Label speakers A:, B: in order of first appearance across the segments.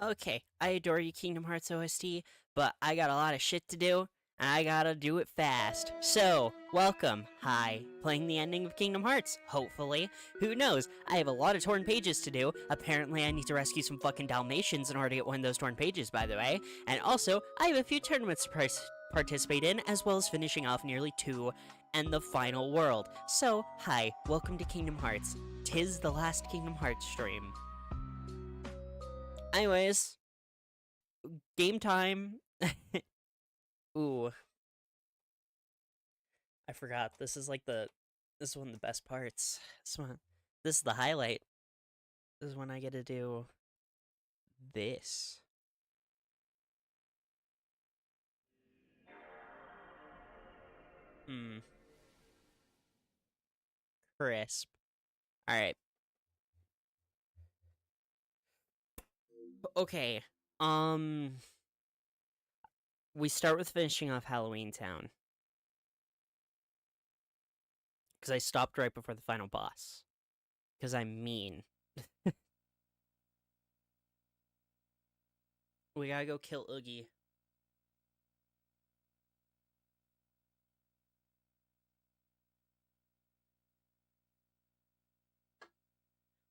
A: Okay, I adore you, Kingdom Hearts OST, but I got a lot of shit to do, and I gotta do it fast. So, welcome. Hi. Playing the ending of Kingdom Hearts, hopefully. Who knows? I have a lot of torn pages to do. Apparently, I need to rescue some fucking Dalmatians in order to get one of those torn pages, by the way. And also, I have a few tournaments to participate in, as well as finishing off nearly 2 and the final world. So, hi. Welcome to Kingdom Hearts. Tis the last Kingdom Hearts stream. Anyways, game time. Ooh, I forgot. This is one of the best parts. This is the highlight. This is when I get to do this. Hmm. Crisp. Alright. Okay. Um we start with finishing off Halloween Town. Because I stopped right before the final boss. Because I'm mean. We gotta go kill Oogie.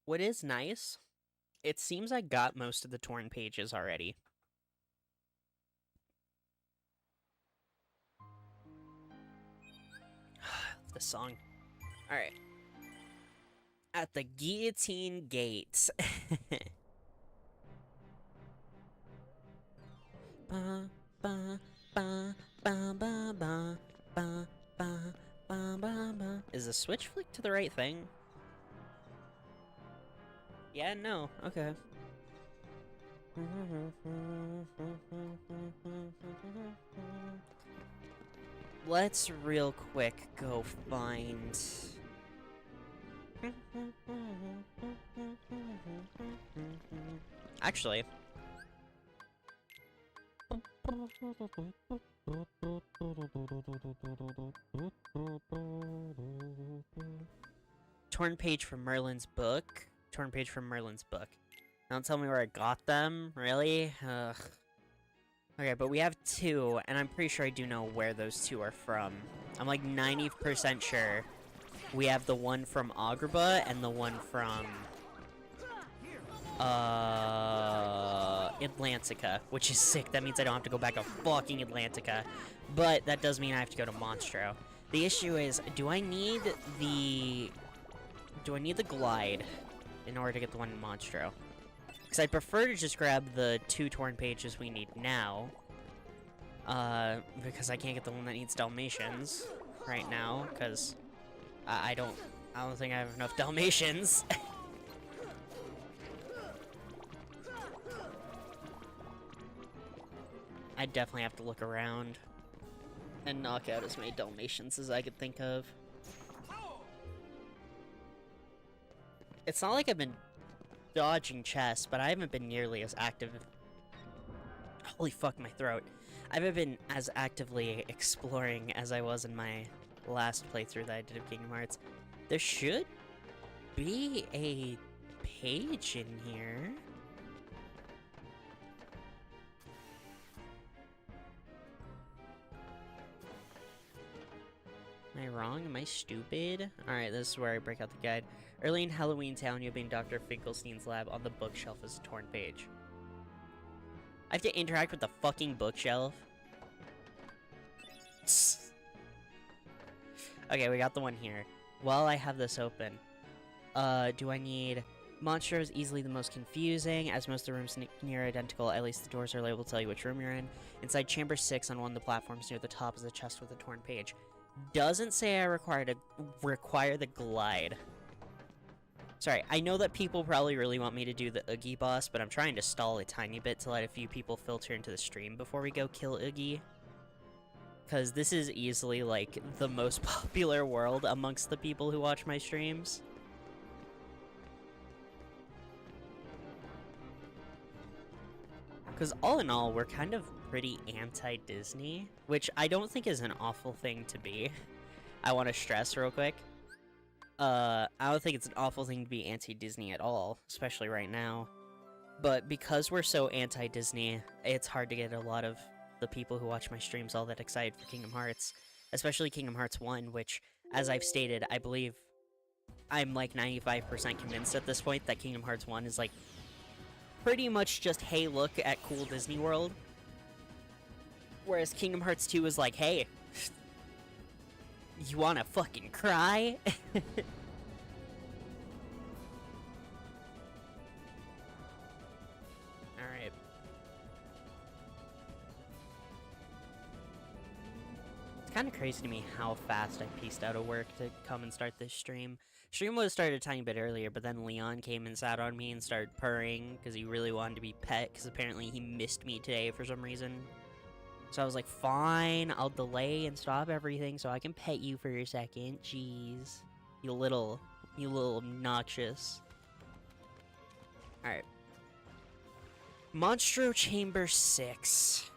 A: What is nice, it seems I got most of the torn pages already. The song. Alright. At the guillotine gates. Ba, ba, ba, ba, ba, ba, ba, ba, ba, ba, ba. Is the switch flicked to the right thing? Yeah, no. Okay. Let's real quick go find... Actually... Torn page from Merlin's book. Torn page from Merlin's book. Don't tell me where I got them. Really? Ugh. Okay, but we have 2, and I'm pretty sure I do know where those 2 are from. I'm like 90% sure we have the one from Agrabah and the one from Atlantica, which is sick. That means I don't have to go back to fucking Atlantica, but that does mean I have to go to Monstro. The issue is, do I need the glide in order to get the one in Monstro? Because I'd prefer to just grab the 2 torn pages we need now. Because I can't get the one that needs Dalmatians right now, because I don't think I have enough Dalmatians. I definitely have to look around and knock out as many Dalmatians as I could think of. It's not like I've been dodging chests, but I haven't been nearly as active. Holy fuck, my throat. I haven't been as actively exploring as I was in my last playthrough that I did of Kingdom Hearts. There should be a page in here. Am I wrong? Am I stupid? Alright, this is where I break out the guide. Early in Halloween Town, you'll be in Dr. Finkelstein's lab. On the bookshelf is a torn page. I have to interact with the fucking bookshelf? Okay, we got the one here. While I have this open, do I need... Monstro is easily the most confusing, as most of the rooms near identical. At least the doors are labeled to tell you which room you're in. Inside Chamber 6, on one of the platforms near the top, is a chest with a torn page. Doesn't say I require the glide. Sorry, I know that people probably really want me to do the Oogie boss, but I'm trying to stall a tiny bit to let a few people filter into the stream before we go kill Oogie. Because this is easily, like, the most popular world amongst the people who watch my streams. Because all in all, we're kind of pretty anti-Disney, which I don't think is an awful thing to be. I want to stress real quick. I don't think it's an awful thing to be anti-Disney at all, especially right now. But because we're so anti-Disney, it's hard to get a lot of the people who watch my streams all that excited for Kingdom Hearts. Especially Kingdom Hearts 1, which, as I've stated, I believe I'm like 95% convinced at this point that Kingdom Hearts 1 is like pretty much just, hey, look at cool Disney World. Whereas Kingdom Hearts 2 is like, hey, you wanna fucking cry? Alright. It's kind of crazy to me how fast I pieced out of work to come and start this stream. Stream would have started a tiny bit earlier, but then Leon came and sat on me and started purring because he really wanted to be pet, because apparently he missed me today for some reason. So I was like, fine, I'll delay and stop everything so I can pet you for a second. Jeez. You little obnoxious. Alright. Monstro Chamber 6.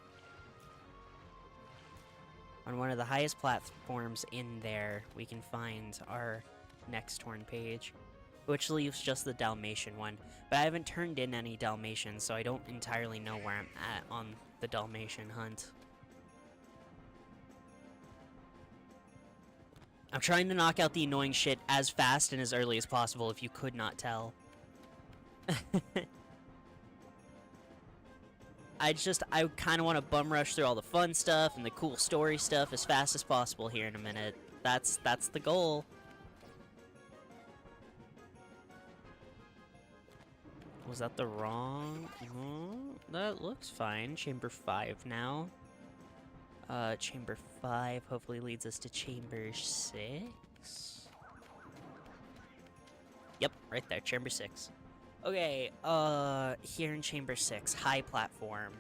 A: On one of the highest platforms in there, we can find our next torn page, which leaves just the Dalmatian one. But I haven't turned in any Dalmatians, so I don't entirely know where I'm at on the Dalmatian hunt. I'm trying to knock out the annoying shit as fast and as early as possible, if you could not tell. I kind of want to bum rush through all the fun stuff and the cool story stuff as fast as possible here in a minute. That's the goal. Was that the wrong? That looks fine. Chamber 5 now. Chamber 5 hopefully leads us to Chamber 6. Yep, right there, Chamber 6. Okay, here in Chamber 6, high platform.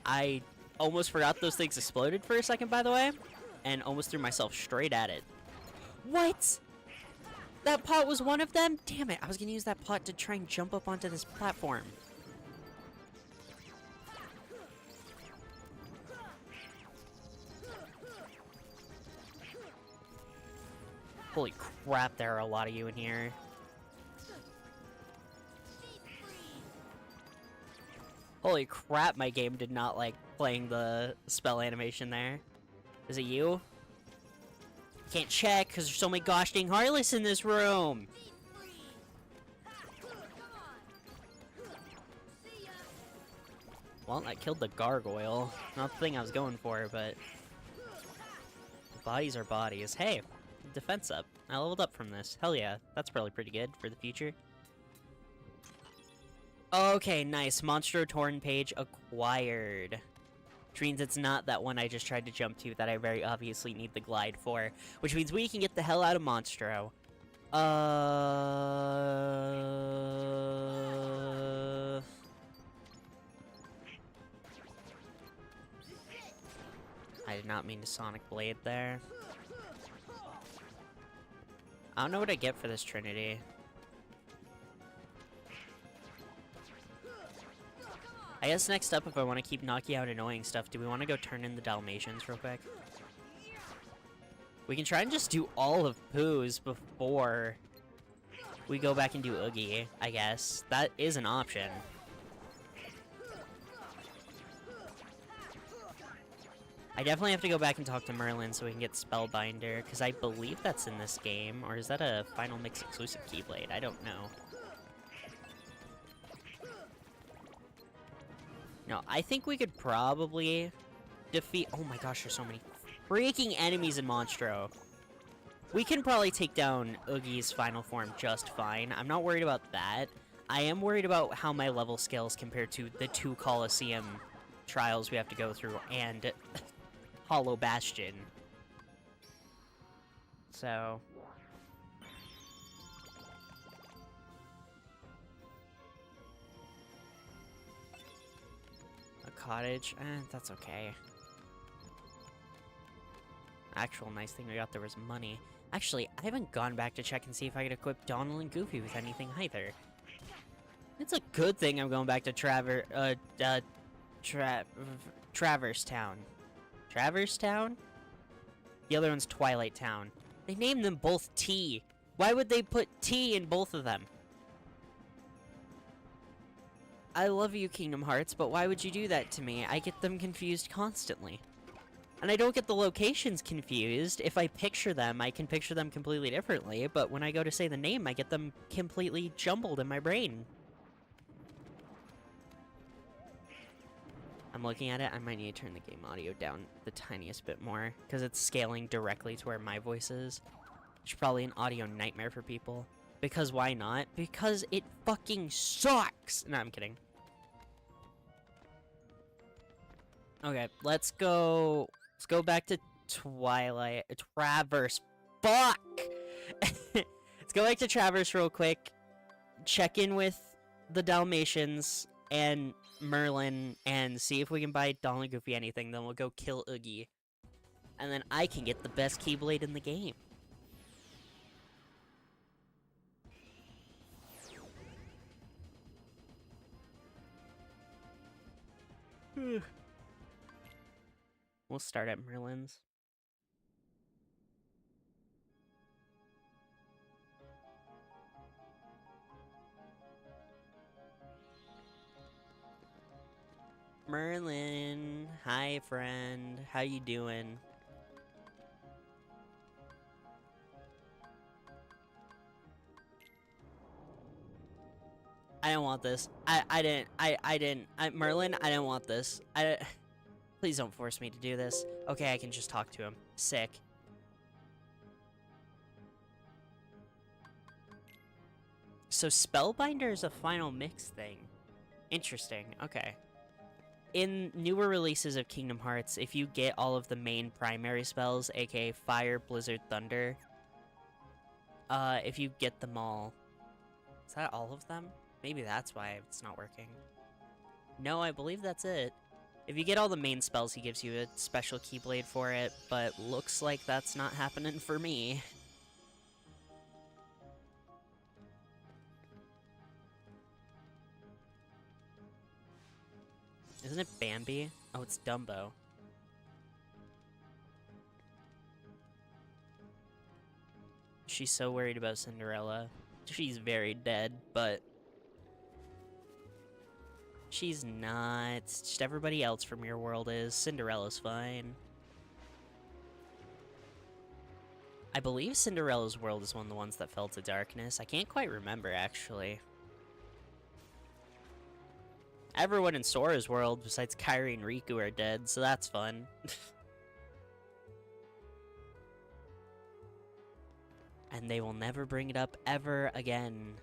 A: I almost forgot those things exploded for a second, by the way, and almost threw myself straight at it. What? That pot was one of them? Damn it, I was gonna use that pot to try and jump up onto this platform. Holy crap, there are a lot of you in here. Holy crap, my game did not like playing the spell animation there. Is it you? Can't check because there's so many gosh dang Heartless in this room. Well, I killed the gargoyle. Not the thing I was going for, but bodies are bodies. Hey, defense up. I leveled up from this. Hell yeah, that's probably pretty good for the future. Okay, nice. Monstro Torn page acquired. Which means it's not that one I just tried to jump to that I very obviously need the glide for. Which means we can get the hell out of Monstro. I did not mean to Sonic Blade there. I don't know what I get for this Trinity. I guess next up, if I want to keep knocking out annoying stuff, do we want to go turn in the Dalmatians real quick? We can try and just do all of Pooh's before we go back and do Oogie, I guess. That is an option. I definitely have to go back and talk to Merlin so we can get Spellbinder, because I believe that's in this game. Or is that a Final Mix exclusive Keyblade? I don't know. No, I think we could probably defeat... Oh my gosh, there's so many freaking enemies in Monstro. We can probably take down Oogie's final form just fine. I'm not worried about that. I am worried about how my level scales compared to the 2 Colosseum trials we have to go through and Hollow Bastion. So... cottage, that's okay. Actual nice thing we got there was money. Actually, I haven't gone back to check and see if I could equip Donald and Goofy with anything either. It's a good thing I'm going back to Traverse Town. Traverse Town? The other one's Twilight Town. They named them both T. Why would they put T in both of them? I love you, Kingdom Hearts, but why would you do that to me? I get them confused constantly. And I don't get the locations confused. If I picture them, I can picture them completely differently, but when I go to say the name, I get them completely jumbled in my brain. I'm looking at it. I might need to turn the game audio down the tiniest bit more, because it's scaling directly to where my voice is. It's probably an audio nightmare for people. Because why not? Because it fucking sucks! No, I'm kidding. Okay, let's go back to Traverse. Fuck! Let's go back to Traverse real quick. Check in with the Dalmatians and Merlin and see if we can buy Donald and Goofy anything. Then we'll go kill Oogie. And then I can get the best Keyblade in the game. We'll start at Merlin's. Merlin, hi friend, how you doing? I don't want this. Merlin, I didn't want this. Please don't force me to do this. Okay, I can just talk to him. Sick. So Spellbinder is a final mix thing. Interesting, okay. In newer releases of Kingdom Hearts, if you get all of the main primary spells, aka Fire, Blizzard, Thunder, if you get them all... Is that all of them? Maybe that's why it's not working. No, I believe that's it. If you get all the main spells, he gives you a special Keyblade for it, but looks like that's not happening for me. Isn't it Bambi? Oh, it's Dumbo. She's so worried about Cinderella. She's very dead, but... she's not. Just everybody else from your world is. Cinderella's fine. I believe Cinderella's world is one of the ones that fell to darkness. I can't quite remember, actually. Everyone in Sora's world, besides Kairi and Riku, are dead, so that's fun. And they will never bring it up ever again.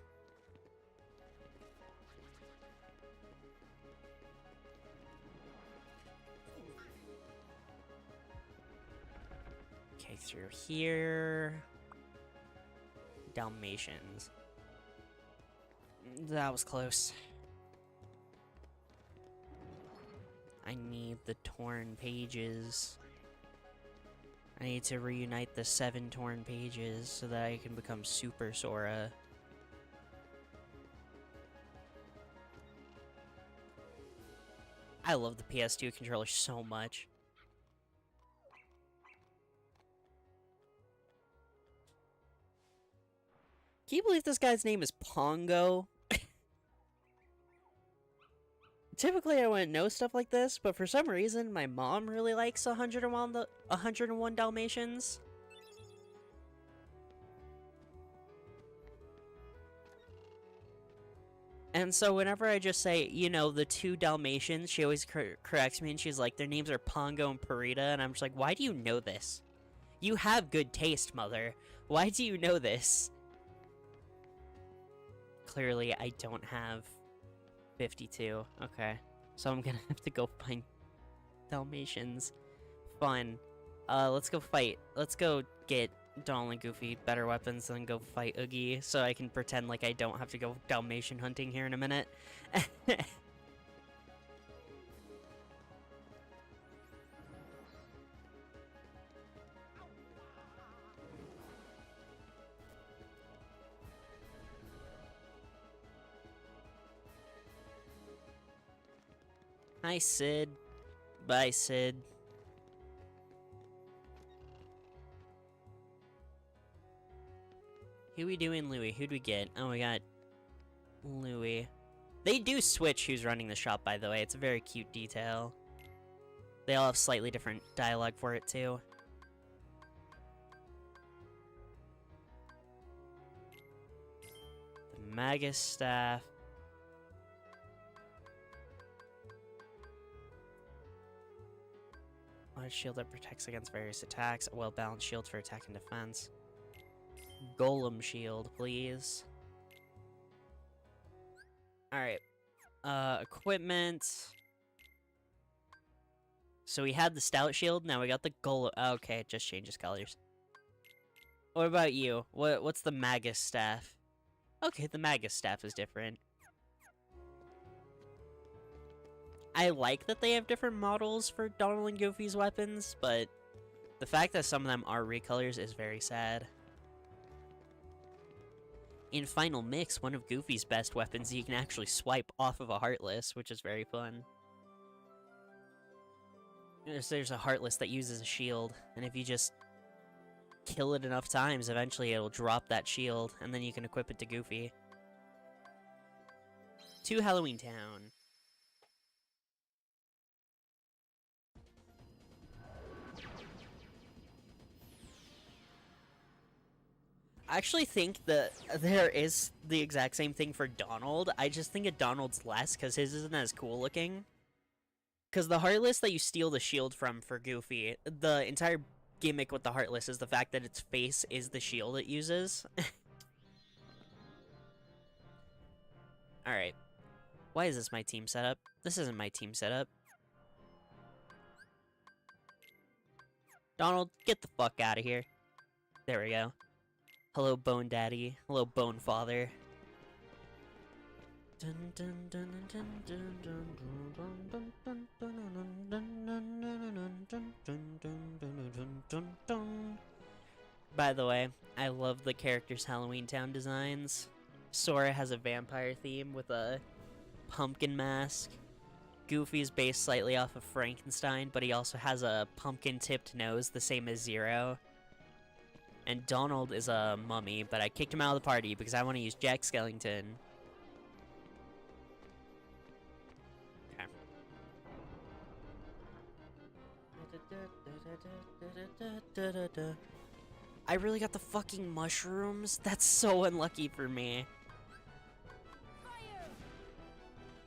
A: Okay, through here. Dalmatians. That was close. I need the torn pages. I need to reunite the 7 torn pages so that I can become Super Sora. I love the PS2 controller so much. Can you believe this guy's name is Pongo? Typically, I wouldn't know stuff like this, but for some reason, my mom really likes 101 Dalmatians. And so whenever I just say, you know, the 2 Dalmatians, she always corrects me, and she's like, their names are Pongo and Purita, and I'm just like, why do you know this? You have good taste, mother. Why do you know this? Clearly, I don't have 52. Okay. So I'm gonna have to go find Dalmatians. Fun. Let's go fight. Let's go get Donald and Goofy better weapons and then go fight Oogie so I can pretend like I don't have to go Dalmatian hunting here in a minute. Hi, Sid. Bye, Sid. Who we doing, Louis? Who'd we get? Oh, we got Louis. They do switch who's running the shop, by the way. It's a very cute detail. They all have slightly different dialogue for it, too. The Magus Staff. Large shield that protects against various attacks. A well-balanced shield for attack and defense. Golem shield, please. Alright. Equipment. So we had the stout shield, now we got the golem. Okay, it just changes colors. What about you? What's the Magus Staff? Okay, the Magus Staff is different. I like that they have different models for Donald and Goofy's weapons, but the fact that some of them are recolors is very sad. In Final Mix, one of Goofy's best weapons you can actually swipe off of a Heartless, which is very fun. There's a Heartless that uses a shield, and if you just kill it enough times, eventually it'll drop that shield, and then you can equip it to Goofy. To Halloween Town. I actually think that there is the exact same thing for Donald. I just think that Donald's less, because his isn't as cool looking. Because the Heartless that you steal the shield from for Goofy, the entire gimmick with the Heartless is the fact that its face is the shield it uses. Alright. Why is this my team setup? This isn't my team setup. Donald, get the fuck out of here. There we go. Hello, Bone Daddy. Hello, Bone Father. By the way, I love the characters' Halloween Town designs. Sora has a vampire theme with a pumpkin mask. Goofy's based slightly off of Frankenstein, but he also has a pumpkin-tipped nose, the same as Zero. And Donald is a mummy, but I kicked him out of the party because I want to use Jack Skellington. Okay. I really got the fucking mushrooms? That's so unlucky for me.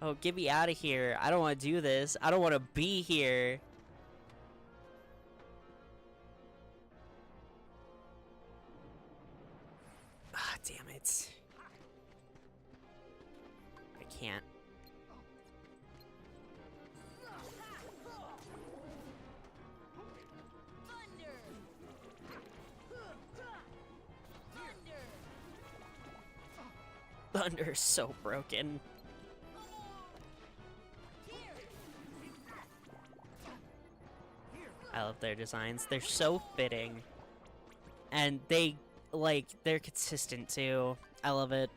A: Oh, get me out of here. I don't want to do this. I don't want to be here. Ah, damn it. I can't. Thunder is so broken. I love their designs. They're so fitting. And they're consistent too. I love it.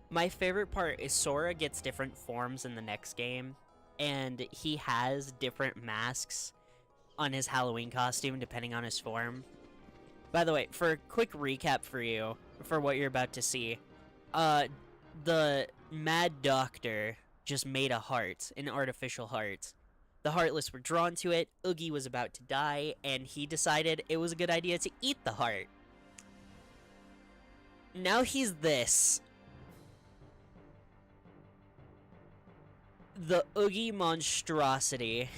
A: My favorite part is Sora gets different forms in the next game, and he has different masks on his Halloween costume depending on his form. By the way, for a quick recap for you, for what you're about to see, the Mad Doctor just made a heart, an artificial heart. The Heartless were drawn to it, Oogie was about to die, and he decided it was a good idea to eat the heart. Now he's this. The Oogie monstrosity.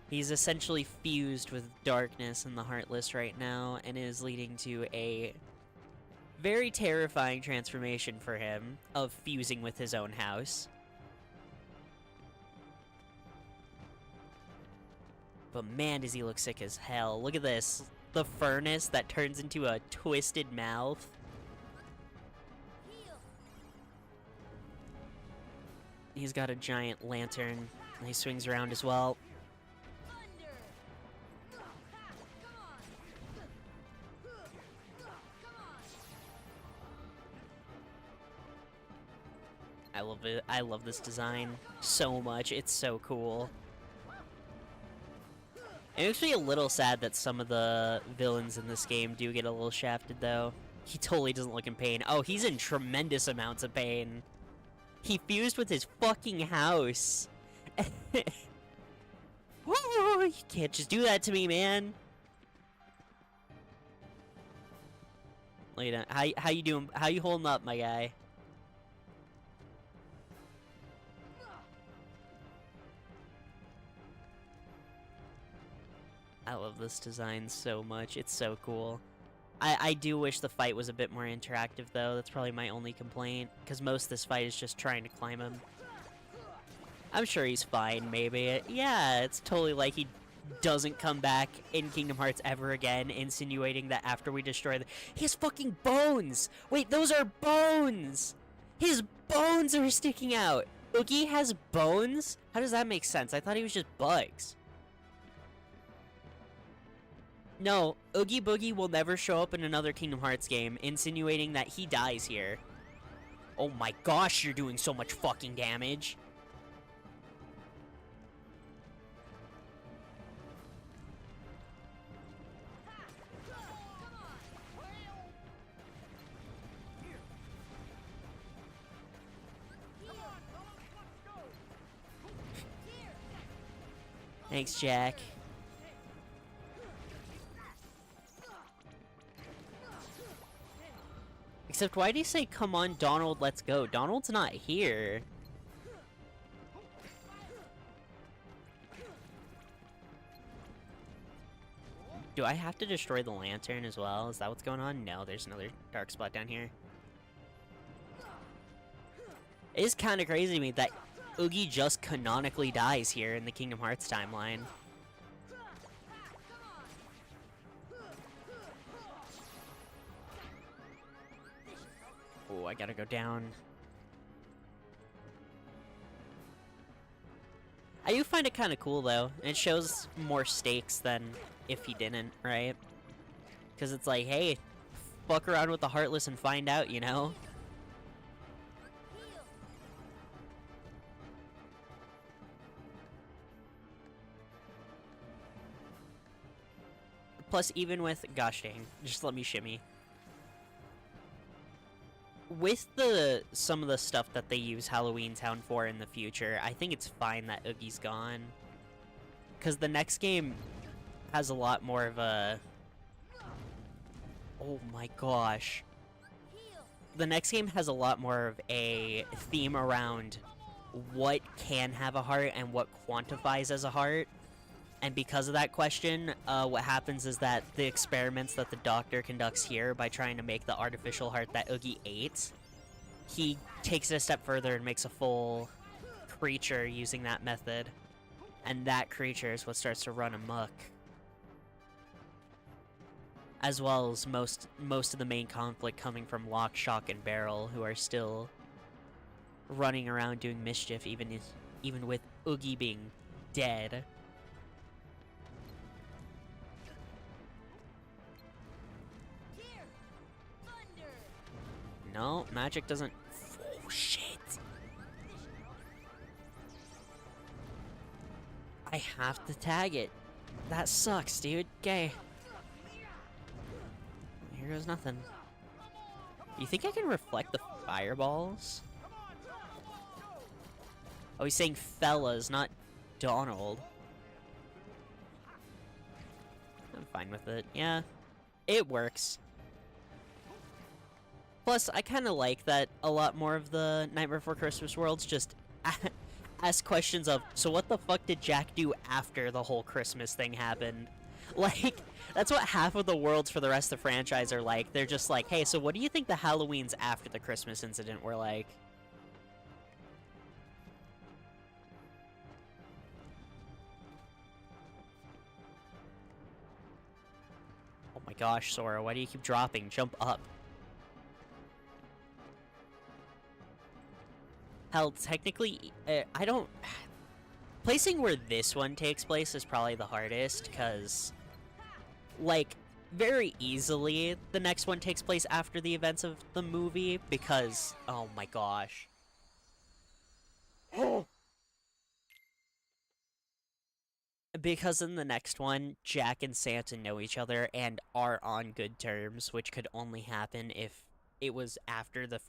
A: He's essentially fused with darkness in the Heartless right now, and is leading to a very terrifying transformation for him of fusing with his own house. But man, does he look sick as hell. Look at this. The furnace that turns into a twisted mouth. He's got a giant lantern, and he swings around as well. I love it. I love this design so much. It's so cool. It makes me a little sad that some of the villains in this game do get a little shafted, though. He totally doesn't look in pain. Oh, he's in tremendous amounts of pain. He fused with his fucking house. Whoa, you can't just do that to me, man. Look at that. How you doing? How you holding up, my guy? I love this design so much. It's so cool. I do wish the fight was a bit more interactive, though. That's probably my only complaint, because most of this fight is just trying to climb him. I'm sure he's fine, maybe. Yeah, it's totally like he doesn't come back in Kingdom Hearts ever again, insinuating that after we destroy the— He has fucking bones! Wait, those are bones! His bones are sticking out! Oogie has bones? How does that make sense? I thought he was just bugs. No, Oogie Boogie will never show up in another Kingdom Hearts game, insinuating that he dies here. Oh my gosh, you're doing so much fucking damage. Thanks, Jack. Except, why do you say, come on, Donald, let's go? Donald's not here. Do I have to destroy the lantern as well? Is that what's going on? No, there's another dark spot down here. It is kind of crazy to me that Oogie just canonically dies here in the Kingdom Hearts timeline. Oh, I gotta go down. I do find it kind of cool, though. It shows more stakes than if he didn't, right? Because it's like, hey, fuck around with the Heartless and find out, you know? Plus, even with— gosh dang, just let me shimmy. With some of the stuff that they use Halloween Town for in the future, I think it's fine that Oogie's gone. Because the next game has a lot more of a— oh my gosh. The next game has a lot more of a theme around what can have a heart and what quantifies as a heart. And because of that question, what happens is that the experiments that the doctor conducts here by trying to make the artificial heart that Oogie ate, he takes it a step further and makes a full creature using that method. And that creature is what starts to run amok. As well as most of the main conflict coming from Lock, Shock, and Barrel, who are still running around doing mischief even with Oogie being dead. No, magic doesn't— oh, shit! I have to tag it. That sucks, dude. Okay. Here goes nothing. You think I can reflect the fireballs? Oh, he's saying fellas, not Donald. I'm fine with it. Yeah, it works. Plus, I kind of like that a lot more of the Nightmare Before Christmas worlds just ask questions of, so what the fuck did Jack do after the whole Christmas thing happened? Like, that's what half of the worlds for the rest of the franchise are like. They're just like, hey, so what do you think the Halloweens after the Christmas incident were like? Oh my gosh, Sora, why do you keep dropping? Jump up. Hell, technically, I don't— placing where this one takes place is probably the hardest, because, like, very easily, the next one takes place after the events of the movie, because— oh my gosh. Because in the next one, Jack and Santa know each other and are on good terms, which could only happen if it was after the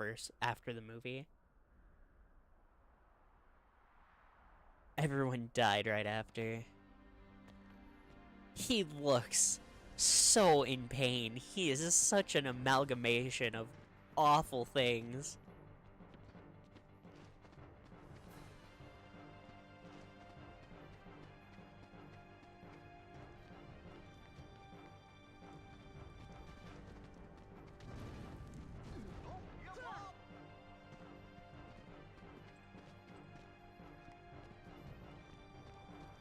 A: movie. Everyone died right after. He looks so in pain. He is such an amalgamation of awful things.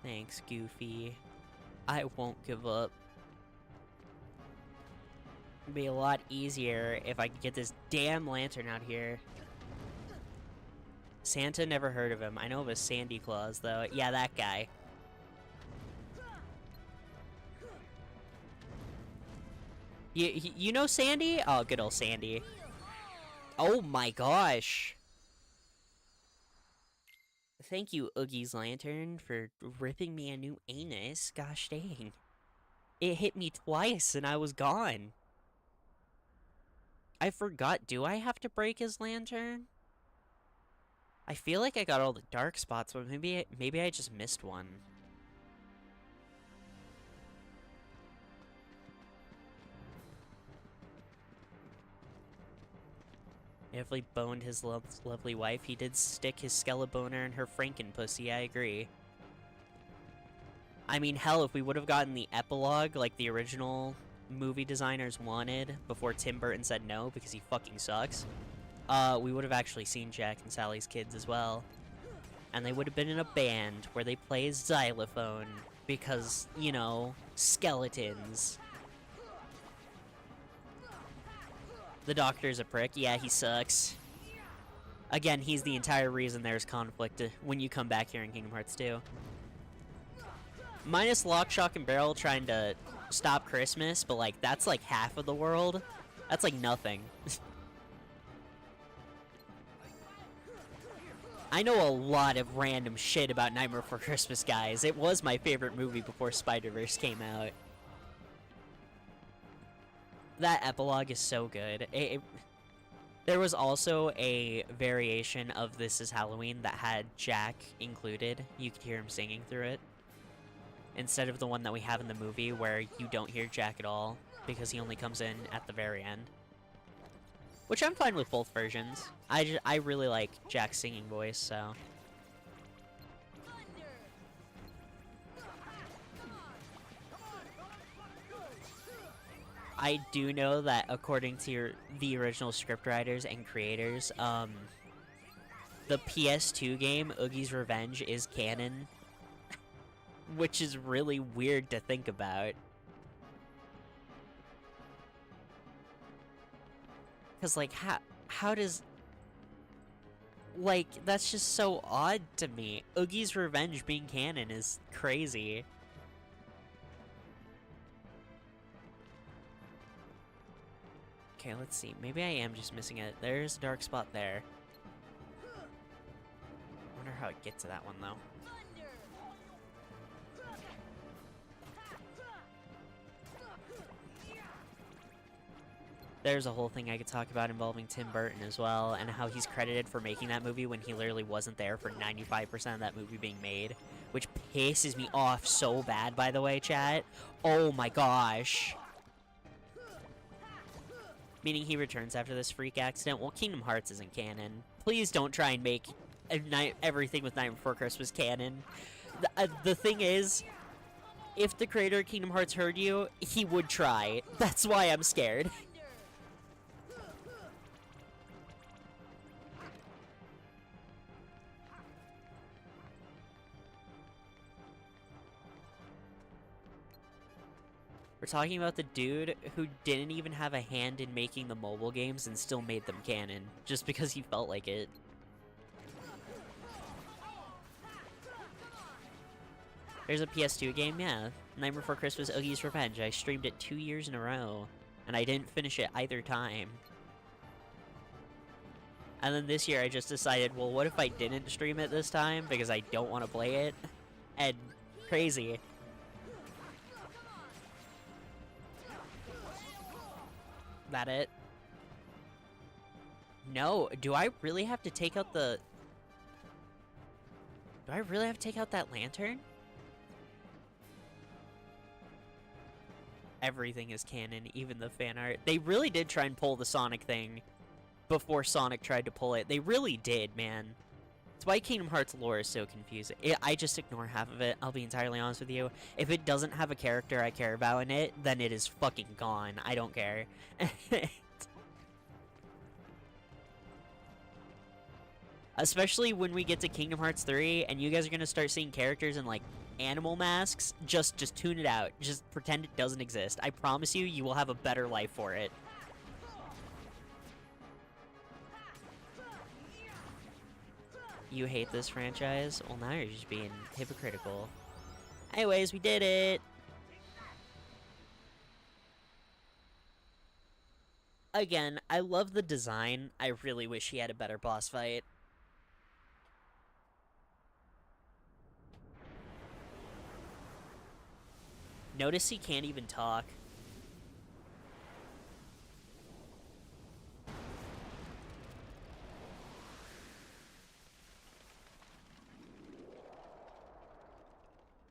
A: Thanks, Goofy. I won't give up. It'd be a lot easier if I could get this damn lantern out here. Santa, never heard of him. I know of a Sandy Claus, though. Yeah, that guy. You know Sandy? Oh, good old Sandy. Oh my gosh. Thank you, Oogie's Lantern, for ripping me a new anus. Gosh dang. It hit me twice and I was gone. I forgot, do I have to break his lantern? I feel like I got all the dark spots, but maybe I just missed one. Definitely boned his lovely wife. He did stick his skeleton in her frankenpussy, I agree. I mean, hell, if we would have gotten the epilogue like the original movie designers wanted before Tim Burton said no because he fucking sucks, we would have actually seen Jack and Sally's kids as well. And they would have been in a band where they play xylophone because, you know, skeletons. The Doctor's a prick. Yeah, he sucks. Again, he's the entire reason there's conflict when you come back here in Kingdom Hearts 2. Minus Lock, Shock, and Barrel trying to stop Christmas, but, like, that's, like, half of the world. That's, like, nothing. I know a lot of random shit about Nightmare Before Christmas, guys. It was my favorite movie before Spider-Verse came out. That epilogue is so good. There was also a variation of This Is Halloween that had Jack included. You could hear him singing through it. Instead of the one that we have in the movie where you don't hear Jack at all because he only comes in at the very end. Which I'm fine with both versions. I really like Jack's singing voice, so... I do know that according to the original scriptwriters and creators, the PS2 game, Oogie's Revenge, is canon. Which is really weird to think about. Because, like, how does... Like, that's just so odd to me. Oogie's Revenge being canon is crazy. Okay, let's see. Maybe I am just missing it. There's a dark spot there. I wonder how it gets to that one, though. There's a whole thing I could talk about involving Tim Burton as well, and how he's credited for making that movie when he literally wasn't there for 95% of that movie being made. Which pisses me off so bad, by the way, chat. Oh my gosh. Meaning he returns after this freak accident. Well, Kingdom Hearts isn't canon. Please don't try and make everything with Night Before Christmas canon. The thing is, if the creator of Kingdom Hearts heard you, he would try. That's why I'm scared. We're talking about the dude who didn't even have a hand in making the mobile games and still made them canon, just because he felt like it. There's a PS2 game, yeah. Nightmare Before Christmas, Oogie's Revenge. I streamed it 2 years in a row, and I didn't finish it either time. And then this year I just decided, well, what if I didn't stream it this time, because I don't want to play it? And crazy. That it? No, do I really have to take out the... Do I really have to take out that lantern? Everything is canon, even the fan art. They really did try and pull the Sonic thing before Sonic tried to pull it. They really did, man. That's why Kingdom Hearts lore is so confusing. I just ignore half of it, I'll be entirely honest with you. If it doesn't have a character I care about in it, then it is fucking gone. I don't care. Especially when we get to Kingdom Hearts 3 and you guys are gonna start seeing characters in like animal masks, just tune it out. Just pretend it doesn't exist. I promise you, you will have a better life for it. You hate this franchise? Well, now you're just being hypocritical. Anyways, we did it! Again, I love the design. I really wish he had a better boss fight. Notice he can't even talk.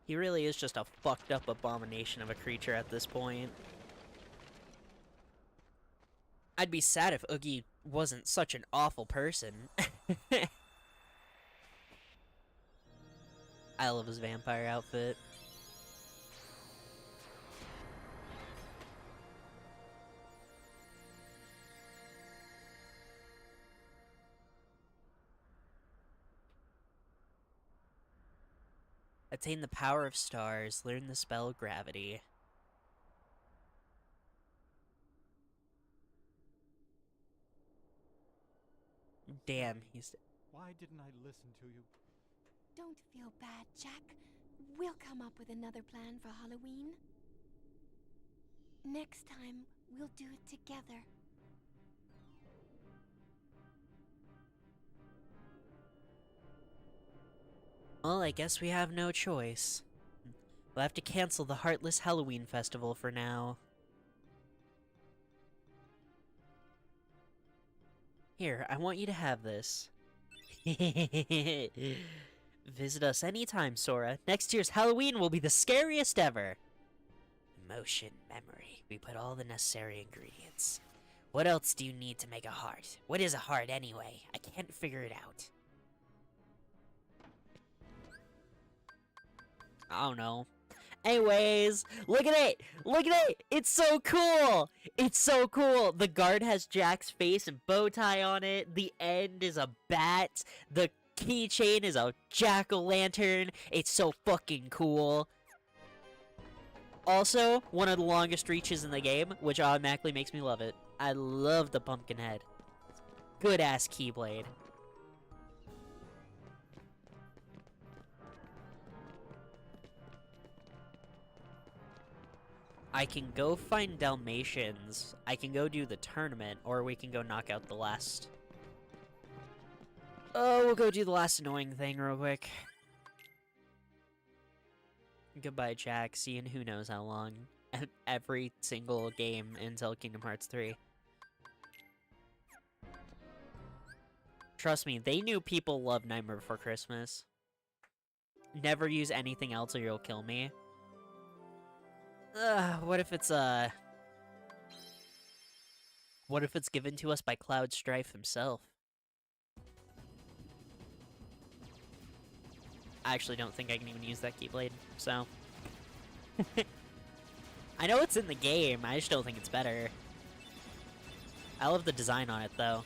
A: He really is just a fucked up abomination of a creature at this point. I'd be sad if Oogie wasn't such an awful person. I love his vampire outfit. Attain the power of stars, learn the spell gravity. Damn, he's...
B: Why didn't I listen to you?
C: Don't feel bad, Jack. We'll come up with another plan for Halloween. Next time, we'll do it together.
A: Well, I guess we have no choice. We'll have to cancel the Heartless Halloween Festival for now. Here, I want you to have this. Visit us anytime, Sora. Next year's Halloween will be the scariest ever. Emotion, memory. We put all the necessary ingredients. What else do you need to make a heart? What is a heart anyway? I can't figure it out. I don't know. Anyways, look at it! Look at it! It's so cool! It's so cool! The guard has Jack's face and bow tie on it. The end is a bat. The keychain is a jack-o'-lantern. It's so fucking cool. Also, one of the longest reaches in the game, which automatically makes me love it. I love the pumpkin head. Good-ass Keyblade. I can go find Dalmatians, I can go do the tournament, or we can go knock out the last... Oh, we'll go do the last annoying thing real quick. Goodbye, Jack. See you in who knows how long. Every single game until Kingdom Hearts 3. Trust me, they knew people love Nightmare Before Christmas. Never use anything else or you'll kill me. What if it's given to us by Cloud Strife himself? I actually don't think I can even use that Keyblade, so... I know it's in the game, I just don't think it's better. I love the design on it, though.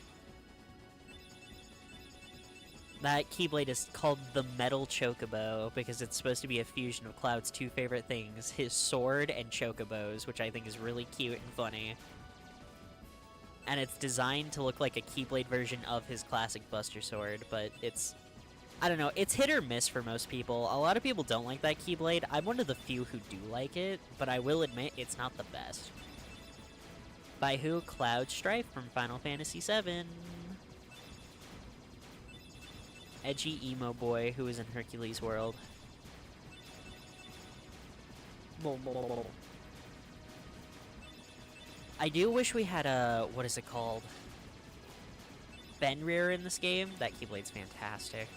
A: That Keyblade is called the Metal Chocobo because it's supposed to be a fusion of Cloud's two favorite things, his sword and chocobos, which I think is really cute and funny. And it's designed to look like a Keyblade version of his classic Buster Sword, but it's... I don't know, it's hit or miss for most people. A lot of people don't like that Keyblade. I'm one of the few who do like it, but I will admit it's not the best. By who? Cloud Strife from Final Fantasy VII. Edgy emo boy who is in Hercules World. I do wish we had a, what is it called? Fenrir in this game. That Keyblade's fantastic.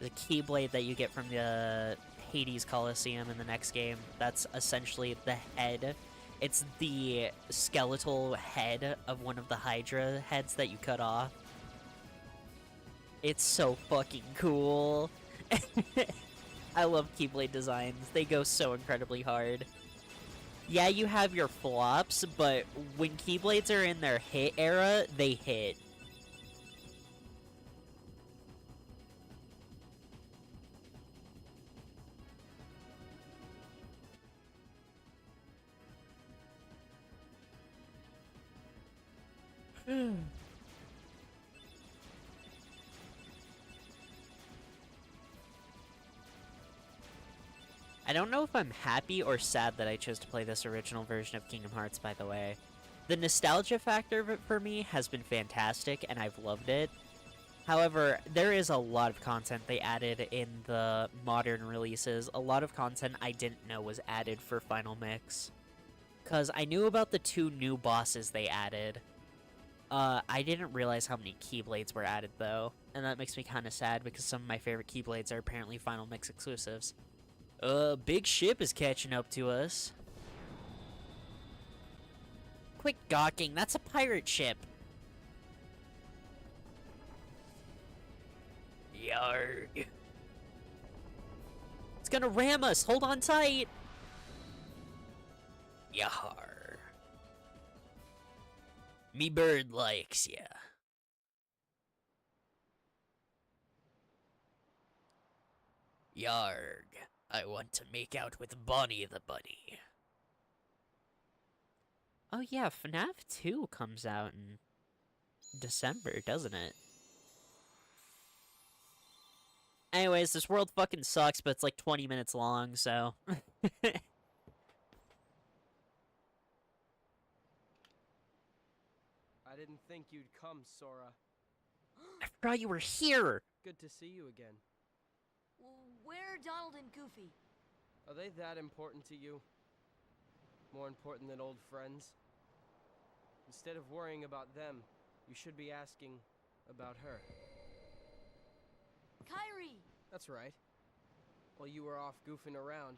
A: The Keyblade that you get from the Hades Coliseum in the next game, that's essentially the head. It's the skeletal head of one of the Hydra heads that you cut off. It's so fucking cool. I love Keyblade designs. They go so incredibly hard. Yeah, you have your flops, but when Keyblades are in their hit era, they hit. I don't know if I'm happy or sad that I chose to play this original version of Kingdom Hearts, by the way. The nostalgia factor of it for me has been fantastic, and I've loved it. However, there is a lot of content they added in the modern releases. A lot of content I didn't know was added for Final Mix. Because I knew about the 2 new bosses they added. I didn't realize how many Keyblades were added, though. And that makes me kind of sad, because some of my favorite Keyblades are apparently Final Mix exclusives. Big ship is catching up to us. Quit gawking, that's a pirate ship. Yarg. It's gonna ram us, hold on tight. Yar. Me bird likes ya. Yarg. I want to make out with Bonnie the Bunny. Oh yeah, FNAF 2 comes out in December, doesn't it? Anyways, this world fucking sucks, but it's like 20 minutes long, so...
D: I didn't think you'd come, Sora.
A: I forgot you were here!
D: Good to see you again.
E: Where are Donald and Goofy?
D: Are they that important to you? More important than old friends? Instead of worrying about them, you should be asking about her.
E: Kairi!
D: That's right. While you were off goofing around,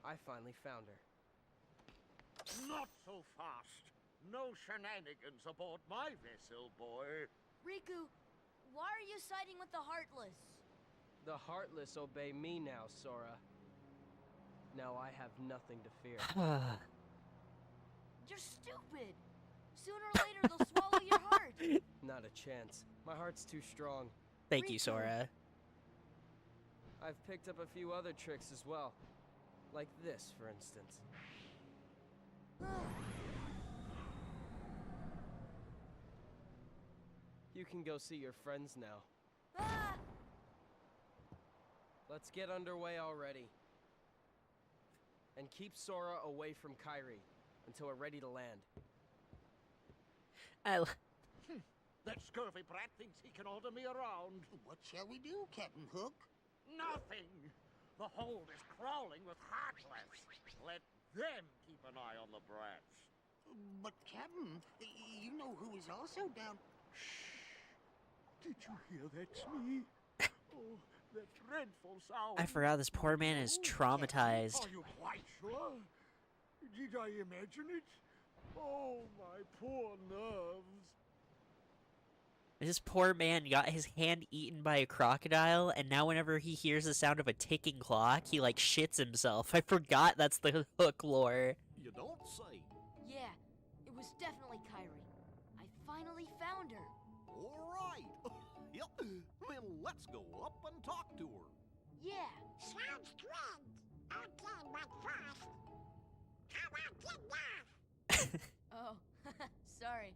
D: I finally found her.
F: Not so fast. No shenanigans aboard my vessel, boy.
E: Riku, why are you siding with the Heartless?
D: The Heartless obey me now, Sora. Now I have nothing to fear.
E: You're stupid! Sooner or later they'll swallow your heart!
D: Not a chance. My heart's too strong.
A: Thank you,
E: Riku.
A: Sora.
D: I've picked up a few other tricks as well. Like this, for instance. You can go see your friends now.
E: Ah!
D: Let's get underway already. And keep Sora away from Kairi until we're ready to land.
F: That scurvy brat thinks he can order me around.
G: What shall we do, Captain Hook?
F: Nothing. The hold is crawling with Heartless. Let them keep an eye on the brats.
G: But, Captain, you know who is also down...
F: Did you hear that, Smee? Oh, that dreadful sound.
A: I forgot this poor man is traumatized.
F: Are you quite sure? Did I imagine it? Oh, my poor nerves.
A: This poor man got his hand eaten by a crocodile, and now whenever he hears the sound of a ticking clock, he, like, shits himself. I forgot that's the Hook lore.
F: You don't say.
E: Yeah, it was definitely Kairi. I finally found her.
H: All right. Yep. Then let's go up and talk to her.
E: Yeah.
G: Sounds good. Okay, but first, how about dinner?
E: Oh, sorry.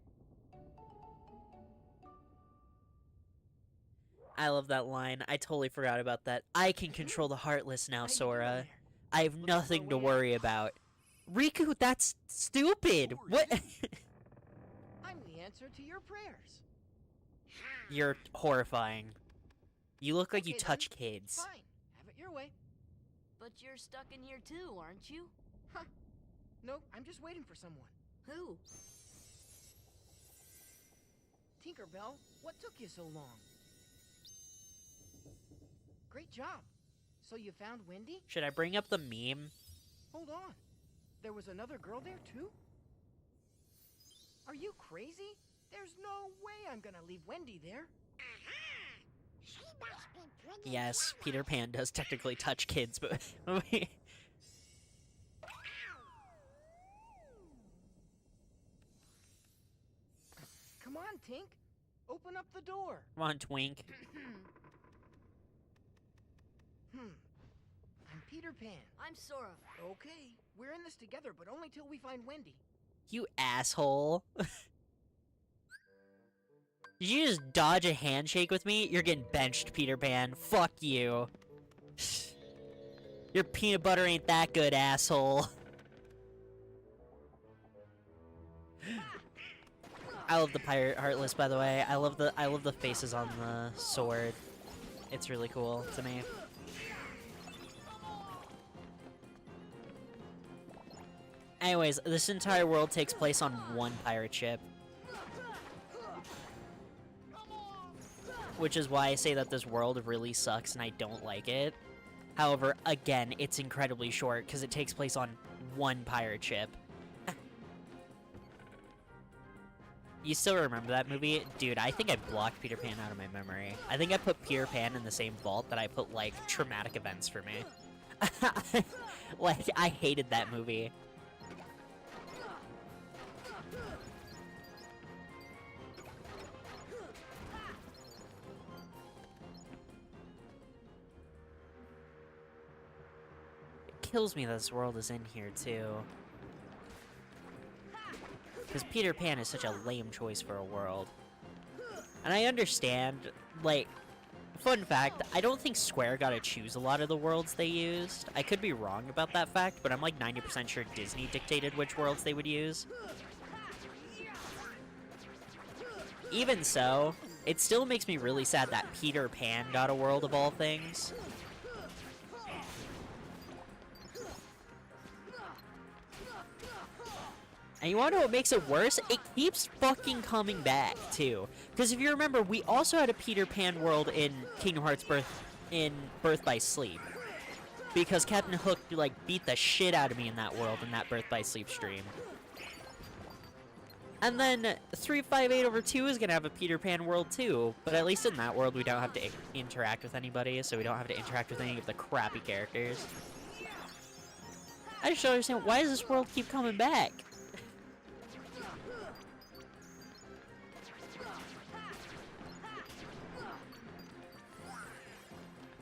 A: I love that line. I totally forgot about that. I can control the Heartless now, Sora. I have nothing to worry about. Riku, that's stupid! What?
I: I'm the answer to your prayers.
A: You're horrifying. You look like you
I: Okay,
A: touch
I: then.
A: kids.
I: Fine, have it your way.
E: But you're stuck in here too, aren't you?
I: Nope, I'm just waiting for someone.
E: Who?
I: Tinkerbell, what took you so long? Great job. So you found Wendy?
A: Should I bring up the meme?
I: Hold on. There was another girl there too? Are you crazy? There's no way I'm gonna leave Wendy there.
G: She must be pretty
A: Yes,
G: clever.
A: Peter Pan does technically touch kids, but
I: Come on, Tink. Open up the door.
A: come on, Twink.
I: I'm Peter Pan.
E: I'm Sora.
I: Okay, we're in this together, but only till we find Wendy.
A: You asshole. Did you just dodge a handshake with me? You're getting benched, Peter Pan. Fuck you. Your peanut butter ain't that good, asshole. I love the Pirate Heartless, by the way. I love the faces on the sword. It's really cool to me. Anyways, this entire world takes place on one pirate ship. Which is why I say that this world really sucks and I don't like it. However, again, it's incredibly short because it takes place on one pirate ship. You still remember that movie? Dude, I think I blocked Peter Pan out of my memory. I think I put Peter Pan in the same vault that I put, like, traumatic events for me. Like, I hated that movie. It kills me that this world is in here, too. Because Peter Pan is such a lame choice for a world. And I understand, like, fun fact, I don't think Square got to choose a lot of the worlds they used. I could be wrong about that fact, but I'm like 90% sure Disney dictated which worlds they would use. Even so, it still makes me really sad that Peter Pan got a world of all things. And you wanna know what makes it worse? It keeps fucking coming back, too. Because if you remember, we also had a Peter Pan world in Kingdom Hearts Birth by Sleep. Because Captain Hook, like, beat the shit out of me in that world in that Birth by Sleep stream. And then 358/2 is gonna have a Peter Pan world, too. But at least in that world, we don't have to interact with anybody, so we don't have to interact with any of the crappy characters. I just don't understand, why does this world keep coming back?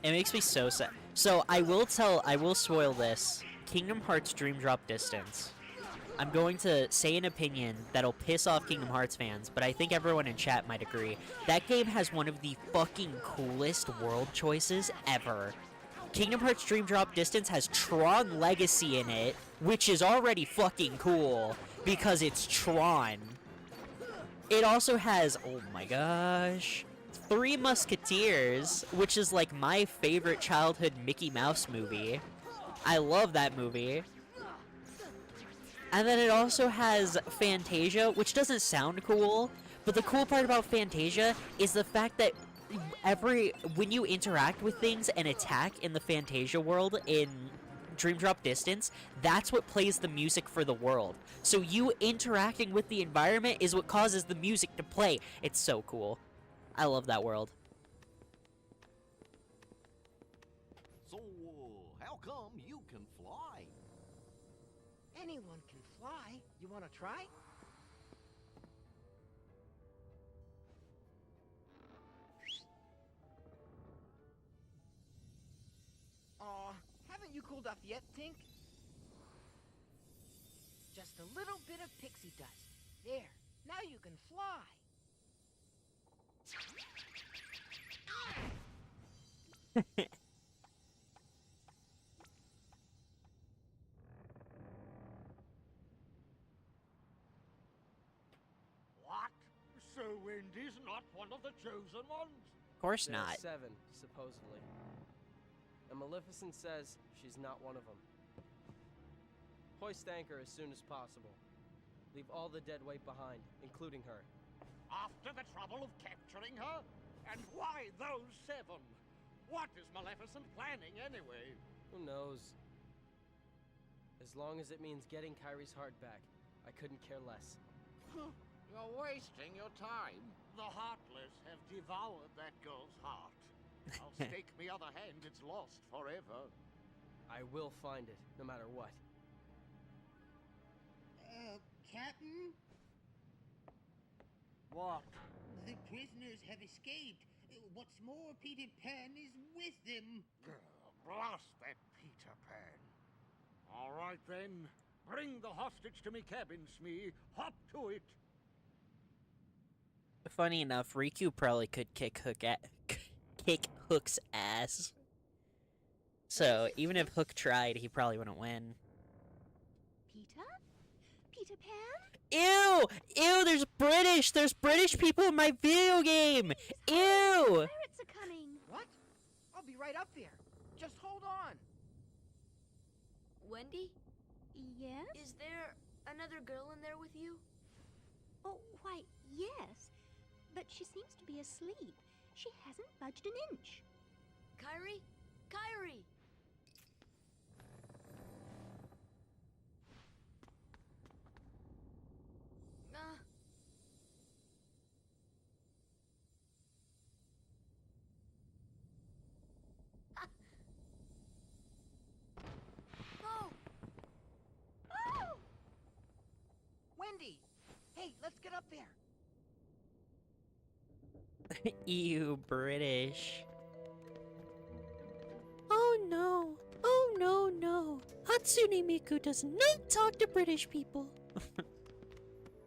A: It makes me so sad. So, I will spoil this. Kingdom Hearts Dream Drop Distance. I'm going to say an opinion that'll piss off Kingdom Hearts fans, but I think everyone in chat might agree. That game has one of the fucking coolest world choices ever. Kingdom Hearts Dream Drop Distance has Tron Legacy in it, which is already fucking cool, because it's Tron. It also has, oh my gosh, Three Musketeers, which is like my favorite childhood Mickey Mouse movie. I love that movie. And then it also has Fantasia, which doesn't sound cool, but the cool part about Fantasia is the fact that when you interact with things and attack in the Fantasia world in Dream Drop Distance, that's what plays the music for the world. So you interacting with the environment is what causes the music to play. It's so cool. I love that world.
H: So, how come you can fly?
I: Anyone can fly. You want to try? Aw, haven't you cooled off yet, Tink? Just a little bit of pixie dust. There, now you can fly.
F: What? So Wendy's not one of the chosen ones?
A: Of course
D: There's
A: not.
D: 7, supposedly. And Maleficent says she's not one of them. Hoist anchor as soon as possible. Leave all the dead weight behind, including her.
F: After the trouble of capturing her? And why those 7? What is Maleficent planning anyway?
D: Who knows? As long as it means getting Kyrie's heart back, I couldn't care less.
F: You're wasting your time. The Heartless have devoured that girl's heart. I'll stake me other hand it's lost forever.
D: I will find it, no matter what.
G: Captain?
F: What?
G: The prisoners have escaped. What's more, Peter Pan is with them.
F: Blast that Peter Pan. All right then. Bring the hostage to me cabin, Smee. Hop to it.
A: Funny enough, Riku probably could kick Hook's ass. So, even if Hook tried, he probably wouldn't win.
C: Peter? Peter Pan?
A: Ew! Ew, there's British people in my video game! Ew!
C: Pirates are coming.
I: What? I'll be right up there. Just hold on.
E: Wendy,
C: Yes?
E: is there another girl in there with you?
C: Oh, why, yes. But she seems to be asleep. She hasn't budged an inch.
E: Kyrie? Kyrie! Oh!
C: Oh!
I: Wendy! Hey, let's get up there.
A: Ew, British. Oh no. Oh no, no. Hatsune Miku does not talk to British people.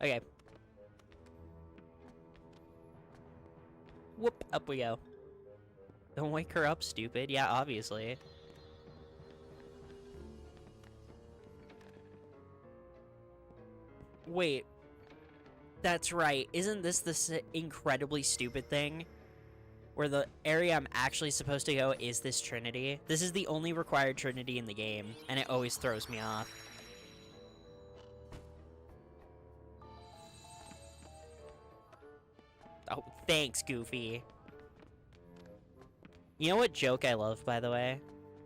A: Okay. Whoop, up we go. Don't wake her up, stupid. Yeah, obviously. Wait. That's right. Isn't this the incredibly stupid thing? Where the area I'm actually supposed to go is this Trinity. This is the only required Trinity in the game, and it always throws me off. Oh, thanks, Goofy. You know what joke I love, by the way?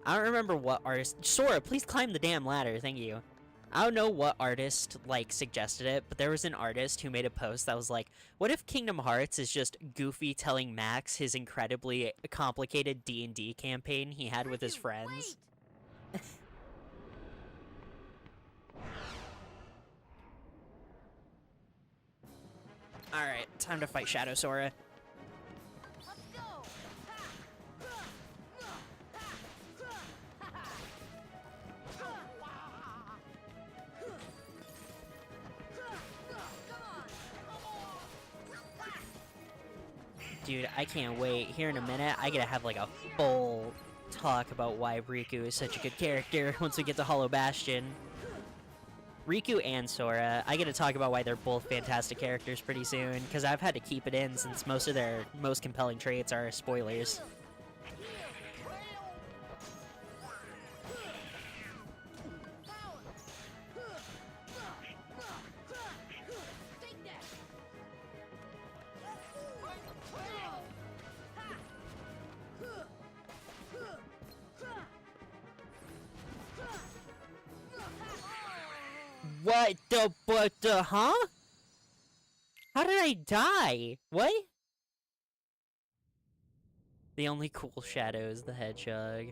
A: I don't remember what artist... Sora, please climb the damn ladder, thank you. I don't know what artist, like, suggested it, but there was an artist who made a post that was like, what if Kingdom Hearts is just Goofy telling Max his incredibly complicated D&D campaign he had with his
E: Riku,
A: friends?
E: wait!
A: Alright, time to fight Shadow Sora.
E: Let's go!
A: Dude, I can't wait. Here in a minute, I gotta have like a full talk about why Riku is such a good character once we get to Hollow Bastion. Riku and Sora, I gotta talk about why they're both fantastic characters pretty soon, because I've had to keep it in since most of their most compelling traits are spoilers. What the, huh? How did I die? What? The only cool shadow is the hedgehog.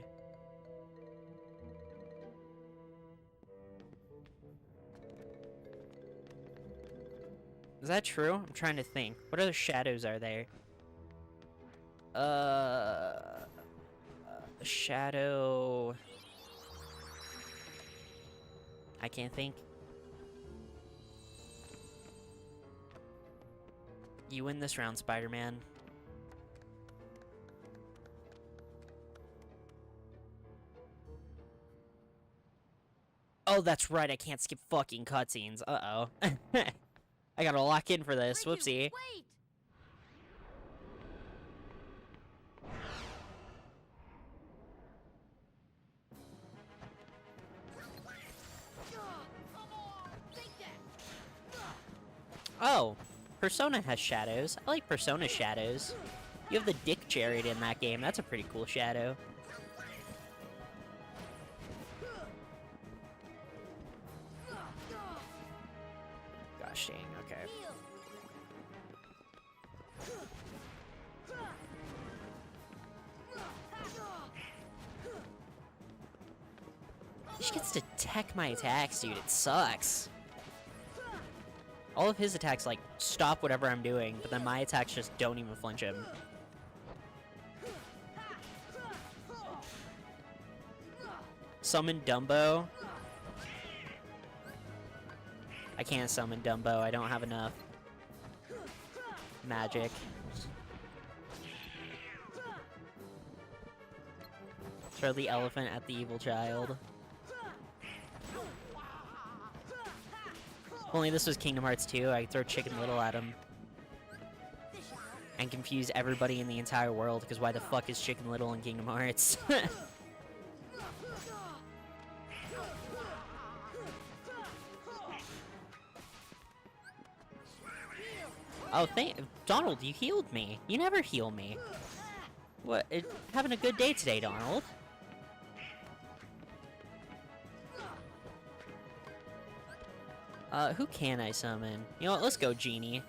A: Is that true? I'm trying to think. What other shadows are there? Shadow... I can't think. You win this round, Spider-Man. Oh, that's right, I can't skip fucking cutscenes. Uh-oh. I gotta lock in for this.
E: Riku,
A: Whoopsie.
E: wait! Come on, take that!
A: Oh, Persona has shadows. I like Persona shadows. You have the Dick Chariot in that game. That's a pretty cool shadow. Gosh dang, okay. He gets to tech my attacks, dude. It sucks. All of his attacks, like, stop whatever I'm doing, but then my attacks just don't even flinch him. Summon Dumbo. I can't summon Dumbo. I don't have enough magic. Throw the elephant at the evil child. If only this was Kingdom Hearts 2, I could throw Chicken Little at him. And confuse everybody in the entire world, because why the fuck is Chicken Little in Kingdom Hearts? Oh, Donald, you healed me. You never heal me. What? Having a good day today, Donald. Who can I summon? You know what, let's go Genie.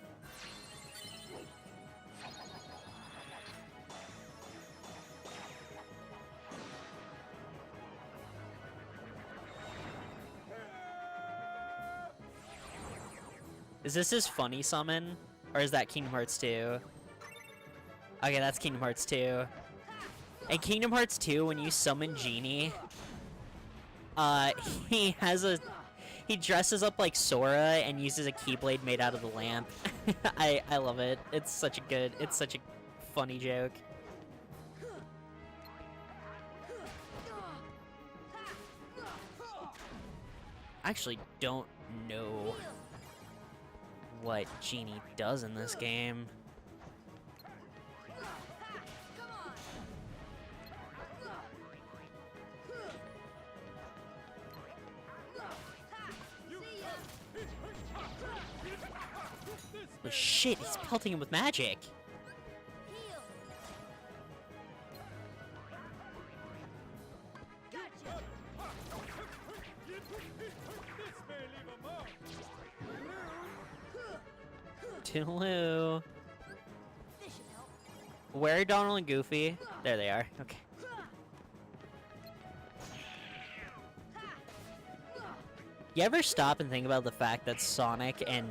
A: Is this his funny summon? Or is that Kingdom Hearts 2? Okay, that's Kingdom Hearts 2. In Kingdom Hearts 2, when you summon Genie, he dresses up like Sora and uses a Keyblade made out of the lamp. I love it. It's such a funny joke. I actually don't know what Genie does in this game. But shit, he's pelting him with magic. Toodaloo. Where are Donald and Goofy? There they are. Okay. You ever stop and think about the fact that Sonic and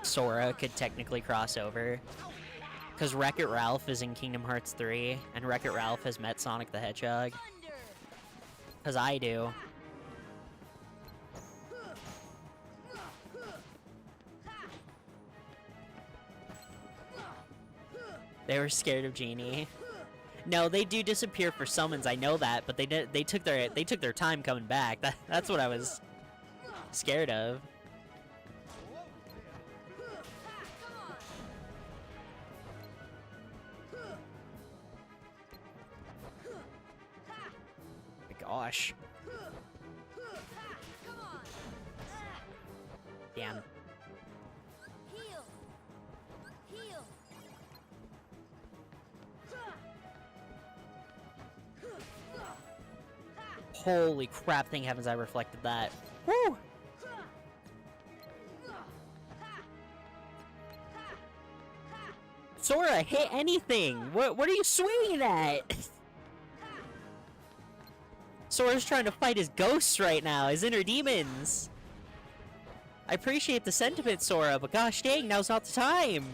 A: Sora could technically cross over? Because Wreck-It Ralph is in Kingdom Hearts 3, and Wreck-It Ralph has met Sonic the Hedgehog. Because I do. They were scared of Genie. No, they do disappear for summons. I know that, but they took their time coming back. That's what I was scared of. My gosh. Damn. Holy crap, thank heavens I reflected that. Woo! Sora, hit anything! What are you swinging at? Sora's trying to fight his ghosts right now, his inner demons. I appreciate the sentiment, Sora, but gosh dang, now's not the time.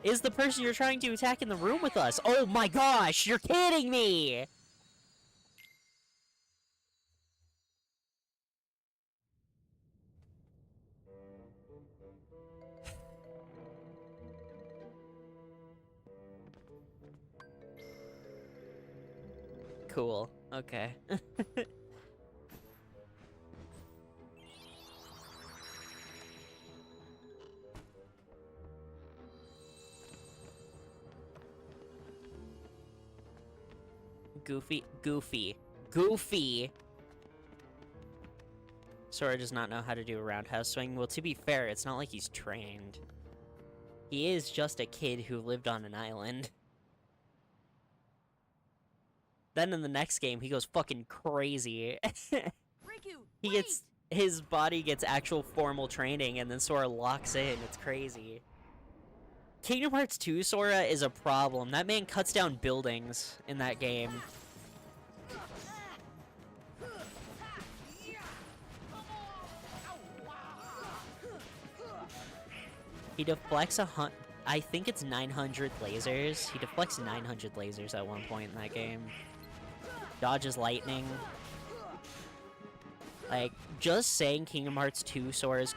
A: Is the person you're trying to attack in the room with us? Oh my gosh, you're kidding me! Cool. Okay. Goofy. Sora does not know how to do a roundhouse swing. Well, to be fair, it's not like he's trained. He is just a kid who lived on an island. Then in the next game, he goes fucking crazy.
E: Riku,
A: His body gets actual formal training, and then Sora locks in. It's crazy. Kingdom Hearts 2 Sora is a problem. That man cuts down buildings in that game. He deflects I think it's 900 lasers. He deflects 900 lasers at one point in that game. Dodges lightning. Like, just saying Kingdom Hearts 2 Sora's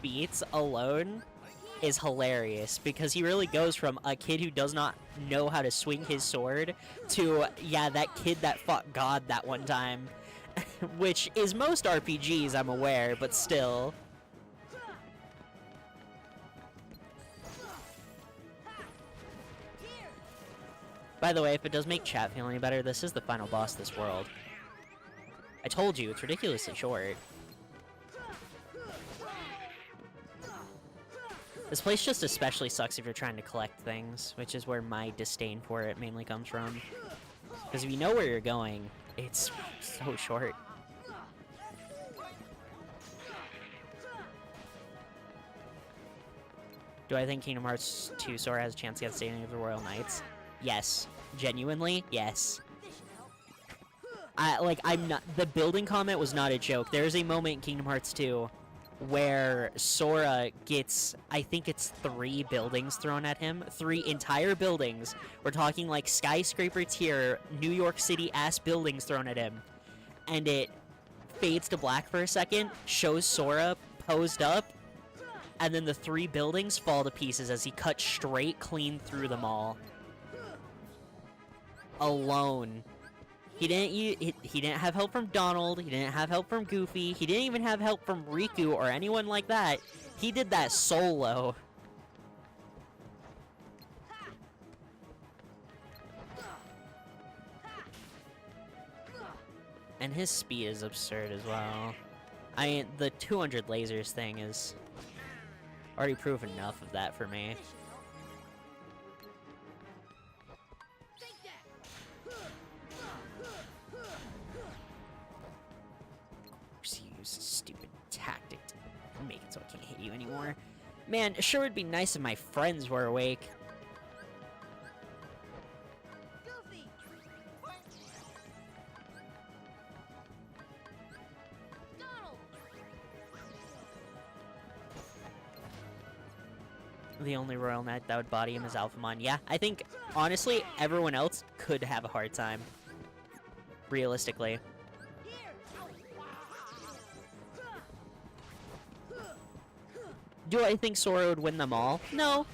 A: feats alone is hilarious, because he really goes from a kid who does not know how to swing his sword to, yeah, that kid that fought God that one time. Which is most RPGs, I'm aware, but still. By the way, if it does make chat feel any better, this is the final boss of this world. I told you, it's ridiculously short. This place just especially sucks if you're trying to collect things, which is where my disdain for it mainly comes from. Because if you know where you're going, it's so short. Do I think Kingdom Hearts 2 Sora has a chance against any of the Royal Knights? Yes. Genuinely, yes. I'm not. The building comment was not a joke. There's a moment in Kingdom Hearts 2 where Sora gets, I think it's 3 buildings thrown at him. 3 entire buildings. We're talking like skyscraper tier, New York City ass buildings thrown at him. And it fades to black for a second, shows Sora posed up, and then the 3 buildings fall to pieces as he cuts straight clean through them all. Alone. He didn't have help from Donald, he didn't have help from Goofy, he didn't even have help from Riku or anyone like that. He did that solo. And his speed is absurd as well. I mean, the 200 lasers thing is already proof enough of that for me. Stupid tactic to make it so I can't hit you anymore. Man, it sure would be nice if my friends were awake.
E: Goofy. Donald.
A: The only Royal Knight that would body him is Alphamon. Yeah, I think, honestly, everyone else could have a hard time. Realistically. Do I think Sora would win them all? No.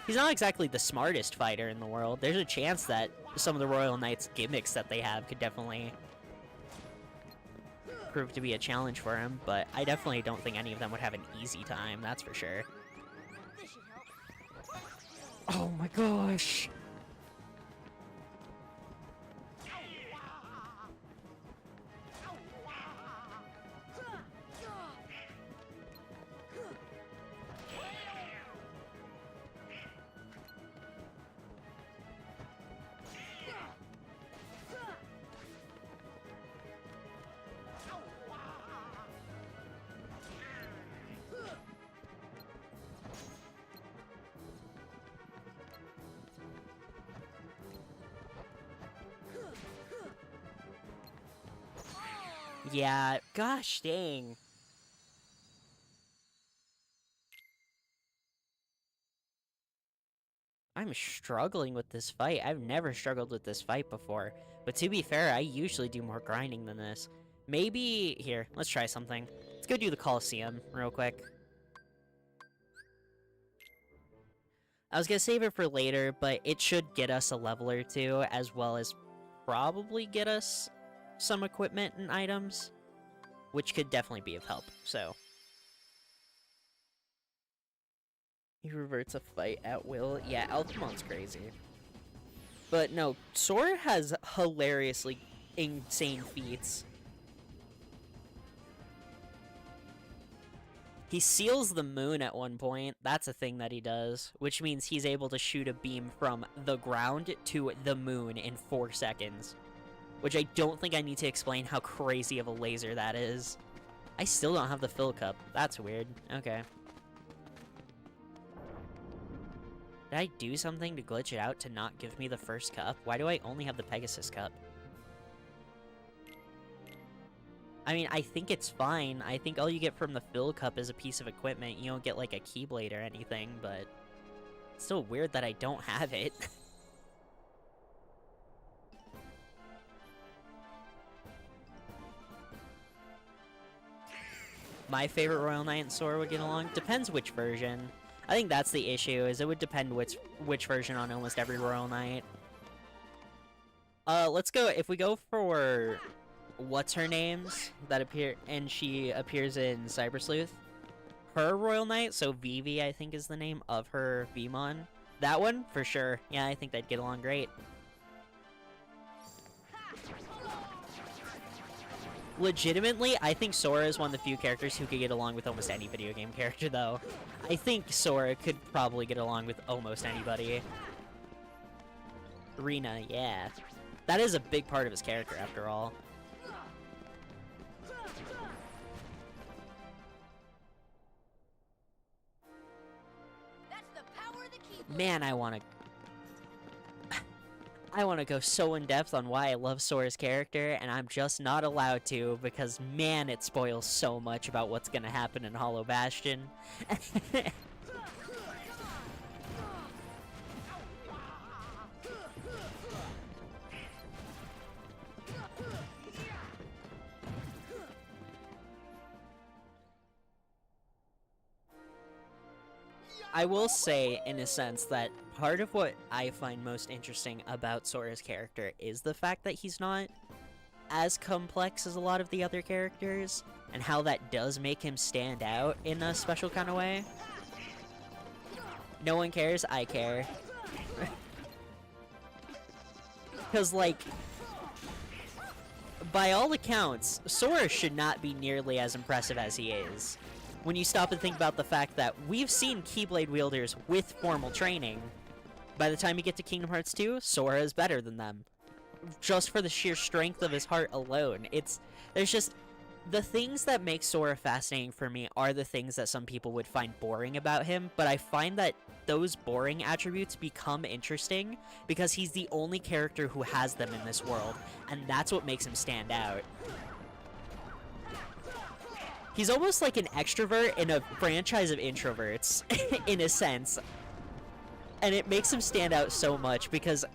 A: He's not exactly the smartest fighter in the world. There's a chance that some of the Royal Knights gimmicks that they have could definitely prove to be a challenge for him, but I definitely don't think any of them would have an easy time, that's for sure.
E: This should help.
A: Oh my gosh! Yeah, gosh dang. I'm struggling with this fight. I've never struggled with this fight before. But to be fair, I usually do more grinding than this. Maybe... Here, let's try something. Let's go do the Coliseum real quick. I was gonna save it for later, but it should get us a level or two, as well as probably get us some equipment and items, which could definitely be of help, so. He reverts a fight at will. Yeah, Alphamon's crazy. But no, Sora has hilariously insane feats. He seals the moon at one point. That's a thing that he does, which means he's able to shoot a beam from the ground to the moon in 4 seconds. Which I don't think I need to explain how crazy of a laser that is. I still don't have the fill cup. That's weird. Okay. Did I do something to glitch it out to not give me the first cup? Why do I only have the Pegasus cup? I mean, I think it's fine. I think all you get from the fill cup is a piece of equipment. You don't get, like, a Keyblade or anything, but... It's still weird that I don't have it. My favorite Royal Knight and Sora would get along? Depends which version. I think that's the issue, is it would depend which version on almost every Royal Knight. Let's go, if we go for... What's her name's that appear, and she appears in Cyber Sleuth. Her Royal Knight, so Vivi I think is the name of her Vmon. That one, for sure. Yeah, I think they'd get along great. Legitimately, I think Sora is one of the few characters who could get along with almost any video game character, though. I think Sora could probably get along with almost anybody. Rena, yeah. That is a big part of his character, after all. Man, I want to go so in-depth on why I love Sora's character, and I'm just not allowed to, because man, it spoils so much about what's gonna happen in Hollow Bastion. I will say, in a sense, that part of what I find most interesting about Sora's character is the fact that he's not as complex as a lot of the other characters, and how that does make him stand out in a special kind of way. No one cares, I care. Because, like, by all accounts, Sora should not be nearly as impressive as he is. When you stop and think about the fact that we've seen Keyblade wielders with formal training. By the time you get to Kingdom Hearts 2, Sora is better than them. Just for the sheer strength of his heart alone. There's just... The things that make Sora fascinating for me are the things that some people would find boring about him, but I find that those boring attributes become interesting because he's the only character who has them in this world, and that's what makes him stand out. He's almost like an extrovert in a franchise of introverts, in a sense. And it makes him stand out so much because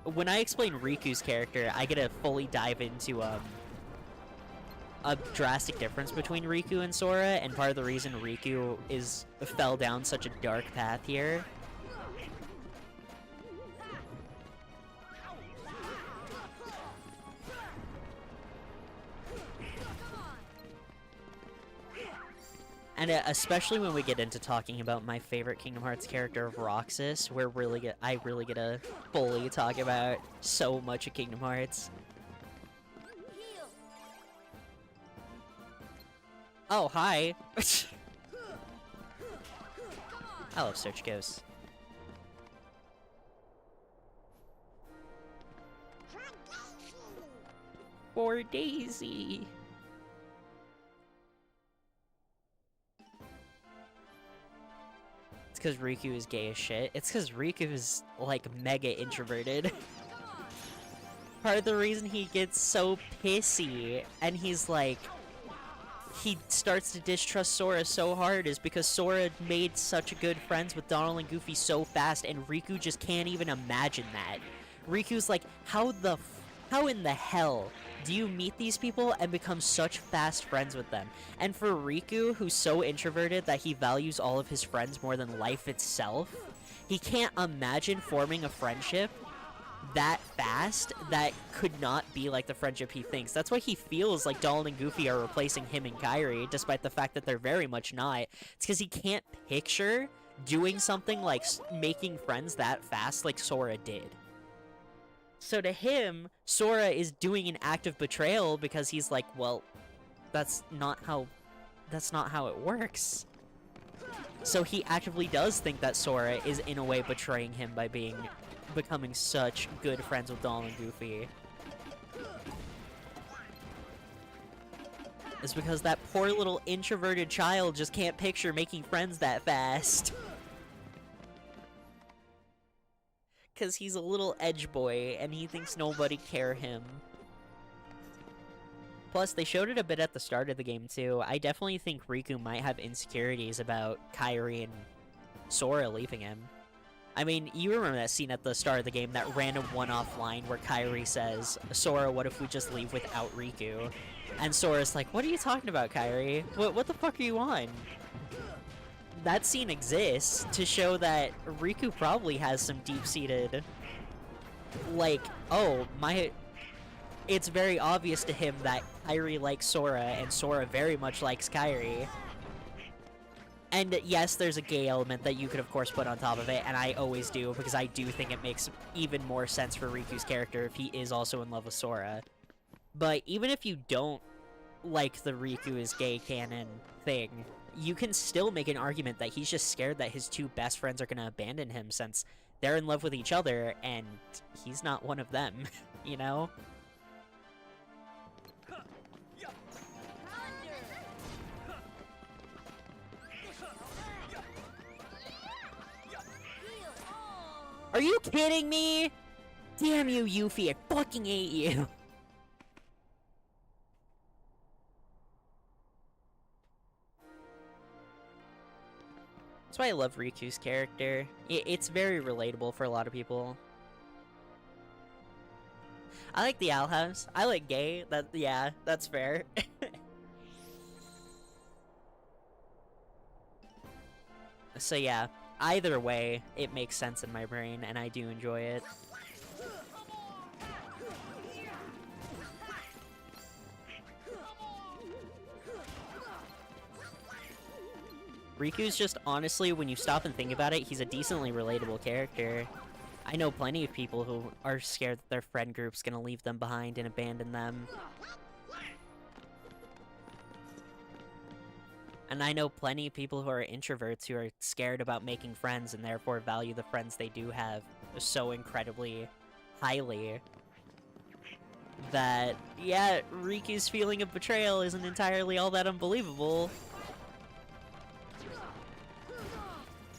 A: when I explain Riku's character, I get to fully dive into a drastic difference between Riku and Sora, and part of the reason Riku fell down such a dark path here. And especially when we get into talking about my favorite Kingdom Hearts character of Roxas, I really get to fully talk about so much of Kingdom Hearts. Oh, hi! I love Search Ghosts. For Daisy! It's because Riku is gay as shit. It's because Riku is, like, mega introverted. Part of the reason he gets so pissy, and he's like... He starts to distrust Sora so hard is because Sora made such good friends with Donald and Goofy so fast, and Riku just can't even imagine that. Riku's like, how in the hell do you meet these people and become such fast friends with them? And for Riku, who's so introverted that he values all of his friends more than life itself, he can't imagine forming a friendship that fast that could not be like the friendship he thinks. That's why he feels like Donald and Goofy are replacing him and Kairi, despite the fact that they're very much not. It's because he can't picture doing something like making friends that fast like Sora did. So to him, Sora is doing an act of betrayal because he's like, well, that's not how that's not how it works. So he actively does think that Sora is in a way betraying him by becoming such good friends with Donald and Goofy. It's because that poor little introverted child just can't picture making friends that fast. Because he's a little edge boy, and he thinks nobody care him. Plus, they showed it a bit at the start of the game, too. I definitely think Riku might have insecurities about Kairi and Sora leaving him. I mean, you remember that scene at the start of the game, that random one-off line where Kairi says, Sora, what if we just leave without Riku? And Sora's like, what are you talking about, Kairi? What the fuck are you on? That scene exists to show that Riku probably has some deep-seated, like, oh, it's very obvious to him that Kairi likes Sora, and Sora very much likes Kairi. And yes, there's a gay element that you could, of course, put on top of it, and I always do, because I do think it makes even more sense for Riku's character if he is also in love with Sora. But even if you don't like the Riku is gay canon thing, you can still make an argument that he's just scared that his two best friends are going to abandon him since they're in love with each other, and he's not one of them, you know? Are you kidding me? Damn you, Yuffie, I fucking hate you. That's why I love Riku's character. It's very relatable for a lot of people. I like the Owl House. I like gay. Yeah, that's fair. So yeah, either way, it makes sense in my brain, and I do enjoy it. Riku's just, honestly, when you stop and think about it, he's a decently relatable character. I know plenty of people who are scared that their friend group's gonna leave them behind and abandon them. And I know plenty of people who are introverts who are scared about making friends and therefore value the friends they do have so incredibly highly that, yeah, Riku's feeling of betrayal isn't entirely all that unbelievable.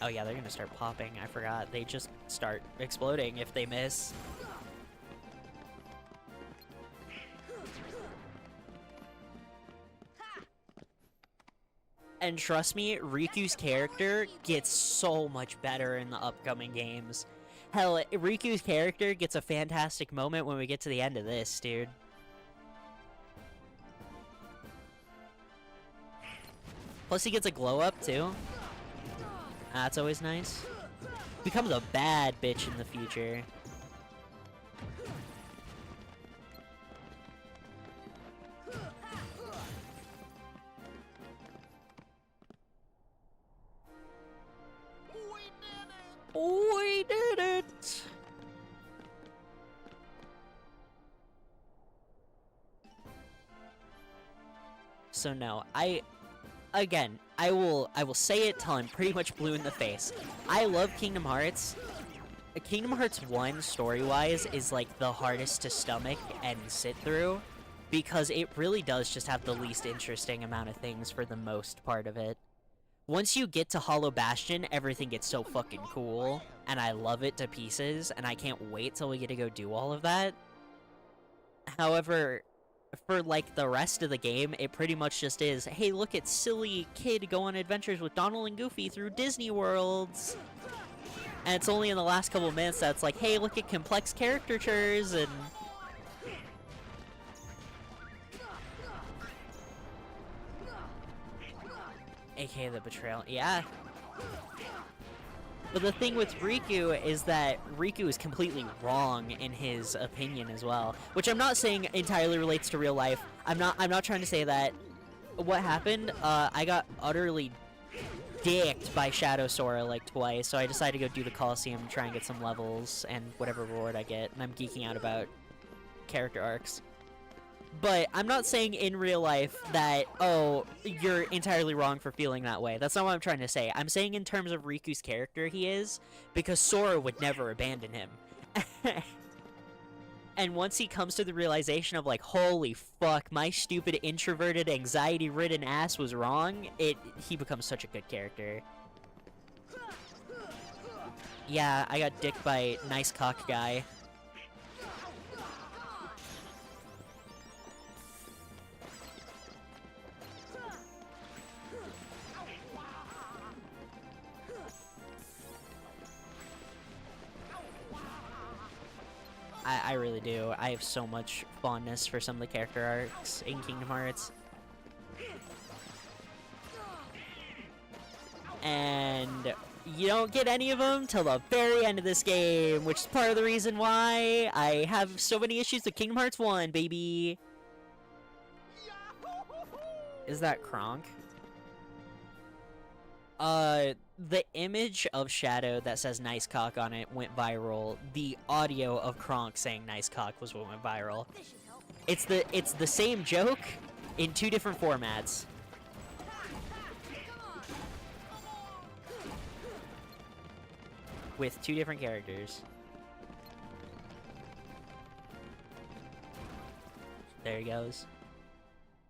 A: Oh yeah, they're gonna start popping. I forgot. They just start exploding if they miss. And trust me, Riku's character gets so much better in the upcoming games. Hell, Riku's character gets a fantastic moment when we get to the end of this, dude. Plus he gets a glow up too. That's always nice. Becomes a bad bitch in the future. We did it! So no, again, I will say it till I'm pretty much blue in the face. I love Kingdom Hearts. Kingdom Hearts 1, story-wise, is like the hardest to stomach and sit through, because it really does just have the least interesting amount of things for the most part of it. Once you get to Hollow Bastion, everything gets so fucking cool, and I love it to pieces, and I can't wait till we get to go do all of that. However, for like the rest of the game, it pretty much just is, hey, look at silly kid go on adventures with Donald and Goofy through Disney worlds. And it's only in the last couple of minutes that's like, hey, look at complex caricatures and... AKA the betrayal. Yeah. But the thing with Riku is that Riku is completely wrong in his opinion as well, which I'm not saying entirely relates to real life. I'm not trying to say that. What happened? I got utterly dicked by Shadow Sora like twice, so I decided to go do the Coliseum and try and get some levels and whatever reward I get, and I'm geeking out about character arcs. But I'm not saying in real life that, oh, you're entirely wrong for feeling that way. That's not what I'm trying to say. I'm saying in terms of Riku's character he is, because Sora would never abandon him. And once he comes to the realization of, like, holy fuck, my stupid, introverted, anxiety-ridden ass was wrong, he becomes such a good character. Yeah, I got dicked by nice cock guy. I really do. I have so much fondness for some of the character arcs in Kingdom Hearts. And you don't get any of them till the very end of this game, which is part of the reason why I have so many issues with Kingdom Hearts 1, baby. Is that Kronk? The image of Shadow that says nice cock on it went viral. The audio of Kronk saying nice cock was what went viral. It's the same joke in 2 different formats. With 2 different characters. There he goes.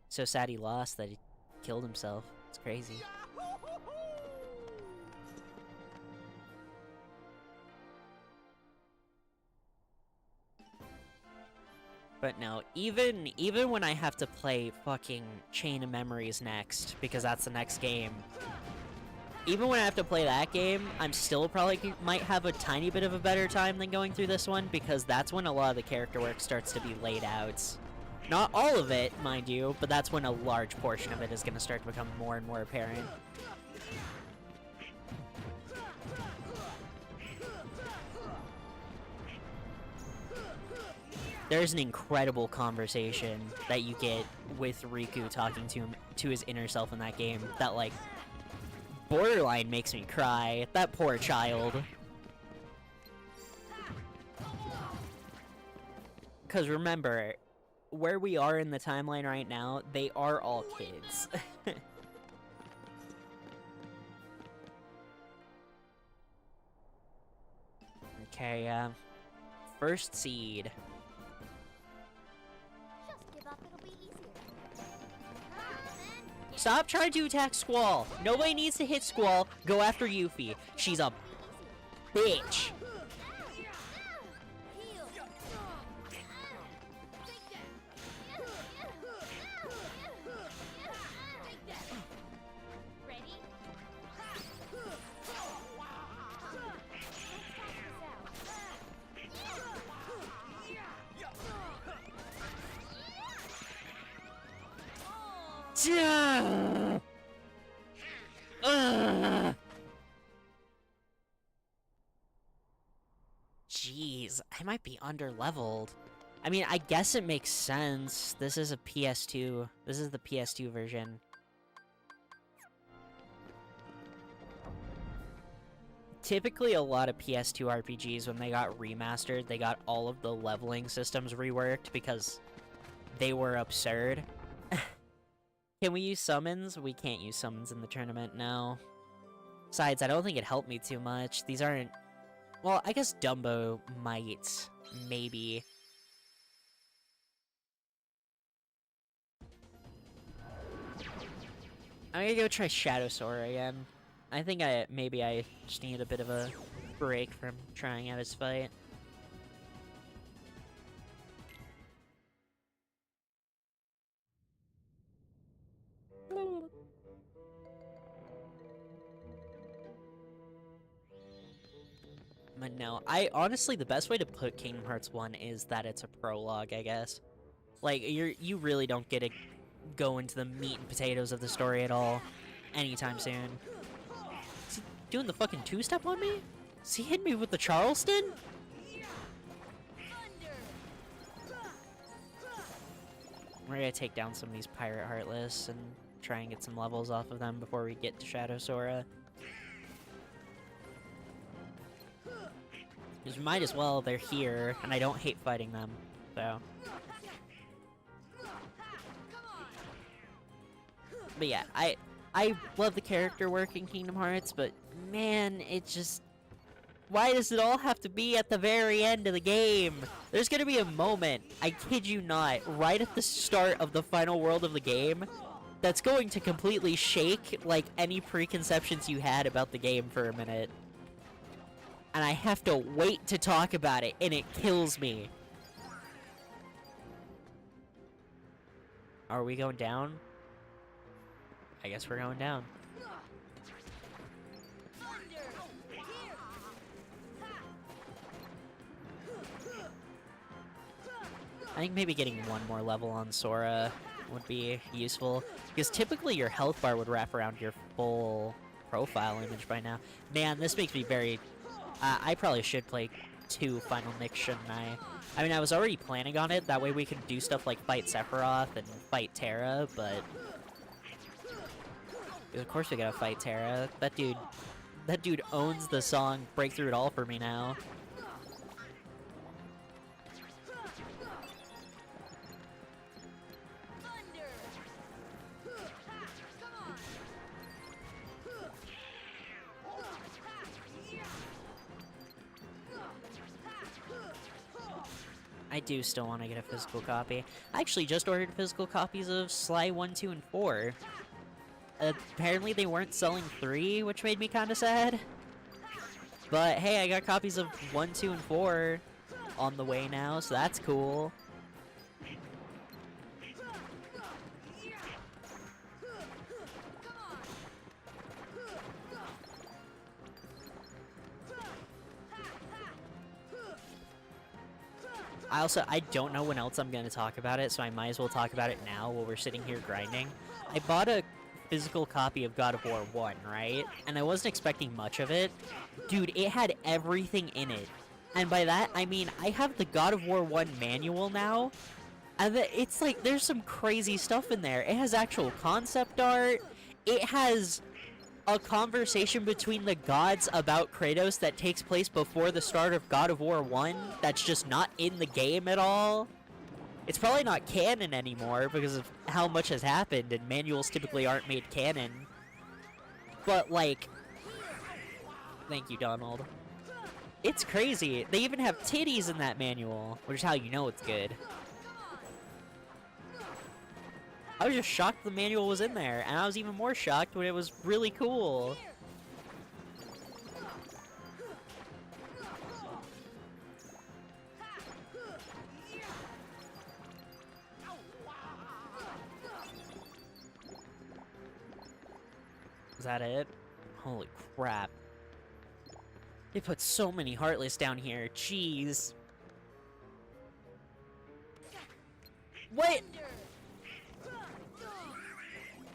A: So sad he lost that he killed himself. It's crazy. But no, even when I have to play fucking Chain of Memories next, because that's the next game, even when I have to play that game, I'm still probably might have a tiny bit of a better time than going through this one, because that's when a lot of the character work starts to be laid out. Not all of it, mind you, but that's when a large portion of it is going to start to become more and more apparent. There's an incredible conversation that you get with Riku talking to his inner self in that game that, like, borderline makes me cry. That poor child. Because remember, where we are in the timeline right now, they are all kids. Okay, first seed. Stop trying to attack Squall. Nobody needs to hit Squall. Go after Yuffie. She's a bitch. Jeez, I might be under-leveled. I mean, I guess it makes sense. This is a PS2. This is the PS2 version. Typically, a lot of PS2 RPGs, when they got remastered, they got all of the leveling systems reworked because they were absurd. Can we use summons? We can't use summons in the tournament, no. Besides, I don't think it helped me too much. These aren't... Well, I guess Dumbo might. Maybe. I'm gonna go try Shadow Sora again. I think maybe I just need a bit of a break from trying out his fight. But no, honestly, the best way to put Kingdom Hearts 1 is that it's a prologue, I guess. Like, you really don't get to go into the meat and potatoes of the story at all anytime soon. Is he doing the fucking two-step on me? Is he hitting me with the Charleston? We're gonna take down some of these Pirate Heartless and try and get some levels off of them before we get to Shadow Sora. Because we might as well, they're here, and I don't hate fighting them, so. But yeah, I love the character work in Kingdom Hearts, but man, it just... Why does it all have to be at the very end of the game? There's gonna be a moment, I kid you not, right at the start of the final world of the game, that's going to completely shake, like, any preconceptions you had about the game for a minute. And I have to wait to talk about it, and it kills me. Are we going down? I guess we're going down. I think maybe getting one more level on Sora would be useful, because typically your health bar would wrap around your full profile image by now. Man, this makes me very... I probably should play 2 Final Mix, shouldn't I? I mean, I was already planning on it, that way we could do stuff like fight Sephiroth and fight Terra, but... Of course we gotta fight Terra. That dude owns the song Break Through It All for me now. I do still want to get a physical copy. I actually just ordered physical copies of Sly 1, 2, and 4. Apparently they weren't selling 3, which made me kind of sad. But hey, I got copies of 1, 2, and 4 on the way now, so that's cool. I don't know when else I'm going to talk about it, so I might as well talk about it now while we're sitting here grinding. I bought a physical copy of God of War 1, right? And I wasn't expecting much of it. Dude, it had everything in it. And by that, I mean, I have the God of War 1 manual now, and it's like, there's some crazy stuff in there. It has actual concept art. It has a conversation between the gods about Kratos that takes place before the start of God of War 1 that's just not in the game at all. It's probably not canon anymore because of how much has happened, and manuals typically aren't made canon. But, like... Thank you, Donald. It's crazy. They even have titties in that manual, which is how you know it's good. I was just shocked the manual was in there, and I was even more shocked when it was really cool. Is that it? Holy crap. They put so many Heartless down here. Jeez. What?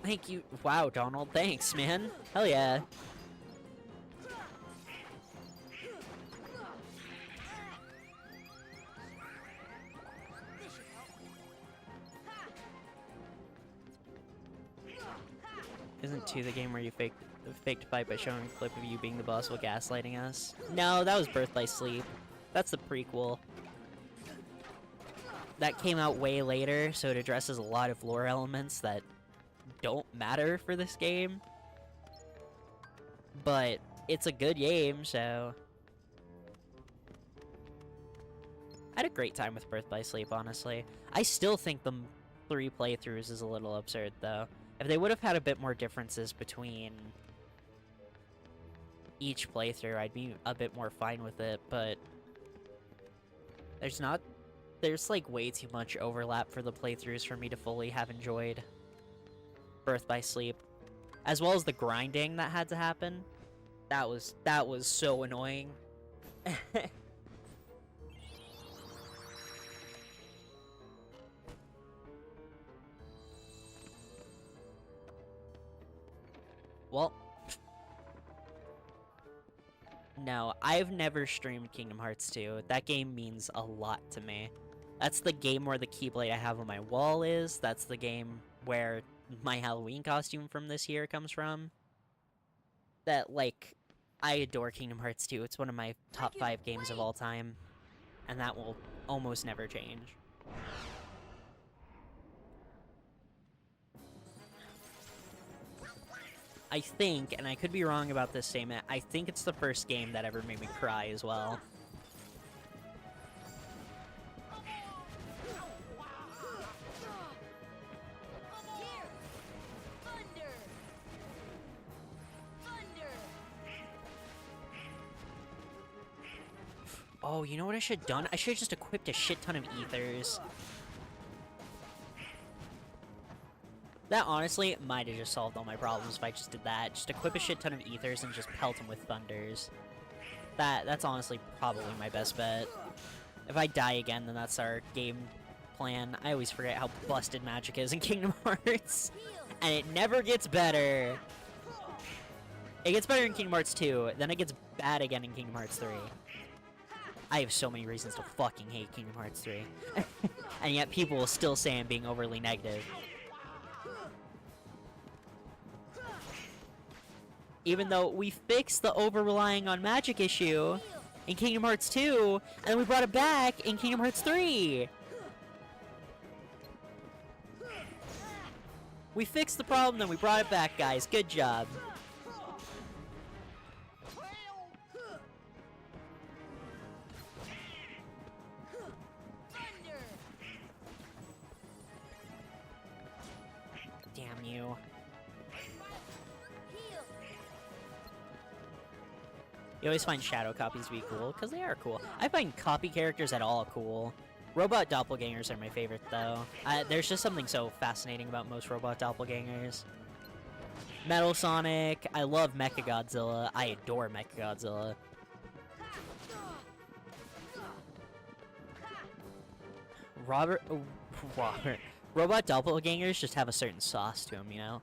A: Thank you. Wow, Donald. Thanks, man. Hell yeah. Isn't 2 the game where you faked fight by showing a clip of you being the boss while gaslighting us? No, that was Birth by Sleep. That's the prequel. That came out way later, so it addresses a lot of lore elements that don't matter for this game. But it's a good game, so... I had a great time with Birth by Sleep, honestly. I still think the 3 playthroughs is a little absurd, though. If they would have had a bit more differences between each playthrough, I'd be a bit more fine with it, but there's like way too much overlap for the playthroughs for me to fully have enjoyed Birth by Sleep. As well as the grinding that had to happen. That was so annoying. Well, no, I've never streamed Kingdom Hearts 2. That game means a lot to me. That's the game where the Keyblade I have on my wall is. That's the game where my Halloween costume from this year comes from. That, like, I adore Kingdom Hearts 2. It's one of my top 5 games of all time. And that will almost never change. I think, and I could be wrong about this statement, I think it's the first game that ever made me cry as well. Oh, you know what I should have done? I should have just equipped a shit ton of ethers. That honestly might have just solved all my problems if I just did that. Just equip a shit ton of ethers and just pelt them with thunders. That's honestly probably my best bet. If I die again, then that's our game plan. I always forget how busted magic is in Kingdom Hearts. And it never gets better. It gets better in Kingdom Hearts 2, then it gets bad again in Kingdom Hearts 3. I have so many reasons to fucking hate Kingdom Hearts 3. And yet people will still say I'm being overly negative. Even though we fixed the over-relying on magic issue in Kingdom Hearts 2, and then we brought it back in Kingdom Hearts 3. We fixed the problem, then we brought it back, guys. Good job. Damn you. You always find shadow copies to be cool, because they are cool. I find copy characters at all cool. Robot doppelgangers are my favorite, though. There's just something so fascinating about most robot doppelgangers. Metal Sonic, I love Mechagodzilla. I adore Mechagodzilla. Robot doppelgangers just have a certain sauce to them, you know?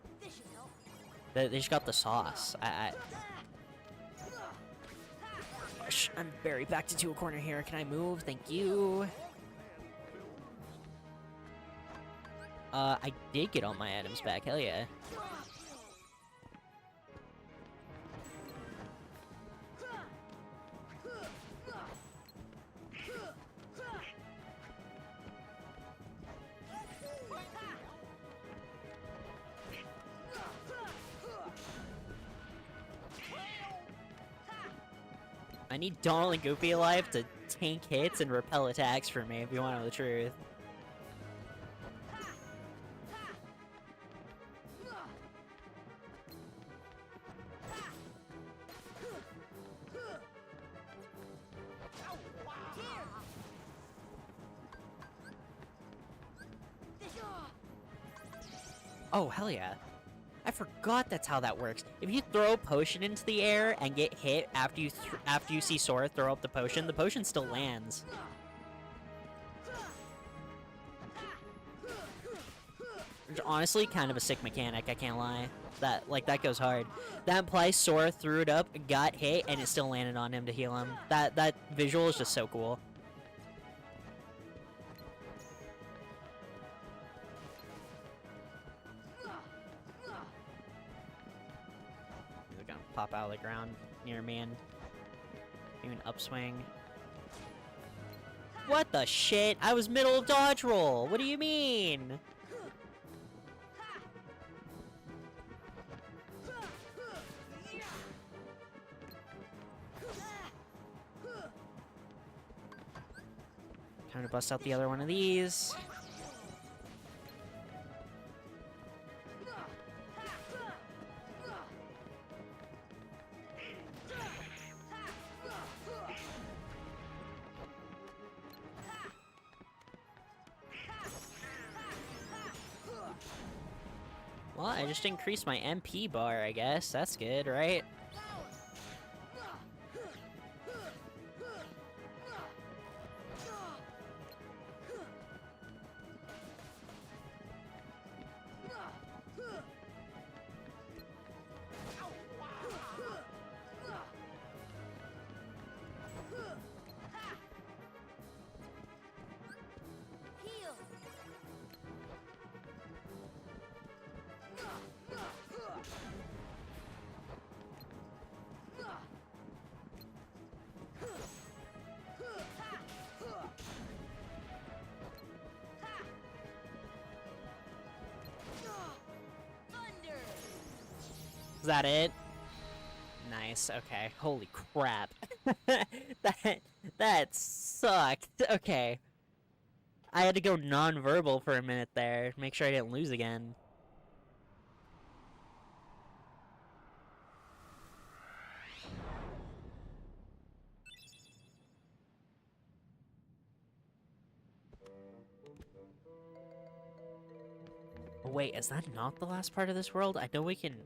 A: They just got the sauce. I'm very backed into a corner here. Can I move? Thank you. I did get all my items back. Hell yeah. I need Donald and Goofy alive to tank hits and repel attacks for me, if you want to know the truth. Oh, hell yeah. I forgot that's how that works. If you throw a potion into the air and get hit after you see Sora throw up the potion still lands. Which honestly kind of a sick mechanic, I can't lie. That goes hard. That implies Sora threw it up, got hit, and it still landed on him to heal him. That visual is just so cool. Pop out of the ground near me and do an upswing. What the shit? I was middle of dodge roll. What do you mean? Time to bust out the other one of these. Well, I just increased my MP bar, I guess. That's good, right? that it? Nice, okay. Holy crap. That sucked. Okay. I had to go non-verbal for a minute there. Make sure I didn't lose again. Wait, is that not the last part of this world? I know we can...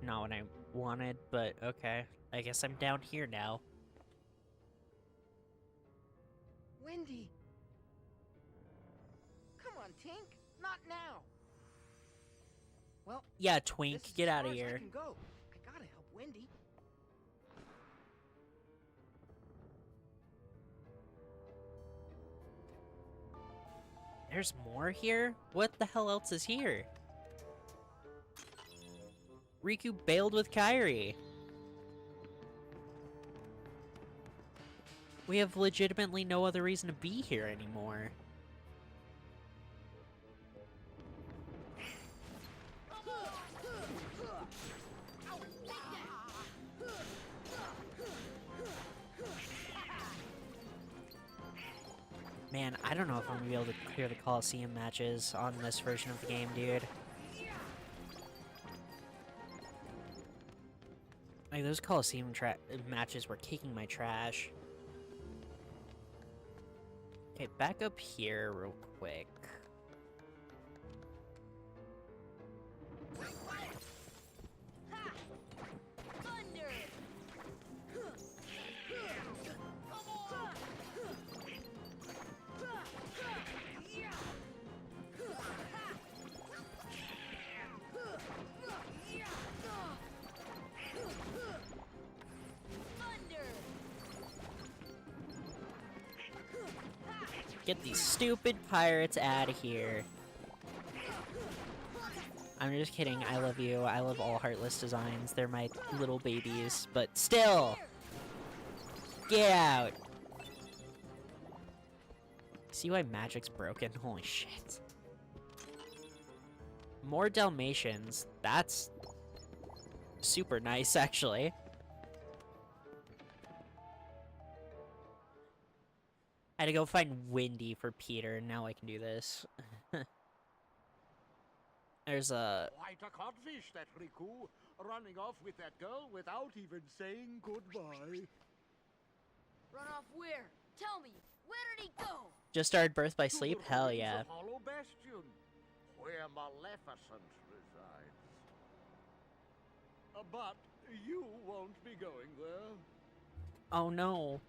A: Not what I wanted, but okay. I guess I'm down here now.
I: Wendy! Come on, Tink! Not now! Well,
A: Yeah, Twink,
I: this is
A: get
I: as
A: out
I: far
A: of
I: as I
A: here.
I: can go. I gotta help Wendy.
A: There's more here? What the hell else is here? Riku bailed with Kairi. We have legitimately no other reason to be here anymore. Man, I don't know if I'm gonna be able to clear the Coliseum matches on this version of the game, dude. Like, those Coliseum matches were kicking my trash. Okay, back up here real quick. Get these stupid pirates out of here. I'm just kidding. I love you. I love all Heartless designs. They're my little babies. But still! Get out! See why magic's broken? Holy shit. More Dalmatians. That's super nice, actually. I had to go find Wendy for Peter, and now I can do this. There's a...
F: Quite a codfish, that Riku. Running off with that girl without even saying goodbye.
E: Run off where? Tell me, where did he go?
A: Just started Birth by Sleep?
F: To the
A: Hell
F: ruins
A: yeah.
F: of Hollow Bastion, where Maleficent resides. But you won't be going there.
A: Oh no.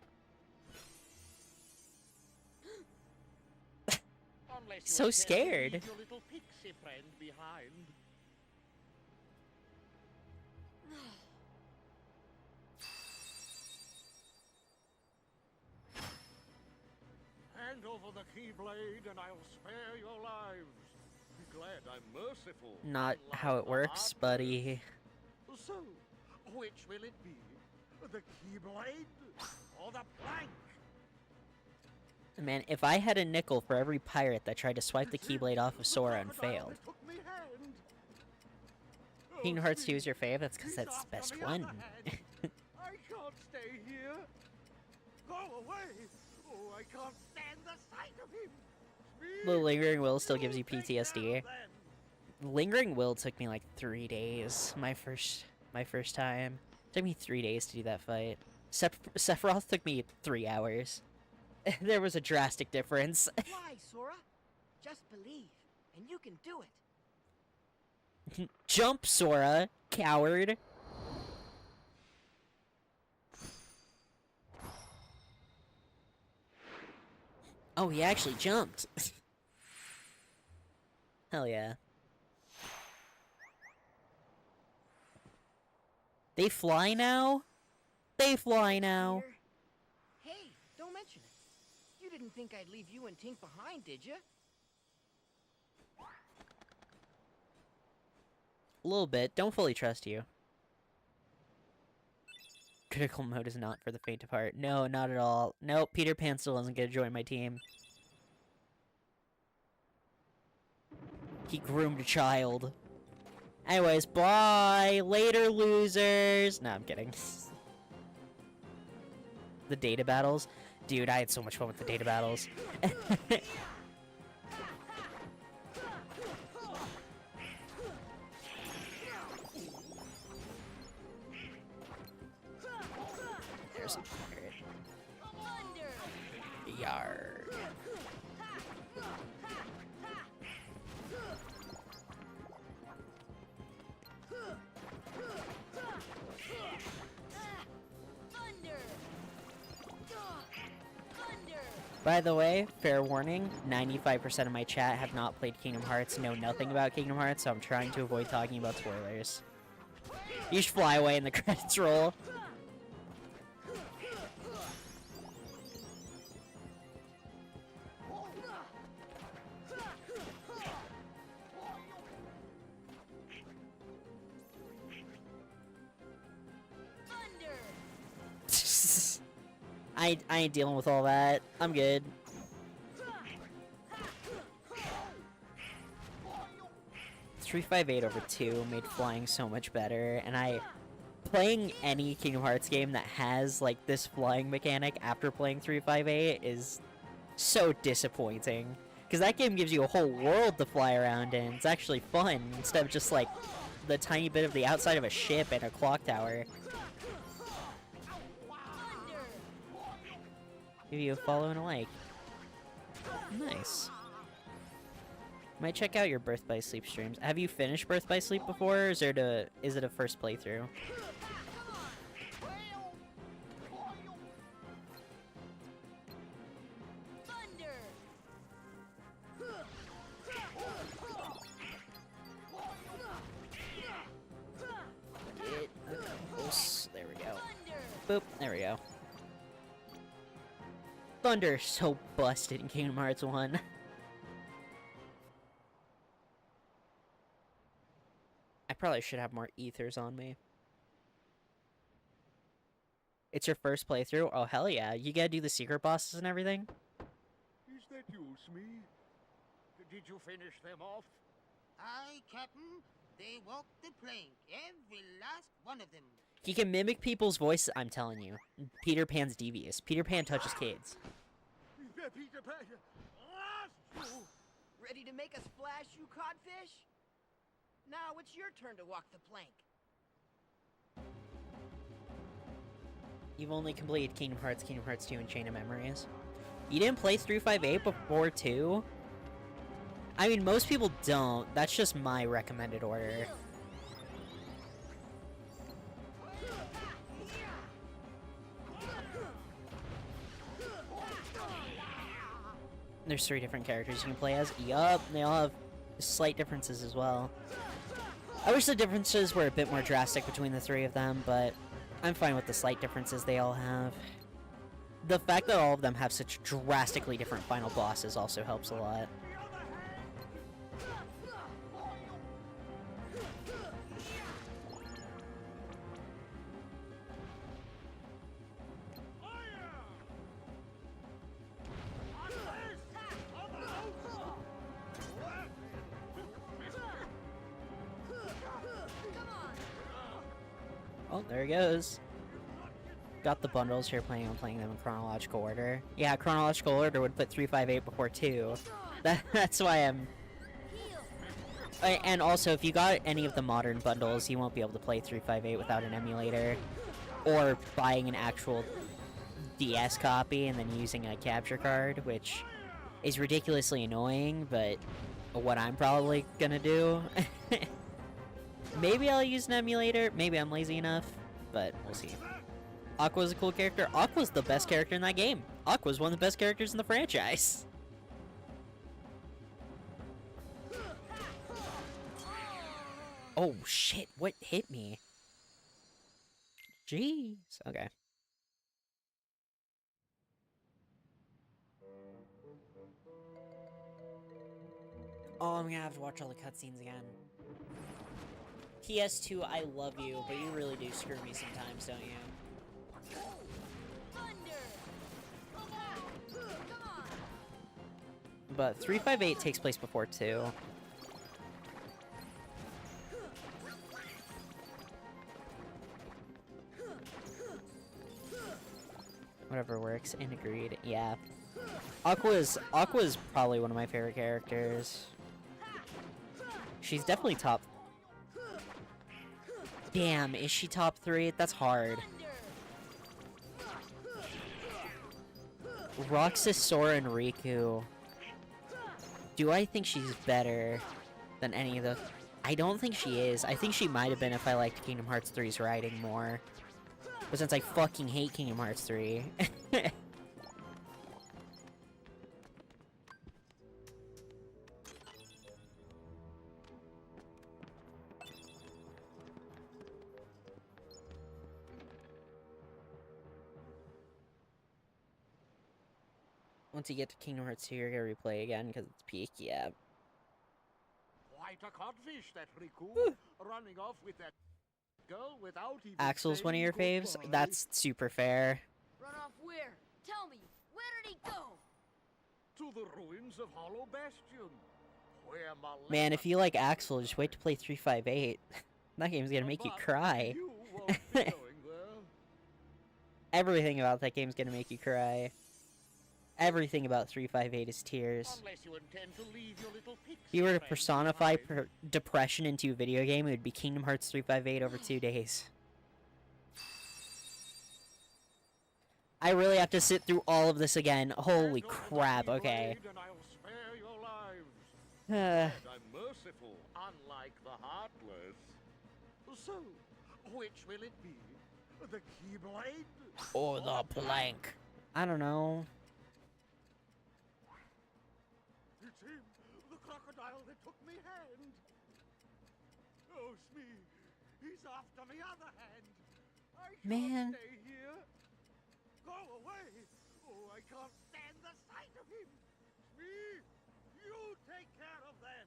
F: Unless you
A: So
F: intend to
A: scared.
F: leave your little pixie friend behind. Hand over the Keyblade and I'll spare your lives. Be glad I'm merciful.
A: Not
F: unlike
A: how it
F: the
A: works,
F: Heartless.
A: buddy.
F: So, which will it be? The Keyblade or the plank?
A: Man, if I had a nickel for every pirate that tried to swipe the Keyblade off of Sora and failed. Kingdom Hearts 2 is your fave? That's because that's the best one.
F: I can't stay here. Go away. Oh, I can't stand the sight of him.
A: The Lingering Will still gives you
F: Take care
A: PTSD.
F: of them.
A: Lingering Will took me like 3 days. My first time. Took me 3 days to do that fight. Sephiroth took me 3 hours. There was a drastic difference.
I: Fly, Sora. Just believe, and you can do it.
A: Jump, Sora, coward. Oh, he actually jumped. Hell yeah. They fly now? They fly now.
I: Here. Hey, don't mention it. You didn't think I'd leave you and Tink behind, did you?
A: A little bit. Don't fully trust you. Critical mode is not for the faint of heart. No, not at all. Nope, Peter Pan still isn't gonna join my team. He groomed a child. Anyways, bye! Later, losers! No, I'm kidding. The data battles? Dude, I had so much fun with the data battles. There's a pirate. Yarr. By the way, fair warning, 95% of my chat have not played Kingdom Hearts, know nothing about Kingdom Hearts, so I'm trying to avoid talking about spoilers. You should fly away in the credits roll. I ain't dealing with all that. I'm good. $358/2 made flying so much better, and playing any Kingdom Hearts game that has like this flying mechanic after playing 358 is so disappointing. Because that game gives you a whole world to fly around in. It's actually fun instead of just like the tiny bit of the outside of a ship and a clock tower. Give you a follow and a like. Nice. Might check out your Birth by Sleep streams. Have you finished Birth by Sleep before, or is it a first playthrough? There we go. Boop. There we go. Thunder is so busted in Kingdom Hearts 1. I probably should have more ethers on me. It's your first playthrough? Oh, hell yeah. You gotta do the secret bosses and everything?
F: Is that you, Smee? Did you finish them off?
G: Aye, Captain. They walked the plank, every last one of them.
A: He can mimic people's voices, I'm telling you. Peter Pan's devious. Peter Pan touches kids.
F: Peter Pan!
I: Ready to make us splash, you codfish? Now it's your turn to walk the plank.
A: You've only completed Kingdom Hearts 2, and Chain of Memories. You didn't play 358 before 2? I mean, most people don't. That's just my recommended order. There's 3 different characters you can play as. Yup, they all have slight differences as well. I wish the differences were a bit more drastic between the 3 of them, but I'm fine with the slight differences they all have. The fact that all of them have such drastically different final bosses also helps a lot. Oh, there he goes. Got the bundles here, planning on playing them in chronological order. Yeah, chronological order would put 358 before 2. That's why I'm... And also, if you got any of the modern bundles, you won't be able to play 358 without an emulator. Or buying an actual DS copy and then using a capture card, which is ridiculously annoying, but what I'm probably gonna do. Maybe I'll use an emulator, maybe I'm lazy enough, but we'll see. Aqua's a cool character. Aqua's the best character in that game. Aqua's one of the best characters in the franchise. Oh shit, what hit me? Jeez. Okay. Oh, I'm gonna have to watch all the cutscenes again. PS2, I love you, but you really do screw me sometimes, don't you? but 358 takes place before 2. Whatever works, and agreed. Yeah. Aqua's probably one of my favorite characters. She's definitely top... Damn, is she top 3? That's hard. Roxas, Sora, and Riku. Do I think she's better than any of the... I don't think she is. I think she might have been if I liked Kingdom Hearts 3's writing more. But since I fucking hate Kingdom Hearts 3... Once you get to Kingdom Hearts 2, you're gonna replay again because it's peak, yeah.
F: Quite a codfish, that Riku. Running off with that girl without even
A: Axel's one of your
F: saying
A: faves?
F: goodbye.
A: That's super fair.
E: Run off where? Tell me, where did he go?
F: To the ruins of Hollow Bastion. Where
A: Man, if you like Axel, just wait to play 358. That game's gonna make you cry.
F: You won't be going there.
A: Everything about that game's gonna make you cry. Everything about 358 is tears.
F: Unless you intend to leave your little
A: If you were to
F: pixie
A: personify
F: friends behind.
A: depression into a video game, it would be Kingdom Hearts 358 over 2 days. I really have to sit through all of this again. Holy crap, okay.
F: And I'll spare your lives.
A: Uh,
F: And I'm merciful, unlike the Heartless. So, which will it be? The Keyblade?
A: or the plank. I don't know.
F: It's him, the crocodile that took me hand. Oh, Smee, he's after me other hand. I can't
A: Man.
F: stay here. Go away. Oh, I can't stand the sight of him. Smee, you take care of them.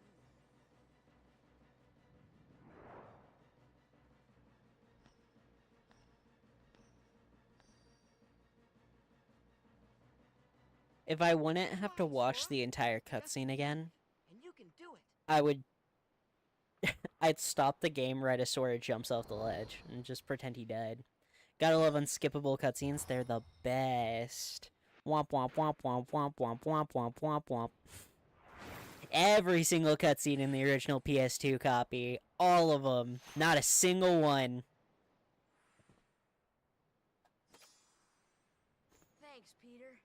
A: If I wouldn't have to watch the entire cutscene again,
I: And you can do it.
A: I would... I'd stop the game right as Sora jumps off the ledge and just pretend he died. Gotta love unskippable cutscenes, they're the best. Womp womp womp womp womp womp womp womp womp womp. Every single cutscene in the original PS2 copy. All of them. Not a single one.
E: Thanks, Peter.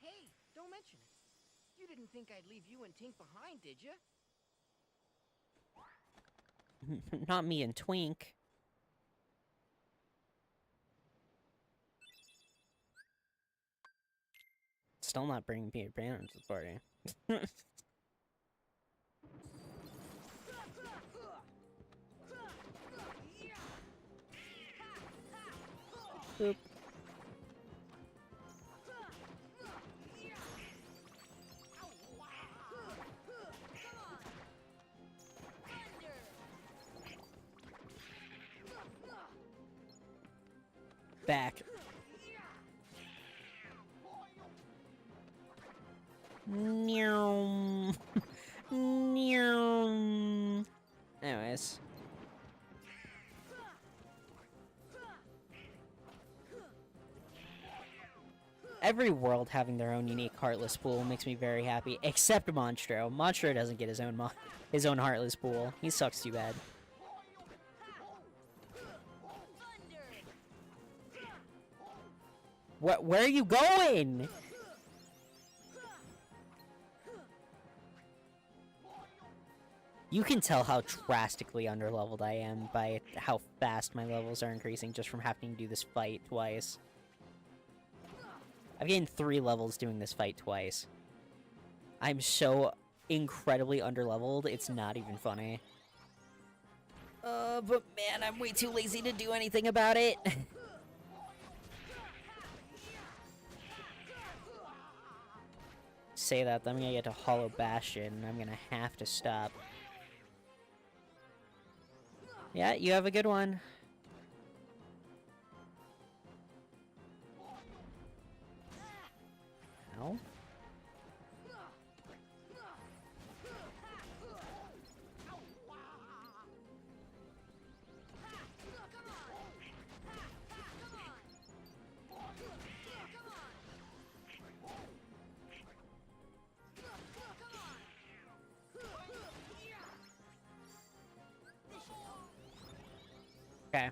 I: Hey, don't mention it. You didn't think I'd leave you and Tink behind, did you?
A: Not me and Twink. Still not bringing Peter Pan into the party. Boop. Back. Meow. Meow. Anyways. Every world having their own unique Heartless pool makes me very happy, except Monstro. Monstro doesn't get his own Heartless pool. He sucks too bad. Where are you going? You can tell how drastically underleveled I am by how fast my levels are increasing just from having to do this fight twice. I've gained 3 levels doing this fight twice. I'm so incredibly underleveled, it's not even funny. But man, I'm way too lazy to do anything about it. Say that, then I'm gonna get to Hollow Bastion, and I'm gonna have to stop. Yeah, you have a good one. Ow. Okay.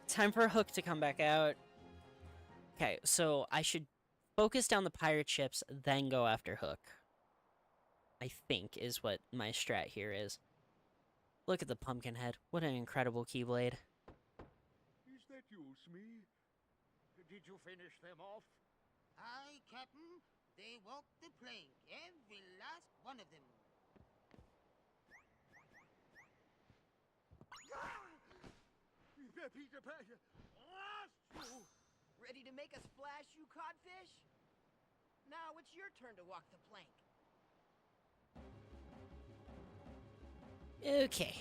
A: Time for Hook to come back out. Okay, so I should focus down the pirate ships, then go after Hook. I think is what my strat here is. Look at the Pumpkinhead. What an incredible Keyblade.
F: Is that you, Smee? Did you finish them off?
G: Aye, Captain. They walked the plank, every last one of them.
F: Peter Pan, lost you!
I: Ready to make a splash, you codfish? Now it's your turn to walk the plank.
A: Okay.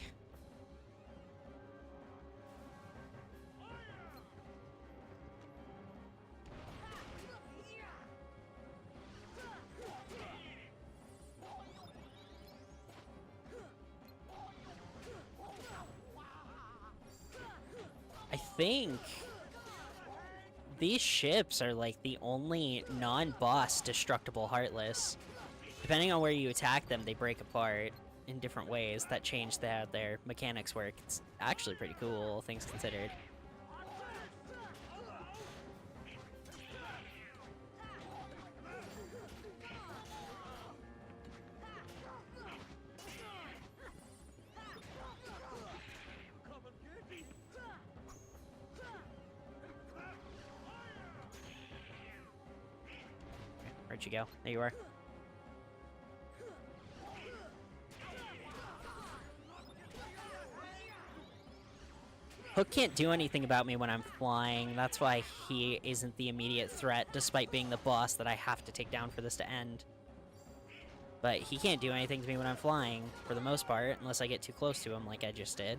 A: I think these ships are like the only non-boss destructible Heartless. Depending on where you attack them, they break apart in different ways that change their mechanics work. It's actually pretty cool, all things considered. Where'd you go? There you are. Hook can't do anything about me when I'm flying. That's why he isn't the immediate threat, despite being the boss that I have to take down for this to end. But he can't do anything to me when I'm flying, for the most part, unless I get too close to him like I just did.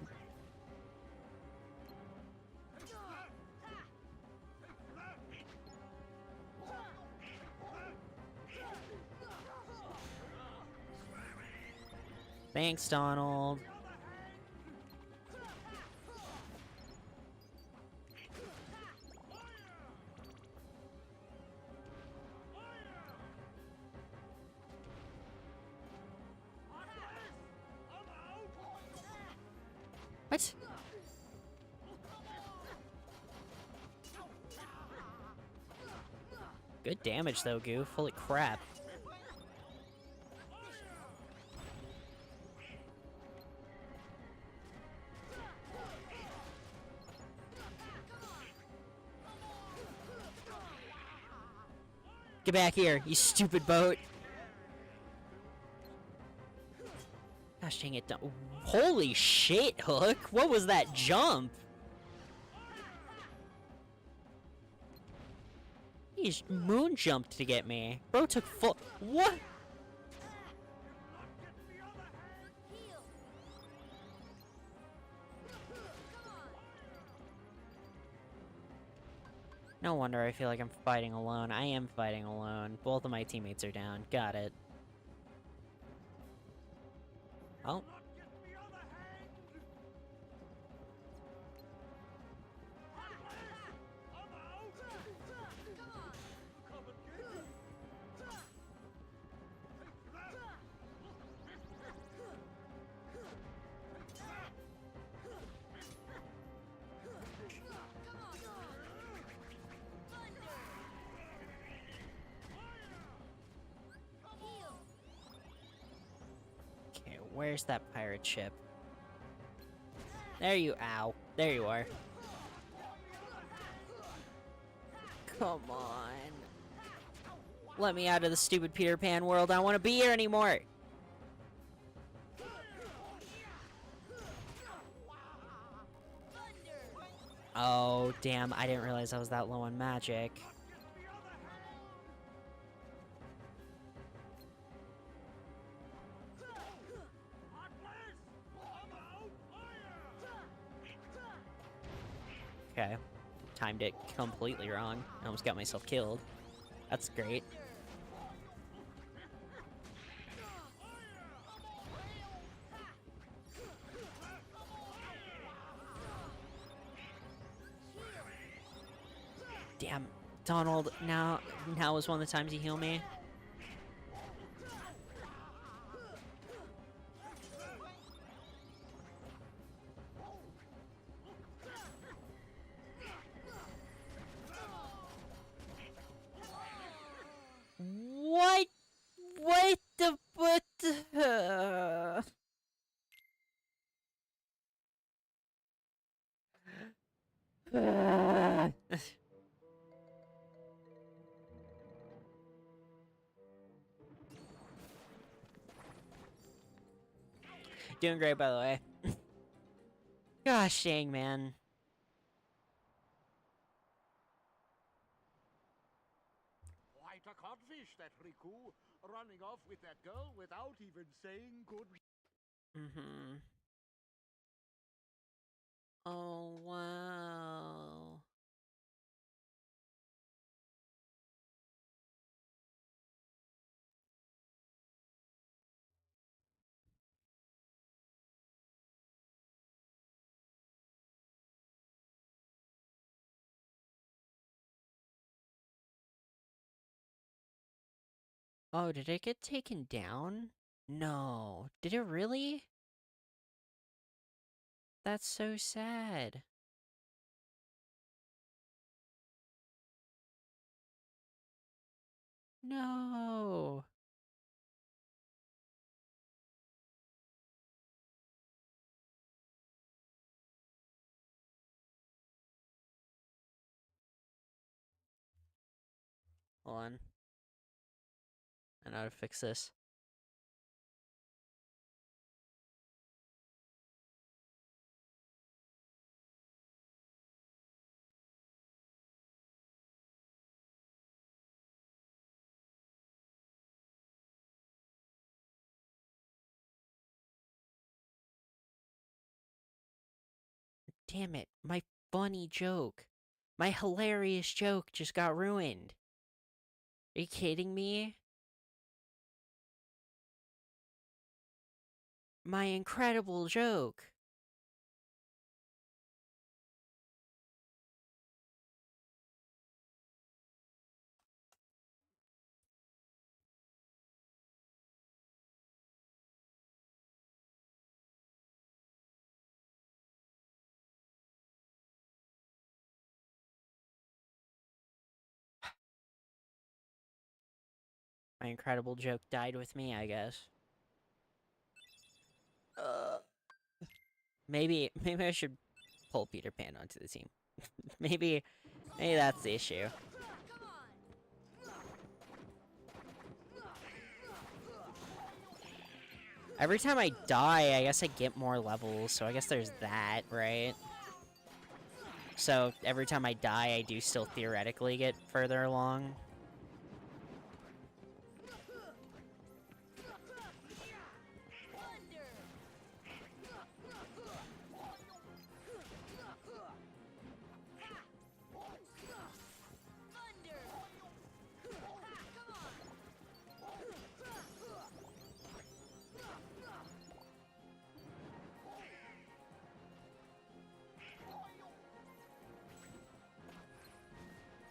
A: Thanks, Donald. What? Good damage though, Goof. Holy crap. Get back here, you stupid boat. Gosh dang it. Holy shit, Hook. What was that jump? He's moon jumped to get me. Bro took full. What? No wonder I feel like I'm fighting alone. I am fighting alone. Both of my teammates are down. Got it. Oh. Where's that pirate ship? There you- ow. There you are. Come on. Let me out of the stupid Peter Pan world. I don't want to be here anymore. Oh, damn. I didn't realize I was that low on magic. Okay. Timed it completely wrong. I almost got myself killed. That's great. Damn. Donald, now is one of the times you heal me. What? What the... Doing great, by the way. Gosh dang, man.
F: Quite a codfish, that Riku, running off with that girl without even saying good.
A: Mm-hmm. Oh, wow. Oh, did it get taken down? No. Did it really? That's so sad. No. Hold on. I know how to fix this. Damn it. My funny joke. My hilarious joke just got ruined. Are you kidding me? My incredible joke. My incredible joke died with me, I guess. Maybe I should pull Peter Pan onto the team. maybe that's the issue. Every time I die, I guess I get more levels, so I guess there's that, right? So every time I die, I do still theoretically get further along.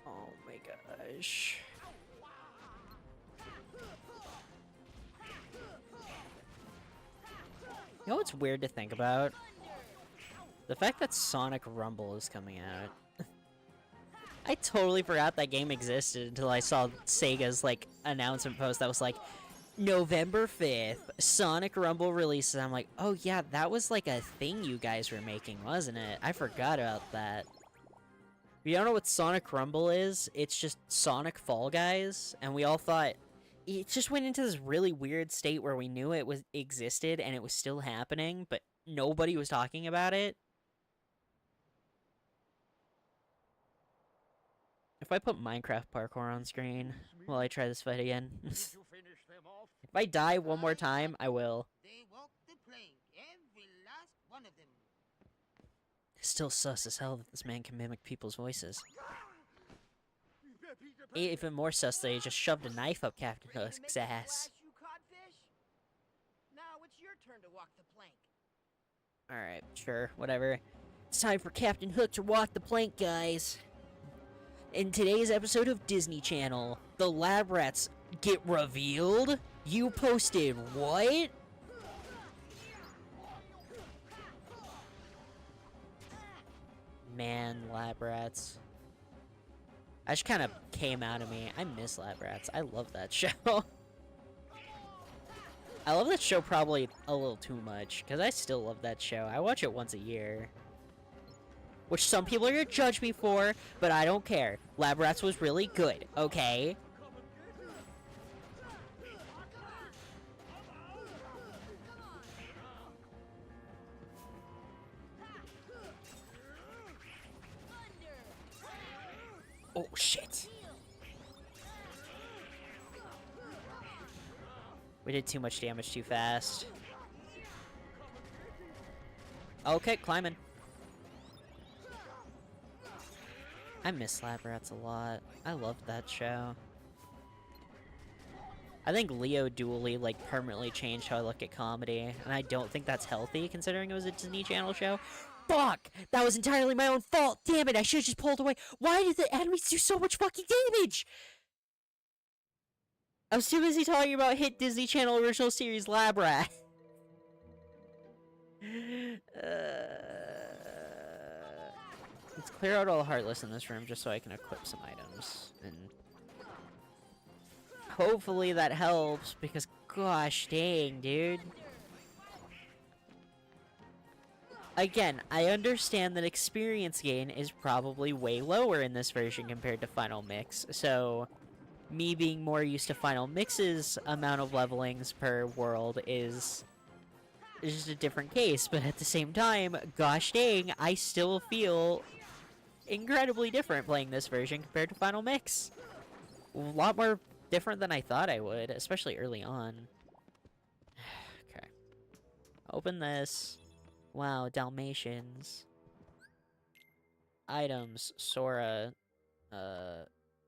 A: Oh my gosh. You know what's weird to think about? The fact that Sonic Rumble is coming out. I totally forgot that game existed until I saw Sega's, like, announcement post that was like, November 5th, Sonic Rumble releases. I'm like, oh yeah, that was like a thing you guys were making, wasn't it? I forgot about that. If you don't know what Sonic Rumble is, it's just Sonic Fall Guys, and we all thought it just went into this really weird state where we knew it existed and it was still happening, but nobody was talking about it. If I put Minecraft parkour on screen, will I try this fight again? If I die one more time, I will.
G: They walked the plank, every last one of them.
A: Still sus as hell that this man can mimic people's voices. Even more sus that he just shoved a knife up Captain Hook's ass.
I: Now it's your turn to walk the plank.
A: Alright, sure, whatever. It's time for Captain Hook to walk the plank, guys. In today's episode of Disney Channel, the lab rats get revealed? You posted what? Man, lab rats. That just kind of came out of me. I miss Lab Rats. I love that show. I love that show probably a little too much, because I still love that show. I watch it once a year. Which some people are going to judge me for, but I don't care. Lab Rats was really good, okay? Oh, shit. We did too much damage too fast. Okay, climbing. I miss Lab Rats a lot. I loved that show. I think Leo Dooley, like, permanently changed how I look at comedy, and I don't think that's healthy, considering it was a Disney Channel show. Fuck! That was entirely my own fault! Damn it, I should've just pulled away! Why did the enemies do so much fucking damage?! I was too busy talking about hit Disney Channel original series Lab Rat. Let's clear out all the Heartless in this room just so I can equip some items. And hopefully that helps, because gosh dang, dude. Again, I understand that experience gain is probably way lower in this version compared to Final Mix, so me being more used to Final Mix's amount of levelings per world is just a different case, but at the same time, gosh dang, I still feel incredibly different playing this version compared to Final Mix. A lot more different than I thought I would, especially early on. Okay. Open this. Wow, Dalmatians. Items, Sora.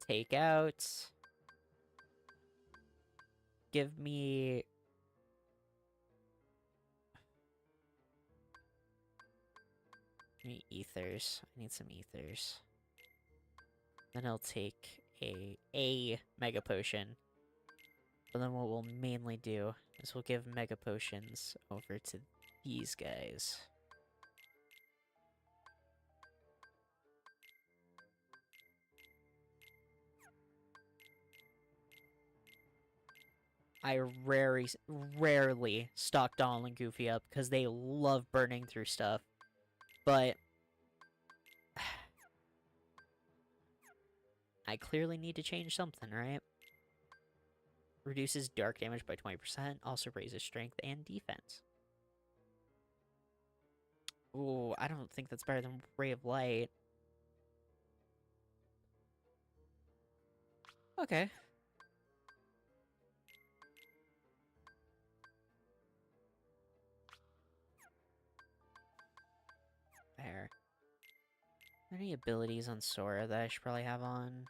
A: Takeout. Give me... ethers. I need some ethers. Then I'll take a Mega Potion. But then what we'll mainly do is we'll give Mega Potions over to these guys. I rarely stock Donald and Goofy up because they love burning through stuff. But I clearly need to change something, right? Reduces dark damage by 20%, also raises strength and defense. Ooh, I don't think that's better than Ray of Light. Okay. There. Any abilities on Sora that I should probably have on?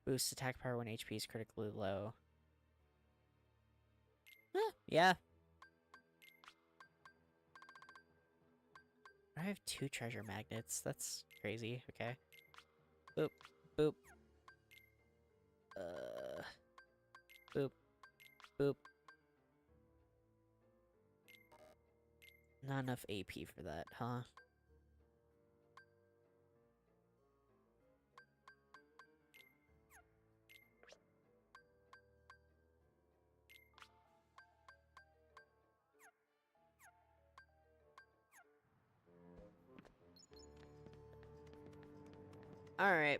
A: Boosts attack power when HP is critically low. Yeah. I have 2 treasure magnets. That's crazy. Okay. Boop. Boop. Boop. Boop. Not enough AP for that, huh? Alright.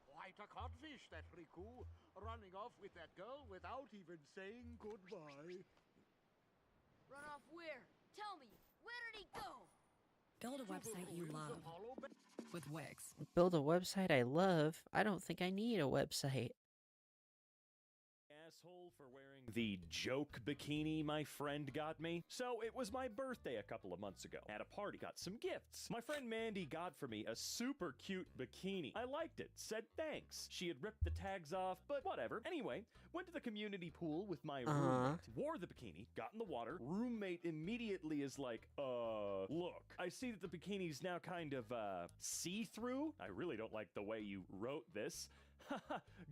F: Quite a codfish, that Riku, running off with that girl without even saying goodbye.
E: Run off where? Tell me, where did he go?
J: Build a website you love with Wix.
A: Build a website I love? I don't think I need a website.
K: Asshole for wearing the joke bikini my friend got me. So it was my birthday a couple of months ago. At a party, got some gifts. My friend Mandy got for me a super cute bikini. I liked it, said thanks. She had ripped the tags off, but whatever. Anyway, went to the community pool with my roommate, wore the bikini, got in the water. Roommate immediately is like, look, I see that the bikini's now kind of, see-through. I really don't like the way you wrote this.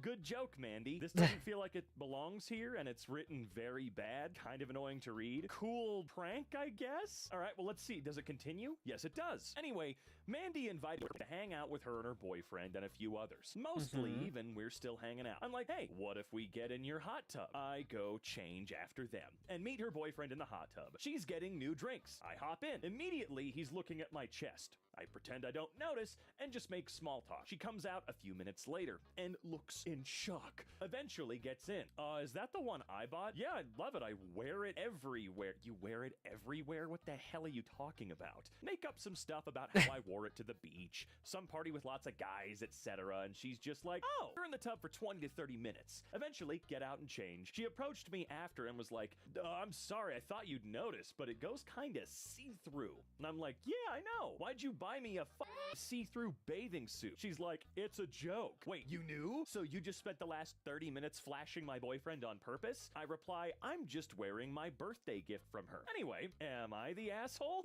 K: Good joke, Mandy. This doesn't feel like it belongs here, and it's written very bad, kind of annoying to read. Cool prank, I guess? All right, well, let's see. Does it continue? Yes, it does. Anyway, Mandy invited her to hang out with her and her boyfriend and a few others. Mostly, even, we're still hanging out. I'm like, hey, what if we get in your hot tub? I go change after them and meet her boyfriend in the hot tub. She's getting new drinks. I hop in. Immediately, he's looking at my chest. I pretend I don't notice and just make small talk. She comes out a few minutes later and looks in shock. Eventually gets in. Is that the one I bought? Yeah, I love it. I wear it everywhere. You wear it everywhere? What the hell are you talking about? Make up some stuff about how I wore it to the beach, some party with lots of guys, etc. And she's just like, oh, you're in the tub for 20 to 30 minutes. Eventually, get out and change. She approached me after and was like, I'm sorry, I thought you'd notice, but it goes kind of see-through. And I'm like, yeah, I know. Why'd you buy me a see-through bathing suit? She's like, it's a joke. Wait, you knew? So you just spent the last 30 minutes flashing my boyfriend on purpose? I reply, I'm just wearing my birthday gift from her. Anyway, am I the asshole?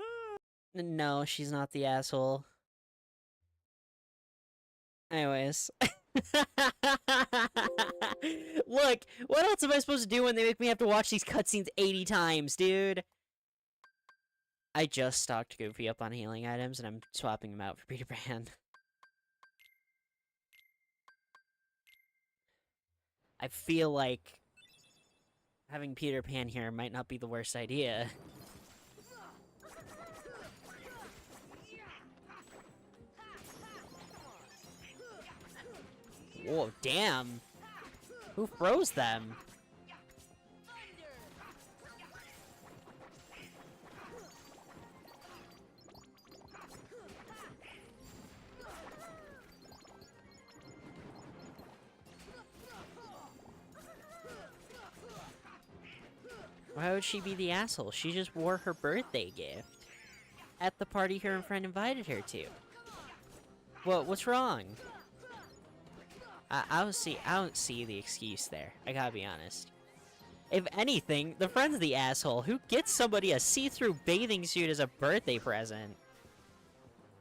A: No, she's not the asshole. Anyways. Look, what else am I supposed to do when they make me have to watch these cutscenes 80 times, dude? I just stocked Goofy up on healing items, and I'm swapping him out for Peter Pan. I feel like having Peter Pan here might not be the worst idea. Whoa, damn! Who froze them? Why would she be the asshole? She just wore her birthday gift at the party her friend invited her to. What's wrong? I don't see the excuse there. I gotta be honest. If anything, the friend's the asshole. Who gets somebody a see-through bathing suit as a birthday present?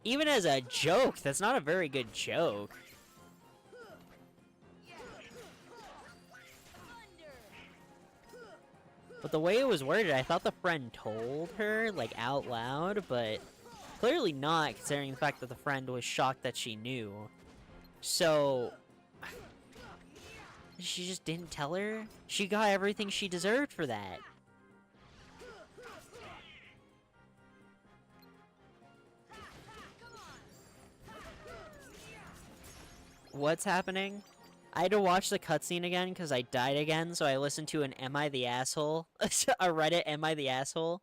A: Even as a joke, that's not a very good joke. But the way it was worded, I thought the friend told her, like, out loud, but clearly not, considering the fact that the friend was shocked that she knew. So she just didn't tell her? She got everything she deserved for that. What's happening? I had to watch the cutscene again because I died again, so I listened to an Am I the Asshole? A Reddit Am I the Asshole?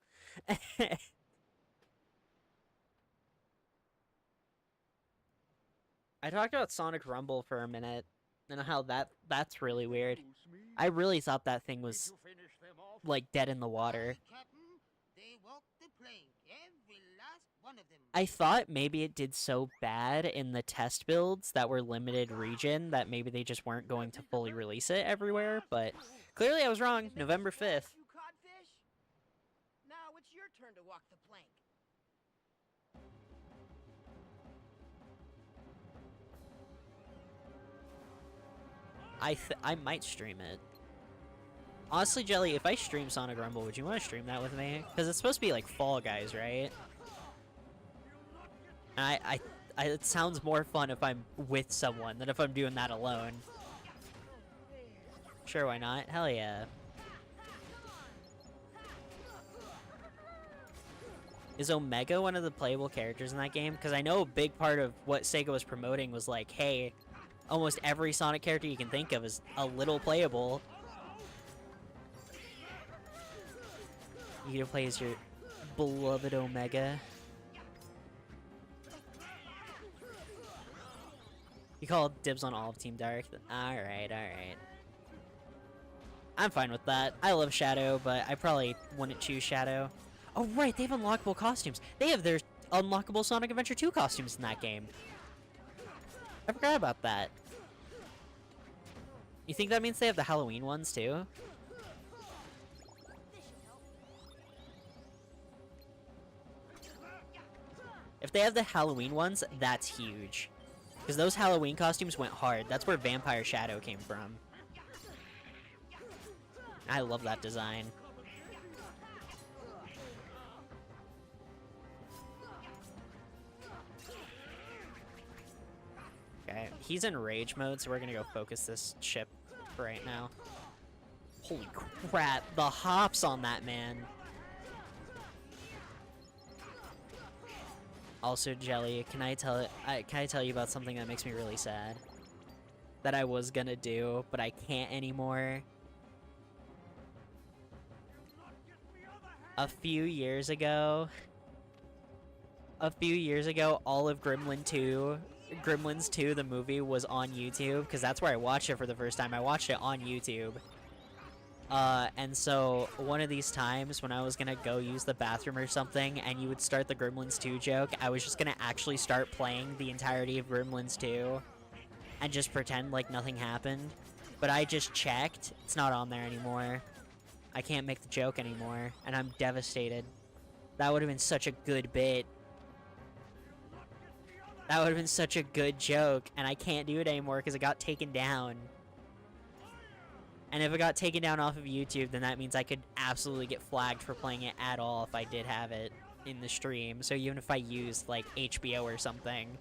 A: I talked about Sonic Rumble for a minute, and how that's really weird. I really thought that thing was, like, dead in the water. I thought maybe it did so bad in the test builds that were limited region that maybe they just weren't going to fully release it everywhere, but clearly I was wrong. November 5th.
I: Now it's your turn to walk the plank.
A: I might stream it. Honestly, Jelly, if I stream Sonic Rumble, would you want to stream that with me? Because it's supposed to be like Fall Guys, right? And it sounds more fun if I'm with someone than if I'm doing that alone. Sure, why not? Hell yeah. Is Omega one of the playable characters in that game? Because I know a big part of what Sega was promoting was like, hey, almost every Sonic character you can think of is a little playable. You get to play as your beloved Omega. You call dibs on all of Team Dark? Alright, alright. I'm fine with that. I love Shadow, but I probably wouldn't choose Shadow. Oh right, they have unlockable costumes. They have their unlockable Sonic Adventure 2 costumes in that game. I forgot about that. You think that means they have the Halloween ones too? If they have the Halloween ones, that's huge. Because those Halloween costumes went hard. That's where Vampire Shadow came from. I love that design. Okay, he's in rage mode, so we're gonna go focus this ship for right now. Holy crap, the hops on that man. Also, Jelly, can I tell you about something that makes me really sad? That I was gonna do, but I can't anymore. A few years ago, all of Gremlins 2, the movie, was on YouTube, because that's where I watched it for the first time. I watched it on YouTube. And so, one of these times, when I was gonna go use the bathroom or something, and you would start the Gremlins 2 joke, I was just gonna actually start playing the entirety of Gremlins 2, and just pretend like nothing happened. But I just checked, it's not on there anymore. I can't make the joke anymore, and I'm devastated. That would have been such a good bit. That would have been such a good joke, and I can't do it anymore because it got taken down. And if it got taken down off of YouTube, then that means I could absolutely get flagged for playing it at all if I did have it in the stream. So even if I used, like, HBO or something,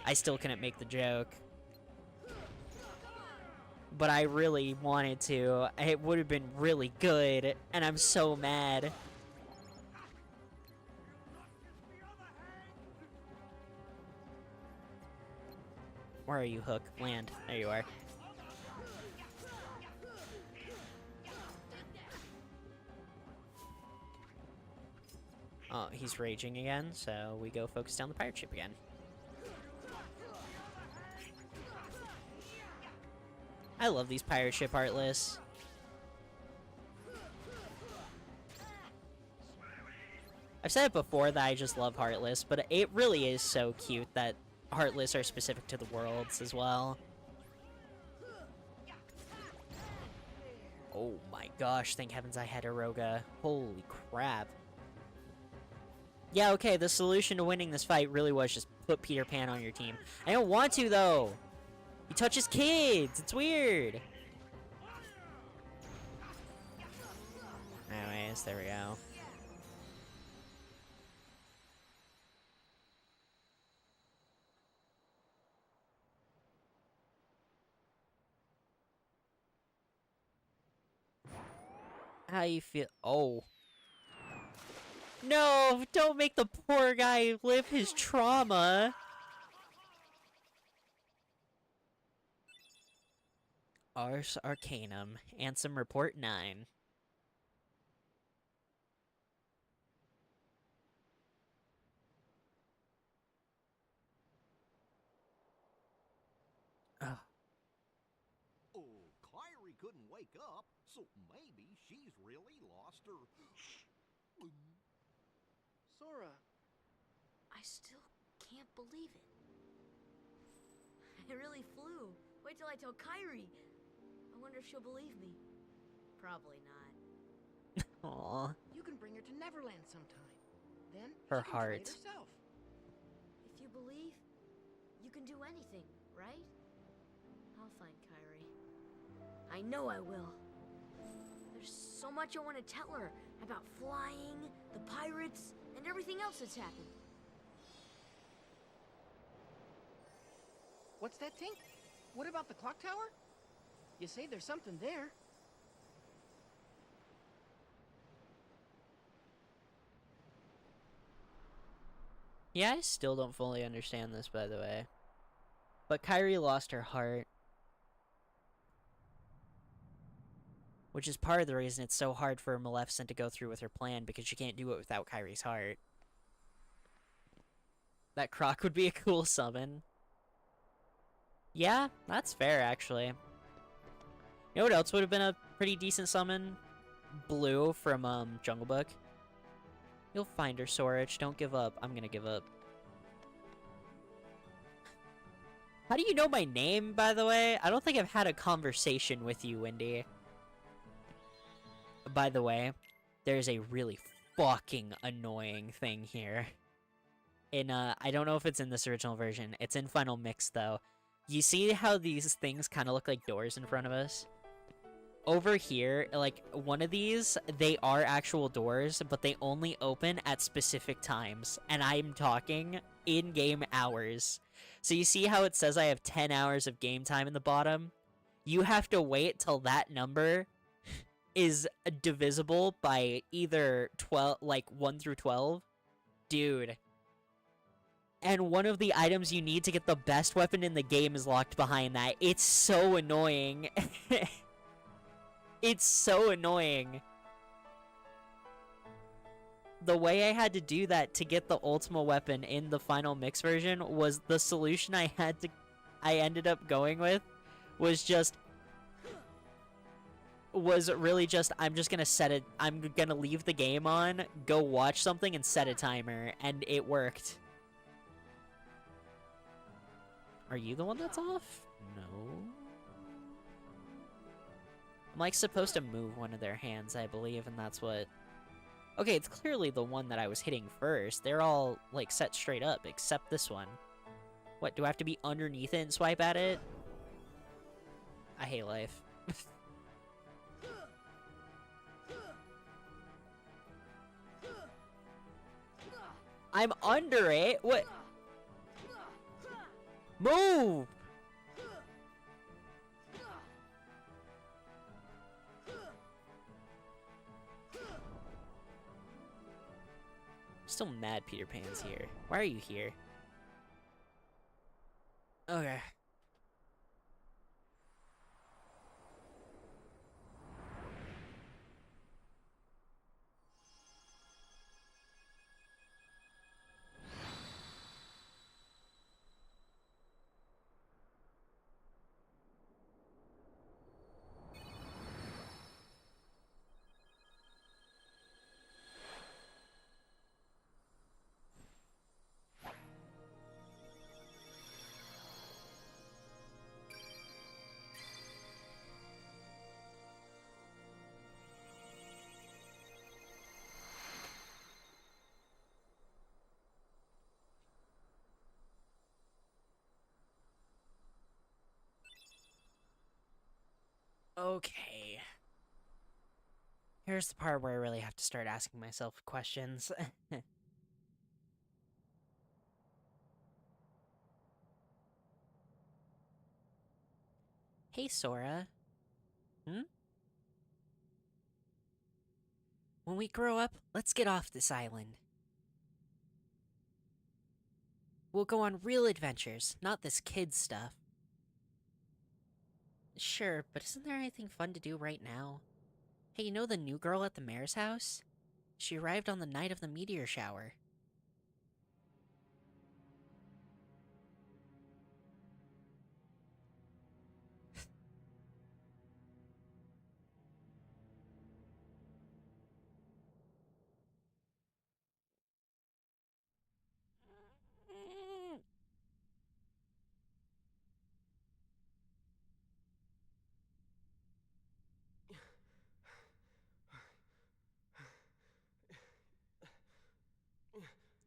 A: I still couldn't make the joke. But I really wanted to. It would have been really good, and I'm so mad. Where are you, Hook? Land. There you are. Oh, he's raging again, so we go focus down the pirate ship again. I love these pirate ship Heartless. I've said it before that I just love Heartless, but it really is so cute that Heartless are specific to the worlds as well. Oh my gosh, thank heavens I had Eroga. Holy crap. Yeah, okay, the solution to winning this fight really was just put Peter Pan on your team. I don't want to, though! He touches kids! It's weird! Anyways, there we go. How you feel? Oh. No! Don't make the poor guy live his trauma! Ars Arcanum. Ansem Report 9.
H: Oh, Kyrie couldn't wake up, so maybe she's really lost her...
I: Sora.
E: I still can't believe it. I really flew. Wait till I tell Kyrie. I wonder if she'll believe me. Probably not.
A: Aww.
I: You can bring her to Neverland sometime. Then
A: Her
I: she can
A: heart.
I: play it herself.
E: If you believe, you can do anything, right? I'll find Kyrie. I know I will. There's so much I want to tell her about flying, the pirates, and everything else that's happened.
I: What's that, Tink? What about the clock tower? You say there's something there.
A: Yeah, I still don't fully understand this, by the way. But Kyrie lost her heart. Which is part of the reason it's so hard for Maleficent to go through with her plan, because she can't do it without Kyrie's heart. That croc would be a cool summon. Yeah, that's fair, actually. You know what else would have been a pretty decent summon? Blue from, Jungle Book. You'll find her, Sorich. Don't give up. I'm gonna give up. How do you know my name, by the way? I don't think I've had a conversation with you, Wendy. By the way, there's a really fucking annoying thing here. in I don't know if it's in this original version. It's in Final Mix though. You see how these things kind of look like doors in front of us? Over here, like one of these, they are actual doors, but they only open at specific times. And I'm talking in-game hours. So you see how it says I have 10 hours of game time in the bottom? You have to wait till that number is divisible by either 12, like 1 through 12. Dude. And one of the items you need to get the best weapon in the game is locked behind that. It's so annoying. It's so annoying. The way I had to do that to get the Ultima weapon in the Final Mix version was the solution I ended up going with was really just I'm just gonna set it. I'm gonna leave the game on, go watch something, and set a timer, and it worked. Are you the one that's off? No. I'm like supposed to move one of their hands, I believe, and that's what... Okay, it's clearly the one that I was hitting first. They're all, like, set straight up, except this one. What, do I have to be underneath it and swipe at it? I hate life. I'm under it? What? Move! Still mad Peter Pan's here. Why are you here? Okay. Okay. Here's the part where I really have to start asking myself questions. Hey, Sora. Hmm? When we grow up, let's get off this island. We'll go on real adventures, not this kid stuff. Sure, but isn't there anything fun to do right now? Hey, you know the new girl at the mayor's house? She arrived on the night of the meteor shower.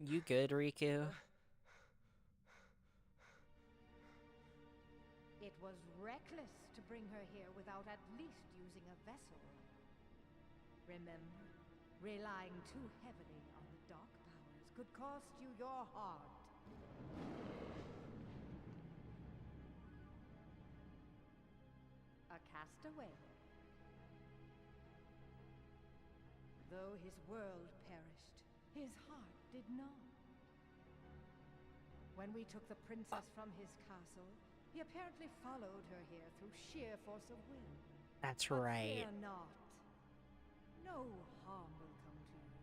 A: You good, Riku?
L: It was reckless to bring her here without at least using a vessel. Remember, relying too heavily on the dark powers could cost you your heart. A castaway. Though his world perished, his heart did not. When we took the princess from his castle, he apparently followed her here through sheer force of will.
A: That's
L: But
A: right.
L: fear not. No harm will come to you.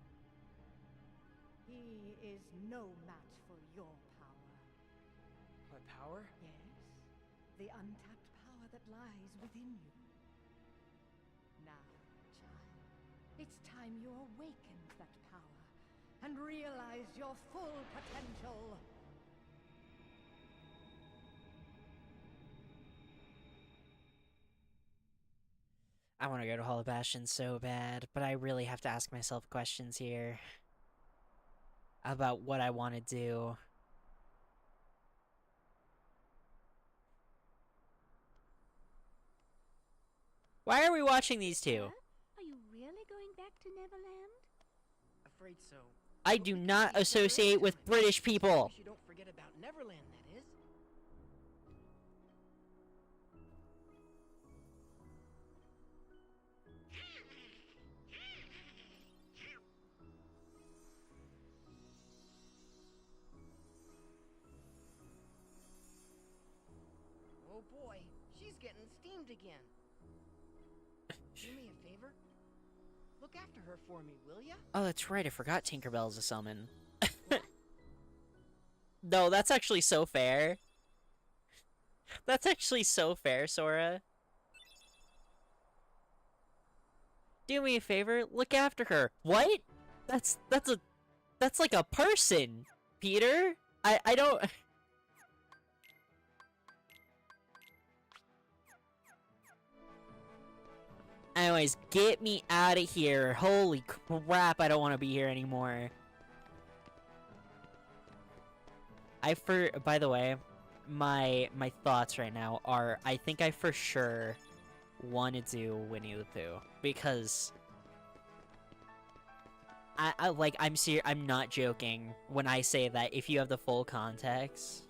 L: He is no match for your power.
D: My power?
L: Yes, the untapped power that lies within you. Now, child, it's time you awakened that power and realized your full potential.
A: I want to go to Hall of Bastion so bad, but I really have to ask myself questions here. about what I want to do. Why are we watching these two?
C: Are you really going back to Neverland?
I: Afraid so.
A: I do not associate with British people.
I: You don't forget about Neverland, that is. Oh boy, she's getting steamed again. Do me a favor? Look after her for me, will ya?
A: Oh, that's right. I forgot Tinkerbell's a summon. No, that's actually so fair. That's actually so fair, Sora. Do me a favor, look after her. What? That's like a person, Peter. I don't. Anyways, get me out of here. Holy crap, I don't want to be here anymore. By the way, my thoughts right now are, I think I for sure want to do Winnie the Pooh, because I'm not joking when I say that if you have the full context,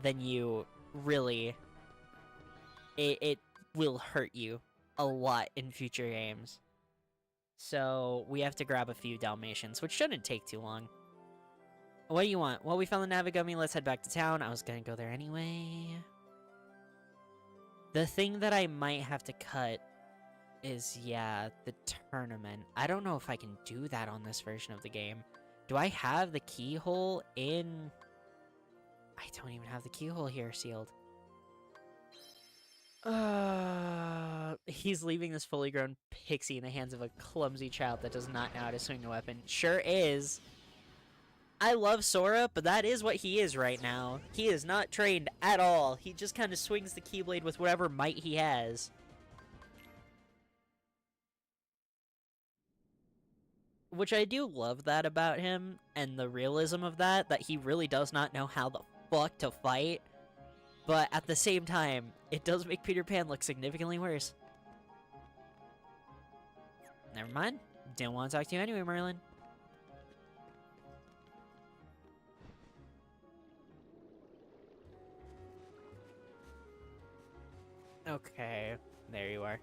A: then you really, it will hurt you a lot in future games. So we have to grab a few Dalmatians, which shouldn't take too long. What do you want? Well, we found the Navigummi. Let's head back to town. I was gonna go there anyway. The thing that I might have to cut is, yeah, the tournament. I don't know if I can do that on this version of the game. Do I have the keyhole in... I don't even have the keyhole here sealed. He's leaving this fully grown pixie in the hands of a clumsy child that does not know how to swing a weapon. Sure is. I love Sora, but that is what he is right now. He is not trained at all. He just kind of swings the Keyblade with whatever might he has. Which I do love that about him, and the realism of that he really does not know how the fuck to fight. But at the same time, it does make Peter Pan look significantly worse. Never mind. Didn't want to talk to you anyway, Merlin. Okay, there you are.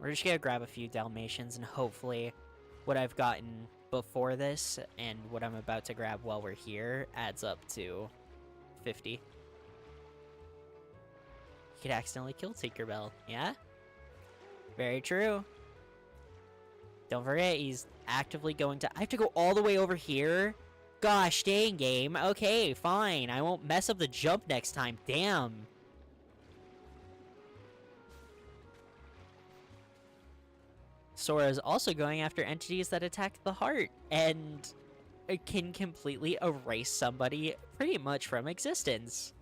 A: We're just gonna grab a few Dalmatians, and hopefully what I've gotten before this and what I'm about to grab while we're here adds up to 50. You could accidentally kill Tinkerbell, yeah? Very true. Don't forget, he's actively going to... I have to go all the way over here? Gosh dang, game. Okay, fine. I won't mess up the jump next time. Damn. Sora is also going after entities that attack the heart, and it can completely erase somebody pretty much from existence.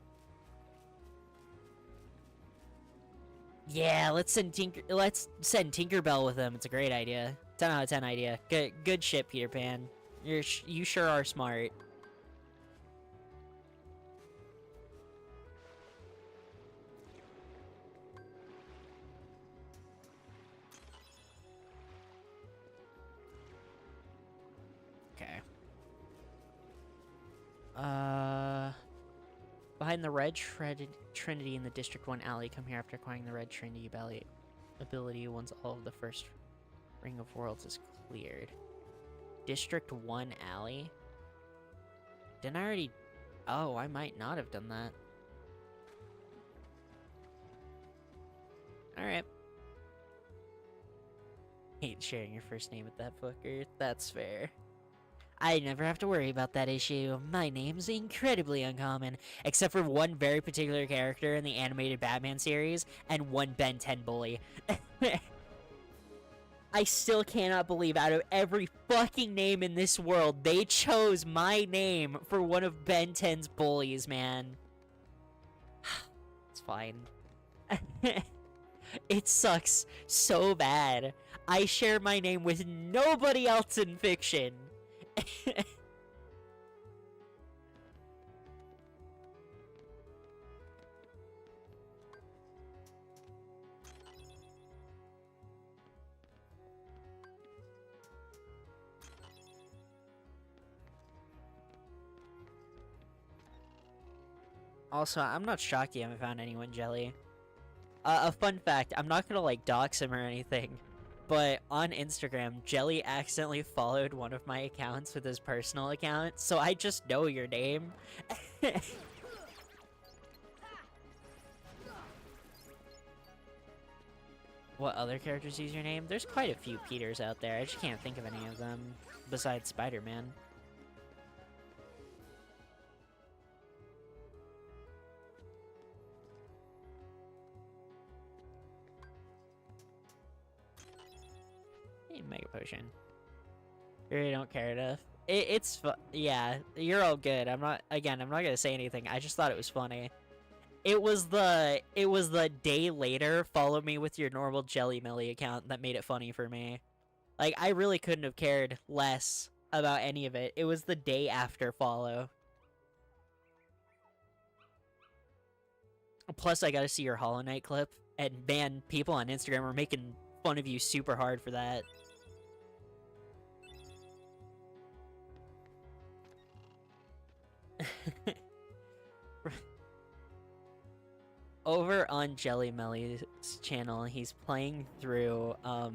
A: Yeah, let's send Tinkerbell with him. It's a great idea. 10 out of 10 idea. Good shit, Peter Pan. You sure are smart. Okay. Behind the Red Trinity in the District 1 alley. Come here after acquiring the Red Trinity ability once all of the first Ring of Worlds is cleared. District 1 alley? Didn't I already... Oh, I might not have done that. Alright. Hate sharing your first name with that fucker. That's fair. I never have to worry about that issue. My name's incredibly uncommon, except for one very particular character in the animated Batman series, and one Ben 10 bully. I still cannot believe out of every fucking name in this world, they chose my name for one of Ben 10's bullies, man. It's fine. It sucks so bad. I share my name with nobody else in fiction. Also, I'm not shocked you haven't found anyone, Jelly. A fun fact, I'm not gonna like dox him or anything, but on Instagram, Jelly accidentally followed one of my accounts with his personal account, so I just know your name. What other characters use your name? There's quite a few Peters out there, I just can't think of any of them besides Spider-Man. Mega Potion. Really don't care enough. It's yeah, you're all good. I'm not gonna say anything. I just thought it was funny. It was the day later, follow me with your normal Jelly Millie account that made it funny for me. Like, I really couldn't have cared less about any of it. It was the day after follow. Plus, I got to see your Hollow Knight clip, and man, people on Instagram were making fun of you super hard for that. Over on Jelly Melly's channel, he's playing through Hollow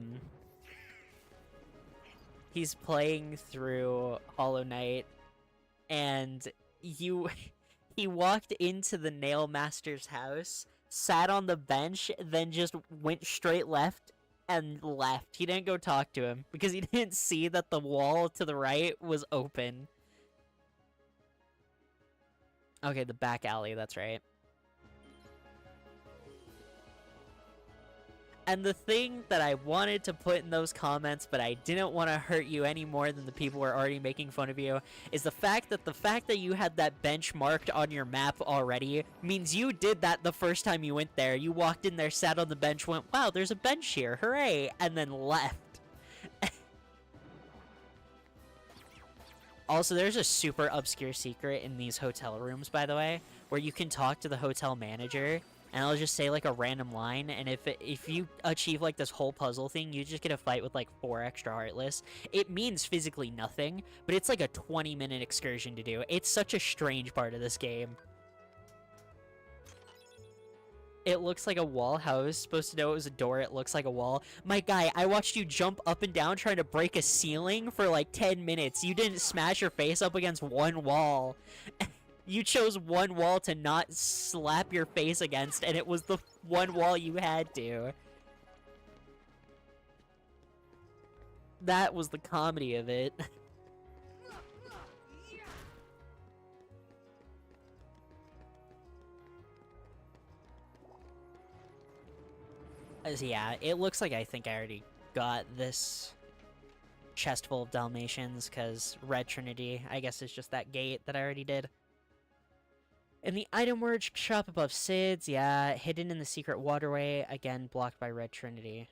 A: Knight, and he walked into the Nail Master's house, sat on the bench, then just went straight left and left. He didn't go talk to him because he didn't see that the wall to the right was open. Okay, the back alley, that's right. And the thing that I wanted to put in those comments, but I didn't want to hurt you any more than the people were already making fun of you, is the fact that you had that bench marked on your map already means you did that the first time you went there. You walked in there, sat on the bench, went, wow, there's a bench here, hooray, and then left. Also, there's a super obscure secret in these hotel rooms, by the way, where you can talk to the hotel manager, and I'll just say, like, a random line, and if you achieve, like, this whole puzzle thing, you just get a fight with, like, 4 extra Heartless. It means physically nothing, but it's, like, a 20-minute excursion to do. It's such a strange part of this game. It looks like a wall. How I was supposed to know it was a door, it looks like a wall. My guy, I watched you jump up and down trying to break a ceiling for, like, 10 minutes. You didn't smash your face up against one wall. You chose one wall to not slap your face against, and it was the one wall you had to. That was the comedy of it. Yeah, it looks like I think I already got this chest full of Dalmatians, because Red Trinity, I guess, is just that gate that I already did. In the item workshop above Sid's, yeah, hidden in the secret waterway, again blocked by Red Trinity.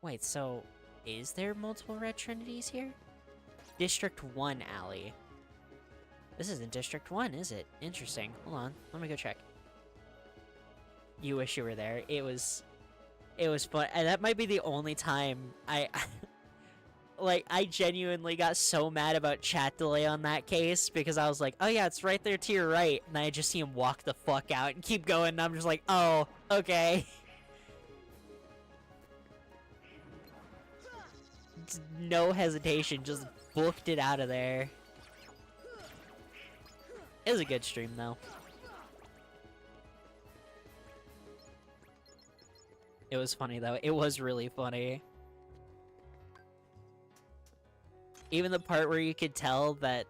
A: Wait, so is there multiple Red Trinities here? District 1 alley. This isn't District 1, is it? Interesting. Hold on, let me go check. You wish you were there. It was fun, and that might be the only time like, I genuinely got so mad about chat delay on that case, because I was like, oh yeah, it's right there to your right, and I just see him walk the fuck out and keep going, and I'm just like, oh, okay. No hesitation, just booked it out of there. It was a good stream, though. It was funny, though. It was really funny. Even the part where you could tell that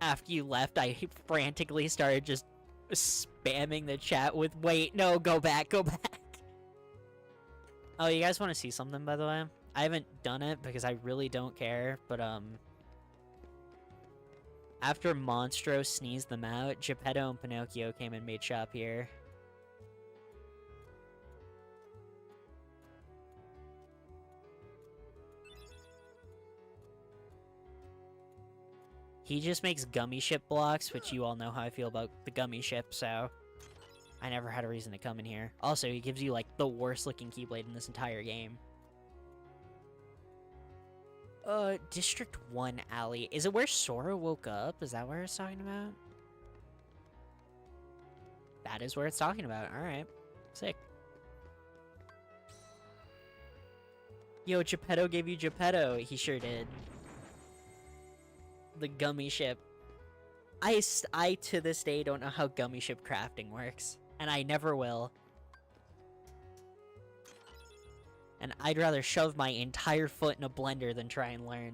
A: after you left, I frantically started just spamming the chat with, wait, no, go back, go back. Oh, you guys want to see something, by the way? I haven't done it because I really don't care, but, after Monstro sneezed them out, Geppetto and Pinocchio came and made shop here. He just makes gummy ship blocks, which you all know how I feel about the gummy ship, so I never had a reason to come in here. Also, he gives you, like, the worst looking Keyblade in this entire game. District 1 alley. Is it where Sora woke up? Is that where it's talking about? That is where it's talking about. Alright. Sick. Yo, Geppetto gave you Geppetto. He sure did. The gummy ship. I to this day don't know how gummy ship crafting works. And I never will. And I'd rather shove my entire foot in a blender than try and learn.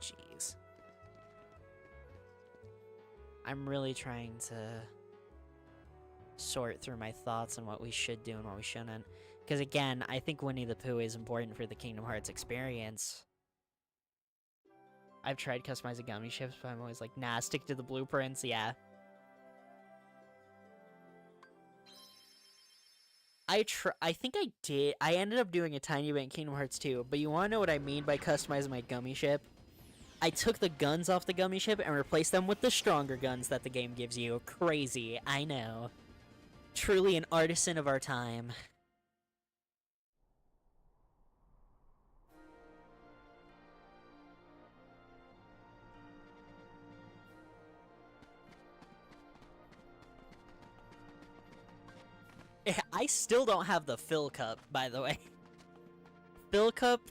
A: Jeez. I'm really trying to sort through my thoughts on what we should do and what we shouldn't. Because again, I think Winnie the Pooh is important for the Kingdom Hearts experience. I've tried customizing gummy ships, but I'm always like, nah, stick to the blueprints, yeah. I think I did. I ended up doing a tiny bit in Kingdom Hearts 2, but you wanna know what I mean by customizing my gummy ship? I took the guns off the gummy ship and replaced them with the stronger guns that the game gives you. Crazy, I know. Truly an artisan of our time. I still don't have the Phil Cup, by the way. Phil Cup?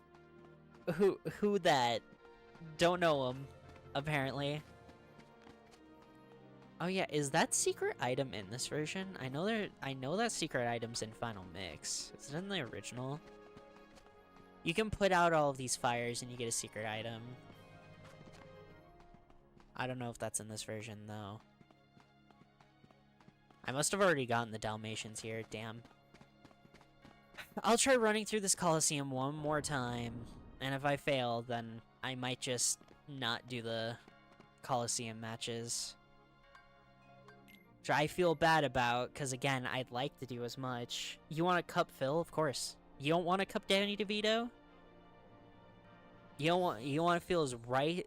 A: Who that? Don't know him, apparently. Oh yeah, is that secret item in this version? I know that secret item's in Final Mix. Is it in the original? You can put out all of these fires and you get a secret item. I don't know if that's in this version, though. I must have already gotten the Dalmatians here, damn. I'll try running through this Coliseum one more time, and if I fail, then I might just not do the Coliseum matches. Which I feel bad about, because again, I'd like to do as much. You want a cup, Phil? Of course. You don't want a cup, Danny DeVito? You want to feel as right?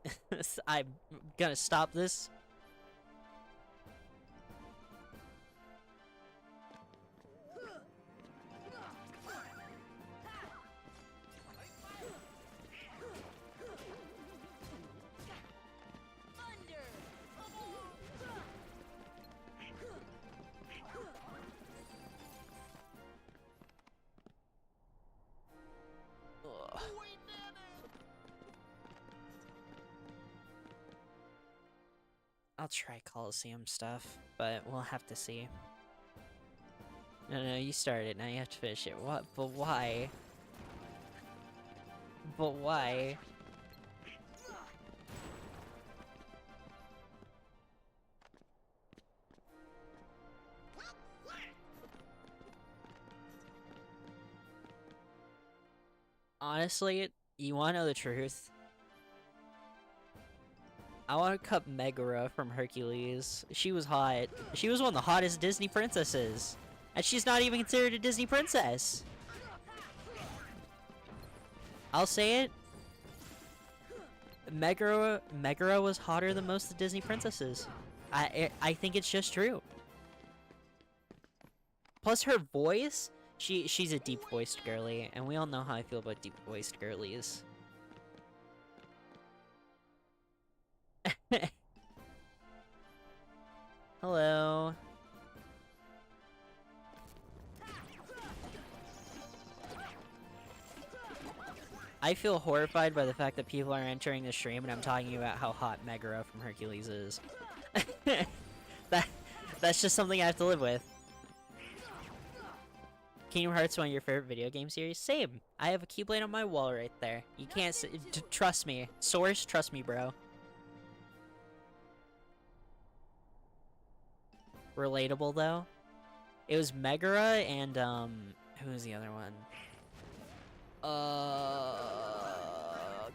A: I'm gonna stop this. I'll try Coliseum stuff, but we'll have to see. No, you started, now you have to finish it. What? But why? But why? Honestly, you wanna know the truth? I want to cup Megara from Hercules. She was hot. She was one of the hottest Disney princesses. And she's not even considered a Disney princess. I'll say it. Megara was hotter than most of the Disney princesses. I think it's just true. Plus her voice, she's a deep-voiced girly, and we all know how I feel about deep-voiced girlies. Hello. I feel horrified by the fact that people are entering the stream and I'm talking about how hot Megara from Hercules is. That's just something I have to live with. Kingdom Hearts, one of your favorite video game series? Same. I have a Keyblade on my wall right there. You can't trust me. Source, trust me, bro. Relatable though. It was Megara and who was the other one?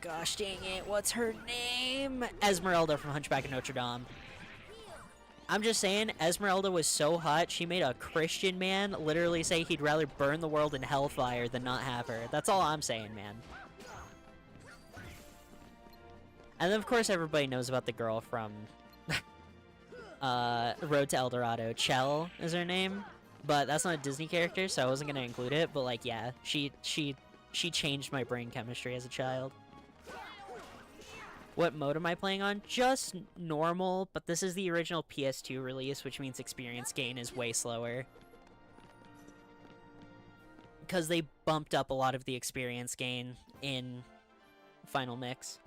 A: Gosh dang it, what's her name? Esmeralda from Hunchback of Notre Dame. I'm just saying, Esmeralda was so hot, she made a Christian man literally say he'd rather burn the world in hellfire than not have her. That's all I'm saying, man. And then, of course, everybody knows about the girl from Road to El Dorado. Chell is her name, but that's not a Disney character, so I wasn't gonna include it. But like, yeah, she changed my brain chemistry as a child. What mode am I playing on? Just normal, but this is the original PS2 release, which means experience gain is way slower. Because they bumped up a lot of the experience gain in Final Mix.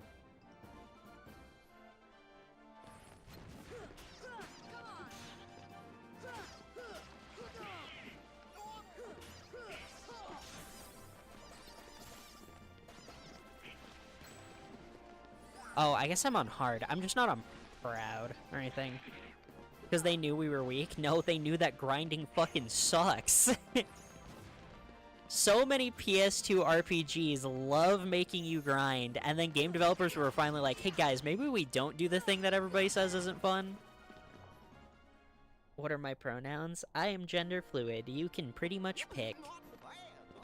A: Oh, I guess I'm on hard. I'm just not on proud or anything. Because they knew we were weak. No, they knew that grinding fucking sucks. So many PS2 RPGs love making you grind, and then game developers were finally like, hey guys, maybe we don't do the thing that everybody says isn't fun. What are my pronouns? I am gender fluid. You can pretty much pick.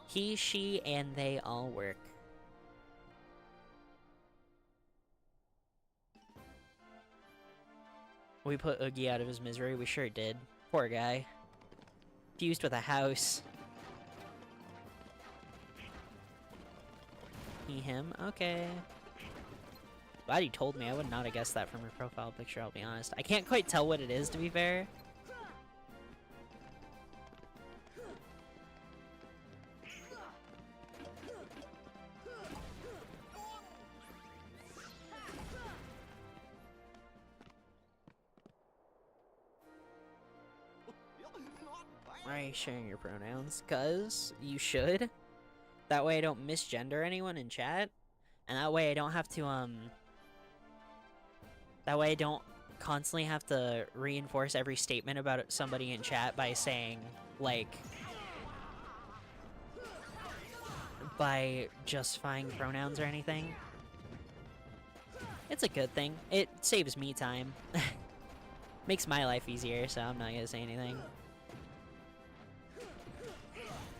A: He, she, and they all work. We put Oogie out of his misery, we sure did. Poor guy. Fused with a house. He, him, okay. Glad you told me, I would not have guessed that from your profile picture, I'll be honest. I can't quite tell what it is, to be fair. Why are you sharing your pronouns? 'Cause you should. That way I don't misgender anyone in chat. And that way I don't have to, that way I don't constantly have to reinforce every statement about somebody in chat by saying, like, by justifying pronouns or anything. It's a good thing. It saves me time. Makes my life easier, so I'm not gonna say anything.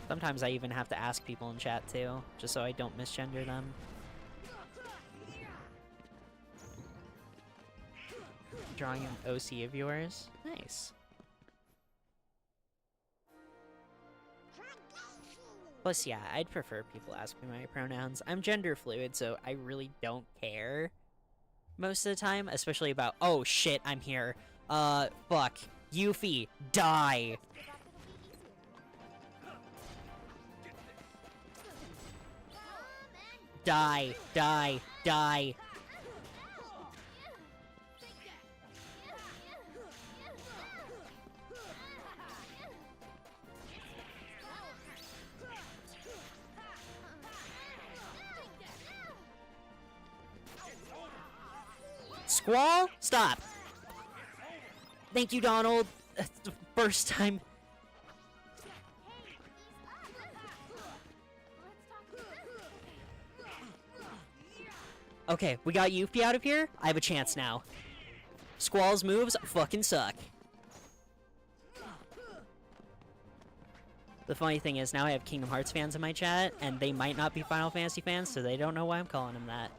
A: Sometimes I even have to ask people in chat too, just so I don't misgender them. Drawing an OC of yours? Nice. Plus, yeah, I'd prefer people ask me my pronouns. I'm gender fluid, so I really don't care most of the time, especially about, oh shit, I'm here. Fuck. Yuffie, die! Die, die, die. Squall? Stop. Thank you, Donald. That's the first time. Okay, we got Yuffie out of here. I have a chance now. Squall's moves fucking suck. The funny thing is, now I have Kingdom Hearts fans in my chat, and they might not be Final Fantasy fans, so they don't know why I'm calling them that.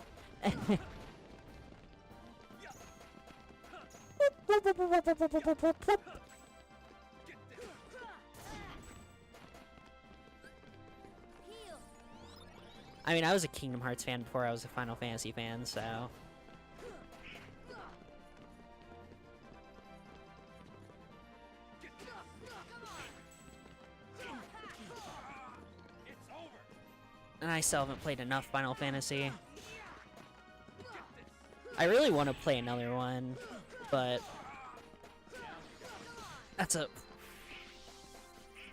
A: I mean, I was a Kingdom Hearts fan before I was a Final Fantasy fan, so... And I still haven't played enough Final Fantasy. I really want to play another one, but... That's a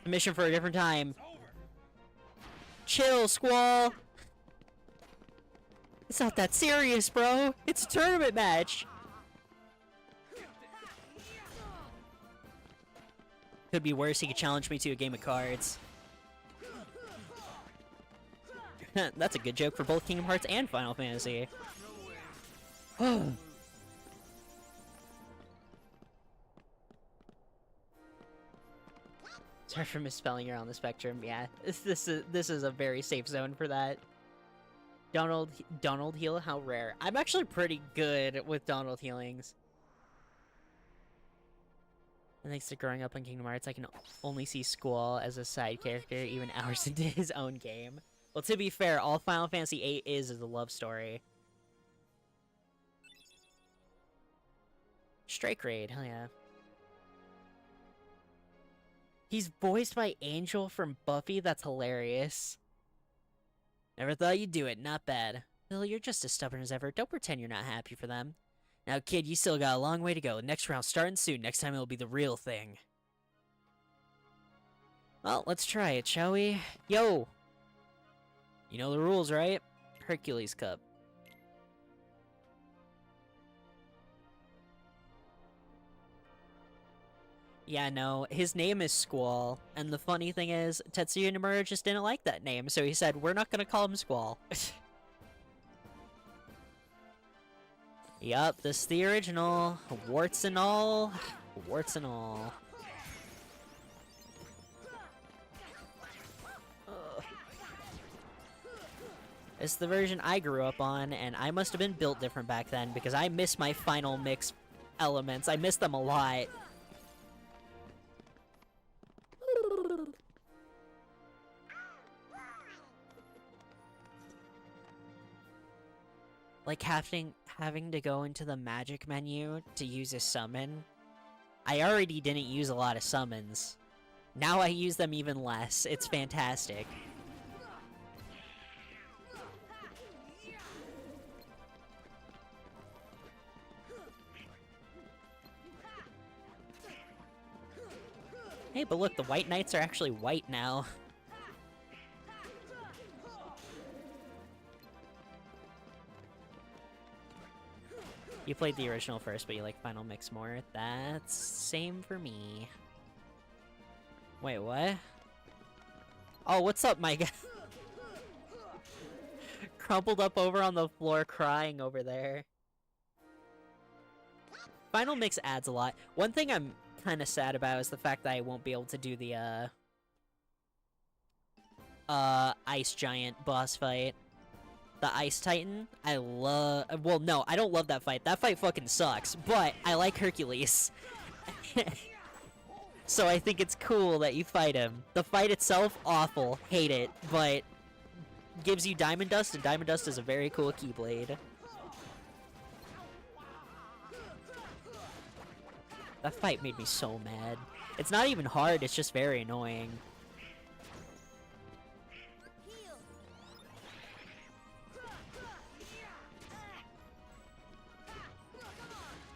A: mission for a different time. Chill, Squall! It's not that serious, bro! It's a tournament match! Could be worse, he could challenge me to a game of cards. That's a good joke for both Kingdom Hearts and Final Fantasy. Sorry for misspelling you're on the spectrum. Yeah, this is a very safe zone for that. Donald heal, how rare. I'm actually pretty good with Donald healings. And thanks to growing up on Kingdom Hearts, I can only see Squall as a side character even hours into his own game. Well, to be fair, all Final Fantasy VIII is a love story. Strike Raid, hell yeah. He's voiced by Angel from Buffy, that's hilarious. Never thought you'd do it, not bad. Phil, you're just as stubborn as ever, don't pretend you're not happy for them. Now, kid, you still got a long way to go. Next round starting soon. Next time it'll be the real thing. Well, let's try it, shall we? Yo! You know the rules, right? Hercules Cup. Yeah, no, his name is Squall, and the funny thing is, Tetsuya Nomura just didn't like that name, so he said, we're not gonna call him Squall. Yup, this is the original. Warts and all. Warts and all. Ugh. It's the version I grew up on, and I must have been built different back then, because I miss my final mix elements. I miss them a lot. Like having to go into the magic menu to use a summon. I already didn't use a lot of summons. Now I use them even less. It's fantastic. Hey, but look, the White Knights are actually white now. You played the original first, but you like Final Mix more. That's same for me. Wait, what? Oh, what's up, my guy? Crumpled up over on the floor, crying over there. Final Mix adds a lot. One thing I'm kind of sad about is the fact that I won't be able to do the, Ice Giant boss fight. The Ice Titan, I love... Well, no, I don't love that fight. That fight fucking sucks, but I like Hercules. So I think it's cool that you fight him. The fight itself, awful. Hate it, but gives you Diamond Dust, and Diamond Dust is a very cool Keyblade. That fight made me so mad. It's not even hard, it's just very annoying.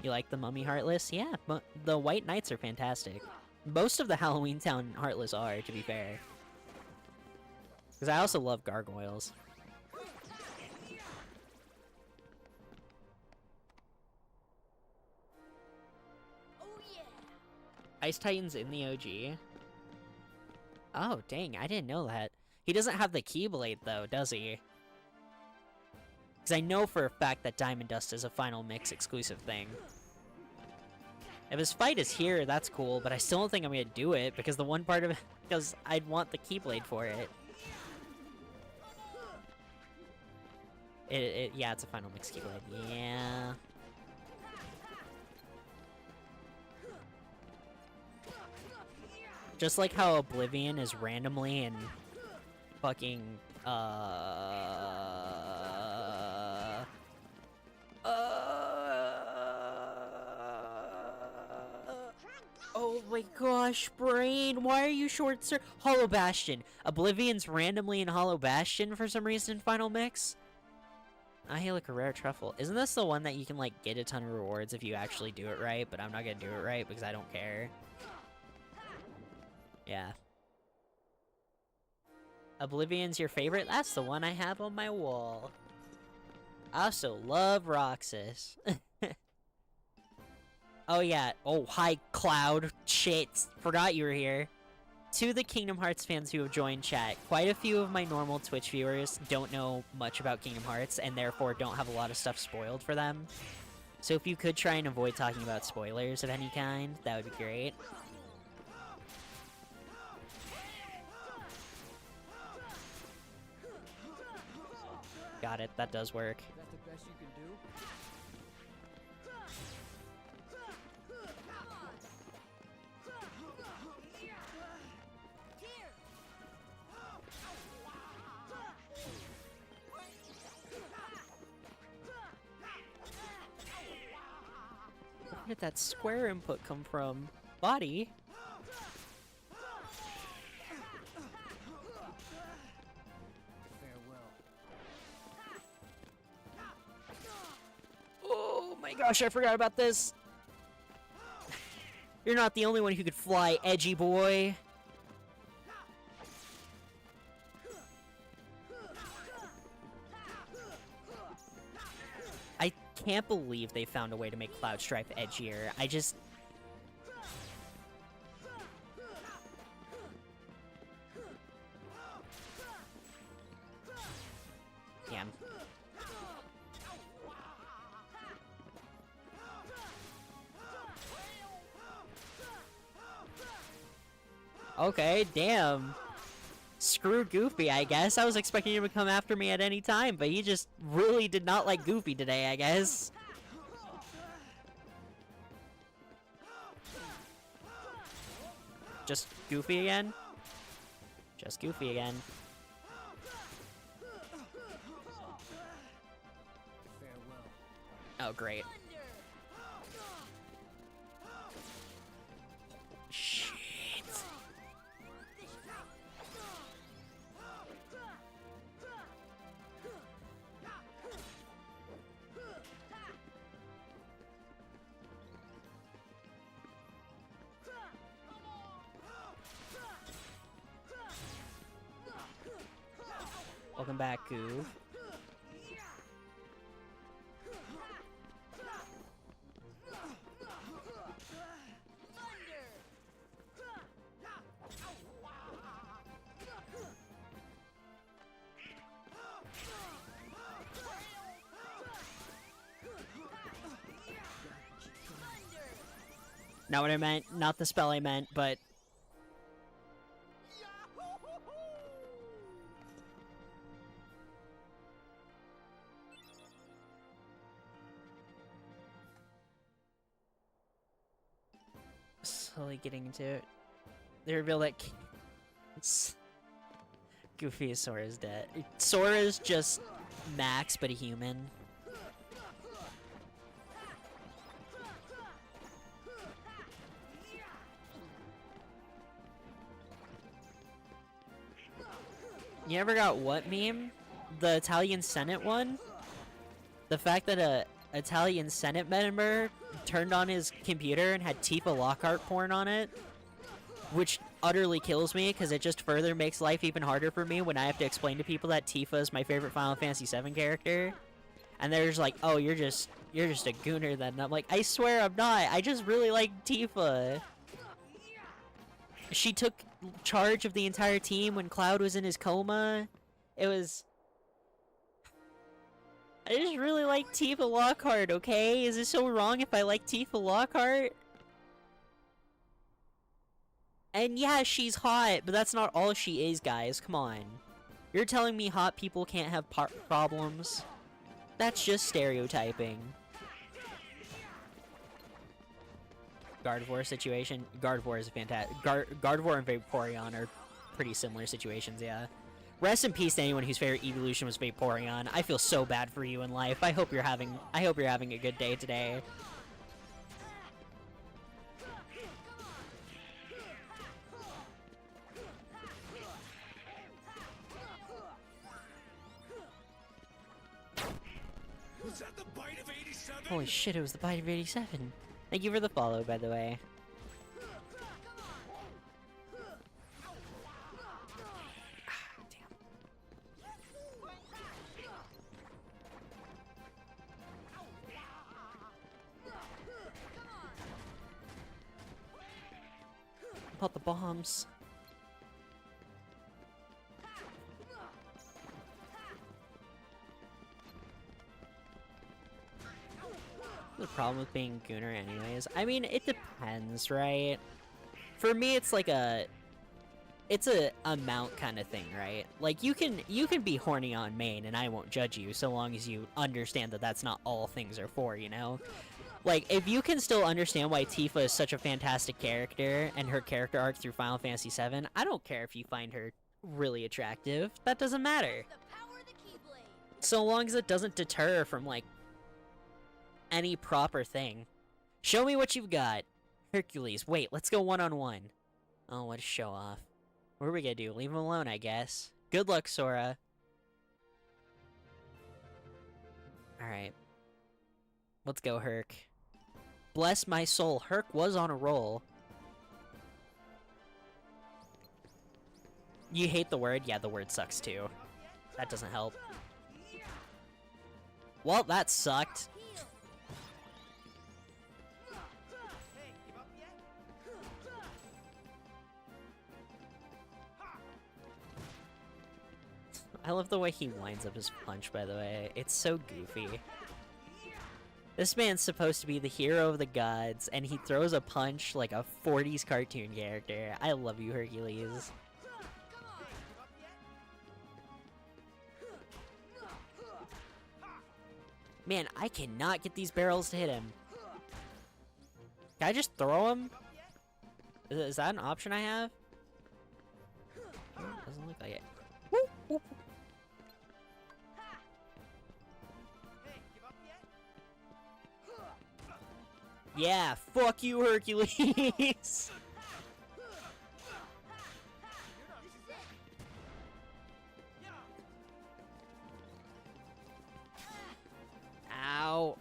A: You like the Mummy Heartless? Yeah, but the White Knights are fantastic. Most of the Halloween Town Heartless are, to be fair. Because I also love Gargoyles. Ice Titan's in the OG? Oh, dang, I didn't know that. He doesn't have the Keyblade, though, does he? Because I know for a fact that Diamond Dust is a Final Mix exclusive thing. If his fight is here, that's cool, but I still don't think I'm gonna do it, because the one part of it... Because I'd want the Keyblade for it. Yeah, it's a Final Mix Keyblade. Yeah. Just like how Oblivion is randomly in fucking, oh my gosh, brain, why are you short, sir? Hollow Bastion. Oblivion's randomly in Hollow Bastion for some reason in Final Mix. I hate like a rare truffle. Isn't this the one that you can like get a ton of rewards if you actually do it right, but I'm not gonna do it right because I don't care. Yeah. Oblivion's your favorite? That's the one I have on my wall. I also love Roxas. Oh yeah. Oh, hi, Cloud. Shit. Forgot you were here. To the Kingdom Hearts fans who have joined chat, quite a few of my normal Twitch viewers don't know much about Kingdom Hearts and therefore don't have a lot of stuff spoiled for them. So if you could try and avoid talking about spoilers of any kind, that would be great. got it. That does work.
D: Is that the best you can do?
A: Where did that square input come from? Body? Oh my gosh, I forgot about this. You're not the only one who could fly, edgy boy. I can't believe they found a way to make Cloud Strife edgier. I just... Damn. Okay, damn. Screw Goofy, I guess. I was expecting him to come after me at any time, but he just really did not like Goofy today, I guess. Just Goofy again? Just Goofy again. Oh, great. Shit. Welcome back, Goof. Not what I meant, not the spell I meant, but... Slowly getting into it. They reveal that Goofy is Sora's dead. Sora's just Max, but a human. You ever got what meme? The Italian Senate one? The fact that a Italian Senate member turned on his computer and had Tifa Lockhart porn on it, which utterly kills me because it just further makes life even harder for me when I have to explain to people that Tifa is my favorite Final Fantasy VII character, and they're just like, "Oh, you're just a gooner then." And I'm like, I swear I'm not. I just really like Tifa. She took charge of the entire team when Cloud was in his coma. It was... I just really like Tifa Lockhart, okay? Is it so wrong if I like Tifa Lockhart? And yeah, she's hot, but that's not all she is, guys. Come on. You're telling me hot people can't have problems? That's just stereotyping. Gardevoir situation. Gardevoir is a fantastic... Gardevoir and Vaporeon are pretty similar situations, yeah. Rest in peace to anyone whose favorite evolution was Vaporeon. I feel so bad for you in life. I hope you're having a good day today.
F: Was that the bite of 87?
A: Holy shit, it was the bite of 87. Thank you for the follow, by the way. About the bombs. The problem with being Gooner anyways. I mean, it depends, right? For me, it's like a... it's a amount kind of thing, right? Like, you can be horny on main, and I won't judge you, so long as you understand that that's not all things are for, you know? Like, if you can still understand why Tifa is such a fantastic character, and her character arc through Final Fantasy VII, I don't care if you find her really attractive. That doesn't matter. So long as it doesn't deter her from, like, any proper thing. Show me what you've got. Hercules, wait, let's go one-on-one. Oh, what a show-off. What are we gonna do? Leave him alone, I guess. Good luck, Sora. Alright. Let's go, Herc. Bless my soul, Herc was on a roll. You hate the word? Yeah, the word sucks too. That doesn't help. Well, that sucked. I love the way he winds up his punch, by the way. It's so goofy. This man's supposed to be the hero of the gods, and he throws a punch like a 40s cartoon character. I love you, Hercules. Man, I cannot get these barrels to hit him. Can I just throw him? Is that an option I have? Oh, doesn't look like it. Whoop, whoop. Yeah, fuck you, Hercules! Ow.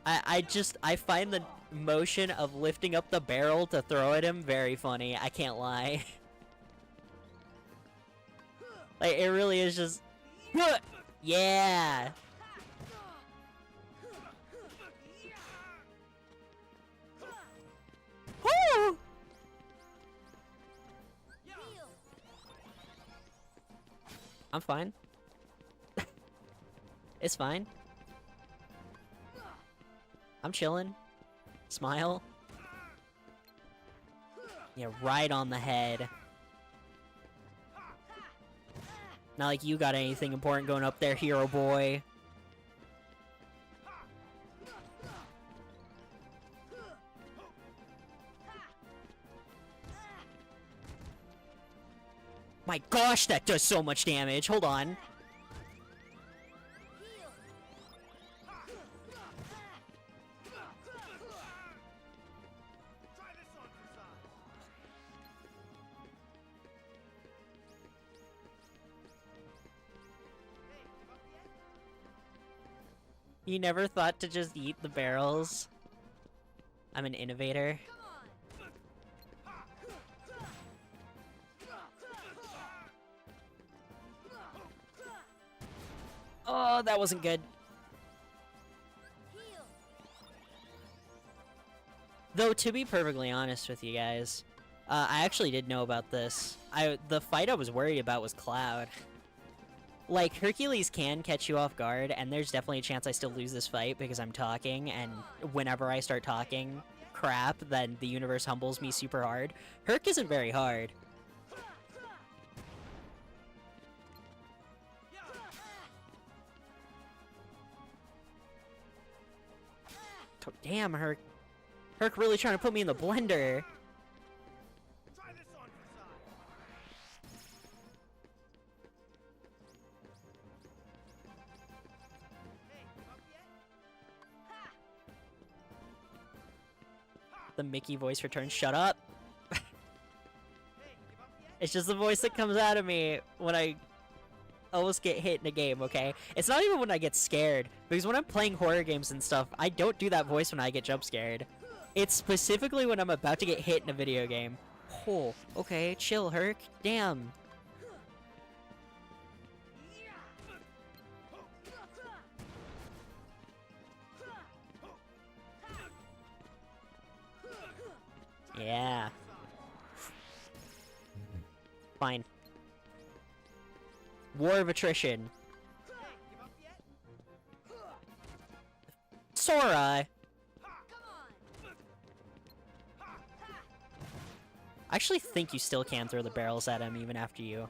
A: I find the motion of lifting up the barrel to throw at him very funny, I can't lie. Like, it really is just... Yeah! Woo! I'm fine. It's fine. I'm chilling. Smile. Yeah, right on the head. Not like you got anything important going up there, hero boy. My gosh, that does so much damage. Hold on. You never thought to just eat the barrels? I'm an innovator. Oh, that wasn't good. Though, to be perfectly honest with you guys, I actually did know about this. The fight I was worried about was Cloud. Like, Hercules can catch you off guard, and there's definitely a chance I still lose this fight because I'm talking, and whenever I start talking crap, then the universe humbles me super hard. Herc isn't very hard. Damn, Herc. Herc really trying to put me in the blender. The Mickey voice returns. Shut up. It's just the voice that comes out of me when I almost get hit in a game, okay? It's not even when I get scared, because when I'm playing horror games and stuff, I don't do that voice when I get jump scared. It's specifically when I'm about to get hit in a video game. Oh, okay, chill, Herc. Damn. Yeah. Fine. War of attrition. Sora! I actually think you still can throw the barrels at him even after you.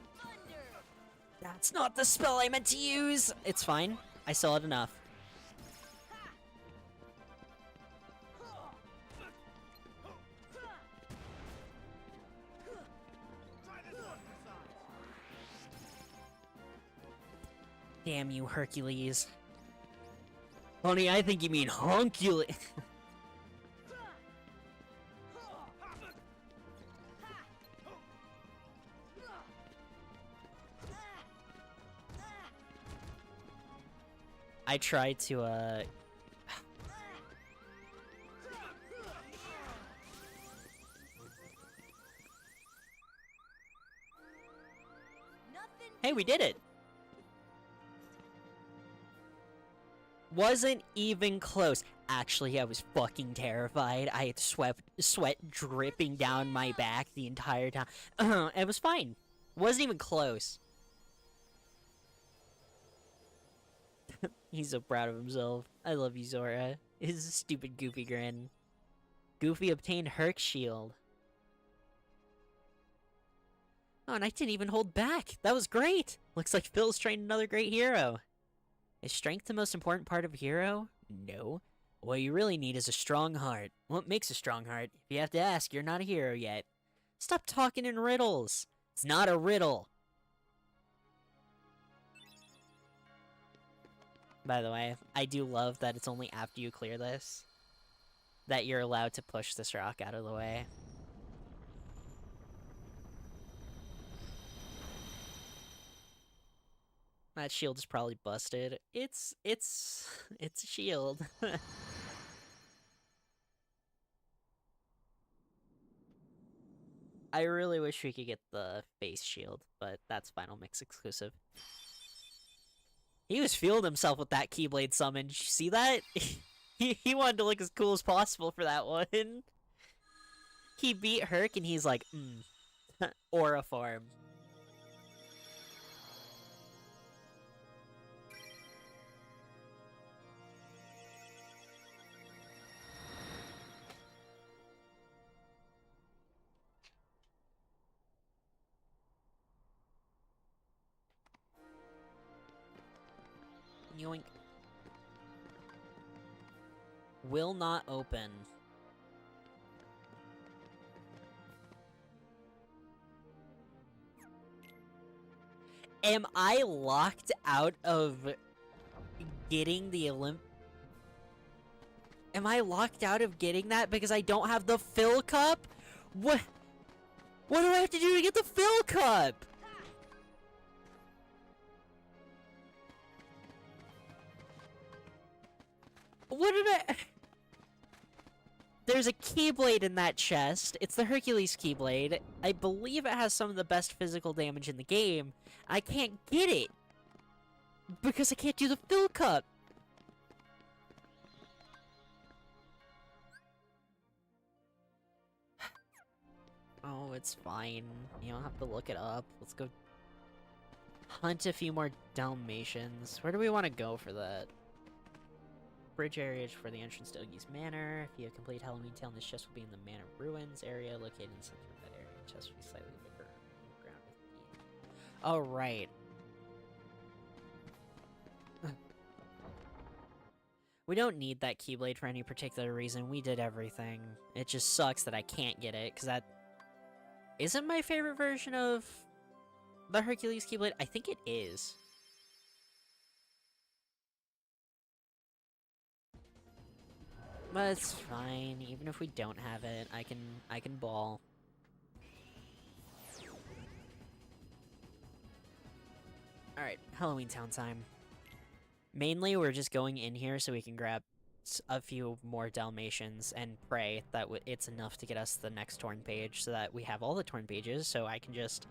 A: That's not the spell I meant to use! It's fine. I still had enough. Damn you, Hercules. Honey, I think you mean Honkules. I tried to, Hey, we did it! Wasn't even close. Actually, I was fucking terrified. I had sweat dripping down my back the entire time. It was fine. Wasn't even close. He's so proud of himself. I love you, Zora. His stupid goofy grin. Goofy obtained Herc Shield. Oh, and I didn't even hold back. That was great. Looks like Phil's trained another great hero. Is strength the most important part of a hero? No. What you really need is a strong heart. What makes a strong heart? If you have to ask, you're not a hero yet. Stop talking in riddles. It's not a riddle. By the way, I do love that it's only after you clear this that you're allowed to push this rock out of the way. That shield is probably busted. It's a shield. I really wish we could get the face shield, but that's Final Mix exclusive. He was feeling himself with that Keyblade summon. Did you see that? he wanted to look as cool as possible for that one. He beat Herc and he's like, Aura form. Yoink. Will not open. Am I locked out of getting the Am I locked out of getting that because I don't have the fill cup? What do I have to do to get the fill cup? What did I... There's a Keyblade in that chest. It's the Hercules Keyblade. I believe it has some of the best physical damage in the game. I can't get it because I can't do the fill cup. Oh, it's fine. You don't have to look it up. Let's go hunt a few more Dalmatians. Where do we want to go for that? Bridge area for the entrance to Oogie's Manor. If you have complete Halloween Town, this chest will be in the Manor Ruins area, located in the center of that area. The chest will be slightly bigger on the ground with the... Alright. We don't need that Keyblade for any particular reason. We did everything. It just sucks that I can't get it, because that isn't my favorite version of the Hercules Keyblade. I think it is. But it's fine. Even if we don't have it, I can ball. Alright, Halloween Town time. Mainly, we're just going in here so we can grab a few more Dalmatians and pray that it's enough to get us the next Torn page so that we have all the Torn pages so I can just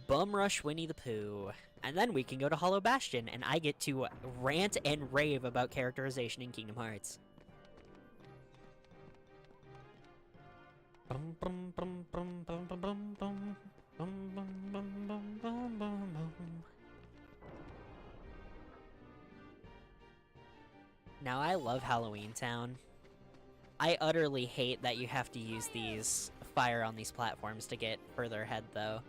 A: bum rush Winnie the Pooh. And then we can go to Hollow Bastion and I get to rant and rave about characterization in Kingdom Hearts. Now, I love Halloween Town. I utterly hate that you have to use these fire on these platforms to get further ahead, though.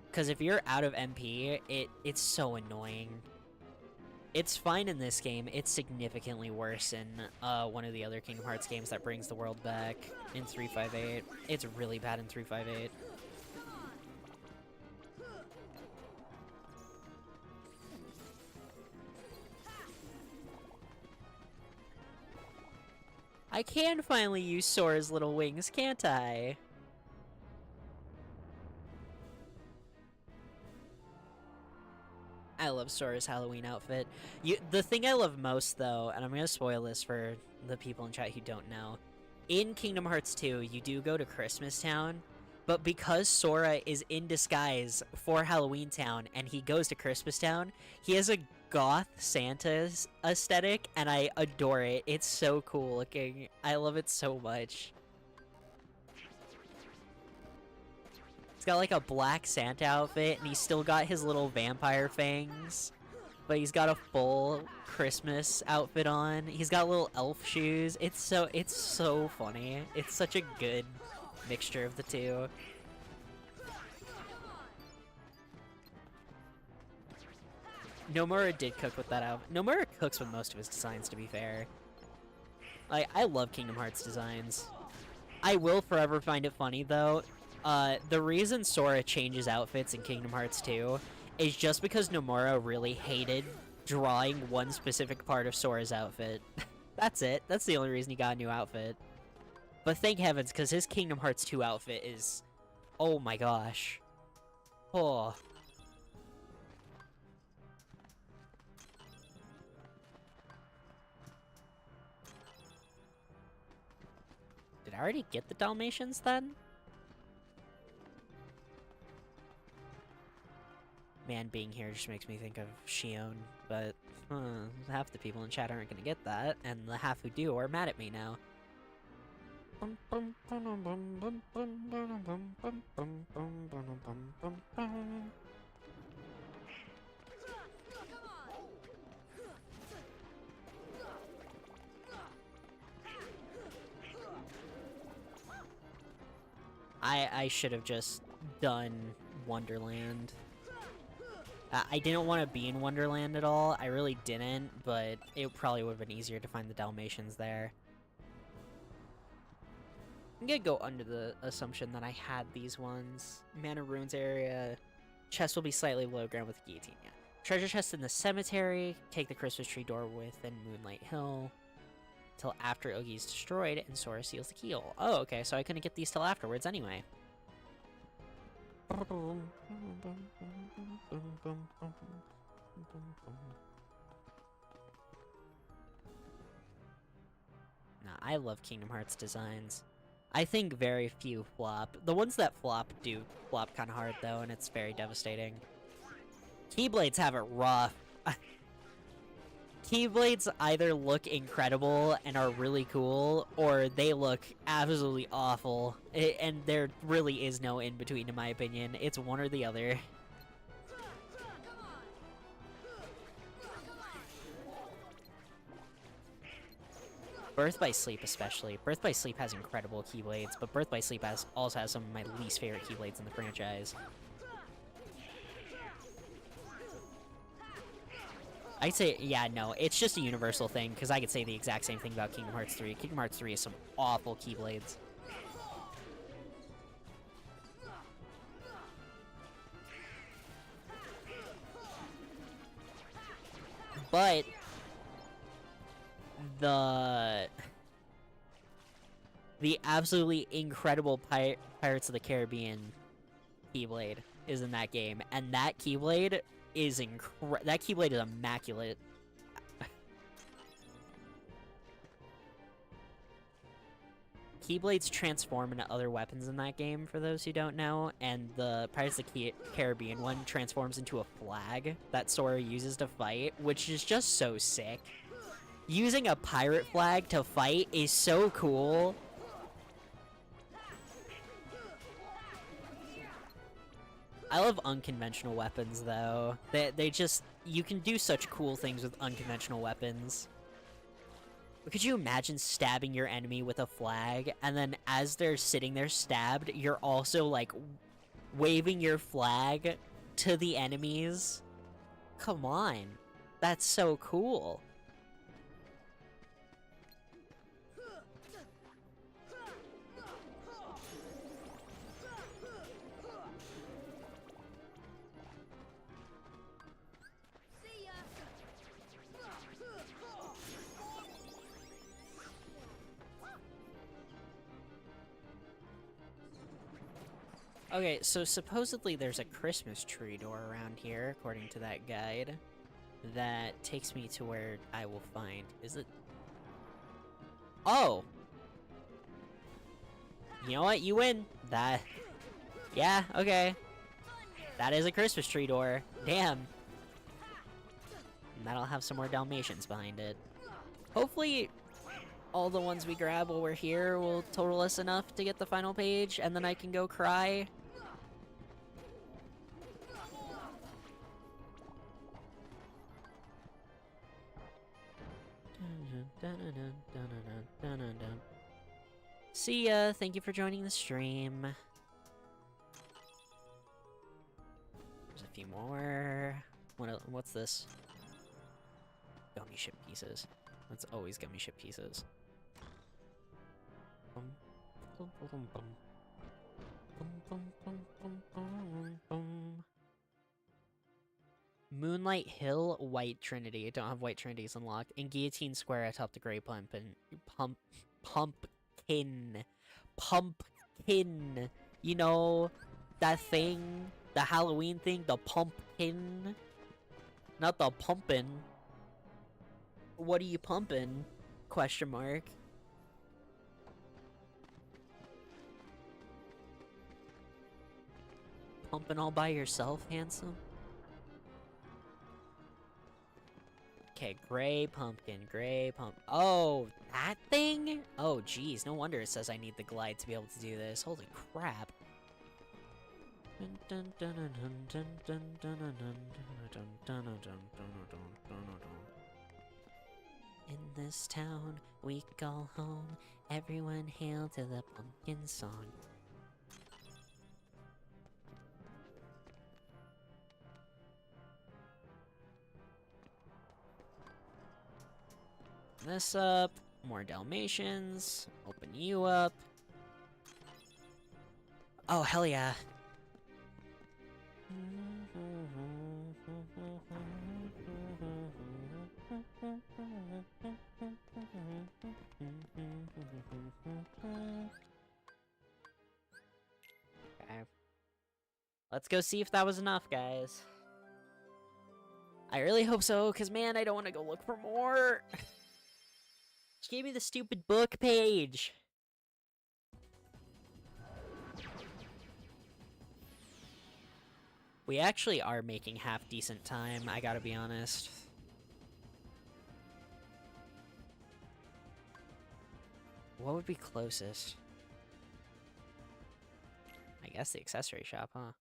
A: Because if you're out of MP, it's so annoying. It's fine in this game. It's significantly worse in one of the other Kingdom Hearts games that brings the world back in 358. It's really bad in 358. I can finally use Sora's little wings, can't I? I love Sora's Halloween outfit. The thing I love most, though, and I'm gonna spoil this for the people in chat who don't know, in Kingdom Hearts 2, you do go to Christmas Town, but because Sora is in disguise for Halloween Town and he goes to Christmas Town, he has a goth Santa aesthetic, and I adore it. It's so cool looking. I love it so much. He's got like a black Santa outfit, and he's still got his little vampire fangs, but he's got a full Christmas outfit on. He's got little elf shoes. It's so funny. It's such a good mixture of the two. Nomura did cook with that outfit. Nomura cooks with most of his designs, to be fair. I love Kingdom Hearts designs. I will forever find it funny, though. The reason Sora changes outfits in Kingdom Hearts 2 is just because Nomura really hated drawing one specific part of Sora's outfit. That's it. That's the only reason he got a new outfit. But thank heavens, because his Kingdom Hearts 2 outfit is... oh my gosh. Oh. Did I already get the Dalmatians, then? Man, being here just makes me think of Shion, but half the people in chat aren't gonna get that, and the half who do are mad at me now. I should have just done Wonderland. I didn't want to be in Wonderland at all. I really didn't, but it probably would have been easier to find the Dalmatians there. I'm gonna go under the assumption that I had these ones. Mana Ruins area. Chest will be slightly below ground with guillotine. Yeah. Treasure chest in the cemetery. Take the Christmas tree door within Moonlight Hill. Till after Ogi's destroyed and Sora seals the keel. Oh, okay, so I couldn't get these till afterwards anyway. Nah, I love Kingdom Hearts designs. I think very few flop. The ones that flop do flop kind of hard, though, and it's very devastating. Keyblades have it rough. Keyblades either look incredible and are really cool, or they look absolutely awful. And there really is no in-between, in my opinion. It's one or the other. Birth by Sleep especially. Birth by Sleep has incredible Keyblades, but Birth by Sleep also has some of my least favorite Keyblades in the franchise. I'd say, yeah, no, it's just a universal thing, because I could say the exact same thing about Kingdom Hearts 3. Kingdom Hearts 3 is some awful Keyblades. But the absolutely incredible Pirates of the Caribbean Keyblade is in that game, and that Keyblade is immaculate. Keyblades transform into other weapons in that game, for those who don't know, and the Pirates of the Caribbean one transforms into a flag that Sora uses to fight, which is just so sick. Using a pirate flag to fight is so cool. I love unconventional weapons, though. They just... you can do such cool things with unconventional weapons. Could you imagine stabbing your enemy with a flag, and then as they're sitting there stabbed, you're also, like, waving your flag to the enemies? Come on. That's so cool. Okay, so supposedly there's a Christmas tree door around here, according to that guide, that takes me to where I will find... Is it... Oh! You know what? You win! That... Yeah, okay. That is a Christmas tree door. Damn. And that'll have some more Dalmatians behind it. Hopefully, all the ones we grab while we're here will total us enough to get the final page, and then I can go cry. See ya! Thank you for joining the stream. There's a few more. What's this? Gummy ship pieces. That's always gummy ship pieces. Moonlight Hill, White Trinity. I don't have White Trinities unlocked. And Guillotine Square atop the Grey Pumpkin. Pumpkin. You know, that thing? The Halloween thing? The pumpkin? Not the pumpin'. What are you pumping? Question mark. Pumping all by yourself, handsome? Okay, gray pumpkin. Oh, that thing? Oh, geez. No wonder it says I need the glide to be able to do this. Holy crap. In this town, we call home. Everyone hail to the pumpkin song. This up. More Dalmatians. Open you up. Oh, hell yeah. Okay. Let's go see if that was enough, guys. I really hope so, because, man, I don't want to go look for more. She gave me the stupid book page. We actually are making half-decent time, I gotta be honest. What would be closest? I guess the accessory shop, huh?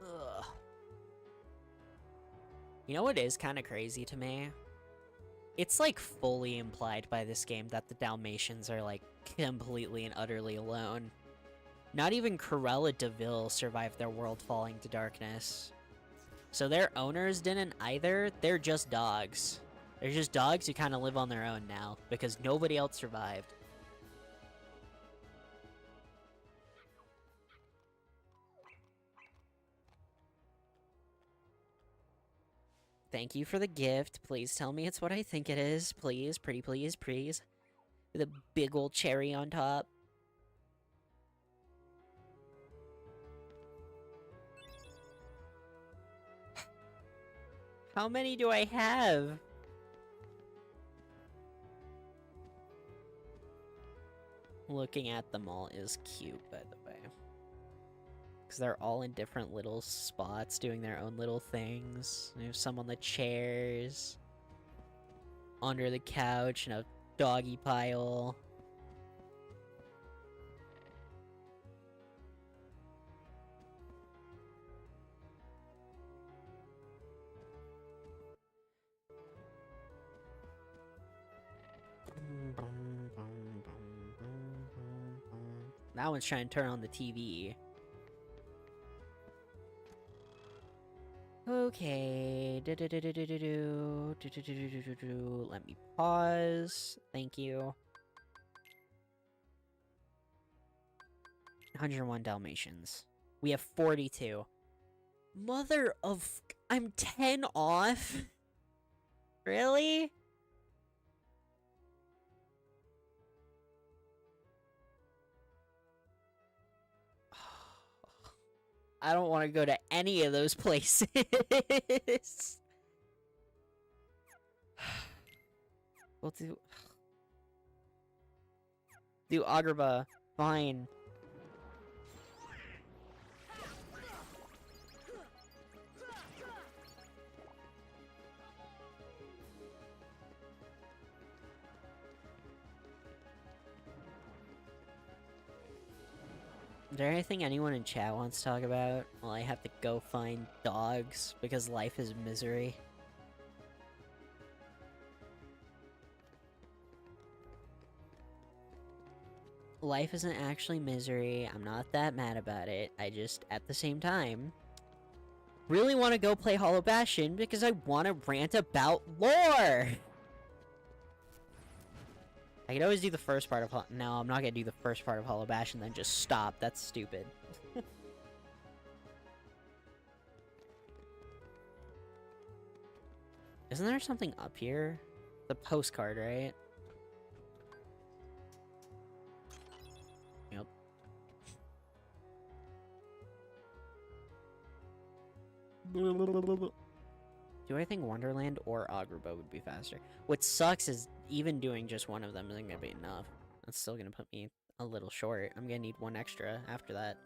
A: Ugh. You know what is kind of crazy to me? It's like fully implied by this game that the Dalmatians are like completely and utterly alone. Not even Cruella de Vil survived their world falling to darkness. So their owners didn't either. They're just dogs. They're just dogs who kind of live on their own now because nobody else survived. Thank you for the gift. Please tell me it's what I think it is. Please, pretty please, please. With a big old cherry on top. How many do I have? Looking at them all is cute, by the way. Because they're all in different little spots doing their own little things. There's some on the chairs, under the couch, and a doggy pile. That one's trying to turn on the TV. Okay. Let me pause. Thank you. 101 Dalmatians. We have 42. Mother of... I'm 10 off? Really? I don't want to go to any of those places. We'll do Agrabah. Fine. Is there anything anyone in chat wants to talk about? Well, I have to go find dogs because life is misery. Life isn't actually misery. I'm not that mad about it. I just, at the same time, really want to go play Hollow Bastion because I want to rant about lore! I could always do the first part of no, I'm not gonna do the first part of Hollow Bastion and then just stop. That's stupid. Isn't there something up here? The postcard, right? Yep. Do I think Wonderland or Agrabah would be faster? What sucks is even doing just one of them isn't gonna be enough. That's still gonna put me a little short. I'm gonna need one extra after that.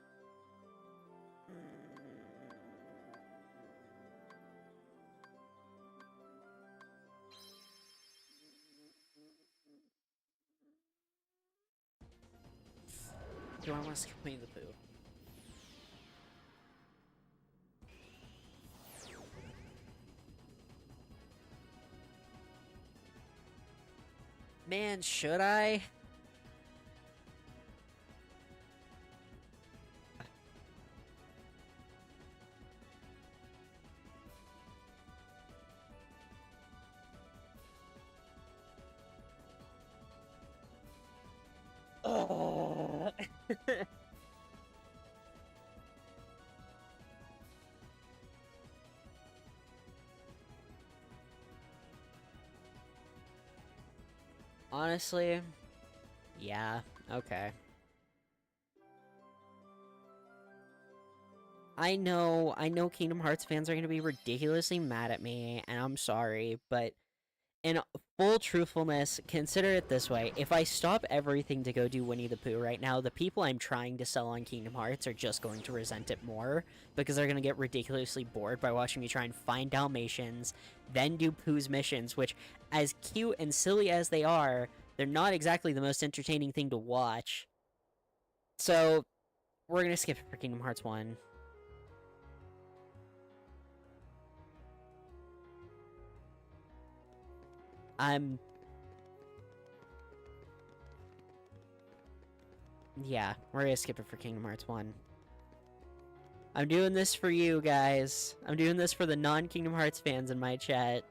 A: Do I want to skip Winnie the Pooh? Man, should I? Oh. Honestly, yeah, okay. I know Kingdom Hearts fans are going to be ridiculously mad at me, and I'm sorry, but in full truthfulness, consider it this way. If I stop everything to go do Winnie the Pooh right now, the people I'm trying to sell on Kingdom Hearts are just going to resent it more, because they're going to get ridiculously bored by watching me try and find Dalmatians, then do Pooh's missions, which, as cute and silly as they are, they're not exactly the most entertaining thing to watch. So, we're going to skip it for Kingdom Hearts 1. Yeah, we're gonna skip it for Kingdom Hearts 1. I'm doing this for you guys. I'm doing this for the non-Kingdom Hearts fans in my chat.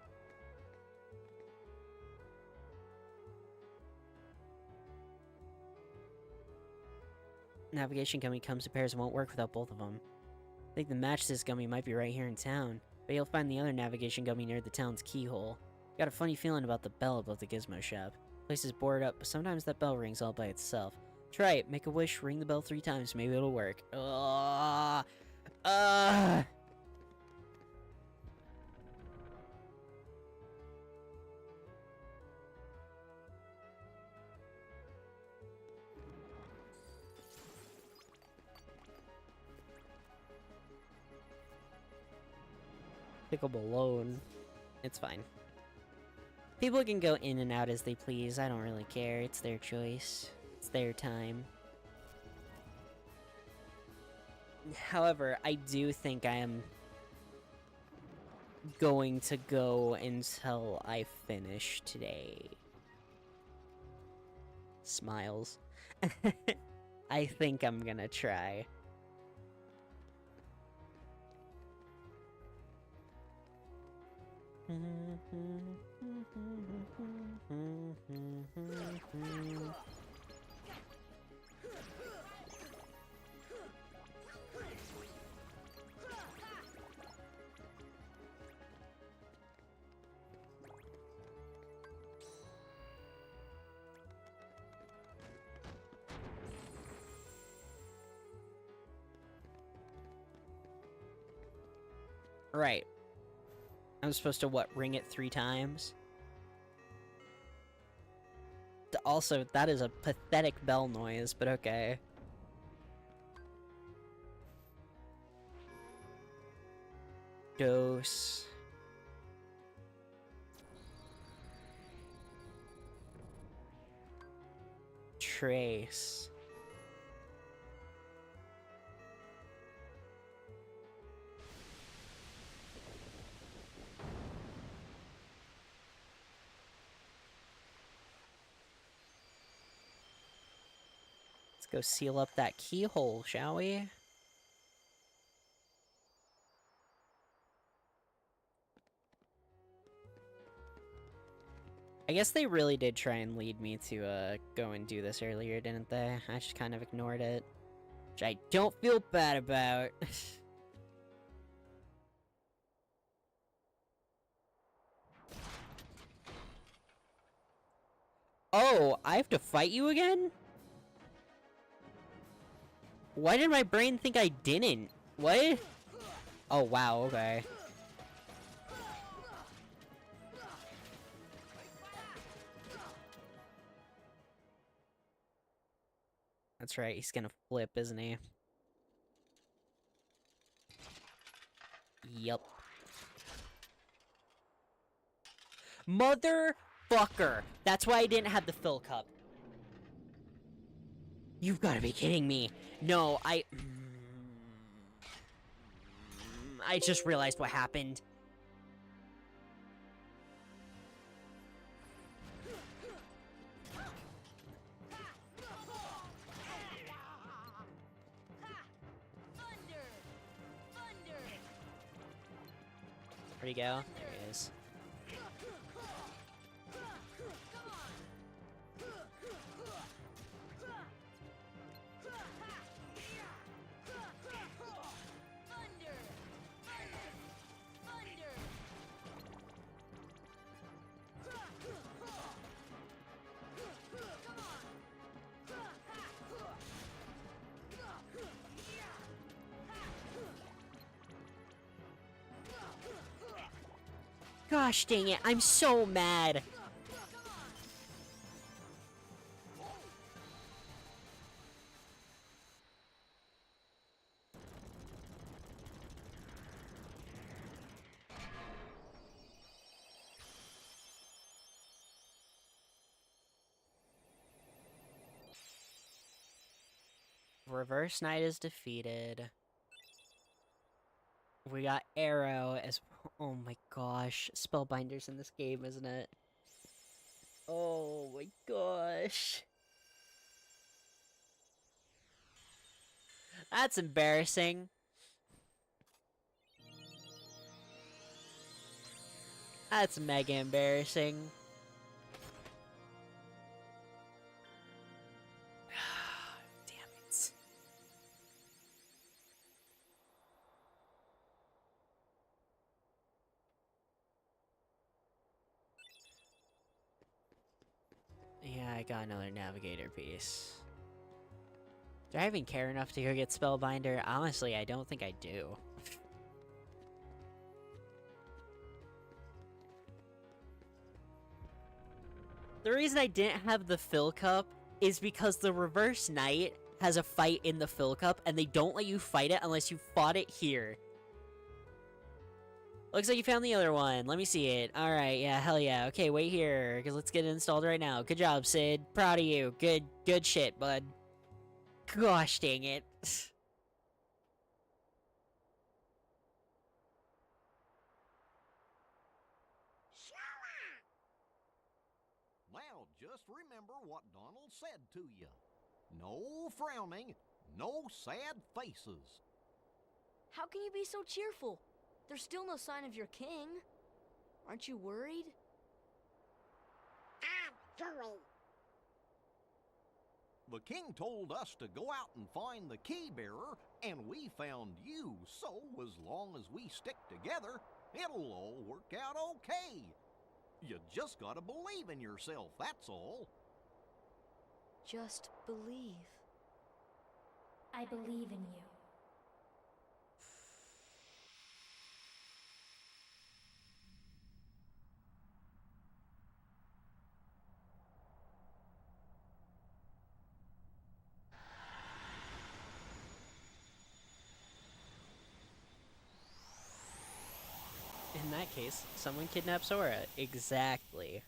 A: Navigation gummy comes in pairs and won't work without both of them. I think the match-this gummy might be right here in town, but you'll find the other navigation gummy near the town's keyhole. Got a funny feeling about the bell above the gizmo shop. Place is boarded up, but sometimes that bell rings all by itself. Try it. Make a wish, ring the bell 3 times. Maybe it'll work. Pickle alone. It's fine. People can go in and out as they please. I don't really care. It's their choice. It's their time. However, I do think I am going to go until I finish today. Smiles. I think I'm gonna try. Right. I'm supposed to, what, ring it 3 times? Also, that is a pathetic bell noise, but okay. Dose. Trace. Go seal up that keyhole, shall we? I guess they really did try and lead me to go and do this earlier, didn't they? I just kind of ignored it, which I don't feel bad about. Oh, I have to fight you again? Why did my brain think I didn't? What? Oh, wow, okay. That's right, he's gonna flip, isn't he? Yup. Motherfucker! That's why I didn't have the fill cup. You've gotta be kidding me. No, I just realized what happened. Where'd he go? There he is. Gosh dang it, I'm so mad. Reverse Knight is defeated. We got Arrow as... Oh my gosh. Spellbinder's in this game, isn't it? Oh my gosh. That's embarrassing. That's mega embarrassing. Damn it. Yeah, I got another navigator piece. Do I even care enough to go get Spellbinder? Honestly, I don't think I do. The reason I didn't have the fill cup is because the Reverse Knight has a fight in the fill cup, and they don't let you fight it unless you fought it here. Looks like you found the other one. Let me see it. Alright, yeah, hell yeah. Okay, wait here, because let's get it installed right now. Good job, Sid. Proud of you. Good shit, bud. Gosh dang it.
H: Now, just remember what Donald said to you. No frowning, no sad faces.
E: How can you be so cheerful? There's still no sign of your king. Aren't you worried?
G: I'm worried.
H: The king told us to go out and find the key bearer, and we found you. So, as long as we stick together, it'll all work out okay. You just gotta believe in yourself, that's all.
E: Just believe.
M: I believe in you.
A: In that case, someone kidnapped Sora. Exactly.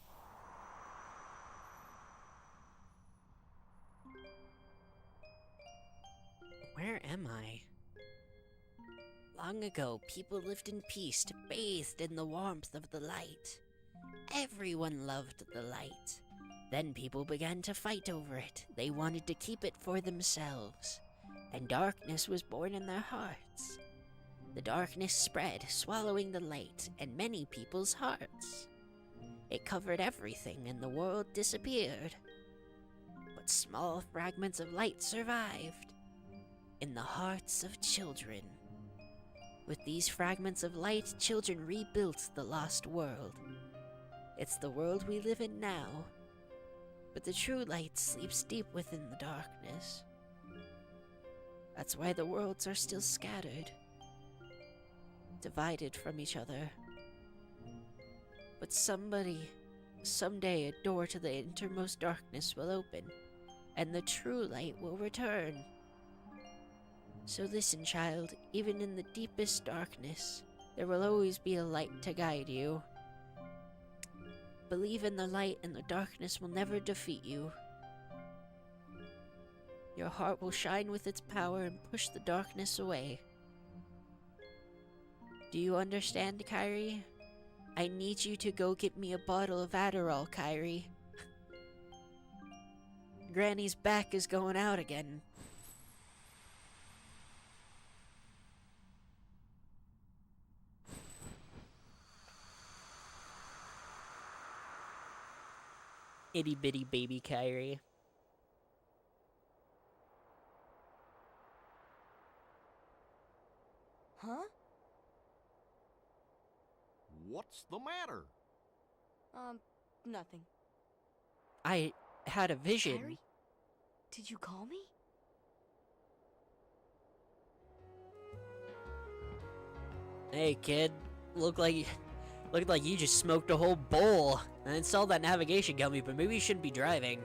A: Where am I? Long ago, people lived in peace, bathed in the warmth of the light. Everyone loved the light. Then people began to fight over it. They wanted to keep it for themselves. And darkness was born in their hearts. The darkness spread, swallowing the light and many people's hearts. It covered everything and the world disappeared. But small fragments of light survived in the hearts of children. With these fragments of light, children rebuilt the lost world. It's the world we live in now, but the true light sleeps deep within the darkness. That's why the worlds are still scattered, divided from each other. But someday a door to the innermost darkness will open, and the true light will return. So listen, child, even in the deepest darkness, there will always be a light to guide you. Believe in the light and the darkness will never defeat you. Your heart will shine with its power and push the darkness away. Do you understand, Kairi? I need you to go get me a bottle of Adderall, Kairi. Granny's back is going out again. Itty bitty baby Kairi.
E: Huh?
H: What's the matter?
E: Nothing.
A: I had a vision.
E: Kairi? Did you call me?
A: Hey kid, looked like you just smoked a whole bowl and installed that navigation gummy, but maybe you shouldn't be driving.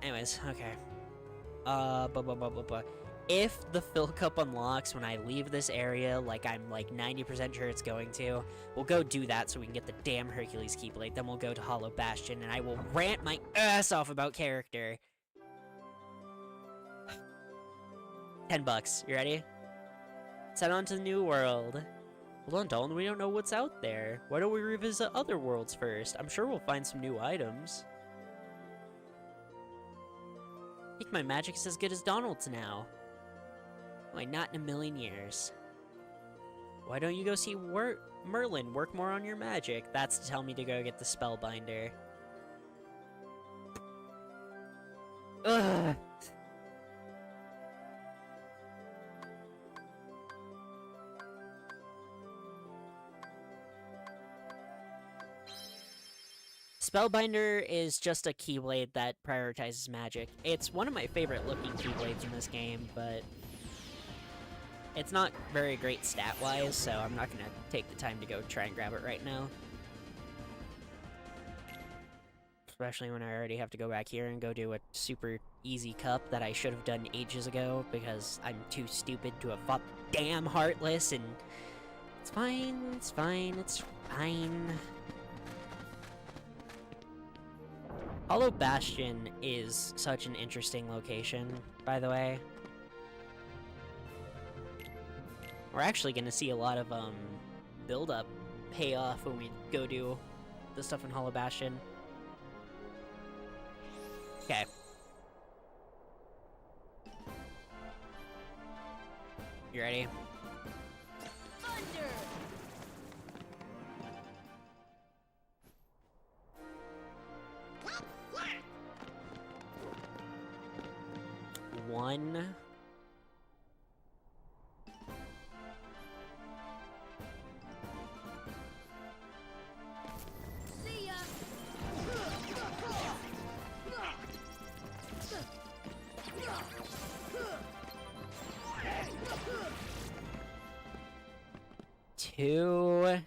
A: Anyways, okay. If the fill cup unlocks when I leave this area, like I'm like 90% sure it's going to, we'll go do that so we can get the damn Hercules Keyblade. Then we'll go to Hollow Bastion and I will rant my ass off about character. $10. You ready? Let's head on to the new world. Hold on, Dalton. We don't know what's out there. Why don't we revisit other worlds first? I'm sure we'll find some new items. I think my magic is as good as Donald's now. Why, not in a million years. Why don't you go see Merlin work more on your magic? That's to tell me to go get the Spellbinder. Ugh. Spellbinder is just a Keyblade that prioritizes magic. It's one of my favorite looking Keyblades in this game, but it's not very great stat-wise, so I'm not gonna take the time to go try and grab it right now. especially when I already have to go back here and go do a super easy cup that I should have done ages ago because I'm too stupid to have fought damn Heartless, and it's fine, it's fine, it's fine. Hollow Bastion is such an interesting location, by the way. We're actually gonna see a lot of build-up payoff when we go do the stuff in Hollow Bastion. Okay. You ready?
E: Thunder!
A: One.
E: See ya!
A: Two.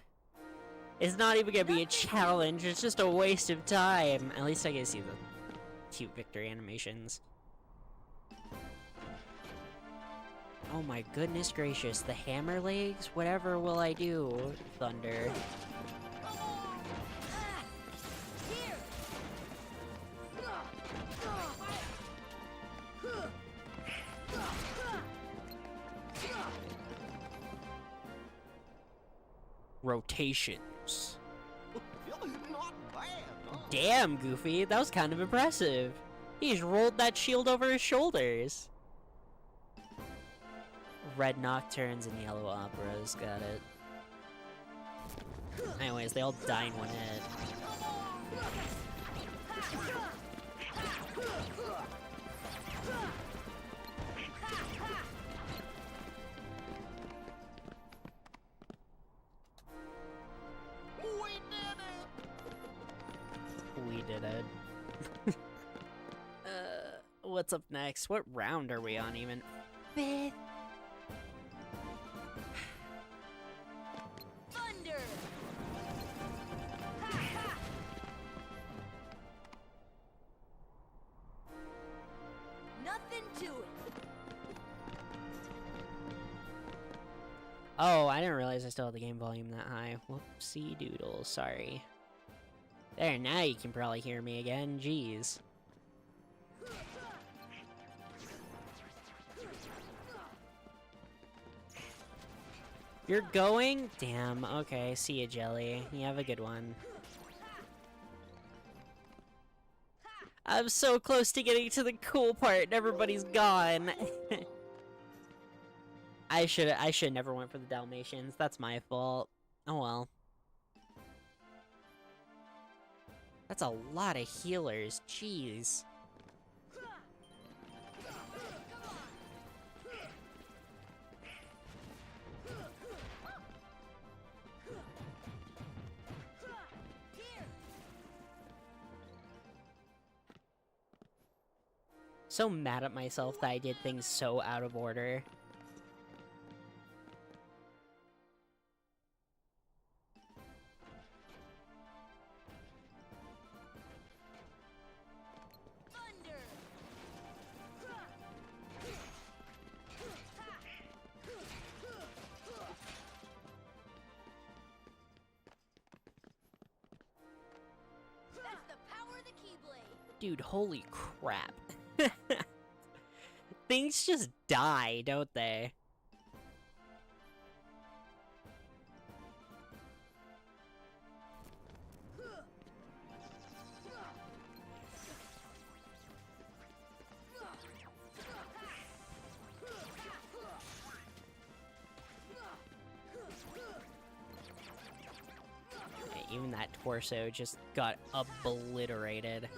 A: It's not even gonna be a challenge, it's just a waste of time. At least I get to see the cute victory animations. Oh my goodness gracious, the hammer legs? Whatever will I do, Thunder? Rotations.
H: Not bad, huh?
A: Damn, Goofy, that was kind of impressive. He just rolled that shield over his shoulders. Red Nocturnes and Yellow Operas, got it. Anyways, they all die in one hit. We did it. What's up next? What round are we on even? Fifth.
E: Thunder! Nothing to it.
A: Oh, I didn't realize I still had the game volume that high. Whoopsie doodle, sorry. There, now you can probably hear me again, jeez. You're going? Damn, okay, see ya, Jelly. You have a good one. I'm so close to getting to the cool part and everybody's gone. I should never went for the Dalmatians. That's my fault. Oh well. That's a lot of healers. Jeez. So mad at myself that I did things so out of order.
E: That's the power of the Keyblade.
A: Dude, holy crap. Things just die, don't they? Even that torso just got obliterated.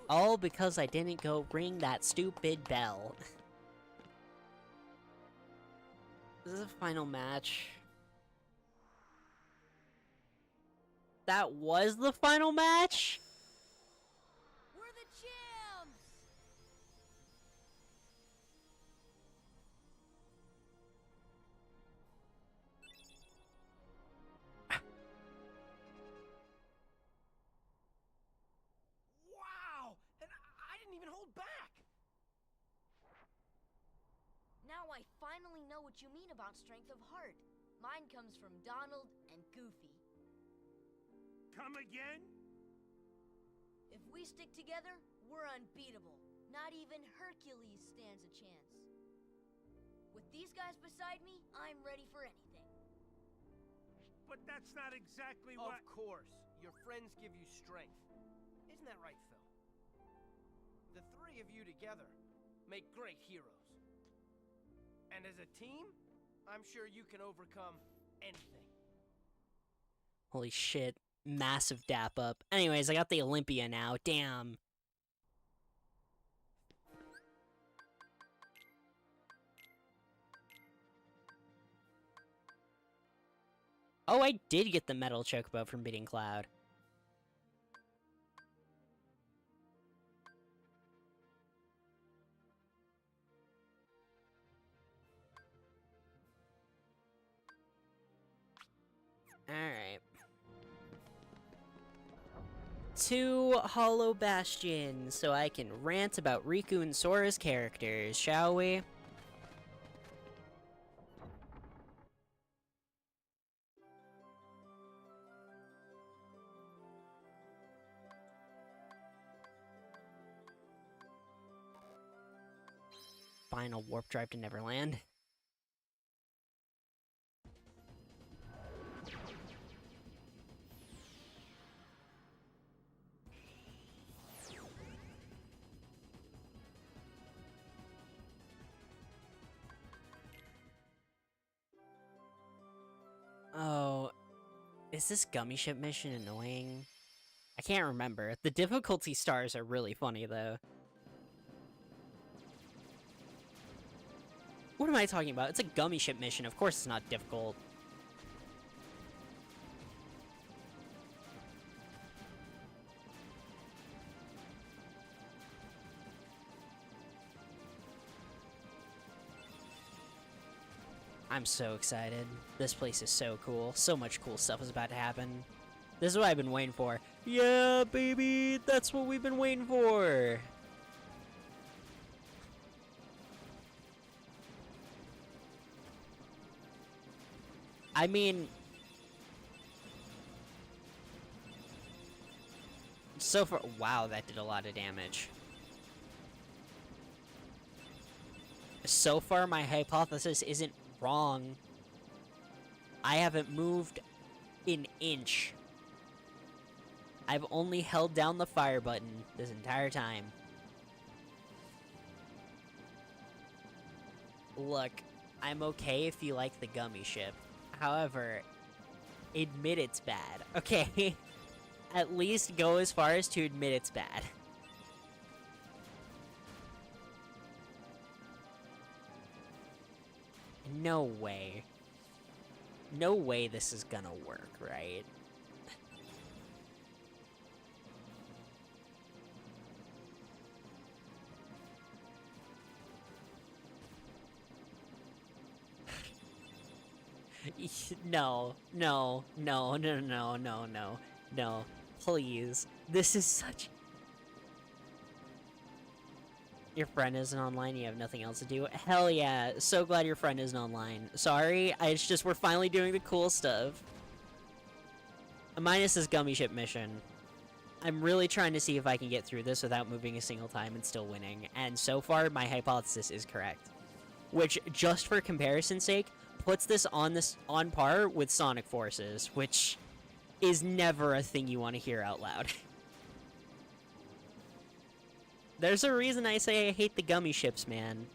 A: All because I didn't go ring that stupid bell. This is a final match. That was the final match?
E: We're the champs. finally know what you mean about strength of heart. Mine comes from Donald and Goofy.
F: Come again?
E: If we stick together, we're unbeatable. Not even Hercules stands a chance. With these guys beside me, I'm ready for anything.
F: But that's not exactly
D: Of
F: what...
D: course. Your friends give you strength. Isn't that right, Phil? The three of you together make great heroes. And as a team, I'm sure you can overcome anything.
A: Holy shit. Massive dap up. Anyways, I got the Olympia now. Damn. Oh, I did get the metal chocobo from beating Cloud. Alright. To Hollow Bastion, so I can rant about Riku and Sora's characters, shall we? Final warp drive to Neverland. Oh, is this gummy ship mission annoying? I can't remember. The difficulty stars are really funny, though. What am I talking about? It's a gummy ship mission. Of course it's not difficult. I'm so excited. This place is so cool. So much cool stuff is about to happen. This is what I've been waiting for. Yeah, baby! That's what we've been waiting for! I mean... so far... Wow, that did a lot of damage. So far, my hypothesis isn't wrong. I haven't moved an inch. I've only held down the fire button this entire time. Look, I'm okay if you like the gummy ship. However, admit it's bad, okay? At least go as far as to admit it's bad. No way. No way this is gonna work, right? No, no, no, no, no, no, no, no. Please. This is such... Your friend isn't online, you have nothing else to do? Hell yeah, so glad your friend isn't online. Sorry, it's just we're finally doing the cool stuff. Minus this gummy ship mission. I'm really trying to see if I can get through this without moving a single time and still winning. And so far, my hypothesis is correct. Which, just for comparison's sake, puts this on par with Sonic Forces, which is never a thing you want to hear out loud. There's a reason I say I hate the gummy ships, man.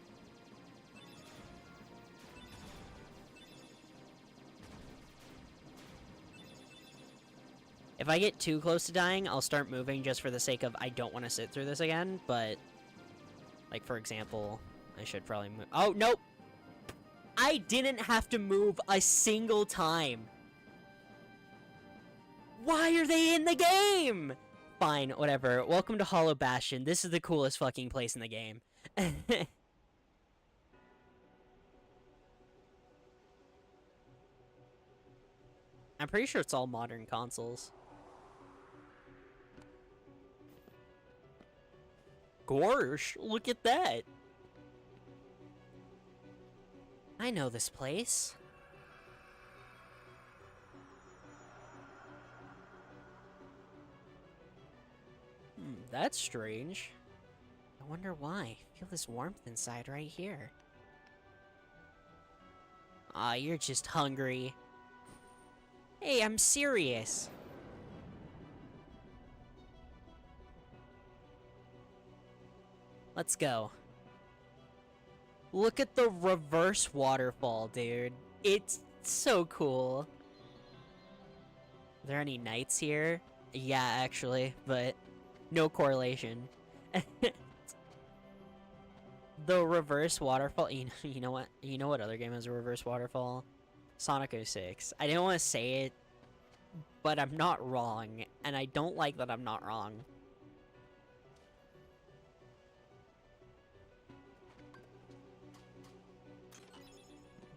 A: If I get too close to dying, I'll start moving just for the sake of I don't want to sit through this again, but... Like, for example, I should probably move... Oh, nope! I didn't have to move a single time! Why are they in the game?! Fine, whatever. Welcome to Hollow Bastion. This is the coolest fucking place in the game. I'm pretty sure it's all modern consoles. Gosh, look at that! I know this place. That's strange. I wonder why. I feel this warmth inside right here. Ah, you're just hungry. Hey, I'm serious. Let's go. Look at the reverse waterfall, dude. It's so cool. Are there any knights here? Yeah, actually, but no correlation. The reverse waterfall. You know what? You know what other game has a reverse waterfall? Sonic 06. I didn't want to say it, but I'm not wrong, and I don't like that I'm not wrong.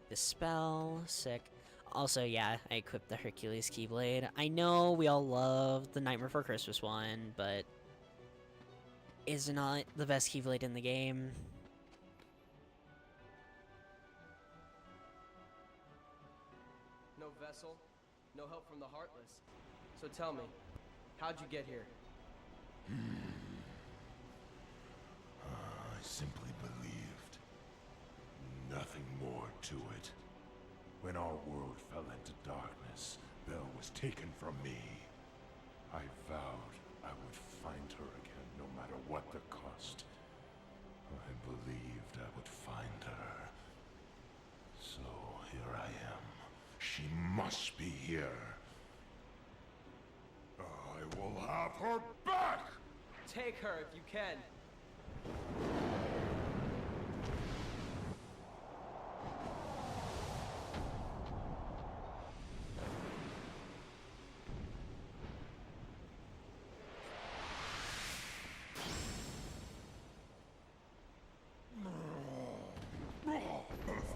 A: Dispel, sick. Also, yeah, I equipped the Hercules Keyblade. I know we all love the Nightmare Before Christmas one, but is it not the best Keyblade in the game?
D: No vessel, no help from the Heartless. So tell me, how'd you get here?
F: I simply believed. Nothing more to it. When our world fell into darkness, Belle was taken from me. I vowed I would find her again, no matter what the cost. I believed I would find her. So here I am. She must be here. I will have her back!
D: Take her if you can.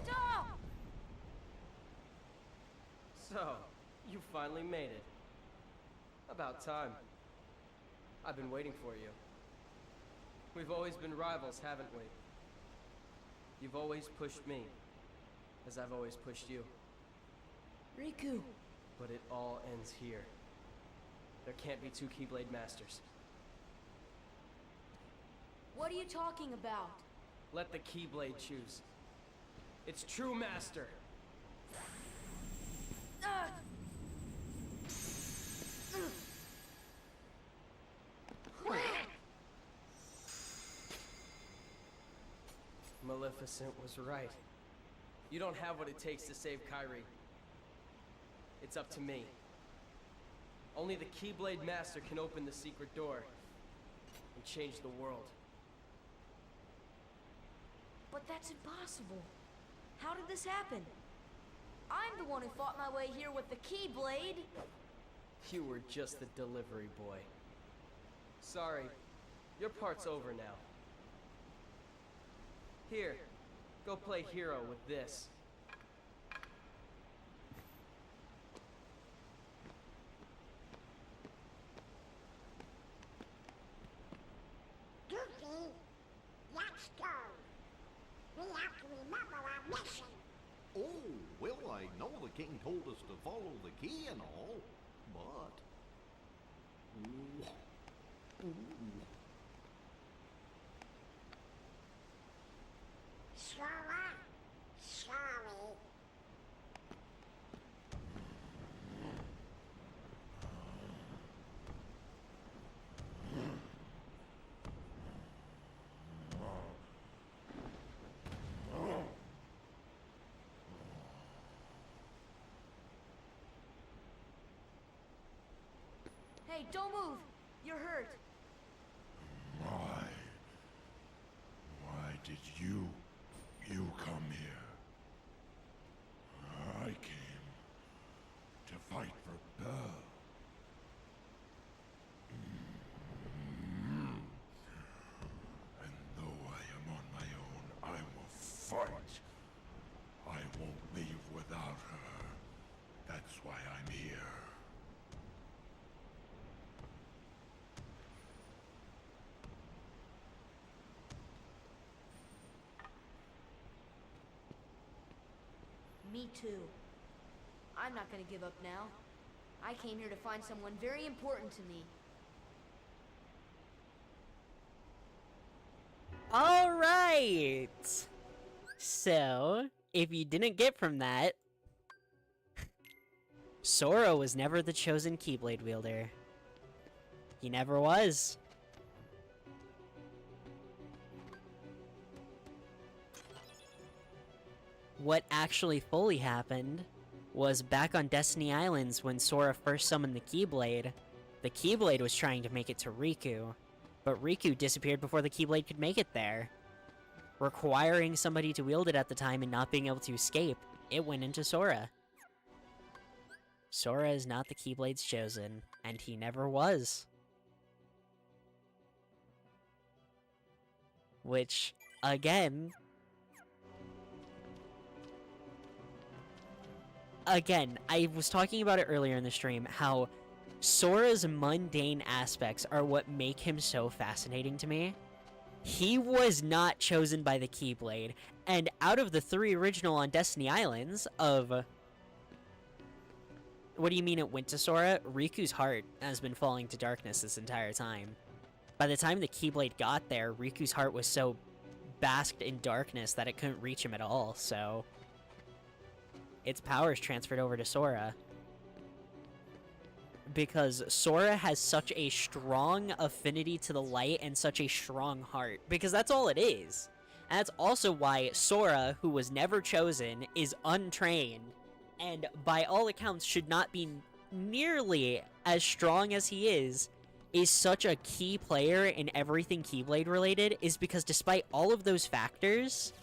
E: Stop!
D: So, you finally made it. About time. I've been waiting for you. We've always been rivals, haven't we? You've always pushed me, as I've always pushed you.
E: Riku.
D: But it all ends here. There can't be two Keyblade Masters.
E: What are you talking about?
D: Let the Keyblade choose. Its true master. Maleficent was right. You don't have what it takes to save Kairi. It's up to me. Only the Keyblade Master can open the secret door and change the world.
E: But that's impossible. How did this happen? I'm the one who fought my way here with the Keyblade.
D: You were just the delivery boy. Sorry, your part's over now. Here, go play hero with this.
N: Goofy, let's go. We have to remember our mission.
H: Oh, well, I know the king told us to follow the key and all, but... Ooh.
N: Slower. Sorry.
E: Hey, don't move! You're hurt.
F: Why did you come here? I came to fight for Belle. And though I am on my own, I will fight. I won't leave without her. That's why I'm here.
E: Me too. I'm not gonna give up now. I came here to find someone very important to me.
A: Alright! So, if you didn't get from that, Sora was never the chosen Keyblade wielder. He never was. What actually fully happened was back on Destiny Islands when Sora first summoned the Keyblade was trying to make it to Riku, but Riku disappeared before the Keyblade could make it there. Requiring somebody to wield it at the time and not being able to escape, it went into Sora. Sora is not the Keyblade's chosen, and he never was. Which, again, I was talking about it earlier in the stream, how Sora's mundane aspects are what make him so fascinating to me. He was not chosen by the Keyblade, and out of the 3 original on Destiny Islands of... What do you mean it went to Sora? Riku's heart has been falling to darkness this entire time. By the time the Keyblade got there, Riku's heart was so basked in darkness that it couldn't reach him at all, so... its powers transferred over to Sora. Because Sora has such a strong affinity to the light and such a strong heart. Because that's all it is. And that's also why Sora, who was never chosen, is untrained. And by all accounts should not be nearly as strong as he is such a key player in everything Keyblade related, is because despite all of those factors,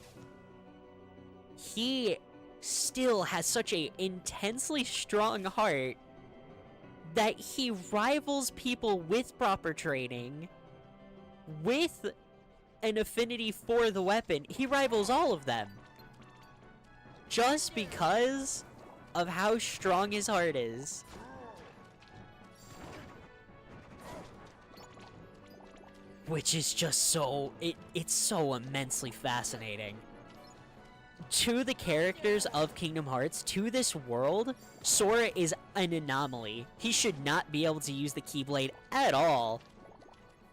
A: he still has such a intensely strong heart that he rivals people with proper training, with an affinity for the weapon. He rivals all of them. Just because of how strong his heart is. Which is just so... It's so immensely fascinating. To the characters of Kingdom Hearts, to this world, Sora is an anomaly. He should not be able to use the Keyblade at all.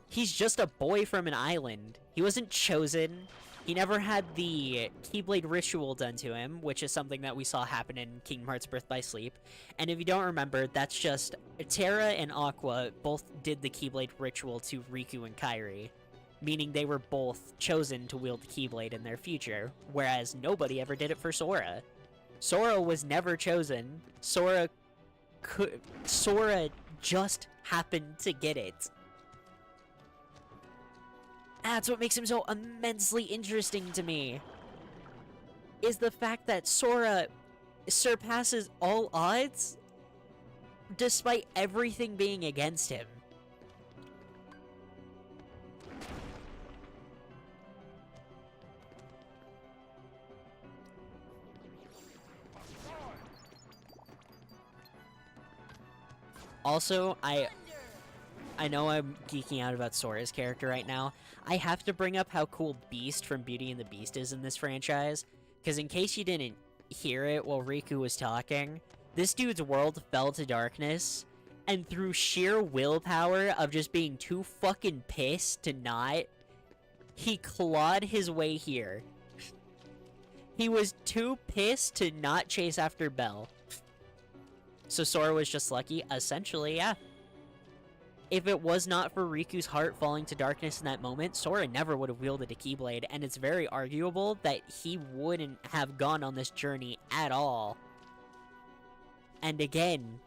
A: He's just a boy from an island. He wasn't chosen. He never had the Keyblade ritual done to him, which is something that we saw happen in Kingdom Hearts Birth by Sleep. And if you don't remember, that's just... Terra and Aqua both did the Keyblade ritual to Riku and Kairi, meaning they were both chosen to wield the Keyblade in their future, whereas nobody ever did it for Sora. Sora was never chosen. Sora just happened to get it. That's what makes him so immensely interesting to me, is the fact that Sora surpasses all odds despite everything being against him. Also, I know I'm geeking out about Sora's character right now. I have to bring up how cool Beast from Beauty and the Beast is in this franchise, because in case you didn't hear it while Riku was talking, this dude's world fell to darkness, and through sheer willpower of just being too fucking pissed to not, he clawed his way here. He was too pissed to not chase after Belle. So Sora was just lucky? Essentially, yeah. If it was not for Riku's heart falling to darkness in that moment, Sora never would have wielded a Keyblade, and it's very arguable that he wouldn't have gone on this journey at all. And again,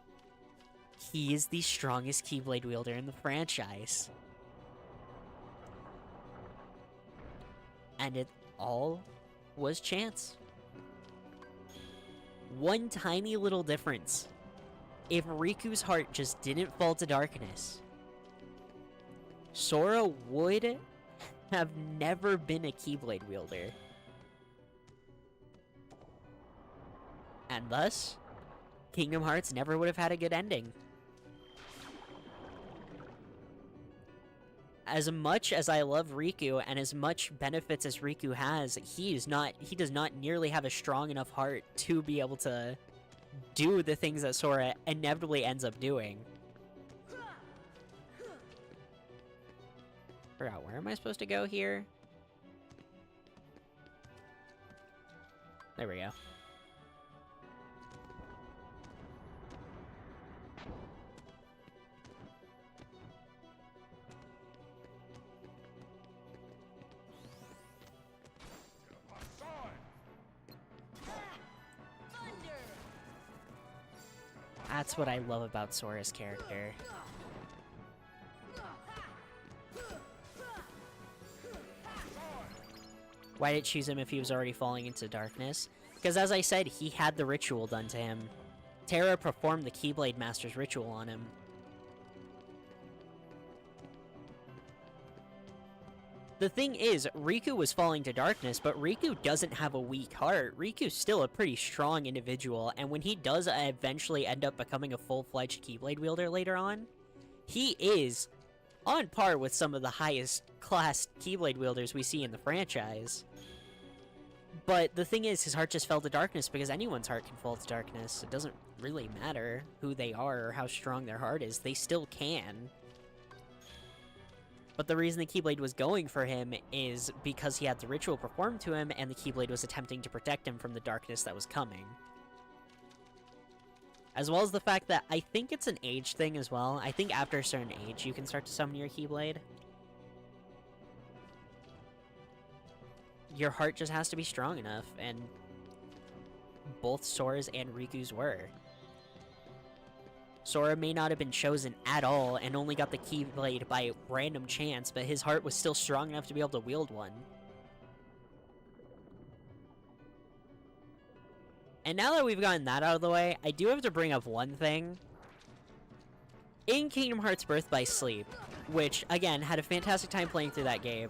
A: he is the strongest Keyblade wielder in the franchise. And it all was chance. One tiny little difference. If Riku's heart just didn't fall to darkness, Sora would have never been a Keyblade wielder. And thus, Kingdom Hearts never would have had a good ending. as much as I love Riku and as much benefits as Riku has, he does not nearly have a strong enough heart to be able to do the things that Sora inevitably ends up doing. Forgot, where am I supposed to go here? There we go. That's what I love about Sora's character. Why did it choose him if he was already falling into darkness? Because as I said, he had the ritual done to him. Terra performed the Keyblade Master's ritual on him. The thing is, Riku was falling to darkness, but Riku doesn't have a weak heart. Riku's still a pretty strong individual, and when he does eventually end up becoming a full-fledged Keyblade wielder later on, he is on par with some of the highest class Keyblade wielders we see in the franchise. But the thing is, his heart just fell to darkness because anyone's heart can fall to darkness. It doesn't really matter who they are or how strong their heart is, they still can. But the reason the Keyblade was going for him is because he had the ritual performed to him, and the Keyblade was attempting to protect him from the darkness that was coming. As well as the fact that I think it's an age thing as well. I think after a certain age, you can start to summon your Keyblade. Your heart just has to be strong enough, and both Sora's and Riku's were. Sora may not have been chosen at all and only got the Keyblade by random chance, but his heart was still strong enough to be able to wield one. And now that we've gotten that out of the way, I do have to bring up one thing. In Kingdom Hearts Birth by Sleep, which, again, had a fantastic time playing through that game,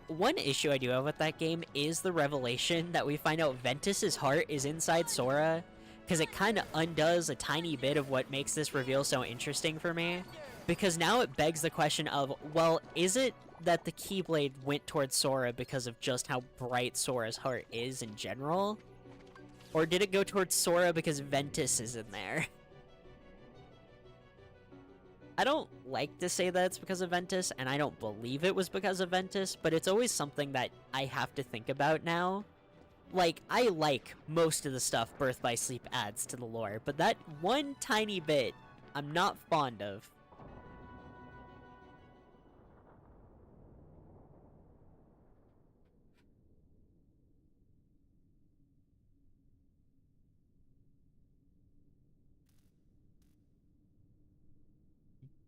A: one issue I do have with that game is the revelation that we find out Ventus's heart is inside Sora, because it kind of undoes a tiny bit of what makes this reveal so interesting for me. Because now it begs the question of, well, is it that the Keyblade went towards Sora because of just how bright Sora's heart is in general? Or did it go towards Sora because Ventus is in there? I don't like to say that it's because of Ventus, and I don't believe it was because of Ventus, but it's always something that I have to think about now. Like, I like most of the stuff Birth by Sleep adds to the lore, but that one tiny bit, I'm not fond of.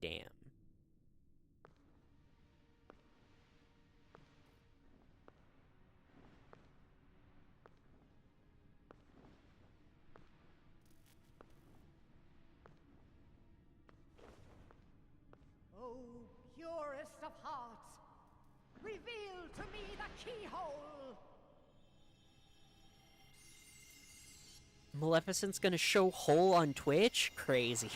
A: Damn.
L: Oh, purest of hearts, reveal to me the keyhole!
A: Maleficent's gonna show Hole on Twitch? Crazy.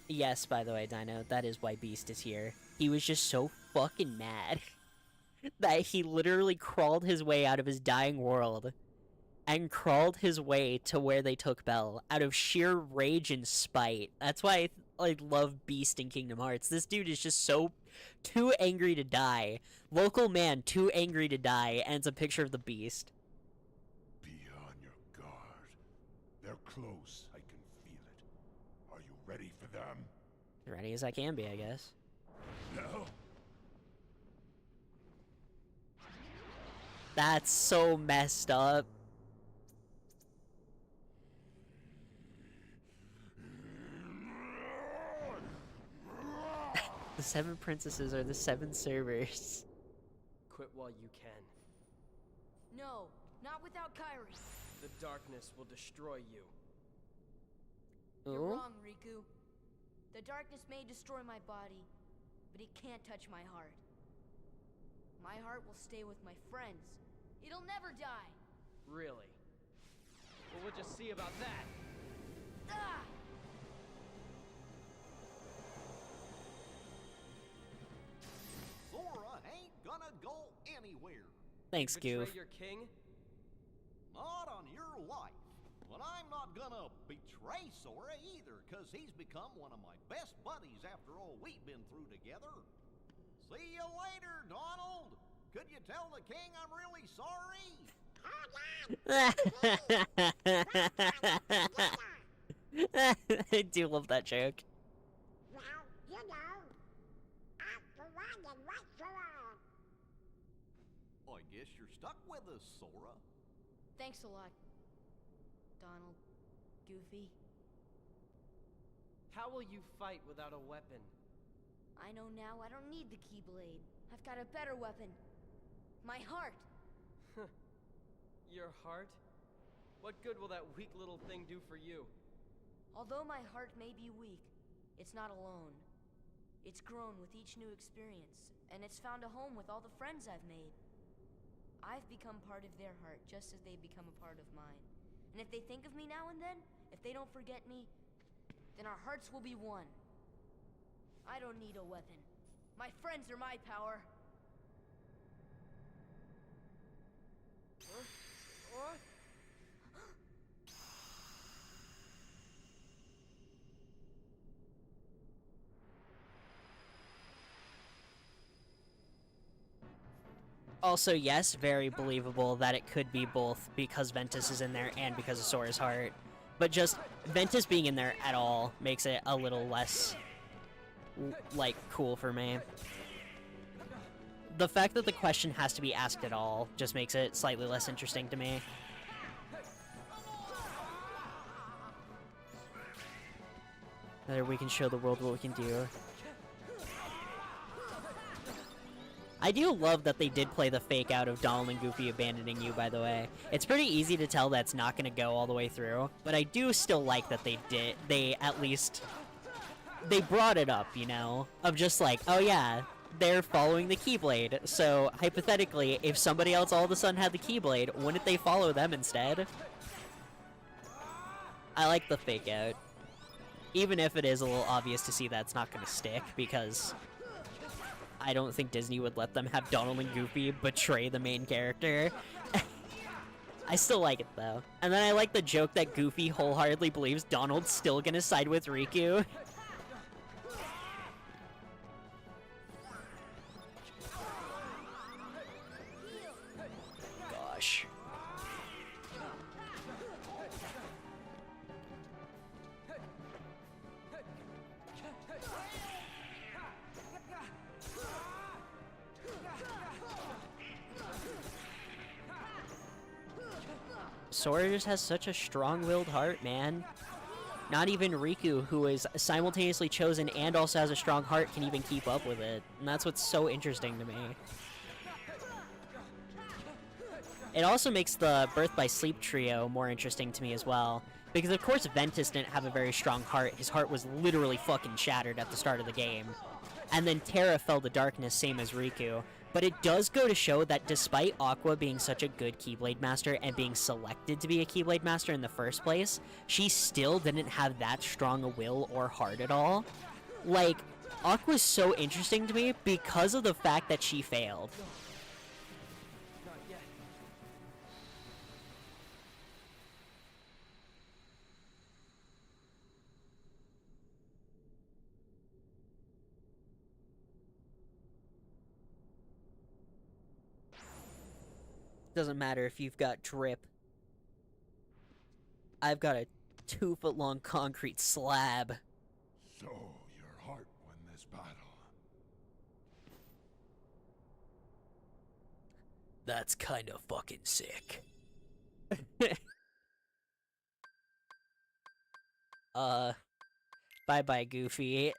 A: Yes, by the way, Dino, that is why Beast is here. He was just so fucking mad that he literally crawled his way out of his dying world and crawled his way to where they took Belle out of sheer rage and spite. That's why I love Beast in Kingdom Hearts. This dude is just so too angry to die. Local man too angry to die, and it's a picture of the Beast.
F: Be on your guard. They're close. I can feel it. Are you ready for them?
A: Ready as I can be, I guess.
F: No.
A: That's so messed up. The 7 princesses are the 7 servers.
D: Quit while you can.
E: No, not without Kairi.
D: The darkness will destroy you.
E: You're
A: Oh?
E: wrong, Riku. The darkness may destroy my body, but it can't touch my heart. My heart will stay with my friends. It'll never die.
D: Really? Well, we'll just see about that.
H: Sora ain't gonna go anywhere.
A: Thanks,
D: Betray
A: Goof.
D: your king?
H: Not on your life. But I'm not gonna betray Sora either, cause he's become one of my best buddies after all we've been through together. See you later, Donald. Could you tell the king I'm really sorry?
A: I do love that joke.
N: Well, you know, after running right for all.
H: I guess you're stuck with us, Sora.
E: Thanks a lot, Donald. Goofy.
D: How will you fight without a weapon?
E: I know now I don't need the Keyblade. I've got a better weapon. My heart.
D: Your heart? What good will that weak little thing do for you?
E: Although my heart may be weak, it's not alone. It's grown with each new experience, and it's found a home with all the friends I've made. I've become part of their heart just as they've become a part of mine. And if they think of me now and then, if they don't forget me, then our hearts will be one. I don't need a weapon. My friends are my power.
D: What?
A: Also, yes, very believable that it could be both because Ventus is in there and because of Sora's heart. But just Ventus being in there at all makes it a little less, like, cool for me. The fact that the question has to be asked at all just makes it slightly less interesting to me. Whether we can show the world what we can do. I do love that they did play the fake out of Donald and Goofy abandoning you, by the way. It's pretty easy to tell that's not going to go all the way through, but I do still like that they at least, they brought it up, you know? Of just like, oh yeah, they're following the Keyblade, so hypothetically, if somebody else all of a sudden had the Keyblade, wouldn't they follow them instead? I like the fake out. Even if it is a little obvious to see that's not going to stick, because I don't think Disney would let them have Donald and Goofy betray the main character. I still like it, though. And then I like the joke that Goofy wholeheartedly believes Donald's still gonna side with Riku. Gosh. Sora just has such a strong-willed heart, man. Not even Riku, who is simultaneously chosen and also has a strong heart, can even keep up with it. And that's what's so interesting to me. It also makes the Birth by Sleep trio more interesting to me as well. Because of course Ventus didn't have a very strong heart. His heart was literally fucking shattered at the start of the game. And then Terra fell to darkness, same as Riku. But it does go to show that despite Aqua being such a good Keyblade Master and being selected to be a Keyblade Master in the first place, she still didn't have that strong a will or heart at all. Like, Aqua's so interesting to me because of the fact that she failed.
D: Not yet.
A: Doesn't matter if you've got drip. I've got a 2-foot-long concrete slab.
F: So, your heart won this battle.
A: That's kind of fucking sick. Bye-bye, Goofy.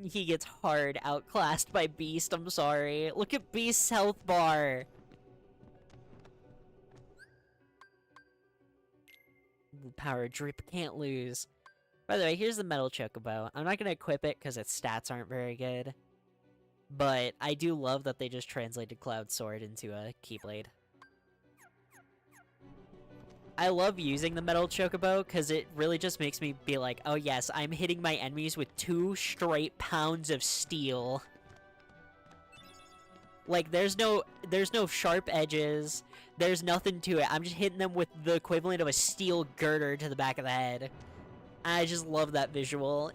A: He gets hard outclassed by Beast, I'm sorry. Look at Beast's health bar. The power drip can't lose. By the way, here's the Metal Chocobo. I'm not gonna equip it because its stats aren't very good. But I do love that they just translated Cloud Sword into a Keyblade. I love using the metal chocobo because it really just makes me be like, oh yes, I'm hitting my enemies with 2 straight pounds of steel. Like, there's no sharp edges, there's nothing to it. I'm just hitting them with the equivalent of a steel girder to the back of the head. I just love that visual.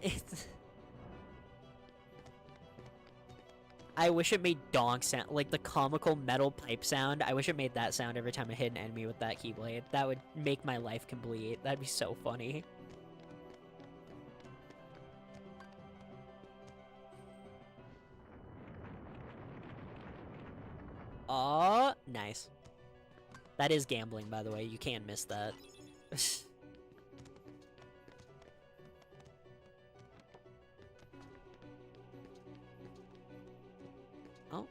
A: I wish it made donk sound, like the comical metal pipe sound. I wish it made that sound every time I hit an enemy with that Keyblade. That would make my life complete. That'd be so funny. Oh, nice. That is gambling, by the way. You can't miss that. Oh.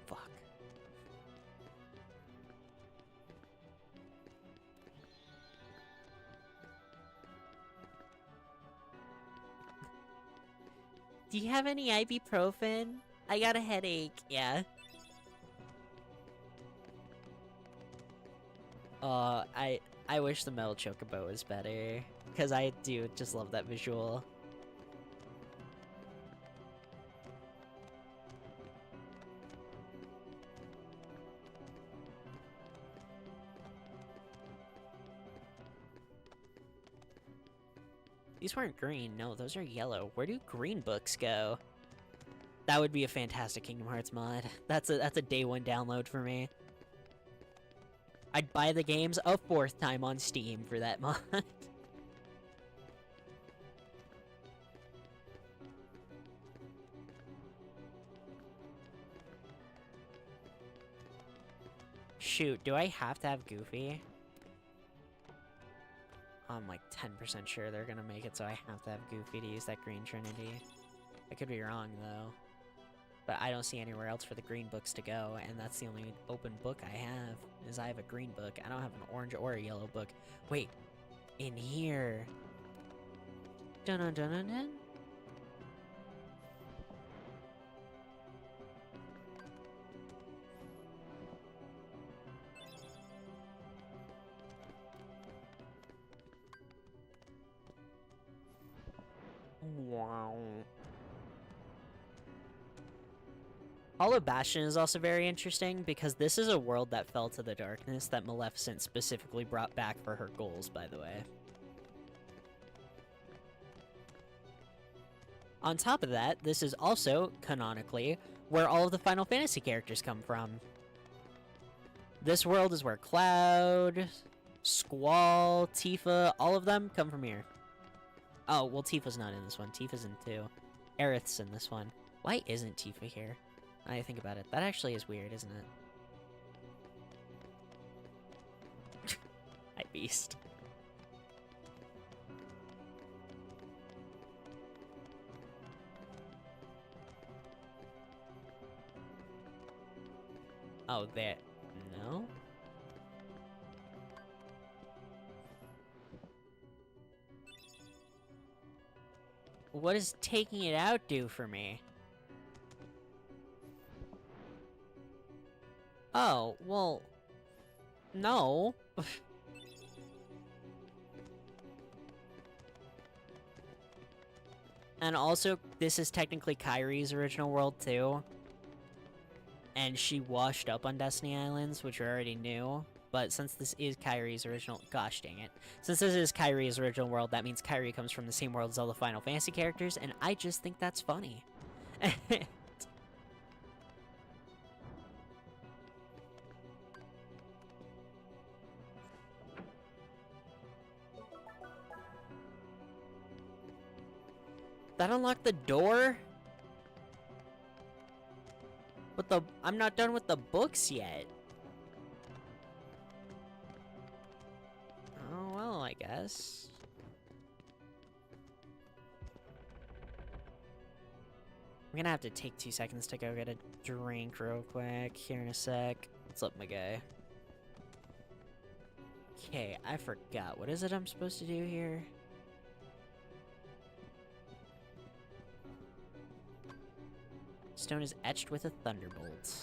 A: Fuck. Do you have any ibuprofen? I got a headache. Yeah. I wish the metal chocobo was better, because I do just love that visual. These weren't green. No, those are yellow. Where do green books go? That would be a fantastic Kingdom Hearts mod. That's a day 1 download for me. I'd buy the games a 4th time on Steam for that mod. Shoot, do I have to have Goofy? I'm like 10% sure they're gonna make it so I have to have Goofy to use that Green Trinity. I could be wrong, though. But I don't see anywhere else for the green books to go, and that's the only open book I have, is I have a green book. I don't have an orange or a yellow book. Wait, in here. Dun-dun-dun-dun-dun. Wow. Hollow Bastion is also very interesting because this is a world that fell to the darkness that Maleficent specifically brought back for her goals, by the way. On top of that, this is also, canonically, where all of the Final Fantasy characters come from. This world is where Cloud, Squall, Tifa, all of them come from here. Oh, well, Tifa's not in this one. Tifa's in 2. Aerith's in this one. Why isn't Tifa here? I think about it. That actually is weird, isn't it? Hi, Beast. Oh, there. No? What does taking it out do for me? Oh, well... No. And also, this is technically Kairi's original world, too. And she washed up on Destiny Islands, which we already knew. But since this is Kairi's original... Gosh dang it. Since this is Kairi's original world, that means Kairi comes from the same world as all the Final Fantasy characters, and I just think that's funny. That unlocked the door? But I'm not done with the books yet. Oh, well, I guess. I'm gonna have to take 2 seconds to go get a drink real quick here in a sec. What's up, my guy? Okay, I forgot. What is it I'm supposed to do here? Stone is etched with a thunderbolt.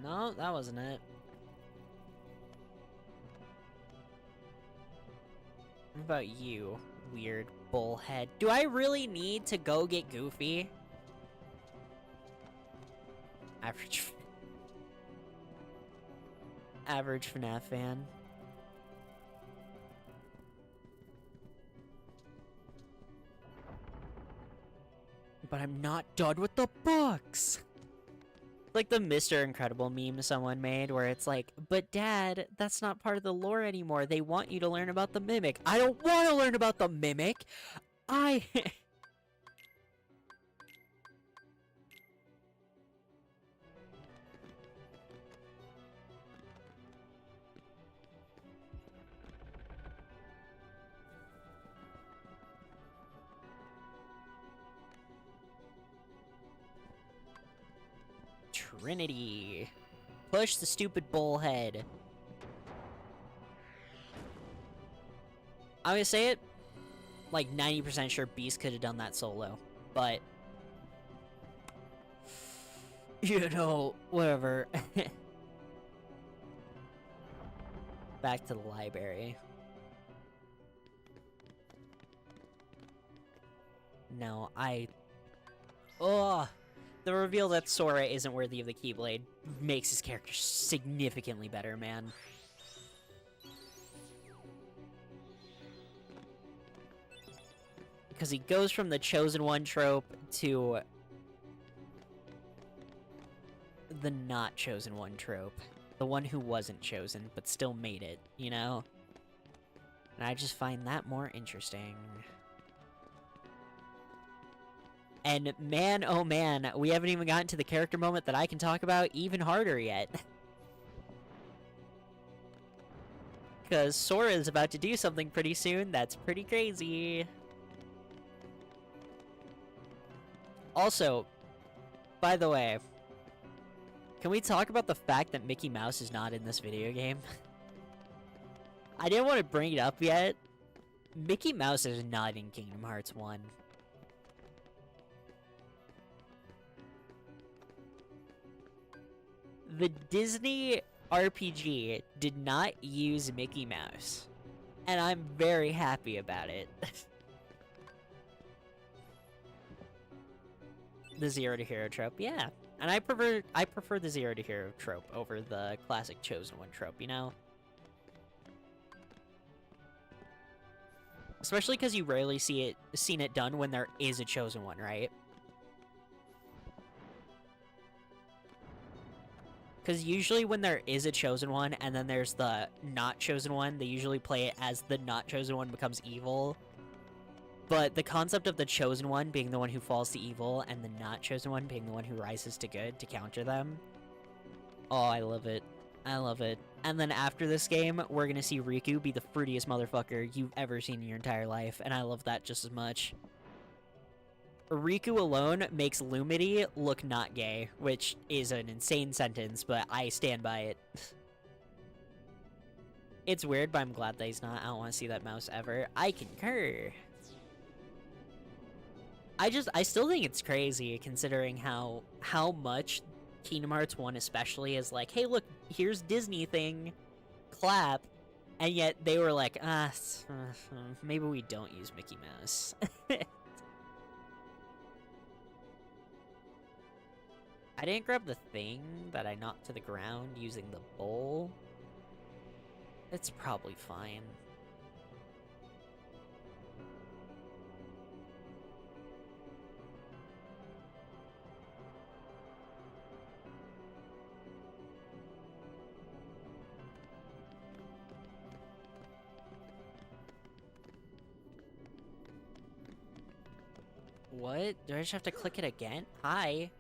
A: No, that wasn't it. What about you, weird bullhead? Do I really need to go get Goofy? Average FNAF fan. But I'm not done with the books! Like the Mr. Incredible meme someone made where it's like, but Dad, that's not part of the lore anymore. They want you to learn about the Mimic. I don't want to learn about the Mimic! Trinity. Push the stupid bullhead. I'm gonna say it, like 90% sure Beast could have done that solo, but you know, whatever. Back to the library. No, the reveal that Sora isn't worthy of the Keyblade makes his character significantly better, man. Because he goes from the Chosen One trope to the not Chosen One trope. The one who wasn't chosen, but still made it, you know? And I just find that more interesting. And man, oh man, we haven't even gotten to the character moment that I can talk about even harder yet. Because Sora is about to do something pretty soon that's pretty crazy. Also, by the way, can we talk about the fact that Mickey Mouse is not in this video game? I didn't want to bring it up yet. Mickey Mouse is not in Kingdom Hearts 1. The Disney RPG did not use Mickey Mouse, and I'm very happy about it. The Zero to Hero trope, yeah. And I prefer the Zero to Hero trope over the classic Chosen One trope, you know? Especially because you rarely seen it done when there is a Chosen One, right? Because usually when there is a Chosen One, and then there's the not Chosen One, they usually play it as the not Chosen One becomes evil. But the concept of the Chosen One being the one who falls to evil, and the not Chosen One being the one who rises to good to counter them. Oh, I love it. I love it. And then after this game, we're gonna see Riku be the fruitiest motherfucker you've ever seen in your entire life, and I love that just as much. Riku alone makes Lumity look not gay, which is an insane sentence, but I stand by it. It's weird, but I'm glad that he's not. I don't want to see that mouse ever. I concur. I still think it's crazy, considering how much Kingdom Hearts 1 especially is like, hey look, here's Disney thing, clap, and yet they were like, maybe we don't use Mickey Mouse. I didn't grab the thing that I knocked to the ground using the bowl. It's probably fine. What? Do I just have to click it again? Hi.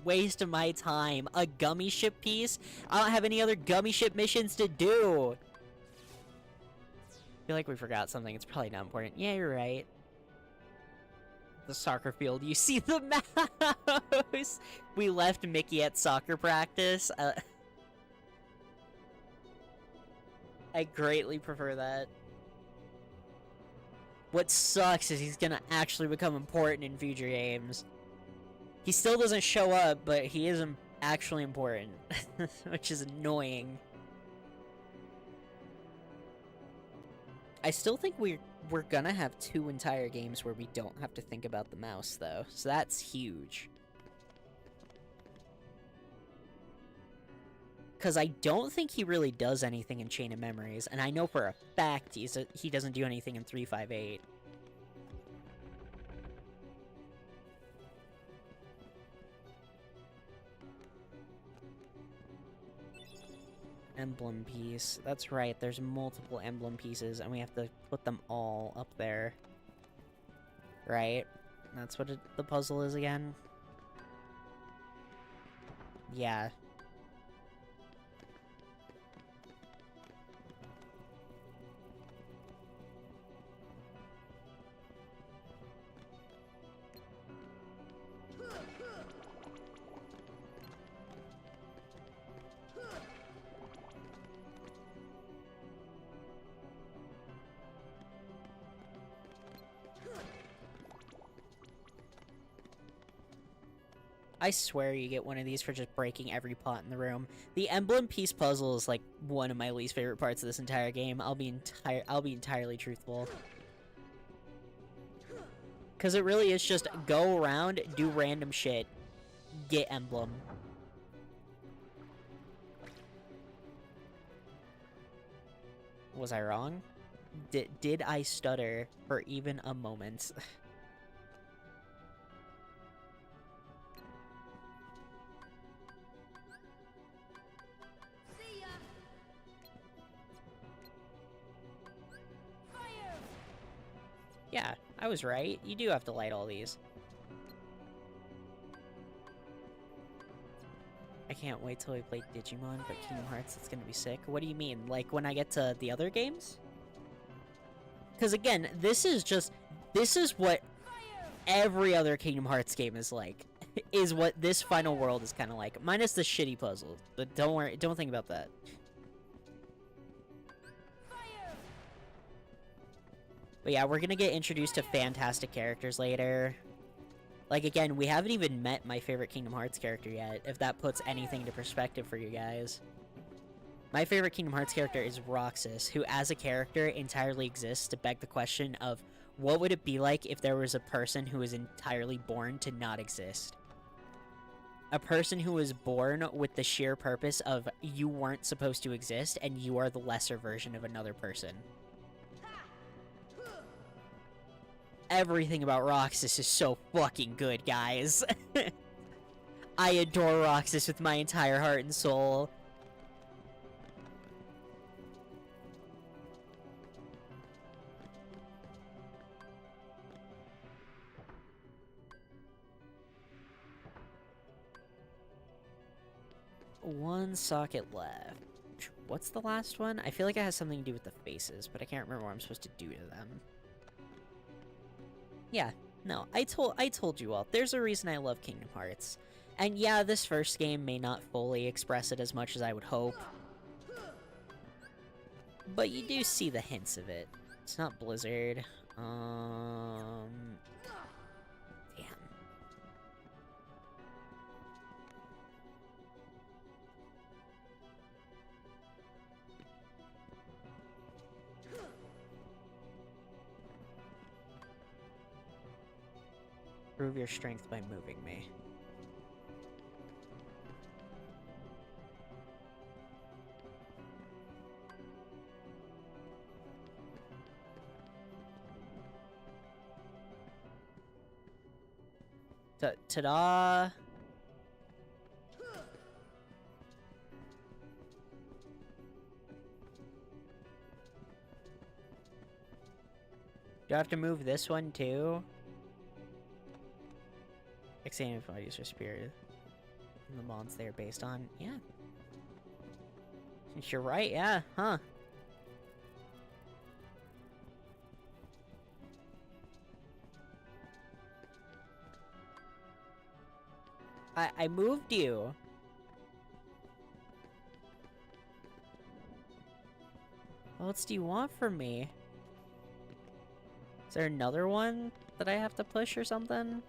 A: waste of my time. A gummy ship piece? I don't have any other gummy ship missions to do. I feel like we forgot something. It's probably not important. Yeah, you're right. The soccer field. You see the mouse? We left Mickey at soccer practice. I greatly prefer that. What sucks is he's gonna actually become important in future games. He still doesn't show up, but he is actually important, which is annoying. I still think we're gonna have 2 entire games where we don't have to think about the mouse, though, so that's huge. Because I don't think he really does anything in Chain of Memories, and I know for a fact he doesn't do anything in 358. Emblem piece. That's right, there's multiple emblem pieces, and we have to put them all up there. Right? That's what the puzzle is again? Yeah. I swear you get one of these for just breaking every pot in the room. The emblem piece puzzle is like one of my least favorite parts of this entire game. I'll be entirely truthful. Cause it really is just go around, do random shit, get emblem. Was I wrong? Did I stutter for even a moment? Yeah, I was right. You do have to light all these. I can't wait till we play Digimon, but Kingdom Hearts, it's gonna be sick. What do you mean? Like, when I get to the other games? Because, again, this is what every other Kingdom Hearts game is like. Is what this final world is kind of like. Minus the shitty puzzles. But don't worry, don't think about that. But yeah, we're gonna get introduced to fantastic characters later. Like, again, we haven't even met my favorite Kingdom Hearts character yet, if that puts anything into perspective for you guys. My favorite Kingdom Hearts character is Roxas, who as a character entirely exists to beg the question of what would it be like if there was a person who was entirely born to not exist? A person who was born with the sheer purpose of you weren't supposed to exist and you are the lesser version of another person. Everything about Roxas is so fucking good, guys. I adore Roxas with my entire heart and soul. One socket left. What's the last one? I feel like it has something to do with the faces, but I can't remember what I'm supposed to do to them. Yeah, no, I told you all, there's a reason I love Kingdom Hearts. And yeah, this first game may not fully express it as much as I would hope. But you do see the hints of it. It's not Blizzard. Damn. Prove your strength by moving me. Ta-da! Do I have to move this one too? Extended bodies are spirit. the mods they are based on. Yeah. Since you're right, yeah, huh. I moved you. What else do you want from me? Is there another one that I have to push or something?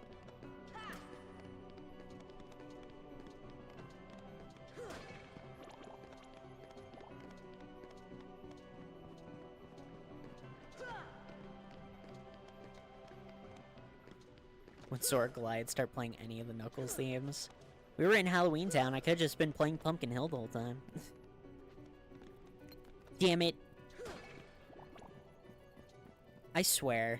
A: When Sora Glide start playing any of the Knuckles themes. We were in Halloween Town, I could've just been playing Pumpkin Hill the whole time. Damn it. I swear.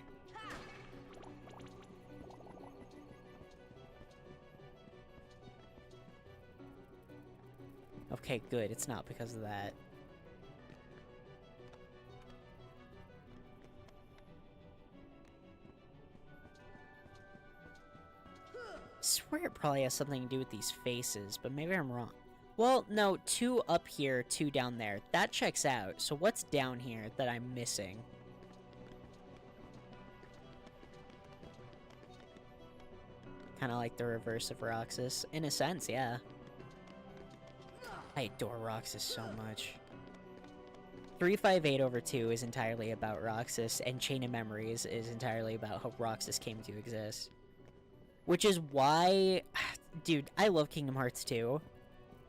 A: Okay, good, it's not because of that. I swear it probably has something to do with these faces, but maybe I'm wrong. Well, no, 2 up here, 2 down there. That checks out. So what's down here that I'm missing? Kind of like the reverse of Roxas. In a sense, yeah. I adore Roxas so much. 358/2 is entirely about Roxas, and Chain of Memories is entirely about how Roxas came to exist. Which is why... Dude, I love Kingdom Hearts 2.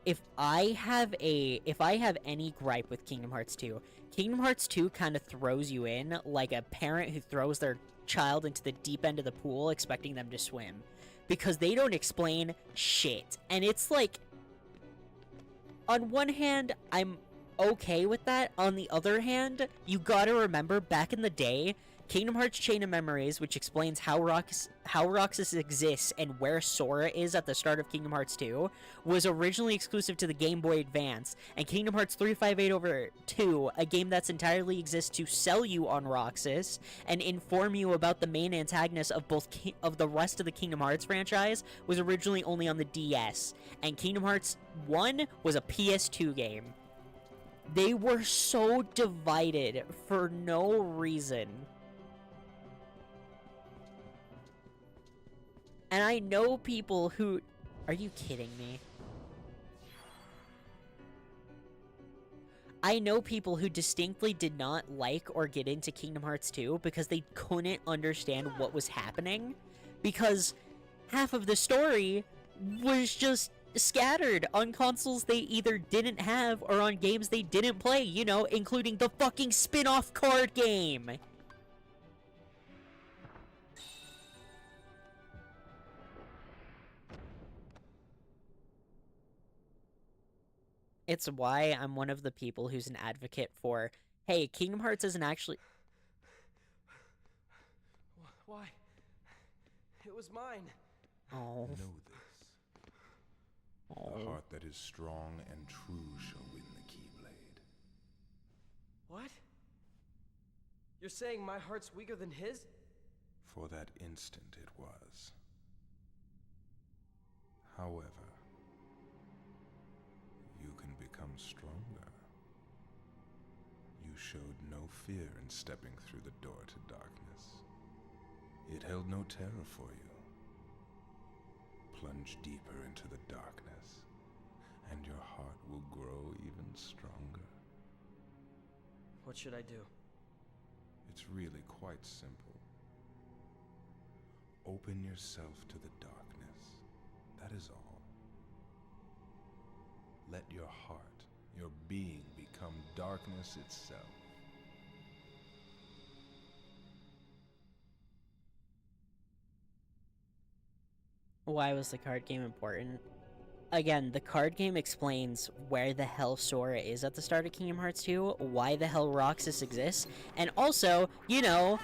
A: If I have any gripe with Kingdom Hearts 2, Kingdom Hearts 2 kind of throws you in like a parent who throws their child into the deep end of the pool expecting them to swim. Because they don't explain shit. And it's like... On one hand, I'm okay with that. On the other hand, you gotta remember, back in the day, Kingdom Hearts Chain of Memories, which explains how Roxas exists and where Sora is at the start of Kingdom Hearts 2, was originally exclusive to the Game Boy Advance, and Kingdom Hearts 358/2, a game that's entirely exists to sell you on Roxas and inform you about the main antagonist of of the rest of the Kingdom Hearts franchise, was originally only on the DS, and Kingdom Hearts 1 was a PS2 game. They were so divided for no reason. And I know people who... Are you kidding me? I know people who distinctly did not like or get into Kingdom Hearts 2 because they couldn't understand what was happening. Because half of the story was just scattered on consoles they either didn't have or on games they didn't play, you know, including the fucking spin-off card game! It's why I'm one of the people who's an advocate for, hey, Kingdom Hearts isn't actually...
D: Why? It was mine.
A: Oh.
F: Know this.
A: Oh.
F: The heart that is strong and true shall win the Keyblade.
D: What? You're saying my heart's weaker than his?
F: For that instant it was. However, you can become stronger. You showed no fear in stepping through the door to darkness. It held no terror for you. Plunge deeper into the darkness, and your heart will grow even stronger.
D: What should I do?
F: It's really quite simple. Open yourself to the darkness. That is all. Let your heart, your being, become darkness itself.
A: Why was the card game important? Again, the card game explains where the hell Sora is at the start of Kingdom Hearts 2, why the hell Roxas exists, and also, you know,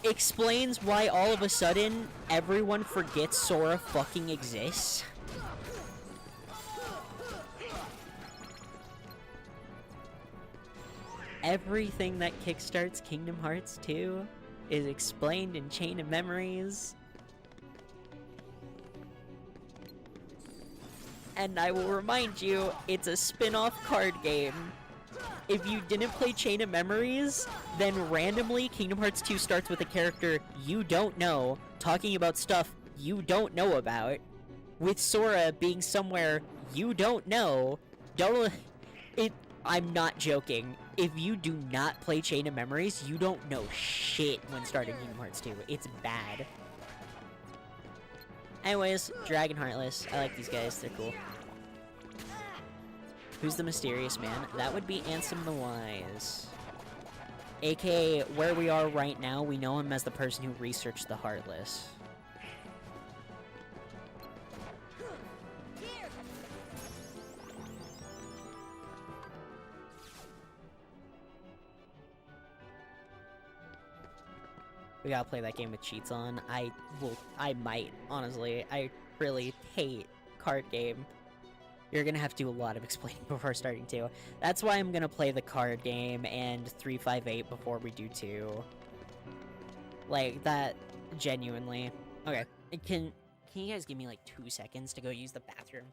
A: explains why all of a sudden everyone forgets Sora fucking exists. Everything that kickstarts Kingdom Hearts 2 is explained in Chain of Memories. And I will remind you, it's a spin-off card game. If you didn't play Chain of Memories, then randomly Kingdom Hearts 2 starts with a character you don't know, talking about stuff you don't know about, with Sora being somewhere you don't know. I'm not joking. If you do not play Chain of Memories, you don't know shit when starting Kingdom Hearts 2. It's bad. Anyways, Dragon Heartless. I like these guys. They're cool. Who's the mysterious man? That would be Ansem the Wise. AKA, where we are right now, we know him as the person who researched the Heartless. We gotta play that game with cheats on. I might, honestly. I really hate card game. You're gonna have to do a lot of explaining before starting 2. That's why I'm gonna play the card game and 358 before we do 2. Like, that, genuinely. Okay, can you guys give me like 2 seconds to go use the bathroom?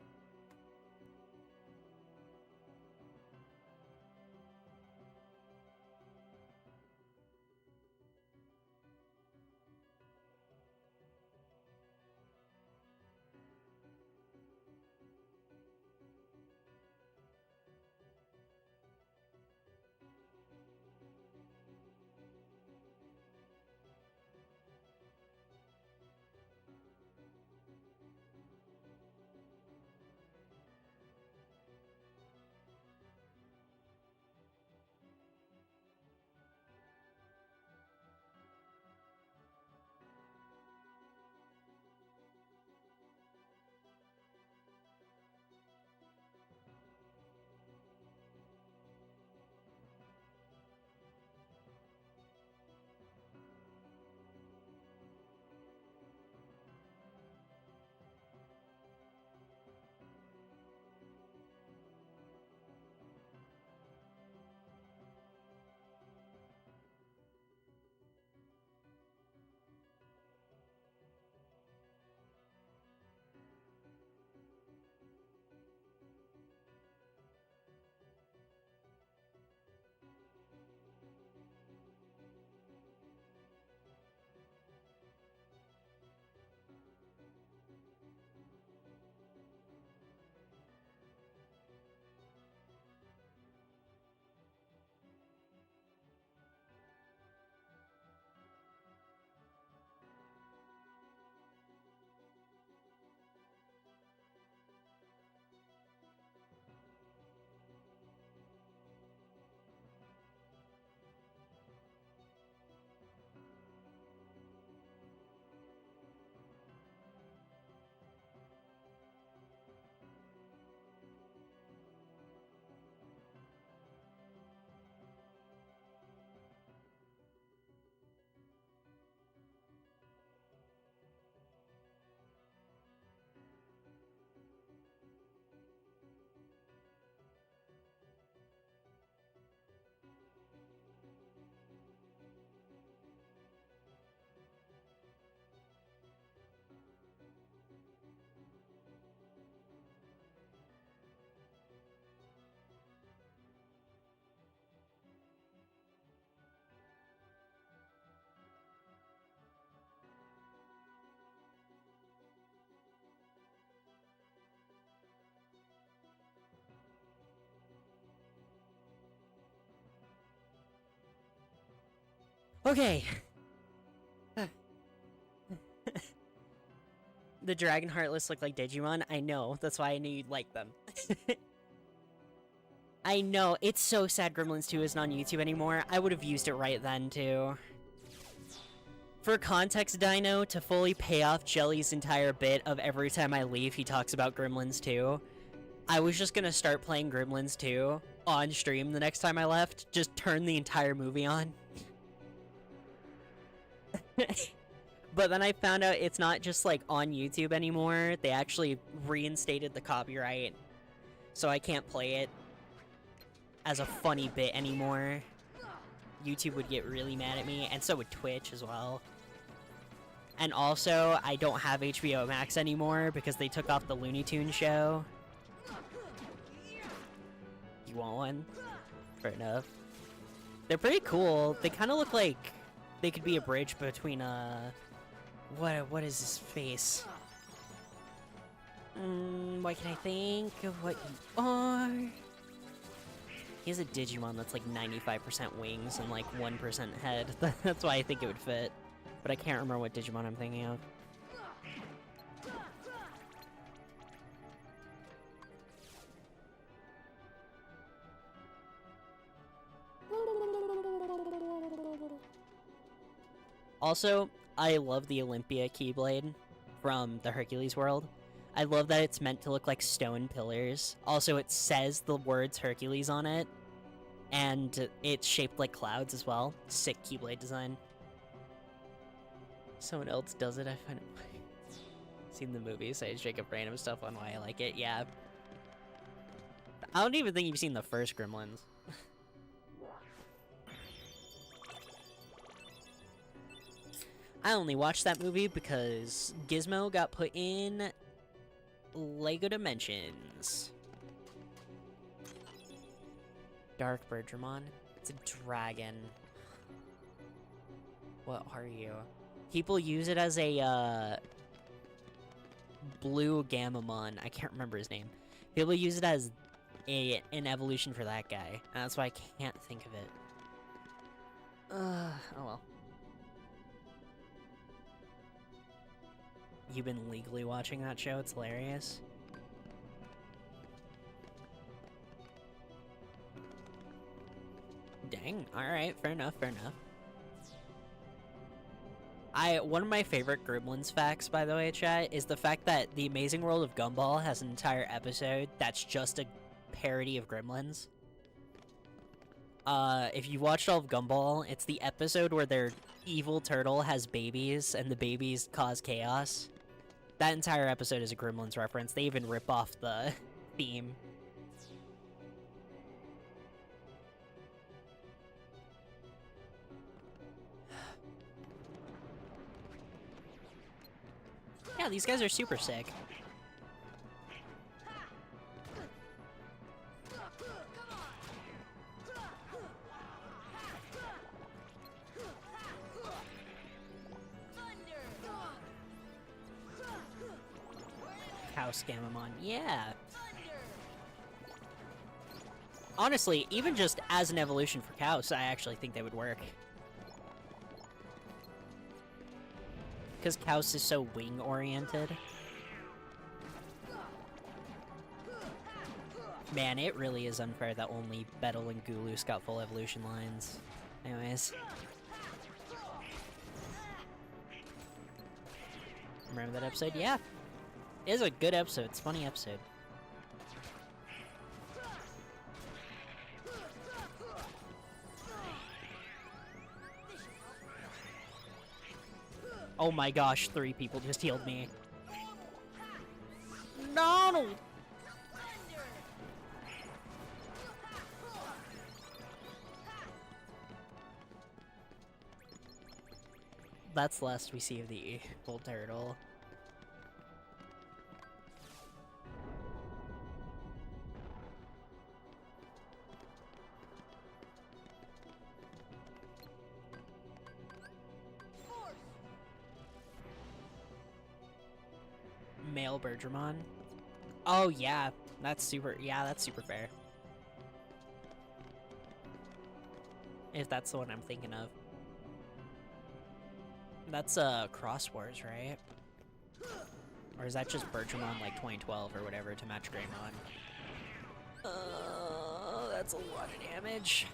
A: Okay. The Dragon Heartless look like Digimon? I know, that's why I knew you'd like them. I know, it's so sad Gremlins 2 isn't on YouTube anymore. I would have used it right then, too. For context, Dino, to fully pay off Jelly's entire bit of every time I leave he talks about Gremlins 2, I was just gonna start playing Gremlins 2 on stream the next time I left. Just turn the entire movie on. But then I found out it's not just like on YouTube anymore. They actually reinstated the copyright, so I can't play it as a funny bit anymore. YouTube would get really mad at me, and so would Twitch as well. And also, I don't have HBO Max anymore because they took off the Looney Tunes show. You want one? Fair enough. They're pretty cool. They kind of look like they could be a bridge between what is his face? Why can I think of what you are? He has a Digimon that's like 95% wings and like 1% head. That's why I think it would fit. But I can't remember what Digimon I'm thinking of. Also, I love the Olympia Keyblade from the Hercules world. I love that it's meant to look like stone pillars. Also, it says the words Hercules on it, and it's shaped like clouds as well. Sick Keyblade design. Someone else does it, I find it funny. Seen the movie, so I just make up random stuff on why I like it, yeah. I don't even think you've seen the first Gremlins. I only watched that movie because Gizmo got put in LEGO Dimensions. Dark Birdramon. It's a dragon. What are you? People use it as a, Blue Gamamon. I can't remember his name. People use it as an evolution for that guy. And that's why I can't think of it. Oh well. You've been legally watching that show? It's hilarious. Dang, alright, fair enough, fair enough. One of my favorite Gremlins facts, by the way, chat, is the fact that The Amazing World of Gumball has an entire episode that's just a parody of Gremlins. If you watched all of Gumball, it's the episode where their evil turtle has babies, and the babies cause chaos. That entire episode is a Gremlins reference. They even rip off the theme. Yeah, these guys are super sick. House Gamamon, yeah. Honestly, even just as an evolution for Kaos, I actually think they would work. Because Kaos is so wing-oriented. Man, it really is unfair that only Betel and Goulous got full evolution lines. Anyways. Remember that episode? Yeah. It is a good episode. It's a funny episode. Oh my gosh, 3 people just healed me. No! That's the last we see of the evil turtle. Male Birdramon. Oh yeah, that's super. Yeah, that's super fair. If that's the one I'm thinking of. That's Cross Wars, right? Or is that just Birdramon like 2012 or whatever to match Greymon? That's a lot of damage.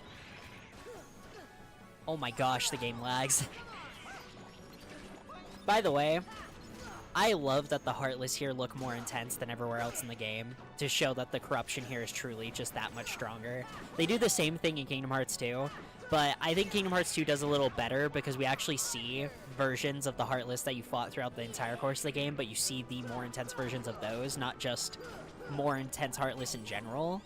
A: Oh my gosh, the game lags. By the way, I love that the Heartless here look more intense than everywhere else in the game, to show that the corruption here is truly just that much stronger. They do the same thing in Kingdom Hearts 2, but I think Kingdom Hearts 2 does a little better because we actually see versions of the Heartless that you fought throughout the entire course of the game, but you see the more intense versions of those, not just more intense Heartless in general.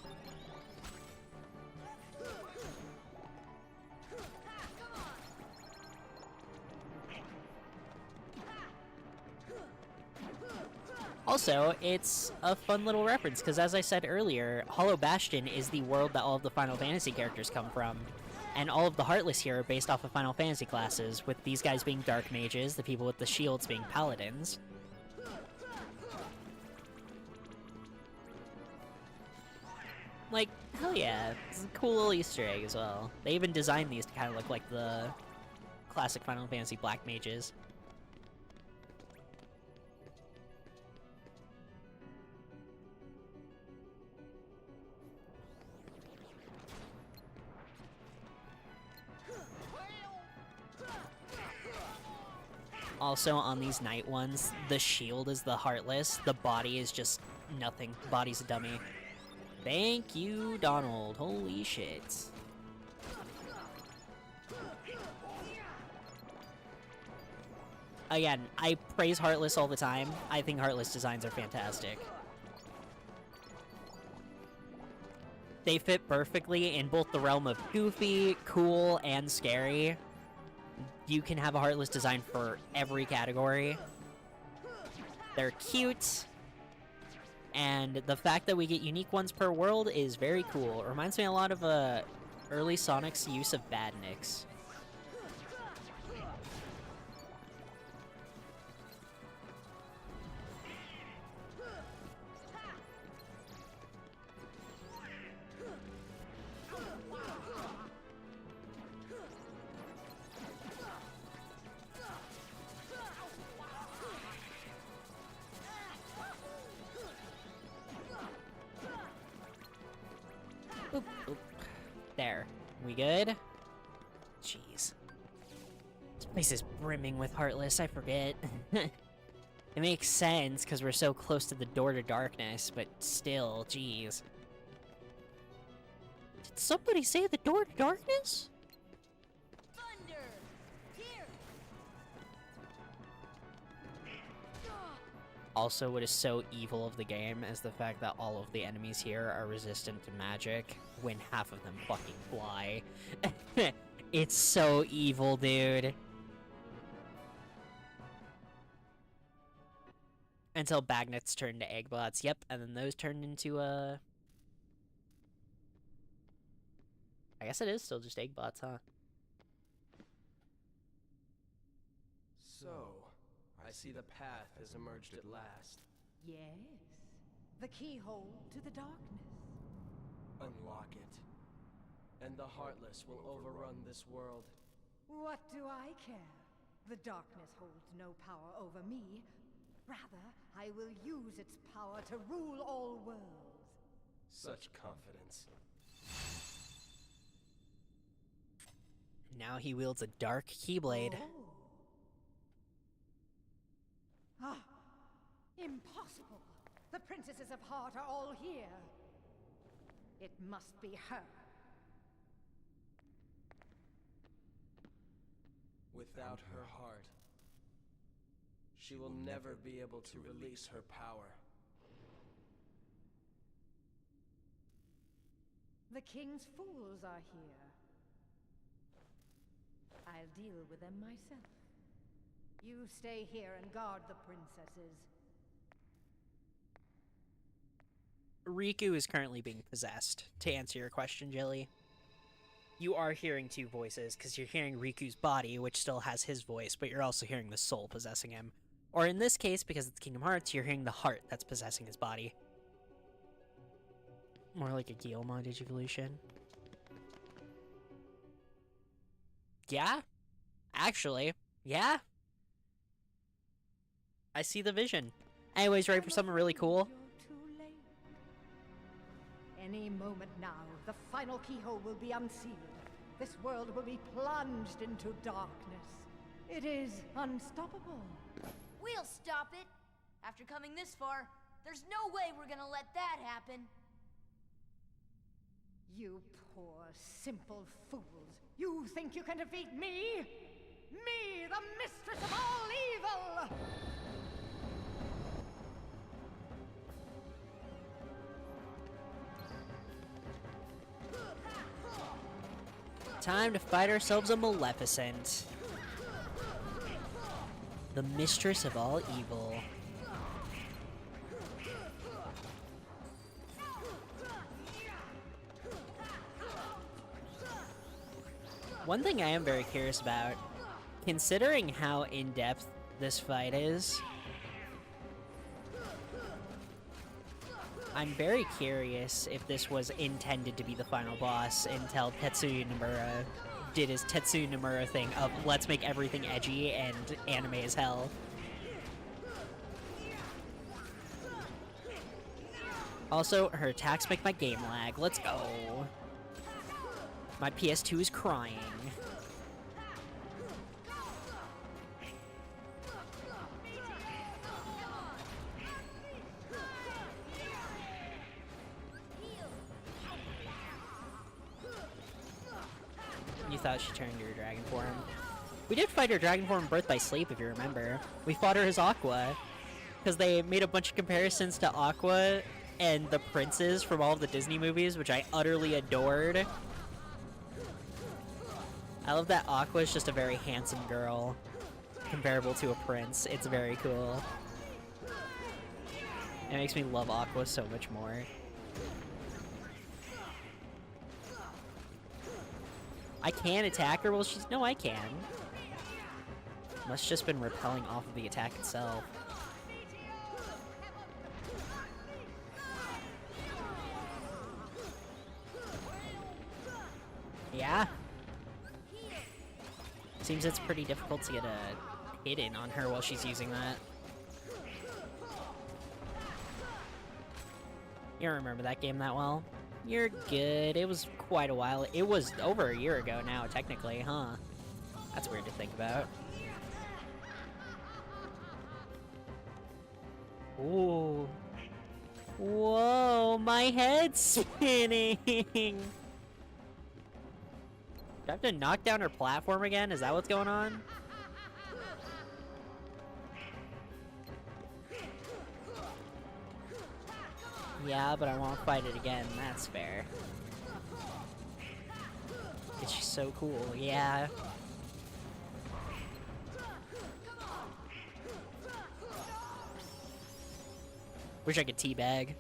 A: Also, it's a fun little reference, because as I said earlier, Hollow Bastion is the world that all of the Final Fantasy characters come from. And all of the Heartless here are based off of Final Fantasy classes, with these guys being Dark Mages, the people with the shields being Paladins. Like, hell yeah, it's a cool little Easter egg as well. They even designed these to kind of look like the classic Final Fantasy Black Mages. Also, on these night ones, the shield is the Heartless, the body is just nothing. The body's a dummy. Thank you, Donald. Holy shit. Again, I praise Heartless all the time. I think Heartless designs are fantastic. They fit perfectly in both the realm of goofy, cool, and scary. You can have a Heartless design for every category. They're cute. And the fact that we get unique ones per world is very cool. It reminds me a lot of early Sonic's use of Badniks. Oop, oop. There. We good? Jeez. This place is brimming with Heartless, I forget. It makes sense, because we're so close to the door to darkness, but still, jeez. Did somebody say the door to darkness?
E: Thunder! Here!
A: Also, what is so evil of the game is the fact that all of the enemies here are resistant to magic when half of them fucking fly. It's so evil, dude. Until Bagnets turn to Eggbots, yep, and then those turned into, I guess it is still just Eggbots, huh?
D: So, I see the path has emerged at last.
L: Yes. The keyhole to the darkness.
D: Unlock it, and the Heartless will overrun this world.
L: What do I care? The darkness holds no power over me. Rather, I will use its power to rule all worlds.
D: Such confidence.
A: Now he wields a dark keyblade.
L: Oh. Ah, impossible! The princesses of Heart are all here. It must be her.
D: Without her heart, she will never be able to release her power.
L: The king's fools are here. I'll deal with them myself. You stay here and guard the princesses.
A: Riku is currently being possessed, to answer your question, Jilly. You are hearing two voices, because you're hearing Riku's body, which still has his voice, but you're also hearing the soul possessing him. Or in this case, because it's Kingdom Hearts, you're hearing the heart that's possessing his body. More like a Guillemot Digivolution. Yeah? Actually, yeah? I see the vision. Anyways, ready for something really cool?
L: Any moment now, the final keyhole will be unsealed. This world will be plunged into darkness. It is unstoppable.
E: We'll stop it! After coming this far, there's no way we're gonna let that happen.
L: You poor, simple fools. You think you can defeat me? Me, the mistress of all evil!
A: Time to fight ourselves a Maleficent. The mistress of all evil. One thing I am very curious about, considering how in-depth this fight is, I'm very curious if this was intended to be the final boss until Tetsuya Nomura did his Tetsuya Nomura thing of let's make everything edgy and anime as hell. Also, her attacks make my game lag. Let's go. My PS2 is crying. You thought she turned to her dragon form. We did fight her dragon form in Birth by Sleep, if you remember. We fought her as Aqua. Because they made a bunch of comparisons to Aqua and the princes from all of the Disney movies, which I utterly adored. I love that Aqua is just a very handsome girl, comparable to a prince. It's very cool. It makes me love Aqua so much more. I can attack her? Well, she's... No, I can. Must just been repelling off of the attack itself. Yeah. Seems it's pretty difficult to get a hit in on her while she's using that. You don't remember that game that well? You're good. It was quite a while. It was over a year ago now, technically, huh? That's weird to think about. Ooh. Whoa, my head's spinning! Do I have to knock down her platform again? Is that what's going on? Yeah, but I won't fight it again. That's fair. It's just so cool. Yeah. Wish I could teabag.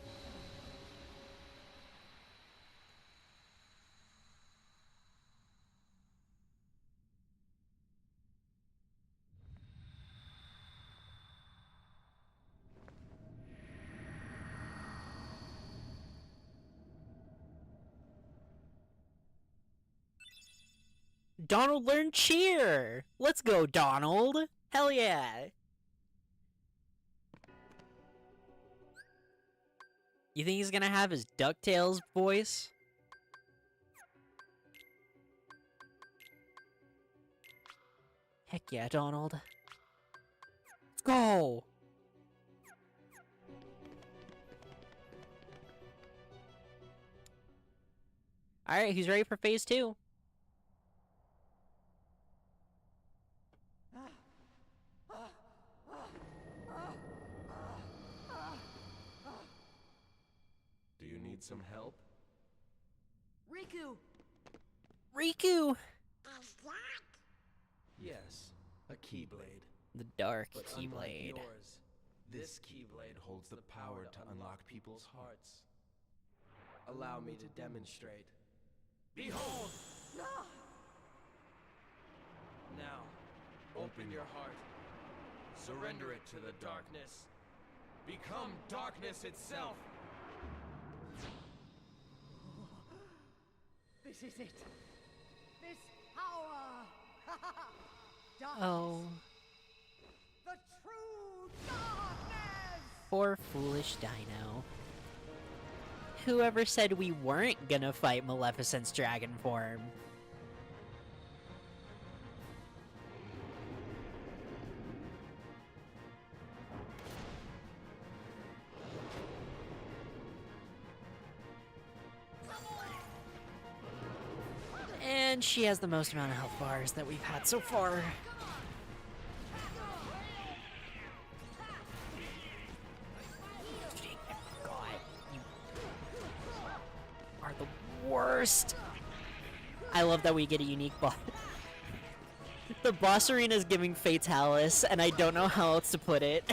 A: Donald learned cheer! Let's go, Donald! Hell yeah! You think he's gonna have his DuckTales voice? Heck yeah, Donald. Let's go! Alright, who's ready for phase 2?
O: Do you need some help?
E: Riku!
A: Riku!
N: Is that?
O: Yes, a Keyblade.
A: The Dark
O: But unlike
A: Keyblade.
O: yours, this Keyblade holds the power to unlock people's hearts. Allow me to demonstrate. Behold! Now, open your heart. Surrender it to the darkness. Become darkness itself!
L: This is it. This power.
A: Oh.
L: The true darkness.
A: Poor foolish Dino. Whoever said we weren't gonna fight Maleficent's dragon form? And she has the most amount of health bars that we've had so far. God, you are the worst. I love that we get a unique boss. The boss arena is giving Fatalis, and I don't know how else to put it.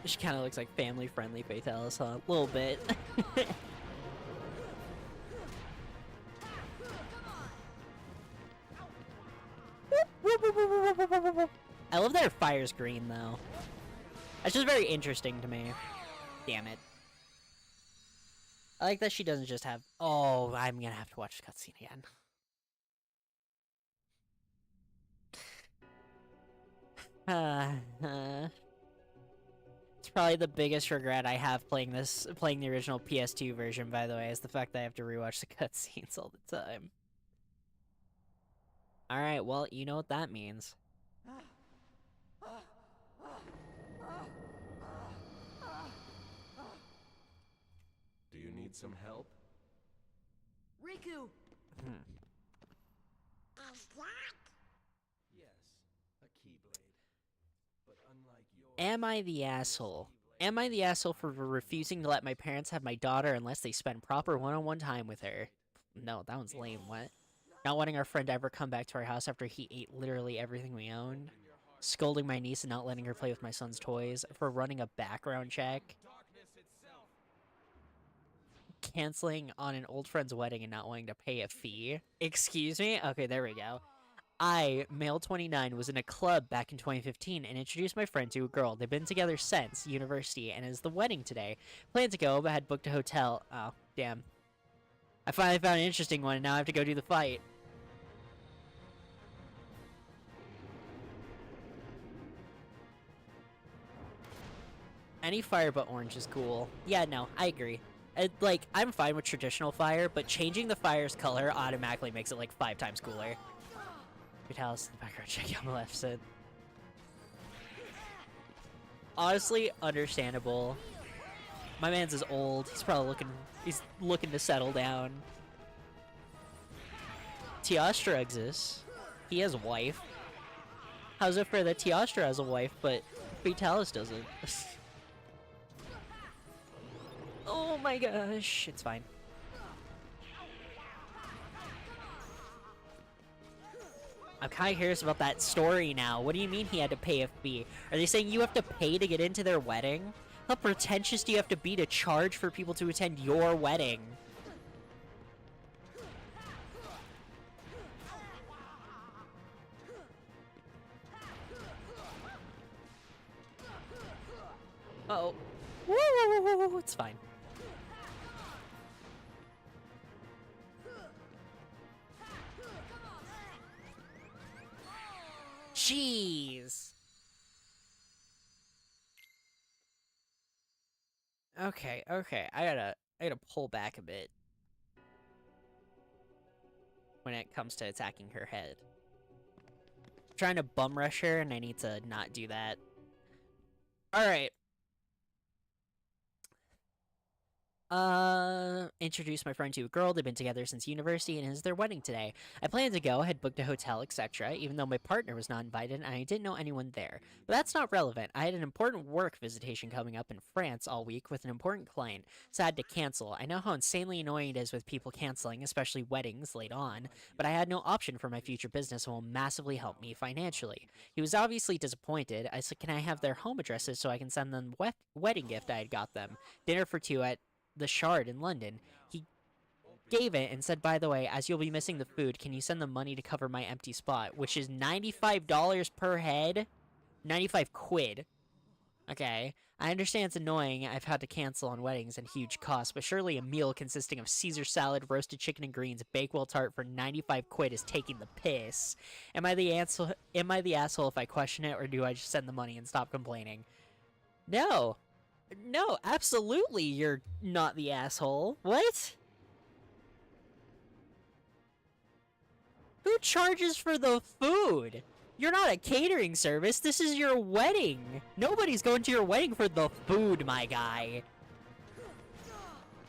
A: She kind of looks like family-friendly Fatalis, huh? A little bit. I love that her fire's green, though. That's just very interesting to me. Damn it. I like that she doesn't just have... Oh, I'm gonna have to watch the cutscene again. It's probably the biggest regret I have playing the original PS2 version, by the way, is the fact that I have to rewatch the cutscenes all the time. Alright, well, you know what that means.
O: Do you need some help?
E: Riku!
O: Yes, a Keyblade. But unlike yours...
A: Am I the asshole? Am I the asshole for refusing to let my parents have my daughter unless they spend proper one-on-one time with her? No, that one's lame, what? Not wanting our friend to ever come back to our house after he ate literally everything we owned? Scolding my niece and not letting her play with my son's toys? For running a background check? Canceling on an old friend's wedding and not wanting to pay a fee? Excuse me? Okay, there we go. I, male 29, was in a club back in 2015 and introduced my friend to a girl. They've been together since university and is the wedding today. Planned to go, but had booked a hotel. Oh, damn. I finally found an interesting one and now I have to go do the fight. Any fire but orange is cool. Yeah, no, I agree. Like, I'm fine with traditional fire, but changing the fire's color automatically makes it like 5 times cooler. Vitalis in the background, check out the left side. Honestly, understandable. My man's is old. He's probably looking to settle down. Teostra exists. He has a wife. How's it fair that Teostra has a wife, but Vitalis doesn't? Oh my gosh, it's fine. I'm kind of curious about that story now. What do you mean he had to pay a fee? Are they saying you have to pay to get into their wedding? How pretentious do you have to be to charge for people to attend your wedding? Uh-oh. Woo! It's fine. Jeez. Okay. I gotta pull back a bit when it comes to attacking her head. I'm trying to bum rush her, and I need to not do that. All right. Introduced my friend to a girl. They've been together since university and it is their wedding today. I planned to go, had booked a hotel, etc., even though my partner was not invited and I didn't know anyone there. But that's not relevant. I had an important work visitation coming up in France all week with an important client, so I had to cancel. I know how insanely annoying it is with people canceling, especially weddings late on, but I had no option for my future business and will massively help me financially. He was obviously disappointed. I said, can I have their home addresses so I can send them the wedding gift I had got them? Dinner for 2 at the Shard in London. He gave it and said, by the way, as you'll be missing the food, can you send the money to cover my empty spot, which is $95 per head? 95 quid. Okay, I understand it's annoying. I've had to cancel on weddings and huge costs, but surely a meal consisting of Caesar salad, roasted chicken and greens, Bakewell tart for 95 quid is taking the piss. Am I the asshole if I question it, or do I just send the money and stop complaining? No. No, absolutely you're not the asshole. What? Who charges for the food? You're not a catering service. This is your wedding. Nobody's going to your wedding for the food, my guy.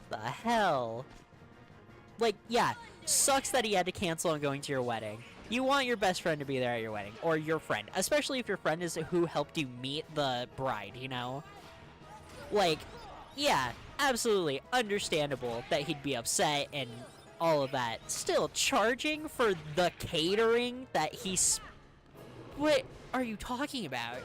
A: The hell? Like, yeah, sucks that he had to cancel on going to your wedding. You want your best friend to be there at your wedding, or your friend, especially if your friend is who helped you meet the bride, you know? Like, yeah, absolutely understandable that he'd be upset and all of that. Still, charging for the catering that he's... What are you talking about?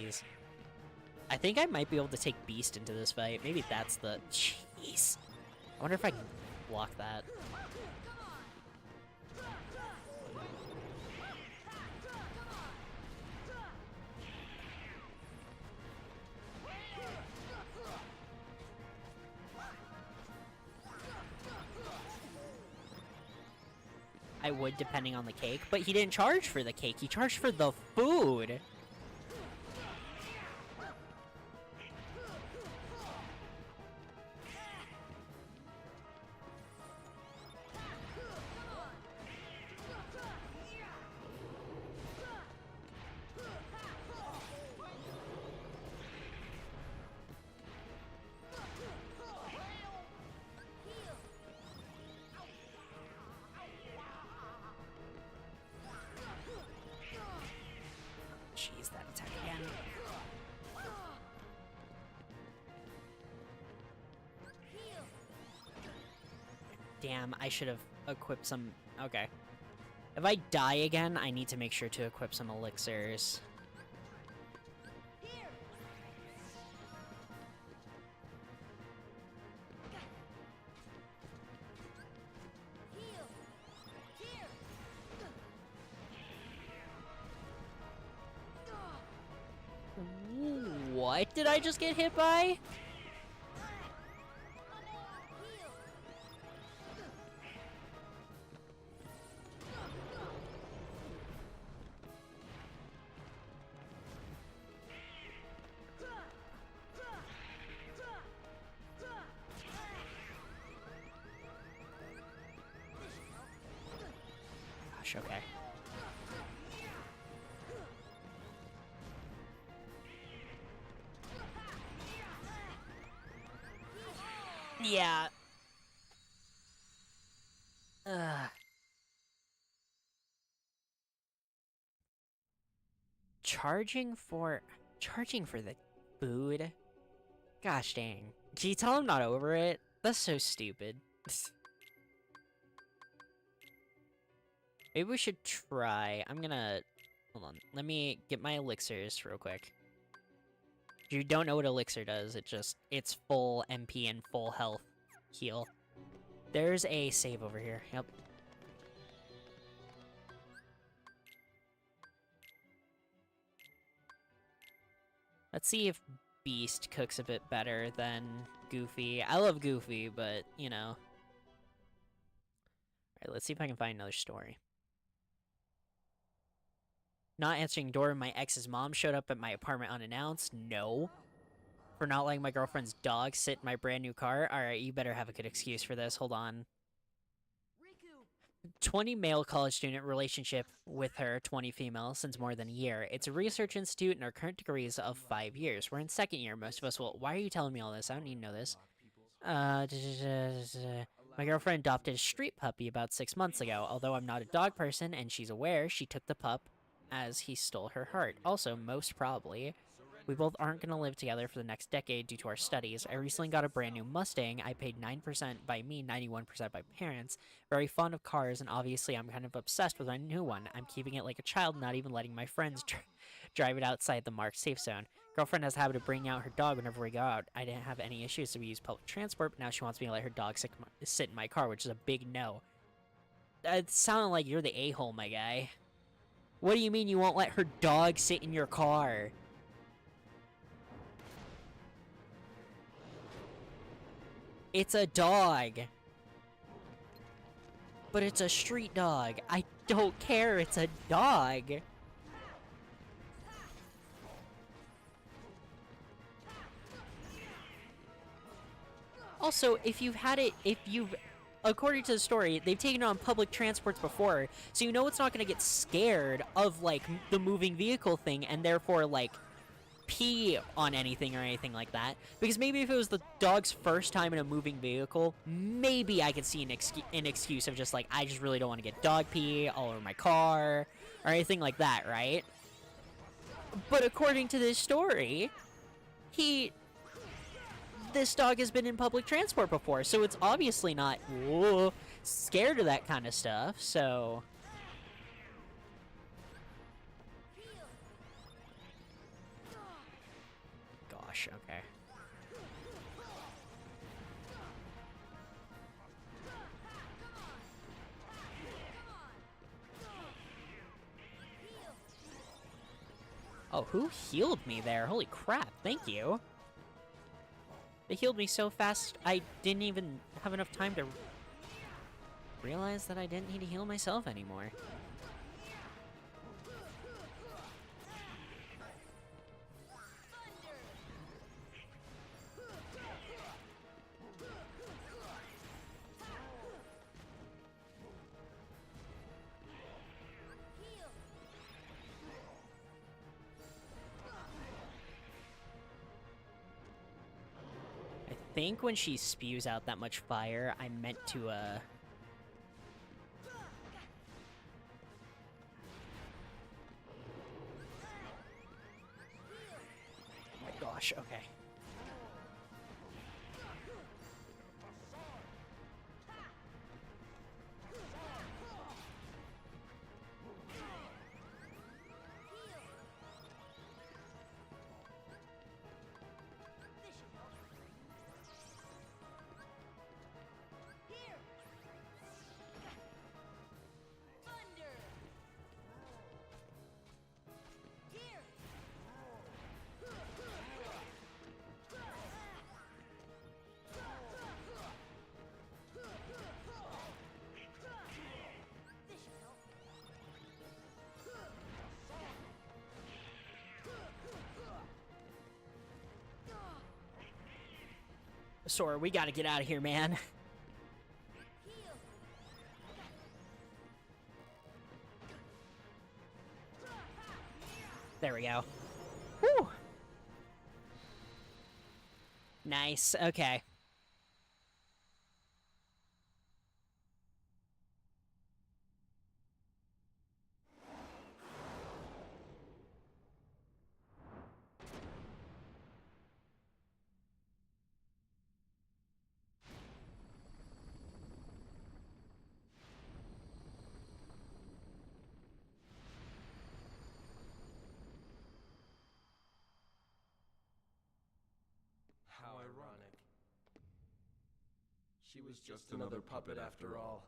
A: Jesus. I think I might be able to take Beast into this fight. Maybe that's the... Jeez. I wonder if I can block that. I would, depending on the cake, but he didn't charge for the cake. He charged for the food. Jeez, that attack again. Damn, I should have equipped some... Okay. If I die again, I need to make sure to equip some elixirs. What did I just get hit by? Gosh, okay. Yeah. Charging for the food? Gosh dang. Can you tell I'm not over it? That's so stupid. Maybe we should try. I'm gonna... Hold on. Let me get my elixirs real quick. If you don't know what elixir does, it's full MP and full health heal. There's a save over here. Yep. Let's see if Beast cooks a bit better than Goofy. I love Goofy, but, you know. Alright, let's see if I can find another story. Not answering door. My ex's mom showed up at my apartment unannounced. No. For not letting my girlfriend's dog sit in my brand new car. Alright, you better have a good excuse for this. Hold on. 20 male college student relationship with her, 20 female, since more than a year. It's a research institute and our current degree is of 5 years. We're in second year. Most of us will... Why are you telling me all this? I don't need to know this. My girlfriend adopted a street puppy about 6 months ago. Although I'm not a dog person and she's aware, she took the pup as he stole her heart. Also, most probably, we both aren't going to live together for the next decade due to our studies. I recently got a brand new Mustang. I paid 9% by me, 91% by parents. Very fond of cars, and obviously I'm kind of obsessed with my new one. I'm keeping it like a child, not even letting my friends drive it outside the marked safe zone. Girlfriend has a habit of bringing out her dog whenever we go out. I didn't have any issues, so we use public transport, but now she wants me to let her dog sit in my car, which is a big no. It sounded like you're the a-hole, my guy. What do you mean you won't let her dog sit in your car? It's a dog. But it's a street dog. I don't care, it's a dog. Also, according to the story, they've taken it on public transports before, so you know it's not going to get scared of, like, the moving vehicle thing, and therefore, like, pee on anything or anything like that. Because maybe if it was the dog's first time in a moving vehicle, maybe I could see an excuse of just, like, I just really don't want to get dog pee all over my car, or anything like that, right? But according to this story, this dog has been in public transport before, so it's obviously not scared of that kind of stuff, so... Oh, who healed me there? Holy crap, thank you. They healed me so fast, I didn't even have enough time to realize that I didn't need to heal myself anymore. I think when she spews out that much fire, I meant to, oh my gosh, okay. Sora, we gotta get out of here, man. There we go. Whew. Nice, okay.
O: How ironic. She was just another puppet after all.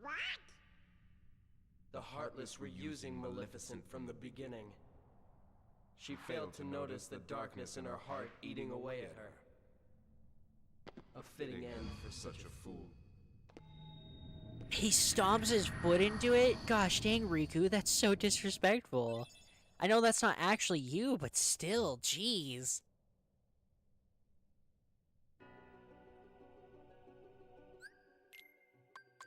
N: What?
O: The Heartless were using Maleficent from the beginning. She failed to notice the darkness in her heart eating away at her. A fitting end for such a fool.
A: He stomps his foot into it? Gosh dang, Riku, that's so disrespectful. I know that's not actually you, but still, jeez.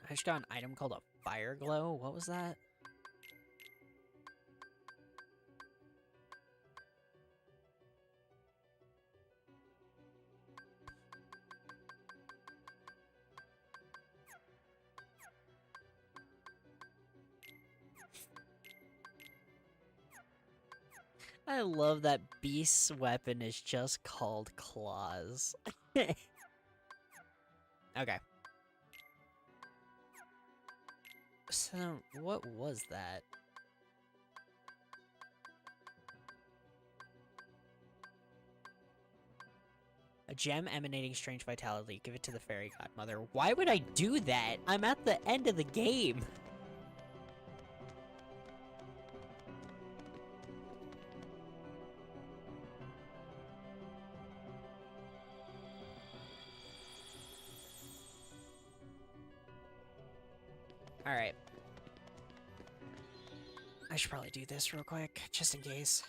A: I just got an item called a Fire Glow. What was that? I love that Beast's weapon is just called Claws. Okay. So, what was that? A gem emanating strange vitality. Give it to the fairy godmother. Why would I do that? I'm at the end of the game. Alright. I should probably do this real quick, just in case.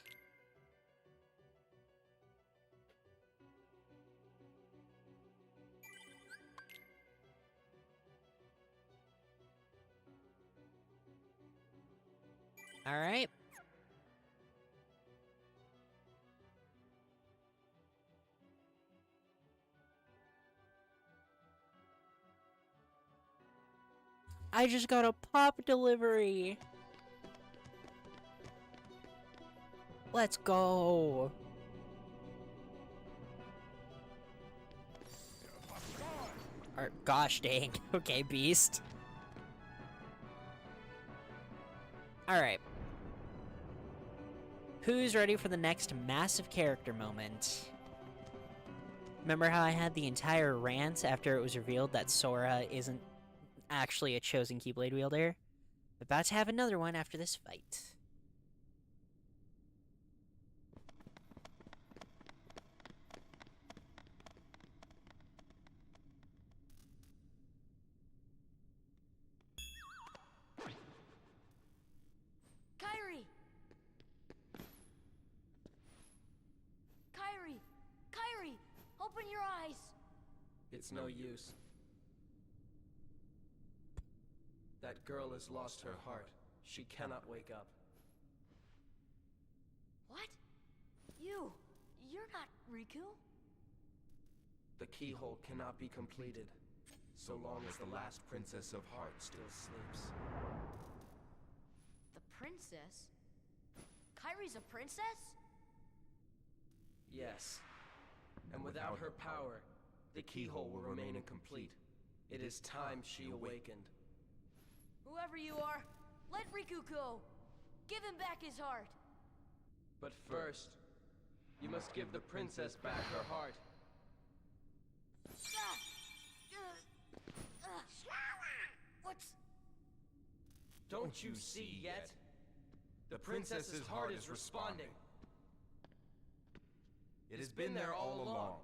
A: Alright. I just got a pop delivery. Let's go. Or, gosh dang. Okay, Beast. Alright. Who's ready for the next massive character moment? Remember how I had the entire rant after it was revealed that Sora isn't actually a chosen Keyblade wielder? About to have another one after this fight.
E: Open your eyes!
O: It's no use. That girl has lost her heart. She cannot wake up.
E: What? You're not Riku?
O: The keyhole cannot be completed, so long as the last Princess of Heart still sleeps.
E: The princess? Kairi's a princess?
O: Yes. And without her power, the keyhole will remain incomplete. It is time she awakened.
E: Whoever you are, let Riku go! Give him back his heart!
O: But first, you must give the princess back her heart.
E: What's...
O: Don't you see yet? The princess's heart is responding. It has been there all along.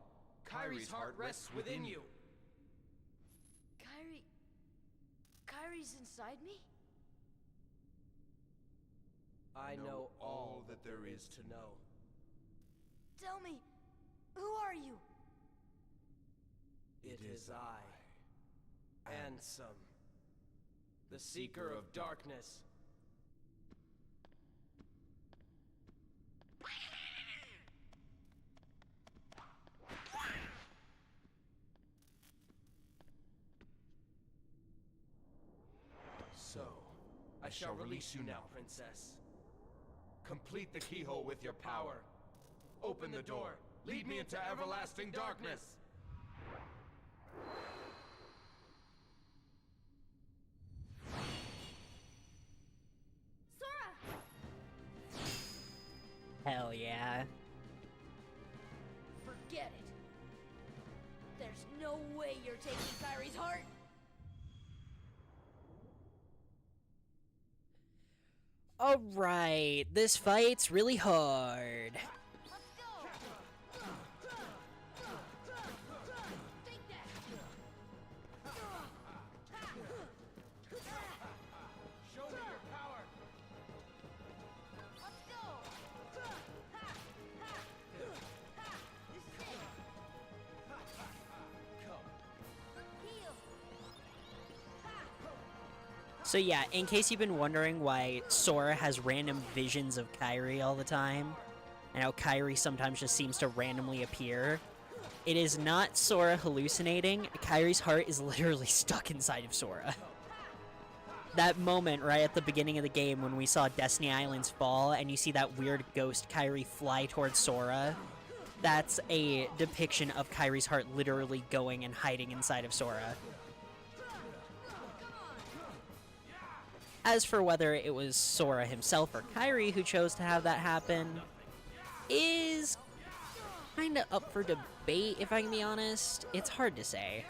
O: Kairi's heart rests within you.
E: Kairi's inside me?
O: I know all that there is to know.
E: Tell me, who are you?
O: It is I, Ansem, the Seeker of Darkness. So, I shall release you now, Princess. Complete the keyhole with your power. Open the door. Lead me into everlasting darkness.
E: Sora!
A: Hell yeah.
E: Forget it. There's no way you're taking Kairi's heart.
A: Alright, this fight's really hard.
O: Show me your power.
E: Let's go.
A: So yeah, in case you've been wondering why Sora has random visions of Kairi all the time, and how Kairi sometimes just seems to randomly appear, it is not Sora hallucinating. Kairi's heart is literally stuck inside of Sora. That moment right at the beginning of the game when we saw Destiny Islands fall and you see that weird ghost Kairi fly towards Sora, that's a depiction of Kairi's heart literally going and hiding inside of Sora. As for whether it was Sora himself or Kairi who chose to have that happen, is kinda up for debate, if I can be honest. It's hard to say.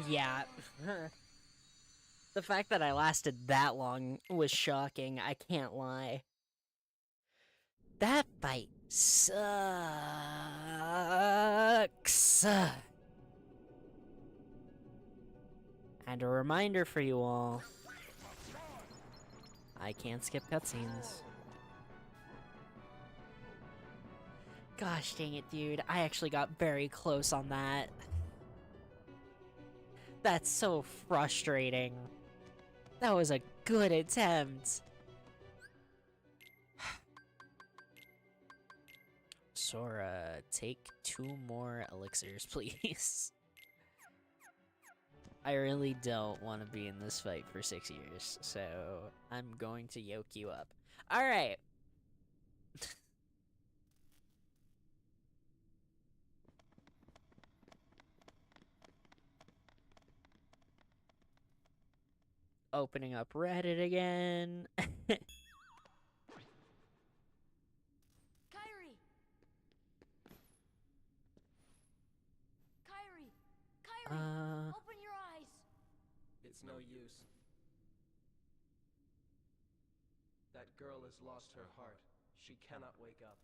A: Yeah. The fact that I lasted that long was shocking, I can't lie. That fight sucks. And a reminder for you all, I can't skip cutscenes. Gosh dang it, dude. I actually got very close on that. That's so frustrating. That was a good attempt. Sora, take 2 more elixirs, please. I really don't want to be in this fight for 6 years, so I'm going to yoke you up. Alright. Opening up Reddit again.
E: Kyrie! Kyrie! Kyrie! Open your eyes!
O: It's no use. That girl has lost her heart. She cannot wake up.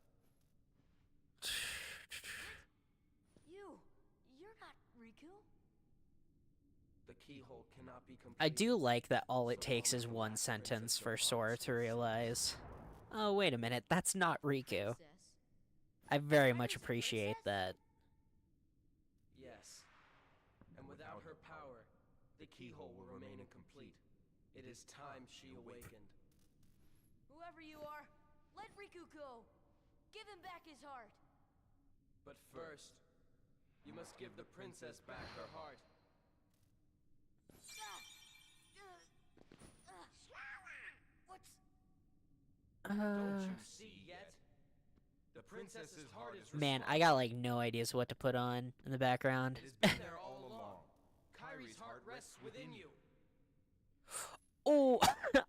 E: You're not Riku.
O: The keyhole cannot be complete.
A: I do like that all it takes is one sentence for Sora to realize, oh, wait a minute, that's not Riku. I very much appreciate that.
O: Yes. And without her power, the keyhole will remain incomplete. It is time she awakened.
E: Whoever you are, let Riku go. Give him back his heart.
O: But first, you must give the princess back her heart. Don't you see yet? The princess's heart is
A: Man, I got like no ideas what to put on in the background.
O: It has been there all along. Kyrie's heart rests within you.
A: Oh,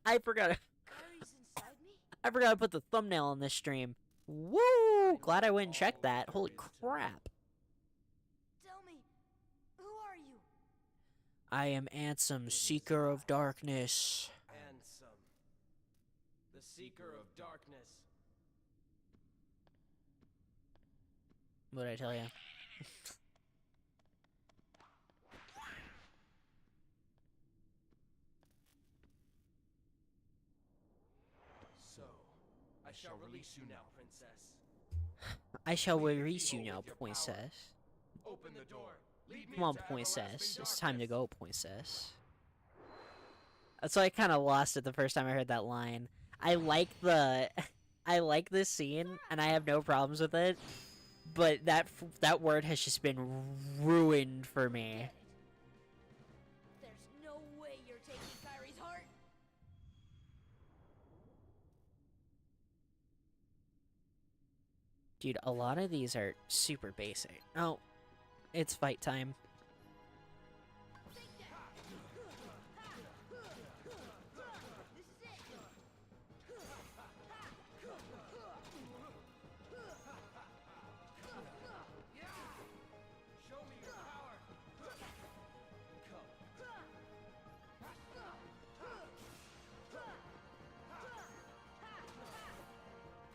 A: I forgot.
E: Kyrie's inside me?
A: I forgot to put the thumbnail on this stream. Woo! Glad I went and checked that. Holy crap.
E: Tell me, who are you?
A: I am Ansem, Seeker of Darkness.
O: Ansem, the Seeker of Darkness.
A: What'd I tell you?
O: So, I shall release you now, princess.
A: I shall release you now, princess.
O: Open the door. Lead me
A: Come on,
O: into
A: princess.
O: everlasting
A: It's time to
O: darkness.
A: go, princess. So I kind of lost it the first time I heard that line. I like this scene, and I have no problems with it. But that word has just been ruined for me.
E: There's no way you're taking Kyrie's heart.
A: Dude, a lot of these are super basic. Oh, it's fight time.
O: Show me your power.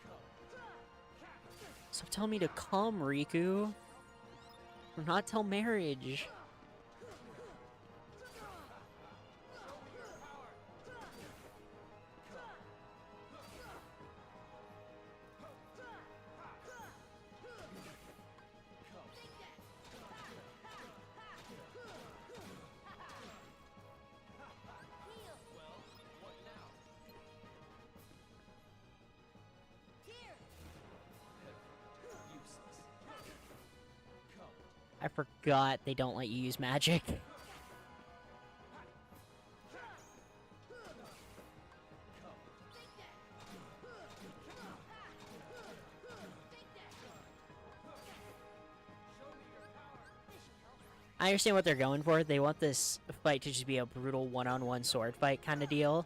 O: Come.
A: So tell me to come, Riku. Or not till marriage. I forgot they don't let you use magic. I understand what they're going for. They want this fight to just be a brutal one-on-one sword fight kind of deal.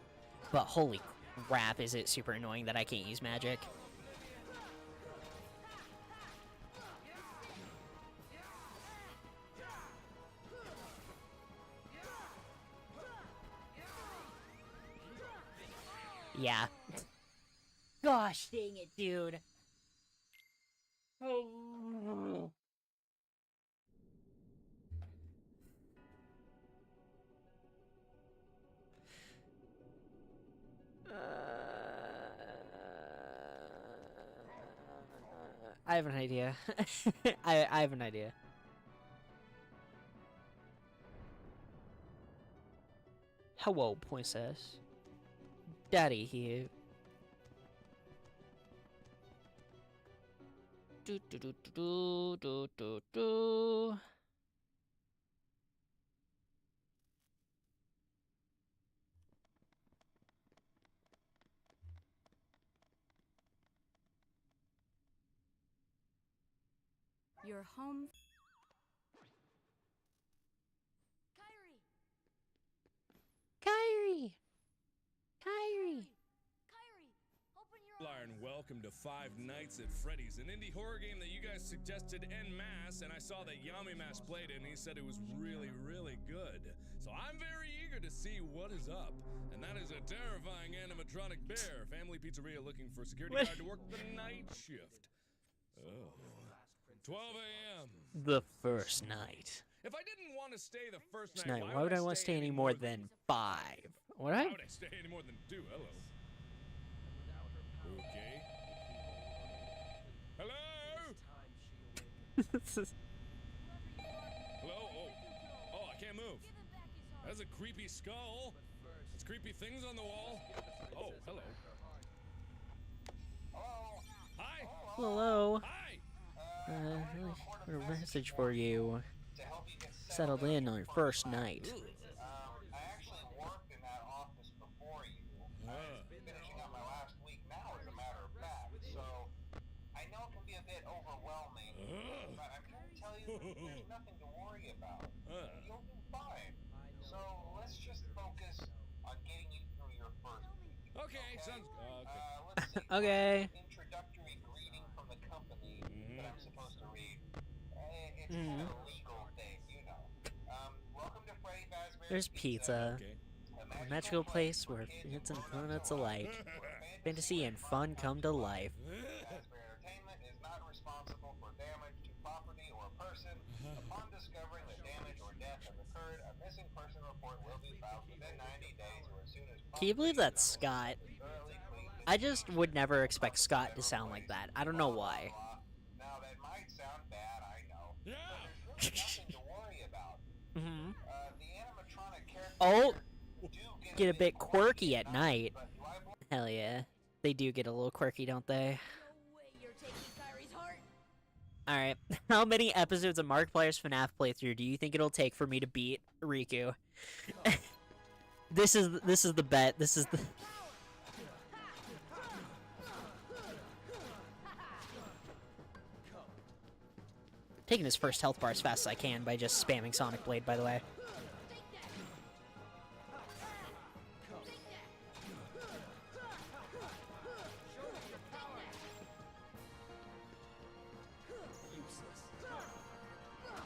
A: But holy crap, is it super annoying that I can't use magic. Yeah. Gosh dang it, dude. Oh. I have an idea. I have an idea. Hello, princess. Daddy here. Do do do do do do do.
J: Your home.
A: Kyrie! Kyrie!
P: And welcome to Five Nights at Freddy's, an indie horror game that you guys suggested en masse, and I saw that Yamimash played it, and he said it was really, really good. So I'm very eager to see what is up, and that is a terrifying animatronic bear. Family Pizzeria looking for a security guard to work the night shift. Oh. 12 a.m.
A: The first night.
P: If I didn't want to stay the first
A: Tonight,
P: night,
A: why would I want to stay any more than 5? What?
P: Why would I stay any more than 2? Hello. Okay. Hello? Hello? Oh, I can't move. That's a creepy skull. There's creepy things on the wall. Oh, hello. Hi.
A: Hello.
P: Hi.
A: A message for you. Settled in on your first night.
Q: I actually worked in that office before you. I'm finishing up my last week now, as a matter of fact. So I know it can be a bit overwhelming, but I'm trying to tell you there's nothing to worry about. You'll be fine. So let's just focus on getting you through your first week.
P: Okay, sounds
Q: let's see.
A: Okay.
Q: Introductory greeting from the company that I'm supposed to read. It's kind of a legal thing, you know. Welcome to Freddy Fazbear's
A: There's pizza. A magical place where hits and donuts alike. Fantasy and fun come to life.
Q: Fazbear Entertainment is not responsible for damage to property or person. Upon discovering that damage or death has occurred, a missing person report will be filed within 90 days or as soon as possible.
A: Can you believe that's Scott? I just would never expect Scott to sound like that. I don't know why.
Q: Now that might sound bad, I know. But there's really nothing to worry about. The animatronic characters
A: Oh!
Q: do
A: Get a bit quirky at night. Hell yeah. They do get a little quirky, don't they? Alright. How many episodes of Markiplier's FNAF playthrough do you think it'll take for me to beat Riku? This is the bet. This is the... Taking his first health bar as fast as I can by just spamming Sonic Blade, by the way.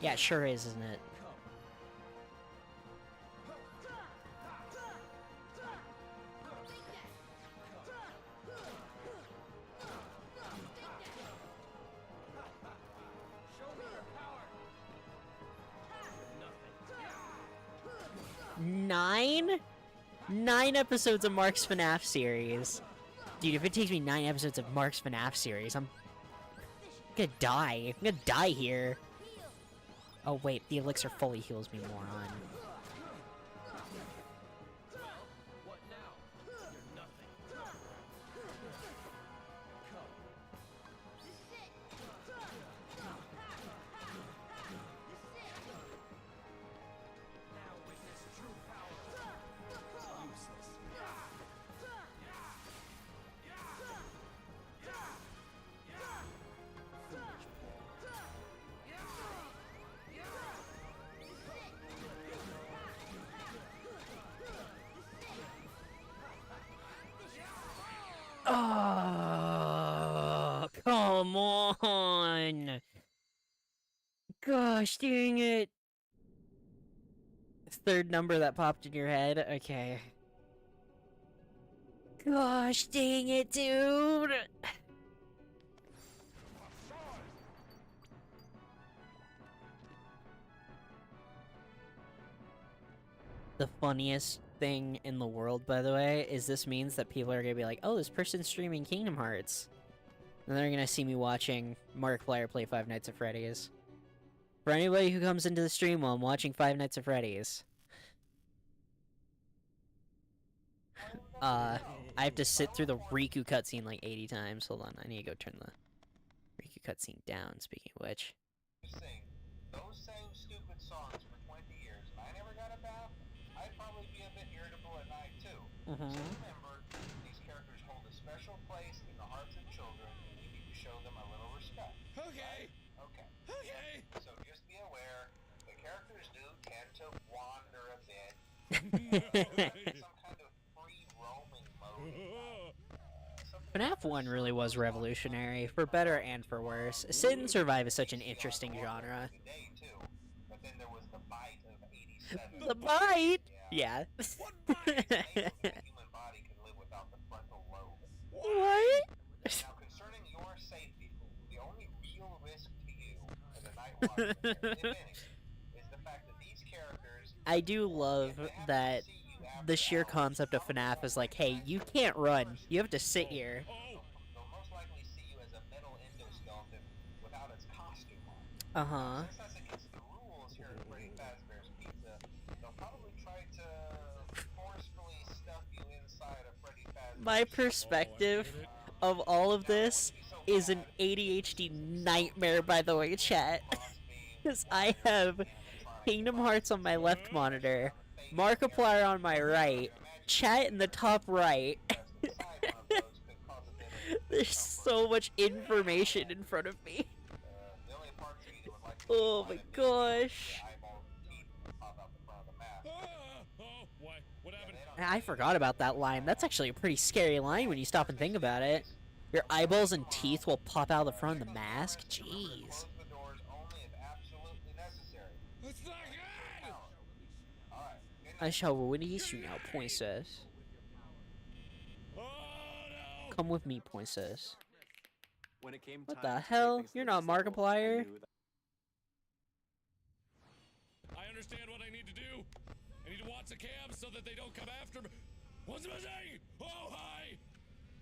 A: Yeah, it sure is, isn't it? Nine episodes of Mark's FNAF series. Dude, if it takes me 9 episodes of Mark's FNAF series, I'm gonna die. I'm gonna die here. Oh wait, the elixir fully heals me, moron. Oh, come on! Gosh dang it! Third number that popped in your head? Okay. Gosh dang it, dude! The funniest thing in the world, by the way, is this means that people are gonna be like, oh, this person's streaming Kingdom Hearts. And they're gonna see me watching Markiplier play Five Nights at Freddy's. For anybody who comes into the stream while I'm watching Five Nights at Freddy's, I have to sit through the Riku cutscene like 80 times. Hold on, I need to go turn the Riku cutscene down, speaking of which.
Q: Sing those same stupid songs for 20 years, and I never got a bath, I'd probably be a bit irritable at night too. So remember, these characters hold a special place in the hearts of children, and we need to show them a little respect.
P: Okay.
Q: Right? Okay.
P: Okay.
Q: So just be aware, the characters do tend to wander a bit. Some kind of free roaming mode.
A: FNAF 1 really was revolutionary, for better and for worse. Sit and Survive is such an interesting genre.
Q: But then there was the Bite of 87.
A: The Bite? Yeah.
Q: Human body can live without the frontal lobe.
A: What?
Q: Now, concerning your safety, the only real risk to you as a night watchman, if any, is the fact that these characters...
A: I do love that the sheer concept of FNAF is like, hey, you can't run. You have to sit here.
Q: They'll most likely see you as a metal endoskeleton without its costume on.
A: Uh-huh.
Q: Since that's against the rules here at Freddy Fazbear's Pizza, they'll probably try to forcefully stuff you inside a Freddy Fazbear's...
A: My perspective of all of this is an ADHD nightmare, by the way, chat. Because I have Kingdom Hearts on my left monitor, Markiplier on my right, chat in the top right. There's so much information in front of me. Oh my gosh. I forgot about that line. That's actually a pretty scary line when you stop and think about it. Your eyeballs and teeth will pop out of the front of the mask? Jeez. I shall release you now, princess. Come with me, princess. What the hell? You're not Markiplier?
P: I understand what I need to do. I need to watch the cams so that they don't come after me. What's missing? Oh, hi!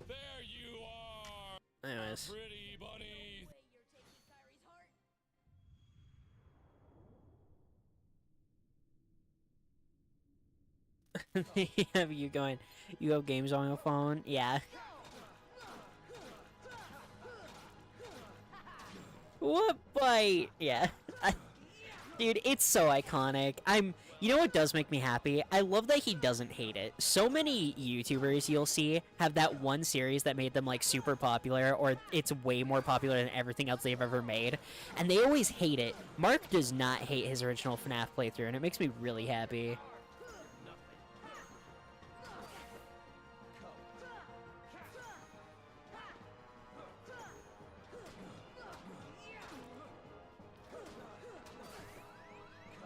P: There you are!
A: Anyways.
P: Pretty bunny!
A: Have you going, you have games on your phone? Yeah. What bite? Yeah. Dude, it's so iconic. You know what does make me happy? I love that he doesn't hate it. So many YouTubers you'll see have that one series that made them like super popular, or it's way more popular than everything else they've ever made, and they always hate it. Mark does not hate his original FNAF playthrough, and it makes me really happy.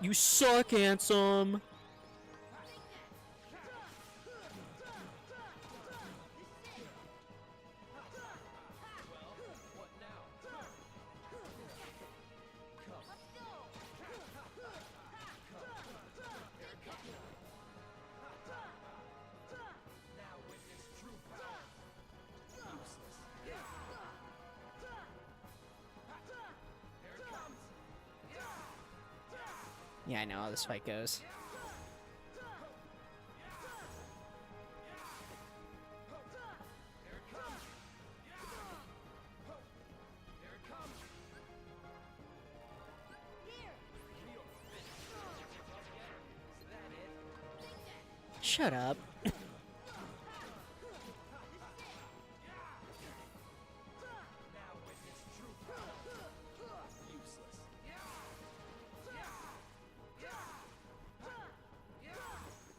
A: You suck, Handsome! Yeah, I know how this fight goes. Shut up.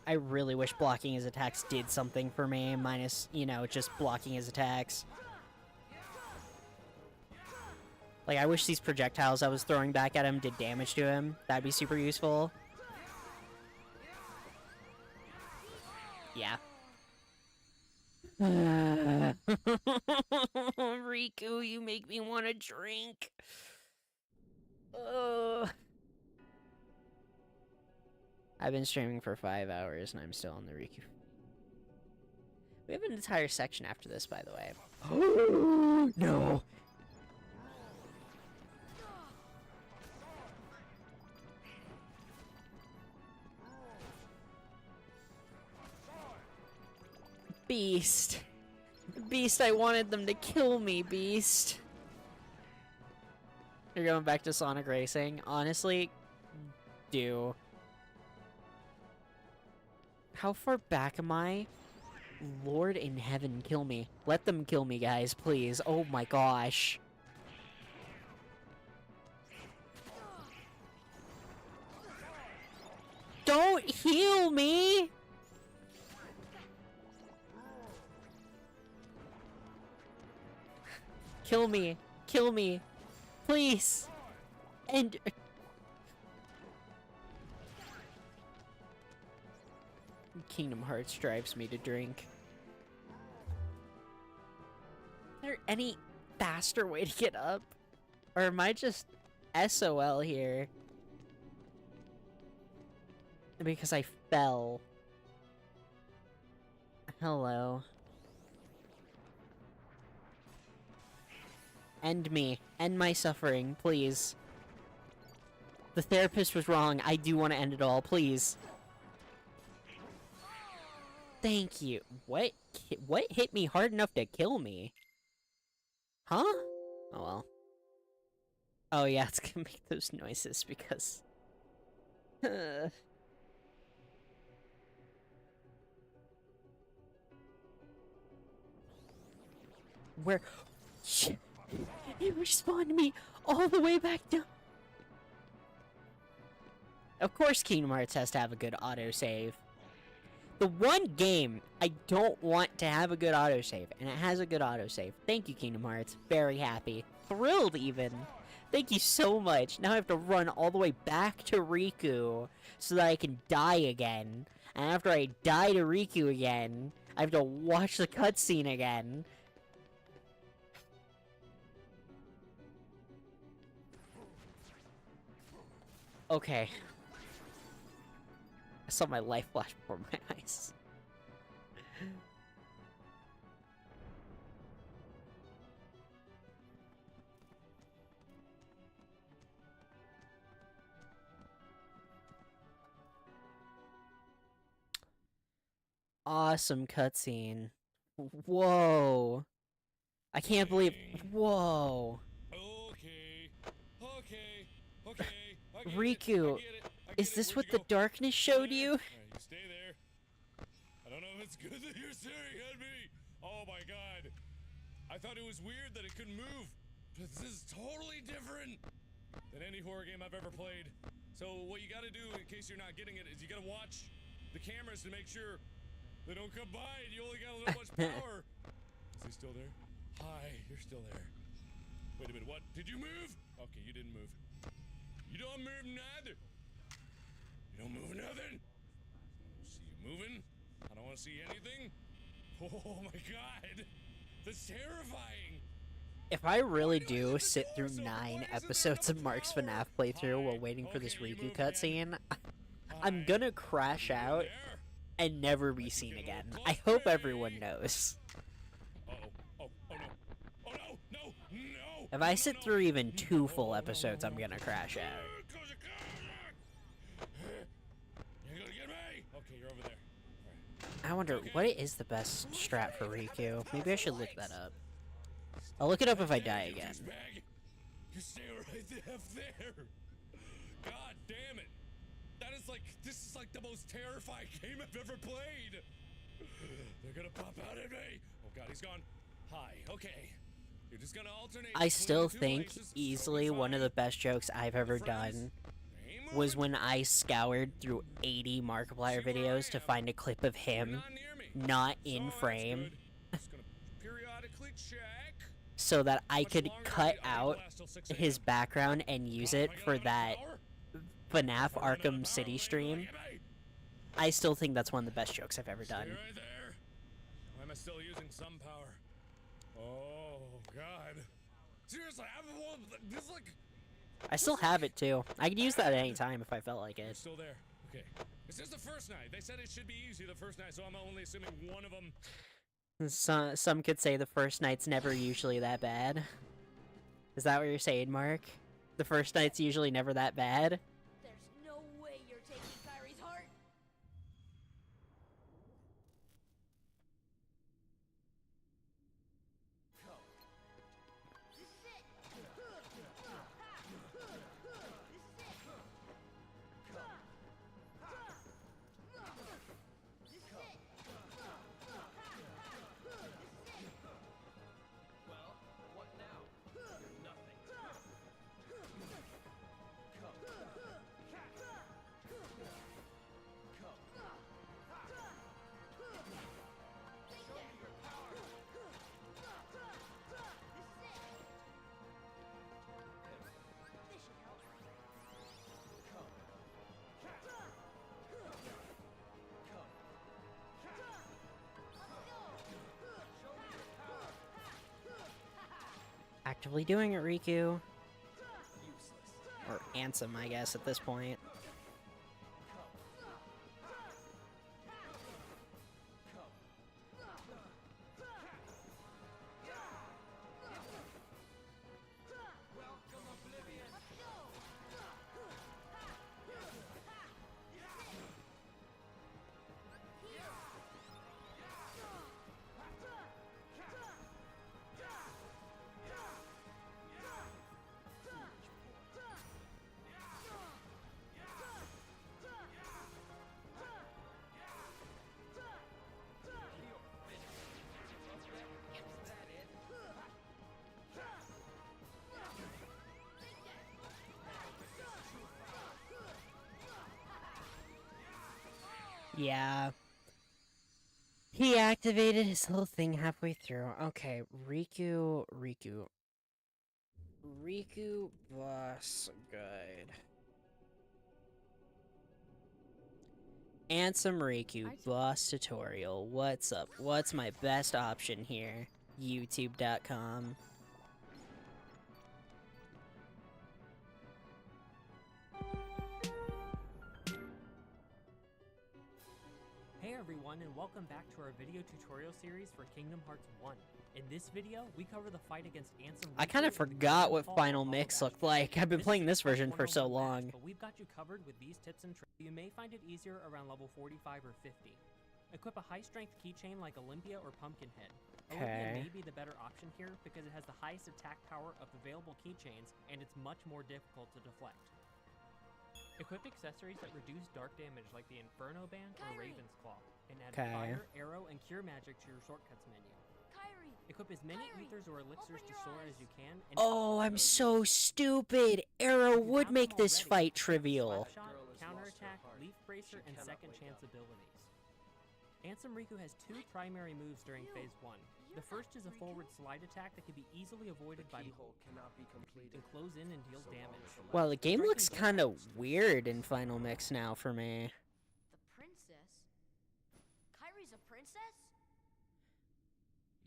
A: I really wish blocking his attacks did something for me, minus, you know, just blocking his attacks. Like, I wish these projectiles I was throwing back at him did damage to him. That'd be super useful. Yeah. Riku, you make me want to drink. I've been streaming for 5 hours and I'm still on the Riku. We have an entire section after this, by the way. No. Beast. Beast, I wanted them to kill me, Beast. You're going back to Sonic Racing? Honestly, do. How far back am I? Lord in heaven, kill me. Let them kill me, guys, please. Oh my gosh. Don't heal me! Kill me. Kill me. Please. And... Kingdom Hearts drives me to drink. Is there any faster way to get up? Or am I just SOL here? Because I fell. Hello. End me. End my suffering, please. The therapist was wrong. I do want to end it all, please. Thank you. What hit me hard enough to kill me? Huh? Oh well. Oh yeah, it's gonna make those noises because... Where... Shit. It respawned me all the way back down. Of course Kingdom Hearts has to have a good autosave. The one game I don't want to have a good autosave, and it has a good autosave. Thank you, Kingdom Hearts. Very happy. Thrilled, even. Thank you so much. Now I have to run all the way back to Riku so that I can die again. And after I die to Riku again, I have to watch the cutscene again. Okay. I saw my life flash before my eyes. Awesome cutscene. Whoa. I can't believe... Whoa.
P: Okay.
A: Riku, is this what the darkness showed you?
P: You stay there. I don't know if it's good that you're staring at me. Oh my god. I thought it was weird that it couldn't move. But this is totally different than any horror game I've ever played. So what you gotta do, in case you're not getting it, is you gotta watch the cameras to make sure they don't come by and you only got a little much power. Is he still there? Hi, you're still there. Wait a minute, what? Did you move? Okay, you didn't move. You don't move neither. You don't move nothing. See you moving? I don't want to see anything. Oh my god. That's terrifying.
A: If I really do sit through 9 episodes of Mark's FNAF playthrough while waiting for this Riku cutscene, I'm gonna crash out and never be seen again. I hope everyone knows. If I sit through even 2 full episodes, I'm gonna crash out. I wonder, what is the best strat for Riku? Maybe I should look that up. I'll look it up if I die again.
P: You stay right there. God damn it. This is like the most terrifying game I've ever played. They're gonna pop out at me. Oh god, he's gone. Hi, okay. You're just gonna alternate.
A: I still think easily one of the best jokes I've ever done was when I scoured through 80 Markiplier videos to find a clip of him not in frame so that I could cut out his background and use it for that FNAF Arkham City stream. I still think that's one of the best jokes I've ever done.
P: Why am I still using some power? Oh, God. Seriously, this like...
A: I still have it too. I could use that at any time if I felt like
P: You're
A: it.
P: still there. Okay. This is the first night. They said it should be easy the first night, so I'm only assuming one of them...
A: Some could say the first night's never usually that bad. Is that what you're saying, Mark? The first night's usually never that bad?
E: There's no way you're taking Kyrie's heart.
O: Well, what now? You're nothing.
A: Actively doing it, Riku. Or Ansem, I guess, at this point. Yeah. He activated his little thing halfway through. Okay, Riku boss guide. Ansem Riku boss tutorial. What's up? What's my best option here? YouTube.com.
R: Hey everyone, and welcome back to our video tutorial series for Kingdom Hearts 1. In this video, we cover the fight against Ansem Riku.
A: I kind of forgot what Final Mix looked like. I've been playing this version for so long.
R: But we've got you covered with these tips and tricks. You may find it easier around level 45 or 50. Equip a high-strength keychain like Olympia or Pumpkinhead. Olympia may be the better option here because it has the highest attack power of available keychains, and it's much more difficult to deflect. Equip accessories that reduce dark damage like the Inferno Band or Raven's Claw, and add fire, arrow, and cure magic to your shortcuts menu. Equip as many ethers or elixirs to Sora as you can. And
A: Oh, I'm so stupid! Arrow would make this fight trivial.
R: Counterattack, Leaf Bracer, and Second Chance abilities. Ansem Riku has two primary moves during Phase 1. The first is a forward slide attack that can be easily avoided by the
O: cannot be completed.
R: and close in and deals damage.
A: Well, the game looks kind of weird in Final Mix now for me.
E: The princess? Kyrie's a princess?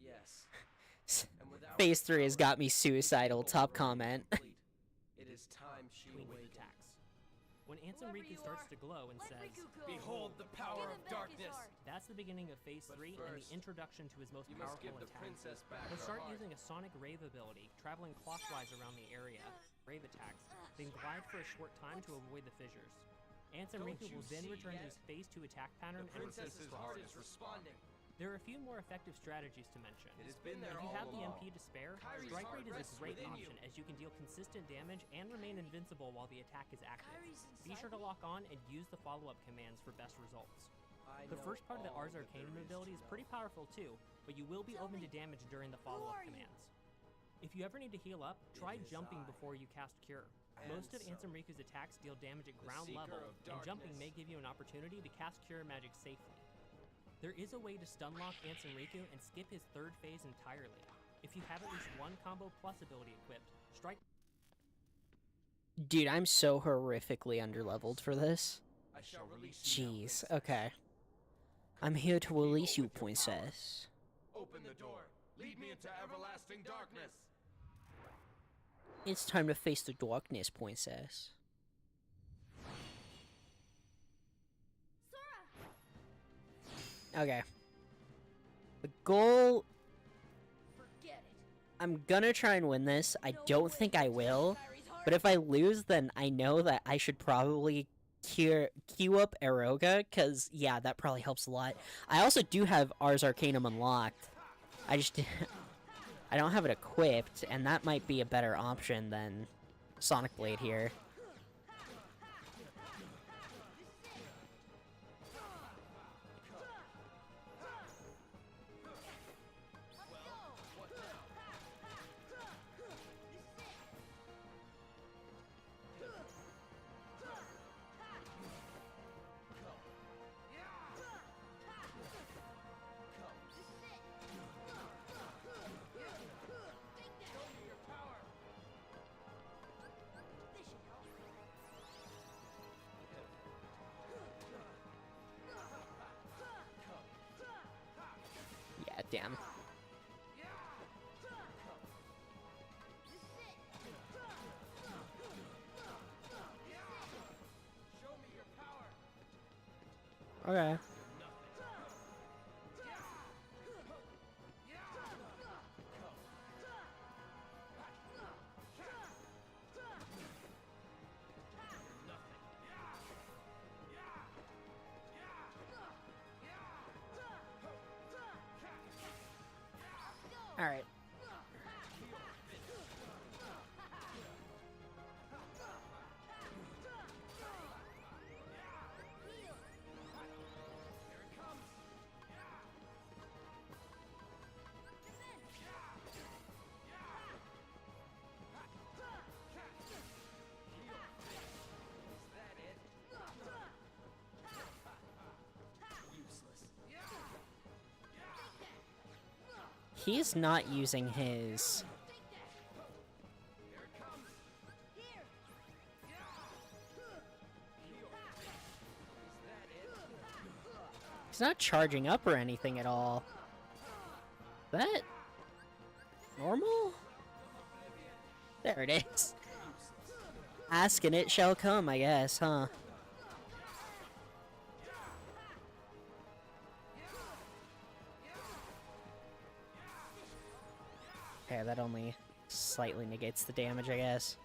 O: Yes.
A: Phase 3 has got me suicidal. Top comment.
O: It is time she awakens.
R: When Ansem Riku starts to glow and says,
O: "Behold the power of darkness,"
R: that's the beginning of Phase 3 and the introduction to his most
O: you must
R: powerful
O: give the
R: attack.
O: princess back
R: He'll
O: her
R: start
O: heart.
R: using a Sonic Rave ability, traveling clockwise around the area, rave attacks, then glide for a short time to avoid the fissures. Ansem
O: Don't
R: Riku
O: you
R: will then
O: see
R: return to
O: yet?
R: his Phase 2 attack pattern
O: The
R: and repeat
O: princess's
R: the
O: heart
R: process.
O: is responding.
R: There are a few more effective strategies to mention.
O: It has been there
R: If you
O: all
R: have the
O: along.
R: MP to spare,
O: Kyrie's
R: Strike
O: heart
R: Rate is
O: rests
R: a great
O: within
R: option
O: you.
R: as you can deal consistent damage and remain invincible while the attack is active. Be sure to lock on and use the follow-up commands for best results. The first part of the Ars Arcanum ability is pretty powerful too, but you will be open to damage during the follow-up commands. If you ever need to heal up, try jumping before you cast Cure. Most of Ansem Riku's attacks deal damage at ground
O: Seeker
R: level,
O: of
R: and jumping
O: Darkness.
R: may give you an opportunity to cast Cure magic safely. There is a way to stunlock Ansem Riku and skip his third phase entirely. If you have at least one Combo Plus ability equipped, Strike...
A: Dude, I'm so horrifically underleveled for this.
O: I shall release you now,
A: Jeez, okay. I'm here to release you, princess.
O: Open the door. Lead me into everlasting darkness.
A: It's time to face the darkness, princess. Okay. The goal... I'm gonna try and win this. I don't think I will. But if I lose, then I know that I should probably queue up Eroga, because, yeah, that probably helps a lot. I also do have Ars Arcanum unlocked. I just... I don't have it equipped, and that might be a better option than Sonic Blade here. Yeah, damn. Okay. All right. He's not using his... He's not charging up or anything at all. Is that... normal? There it is. Ask and it shall come, I guess, huh? Okay, that only slightly negates the damage, I guess.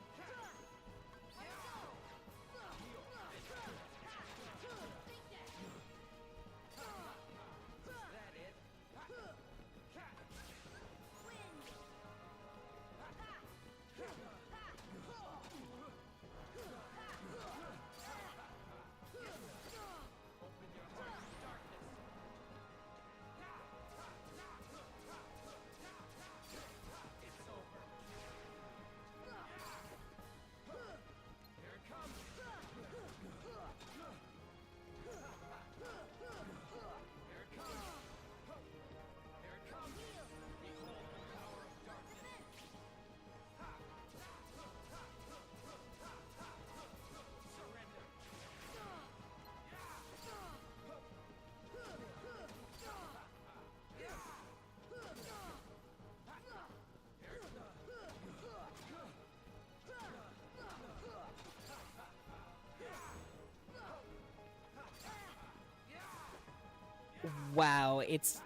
A: Wow, it's...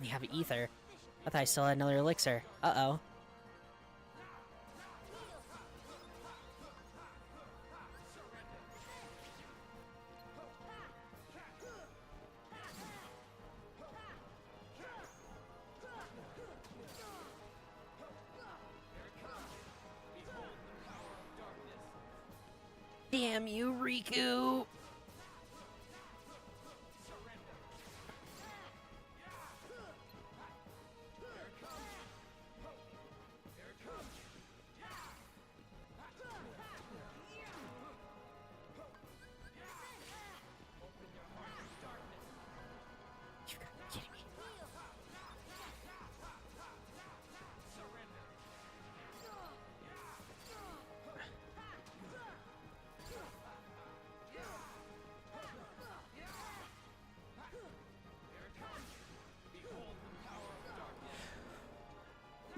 A: We have ether. I thought I still had another elixir. Uh-oh. Damn you, Riku!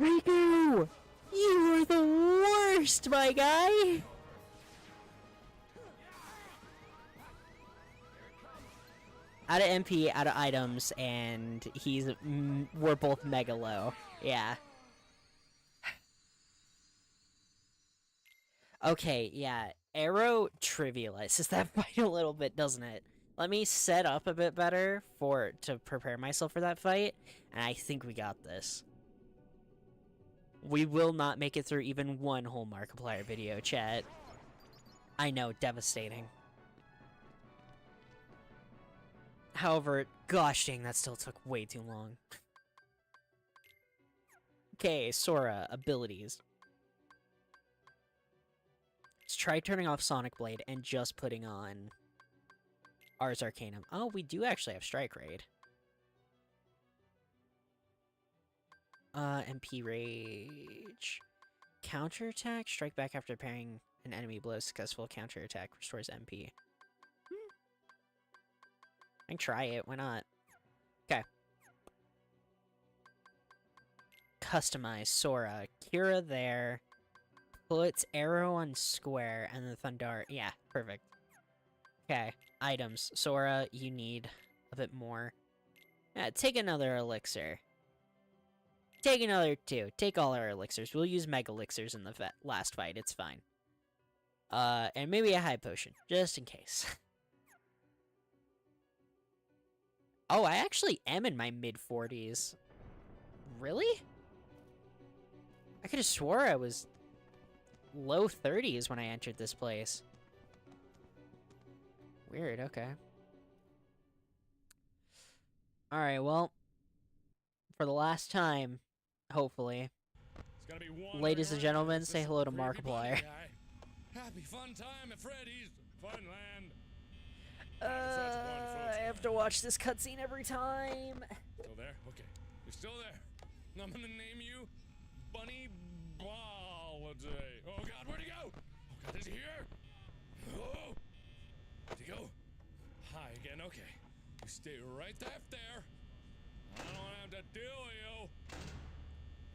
A: Riku! You are the worst, my guy! Out of MP, out of items, and we're both mega low. Yeah. Okay, yeah. Arrow trivializes that fight a little bit, doesn't it? Let me set up a bit better to prepare myself for that fight, and I think we got this. We will not make it through even one whole Markiplier video, chat. I know, devastating. However, gosh dang, that still took way too long. Okay, Sora, abilities. Let's try turning off Sonic Blade and just putting on Ars Arcanum. Oh, we do actually have Strike Raid. MP Rage. Counterattack? Strike back after parrying an enemy blow. Successful counterattack restores MP. I can try it, why not? Okay. Customize Sora. Kira there. Puts arrow on square and the Thundar. Yeah, perfect. Okay, items. Sora, you need a bit more. Yeah, take another elixir. Take another 2. Take all our elixirs. We'll use mega elixirs in the last fight, it's fine. And maybe a high potion, just in case. Oh, I actually am in my mid-40s. Really? I could have swore I was low 30s when I entered this place. Weird, okay. Alright, well, for the last time, hopefully, ladies and gentlemen, say hello to Markiplier.
P: Happy fun time at Freddy's Funland.
A: I have to watch this cutscene every time.
P: Still there? Okay. You're still there. I'm gonna name you Bunny Holiday. Oh god, where'd he go? Oh god, is he here? Oh! Where'd he go? Hi again, okay. You stay right there. I don't have to deal with you.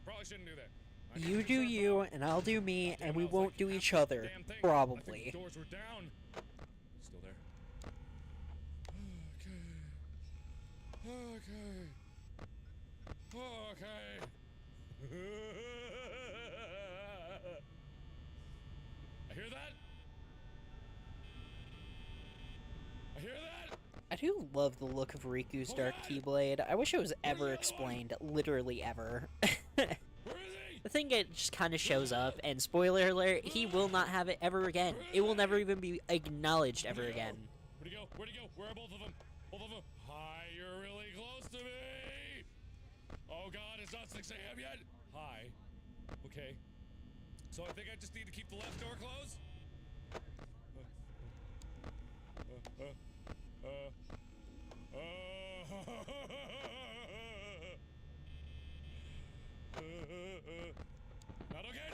P: Probably shouldn't do that.
A: You do you, and I'll do me, and we won't do each other. Probably.
P: Doors were down. Still there? Okay. I hear that?
A: I do love the look of Riku's Dark Keyblade. I wish it was ever explained, literally ever. The thing, it just kind of shows up, and spoiler alert, he will not have it ever again. It will never even be acknowledged ever again.
P: Where'd he go? Where are both of them? Hi, you're really close to me! Oh god, it's not 6 a.m. yet? Hi. Okay. So I think I just need to keep the left door closed? Not okay!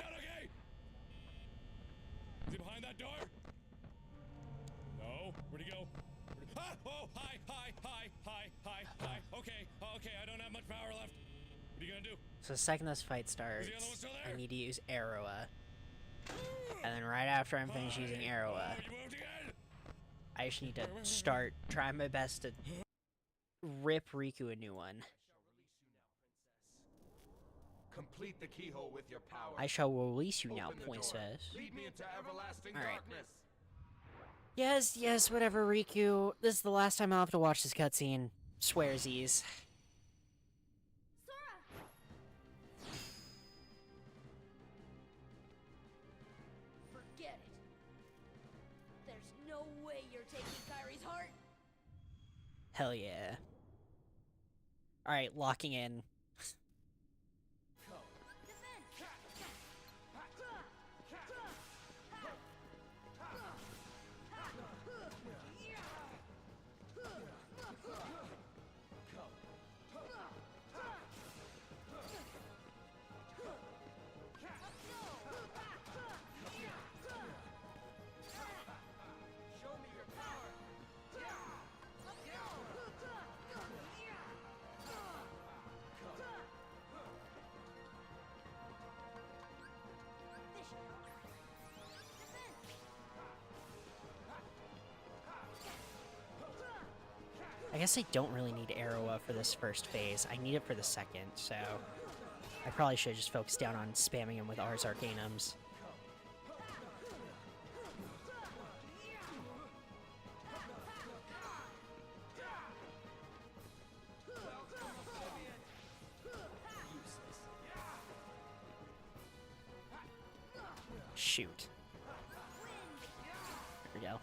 P: Is he behind that door? No. Where'd he go? Ah! Oh, hi. Okay, I don't have much power left. What are you gonna do?
A: So the second this fight starts, I need to use Arrowa. And then right after I'm finished using Arrowa, I just need to start trying my best to rip Riku a new one.
O: Complete the keyhole with your power.
A: I shall release you now, princess.
O: Lead me into everlasting
A: Alright.
O: darkness.
A: Yes, whatever, Riku. This is the last time I'll have to watch this cutscene. Swearsies.
E: Forget it. There's no way you're taking Kyrie's heart.
A: Hell yeah. Alright, locking in. I guess I don't really need Arrowa for this first phase. I need it for the second, so I probably should just focus down on spamming him with Ars Arcanums. Shoot. There we go.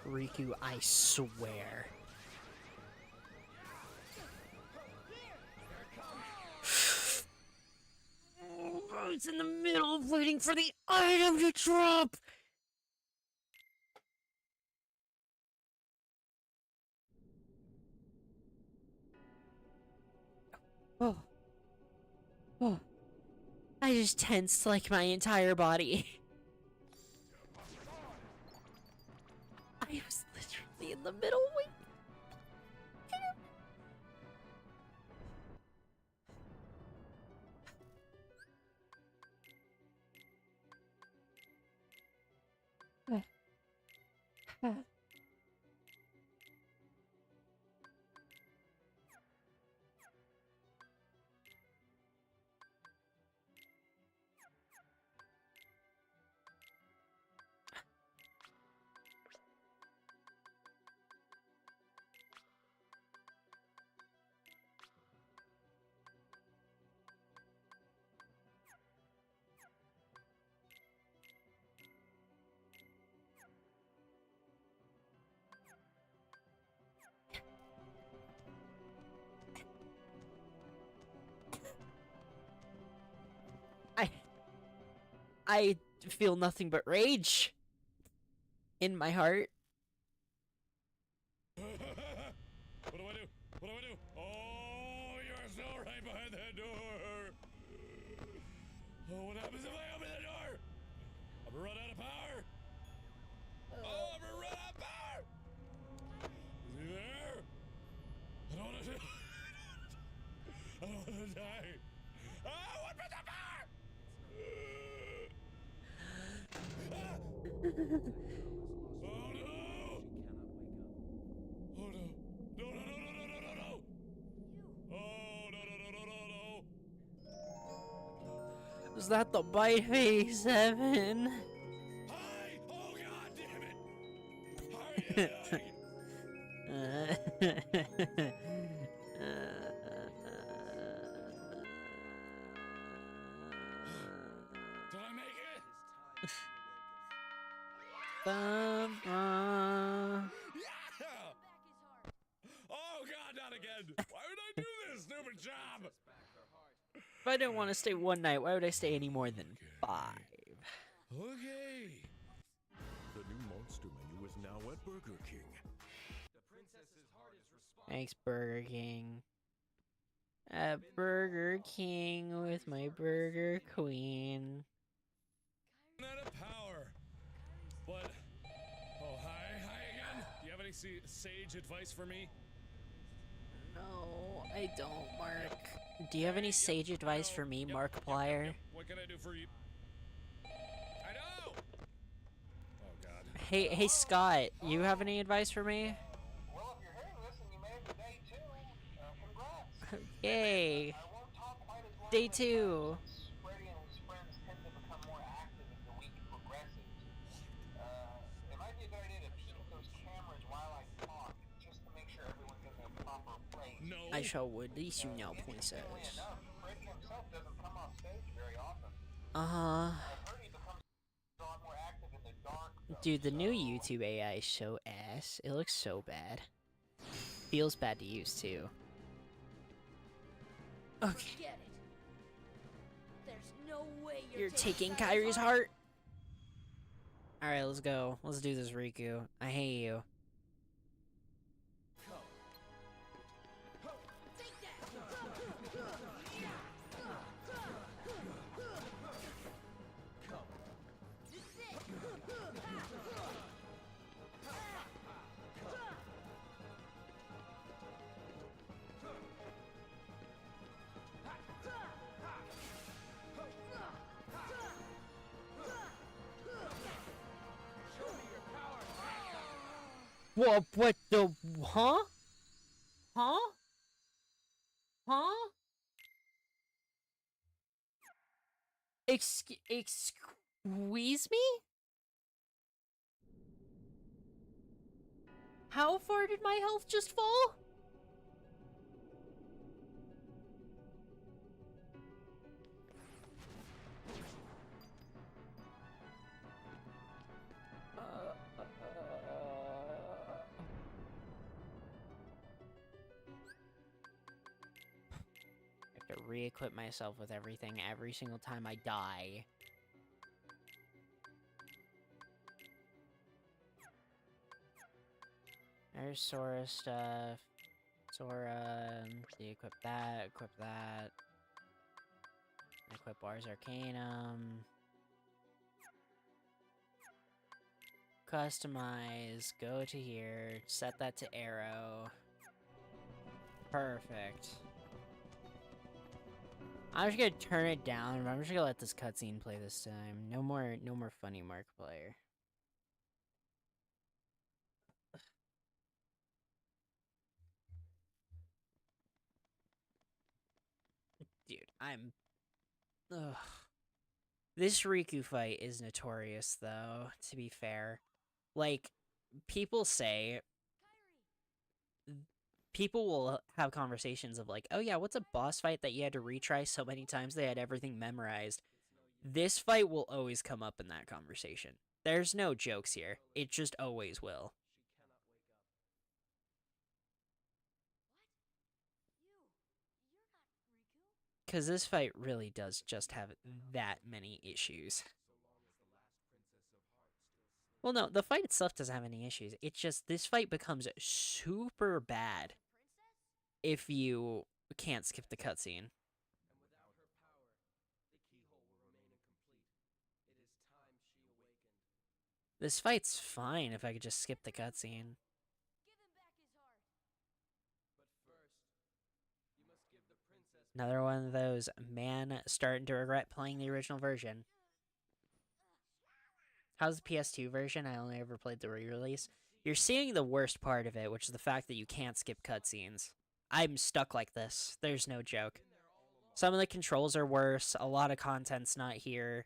A: Riku, I swear. Oh, it's in the middle of waiting for the item to drop! Oh. Oh. I just tensed like my entire body. I was literally in the middle waiting. I feel nothing but rage in my heart.
P: What do I do? What do I do? Oh, you're still right behind that door. Oh, what happens if I open the door? I'm gonna run out of power. Oh, I'm gonna run out of power. Is he there? I don't want to. I don't want to die. Oh, what was the power? Oh no! Oh no! No! Oh no!
A: Was that the bite phase 7?
P: Hi! Oh god damn it! How are you doing?
A: Bum, bum.
P: Oh god, not again! Why would I do this stupid job?
A: If I don't want to stay one night, why would I stay any more than 5?
P: Okay.
F: The new monster menu is now at Burger King.
A: Thanks, Burger King. At Burger King with my Burger Queen.
P: Out of power. But oh hi again. Do you have any sage advice for me?
A: No, I don't, Mark. Do you have any sage advice for me, Markiplier?
P: What can I do for you? I know. Oh god.
A: Hey Scott, you have any advice for me?
Q: Well, if you're hearing this and you made it to day 2, congrats.
A: Yay! Day 2.
Q: Freddy and his friends tend to become more active as the week progresses. It might be a good idea to peek at those cameras while I talk, just to make sure everyone's in their proper place.
P: No.
A: I shall release you now, princess.
Q: Enough, Freddy himself doesn't come off stage very often.
A: Uh-huh.
Q: I've heard he becomes a lot more active in the dark.
A: Dude, the new YouTube AI is so ass. It looks so bad. Feels bad to use, too. Okay.
E: Get it. There's no way
A: You're taking Kyrie's heart? Alright, let's go. Let's do this, Riku. I hate you. What the, huh? Huh? Huh? Excuse me? How far did my health just fall? Re-equip myself with everything every single time I die. There's Sora stuff. Sora, re-equip that, equip that. Equip Ars Arcanum. Customize, go to here, set that to arrow. Perfect. I'm just gonna turn it down, but I'm just gonna let this cutscene play this time. No more funny Markiplier. Dude, ugh. This Riku fight is notorious, though, to be fair. Like, people will have conversations of like, oh yeah, what's a boss fight that you had to retry so many times they had everything memorized? This fight will always come up in that conversation. There's no jokes here. It just always will. Because this fight really does just have that many issues. Well, no, the fight itself doesn't have any issues. It's just, this fight becomes super bad if you can't skip the cutscene. This fight's fine if I could just skip the cutscene. Another one of those, man, starting to regret playing the original version. How's the PS2 version? I only ever played the re-release. You're seeing the worst part of it, which is the fact that you can't skip cutscenes. I'm stuck like this. There's no joke. Some of the controls are worse. A lot of content's not here.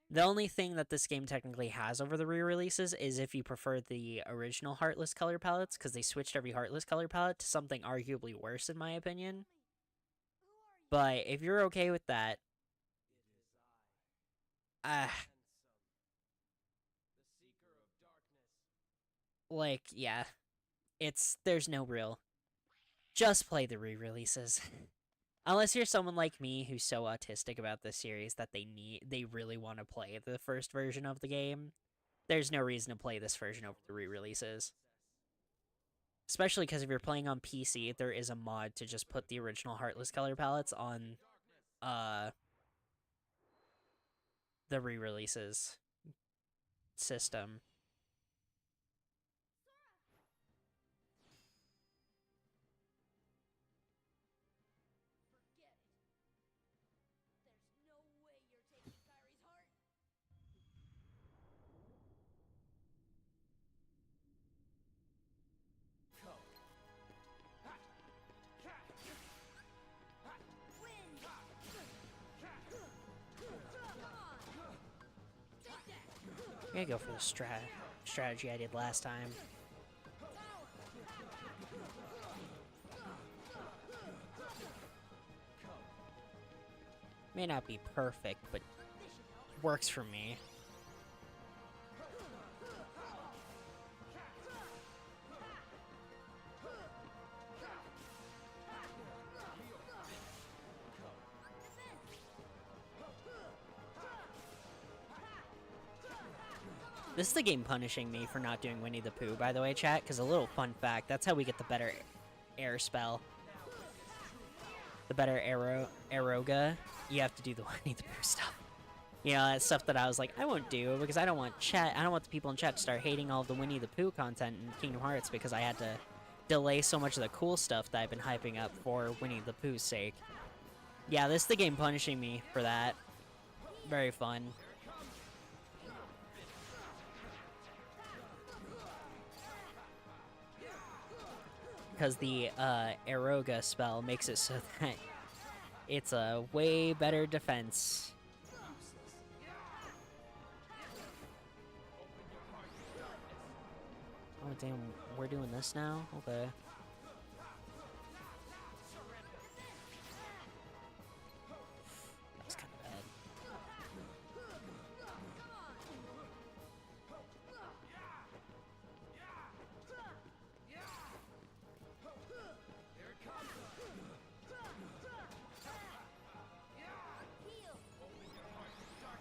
A: The only thing that this game technically has over the re-releases is if you prefer the original Heartless color palettes, because they switched every Heartless color palette to something arguably worse, in my opinion. But if you're okay with that, like, yeah, there's no real. Just play the re-releases. Unless you're someone like me who's so autistic about this series that they really want to play the first version of the game, there's no reason to play this version over the re-releases. Especially because if you're playing on PC, there is a mod to just put the original Heartless color palettes on the re-releases system. I'm gonna go for the strategy I did last time. May not be perfect, but works for me. This is the game punishing me for not doing Winnie the Pooh, by the way, chat, because a little fun fact, that's how we get the better air spell. The better Aeroga, you have to do the Winnie the Pooh stuff. You know, that stuff that I was like, I won't do, because I don't want the people in chat to start hating all of the Winnie the Pooh content in Kingdom Hearts, because I had to delay so much of the cool stuff that I've been hyping up for Winnie the Pooh's sake. Yeah, this is the game punishing me for that. Very fun. Because the Aeroga spell makes it so that it's a way better defense. Oh damn, we're doing this now? Okay. That's kind of bad.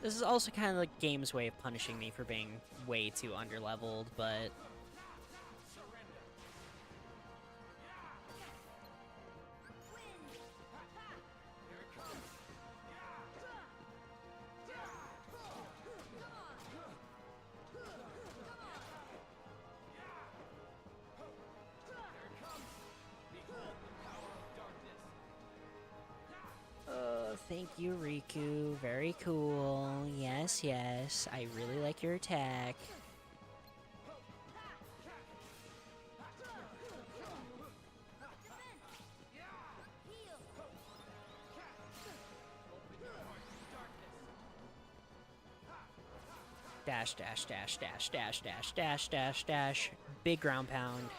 A: This is also kind of the game's way of punishing me for being way too underleveled, but... Thank you, Riku. Very cool. Yes, yes. I really like your attack. Dash, dash, dash, dash, dash, dash, dash, dash, dash. Big ground pound.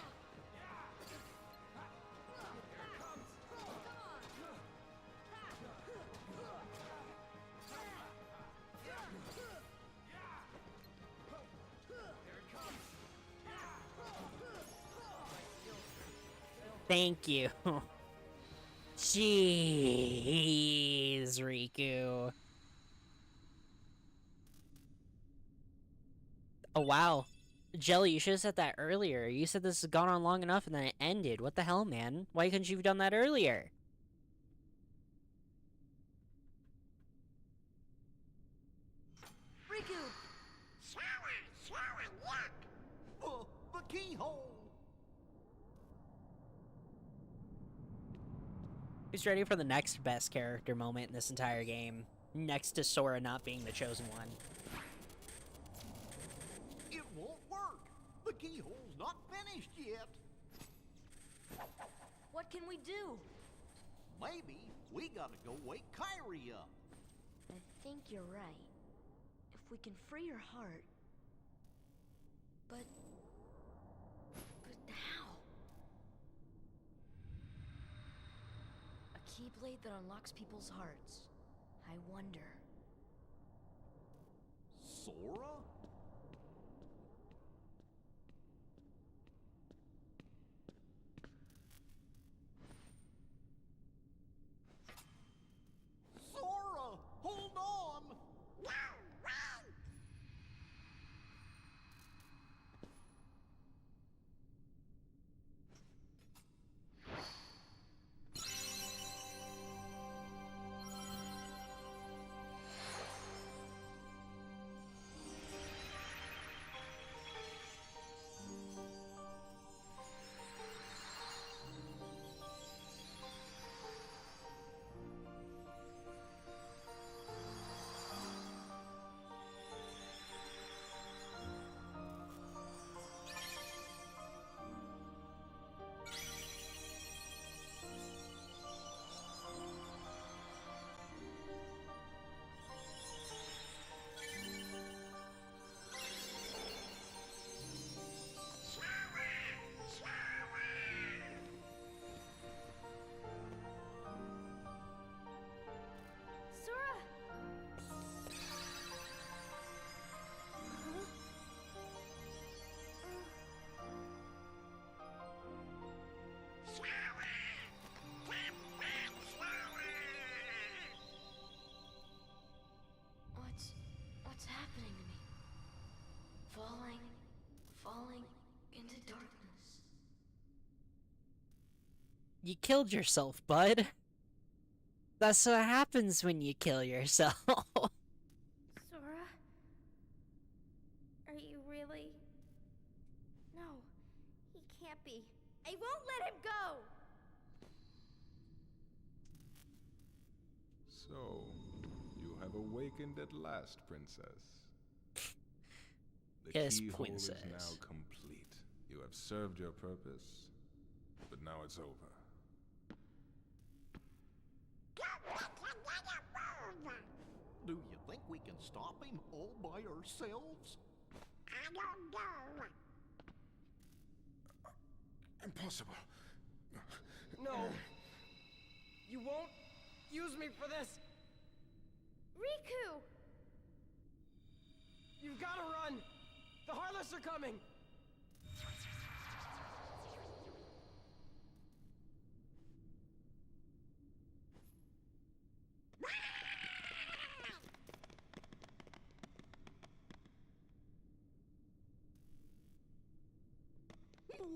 A: Thank you. Jeez, Riku. Oh, wow. Jelly, you should have said that earlier. You said this has gone on long enough and then it ended. What the hell, man? Why couldn't you have done that earlier?
E: Riku!
H: The keyhole!
A: Who's ready for the next best character moment in this entire game? Next to Sora not being the chosen one.
H: It won't work! The keyhole's not finished yet!
E: What can we do?
H: Maybe we gotta go wake Kairi up.
E: I think you're right. If we can free her heart... But how? A keyblade that unlocks people's hearts. I wonder.
H: Sora?
A: You killed yourself, bud. That's what happens when you kill yourself.
M: Sora? Are you really? No, he can't be. I won't let him go!
S: So, you have awakened at last, Princess. The
A: Yes,
S: keyhole is
A: princess.
S: now complete. You have served your purpose, but now it's over.
H: Do you think we can stop him all by ourselves?
N: I don't know.
S: Impossible.
I: No. You won't use me for this.
M: Riku!
I: You've got to run. The Heartless are coming.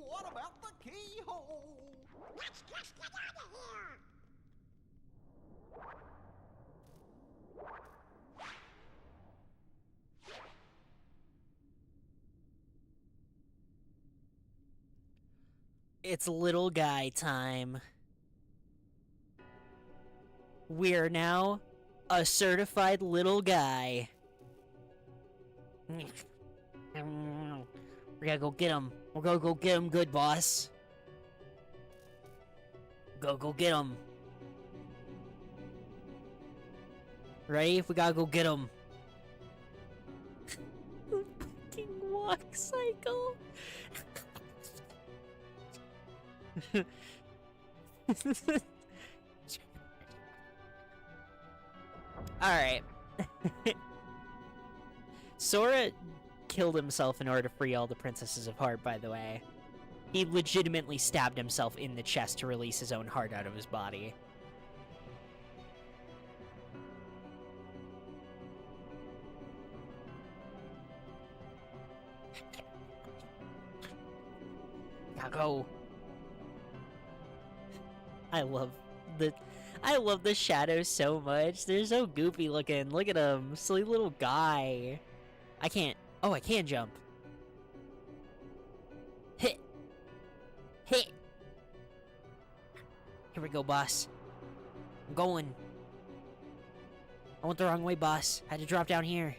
H: What about the keyhole?
N: Let's just get out of here.
A: It's little guy time. We're now a certified little guy. We gotta go get him. We're gonna go get him good, boss. Go get him. Ready? We gotta go get him. Fucking walk cycle. Alright. Sora killed himself in order to free all the princesses of Heart, by the way. He legitimately stabbed himself in the chest to release his own heart out of his body. Gotta go. I love the shadows so much. They're so goofy looking. Look at him. Silly little guy. I can't. Oh, I can jump. Hit. Hit. Here we go, boss. I'm going. I went the wrong way, boss. Had to drop down here.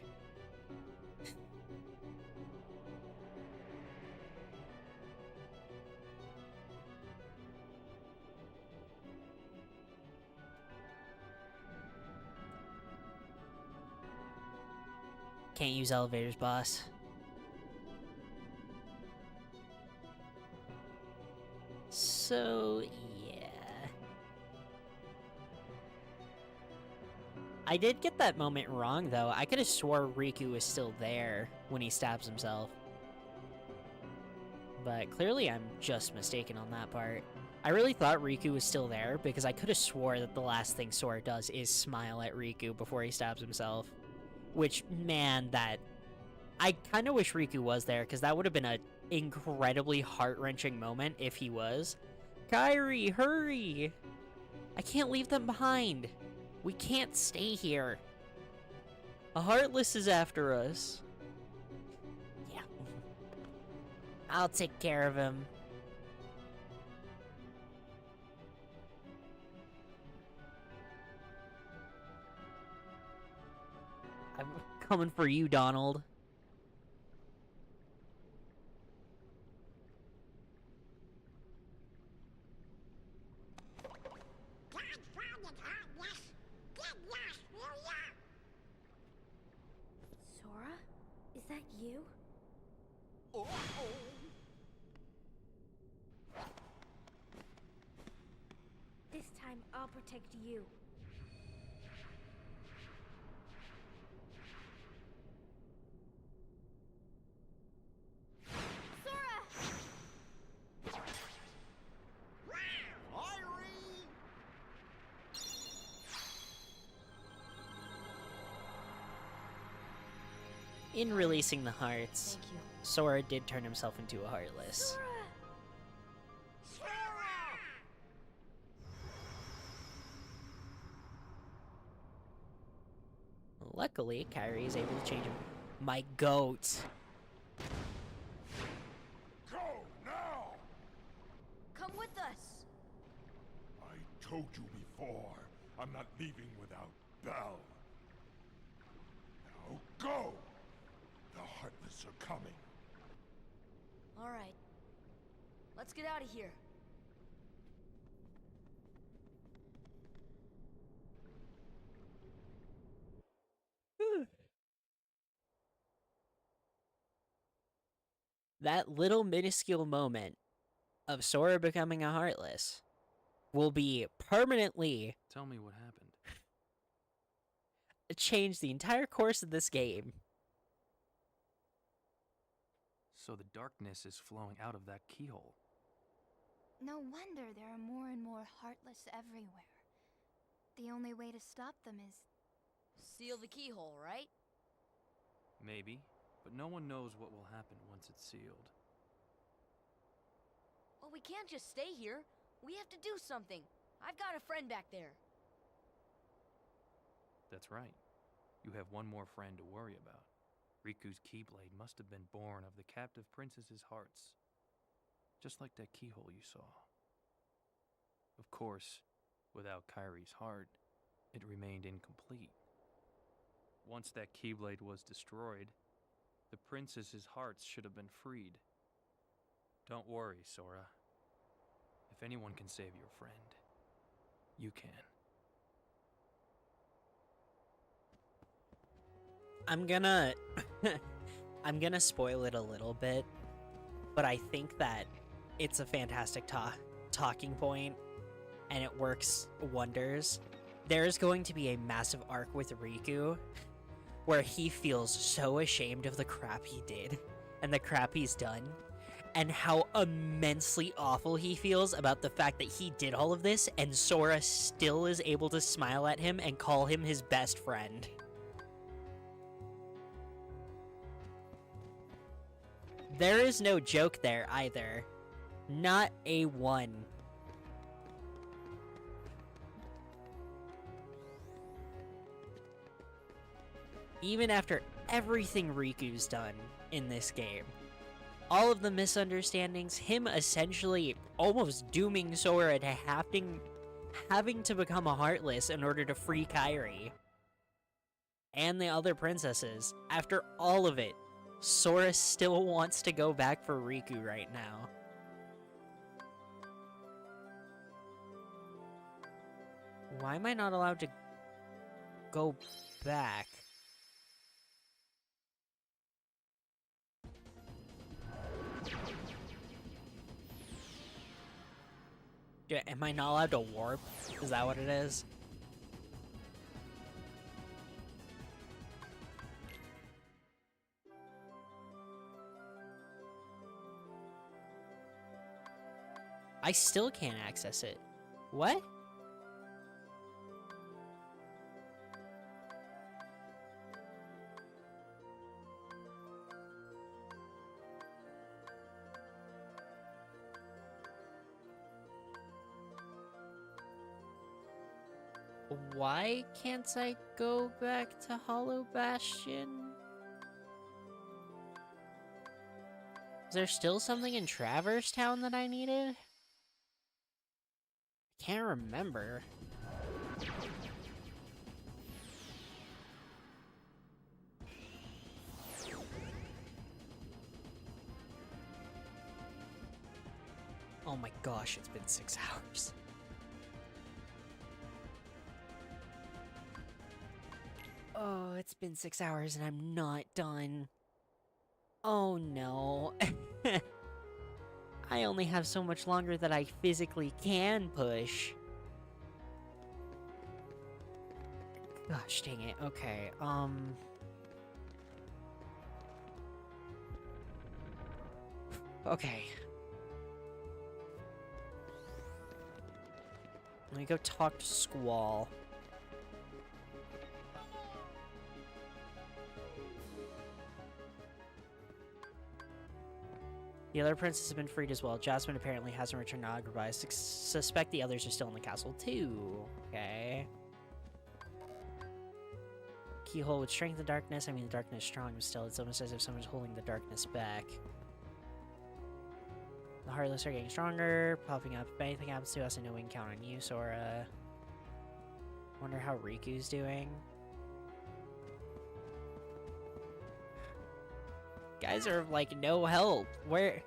A: Can't use elevators, boss. So, yeah. I did get that moment wrong, though. I could have swore Riku was still there when he stabs himself. But clearly I'm just mistaken on that part. I really thought Riku was still there because I could have swore that the last thing Sora does is smile at Riku before he stabs himself. Which, man, that... I kind of wish Riku was there, because that would have been an incredibly heart-wrenching moment if he was. Kairi, hurry! I can't leave them behind. We can't stay here. A Heartless is after us. Yeah. I'll take care of him. I'm coming for you, Donald.
M: Sora? Is that you? This time I'll protect you.
A: In releasing the hearts, Sora did turn himself into a Heartless. Luckily, Kairi is able to change him. My goat.
F: Go now!
E: Come with us.
F: I told you before, I'm not leaving without Belle. Now go! The Heartless are coming.
E: All right. Let's get out of here.
A: That little minuscule moment of Sora becoming a Heartless will be permanently
T: Tell me what happened.
A: change the entire course of this game.
T: So the darkness is flowing out of that keyhole.
M: No wonder there are more and more Heartless everywhere. The only way to stop them is...
E: Seal the keyhole, right?
T: Maybe, but no one knows what will happen once it's sealed.
E: Well, we can't just stay here. We have to do something. I've got a friend back there.
T: That's right. You have one more friend to worry about. Riku's Keyblade must have been born of the captive princess's hearts. Just like that keyhole you saw. Of course, without Kairi's heart, it remained incomplete. Once that Keyblade was destroyed, the princess's hearts should have been freed. Don't worry, Sora. If anyone can save your friend, you can.
A: I'm gonna I'm gonna spoil it a little bit, but I think that it's a fantastic talking point and it works wonders. There's going to be a massive arc with Riku where he feels so ashamed of the crap he did and the crap he's done and how immensely awful he feels about the fact that he did all of this and Sora still is able to smile at him and call him his best friend. There is no joke there either. Not a one. Even after everything Riku's done in this game, all of the misunderstandings, him essentially almost dooming Sora to having to become a Heartless in order to free Kairi and the other princesses, after all of it, Sora still wants to go back for Riku right now. Why am I not allowed to go back? Yeah, am I not allowed to warp? Is that what it is? I still can't access it. What? Why can't I go back to Hollow Bastion? Is there still something in Traverse Town that I needed? Can't remember. Oh my gosh, it's been 6 hours. Oh, it's been 6 hours and I'm not done. Oh no. I only have so much longer that I physically can push. Gosh dang it. Okay, okay. Let me go talk to Squall. The other princess has been freed as well. Jasmine apparently hasn't returned to Agrabah. I suspect the others are still in the castle too. Okay. keyhole would strengthen the darkness. I mean, the darkness is strong, but still, it's almost as if someone's holding the darkness back. The Heartless are getting stronger, popping up. If anything happens to us, I know we can count on you, Sora. Wonder how Riku's doing. Guys are like no help. Where?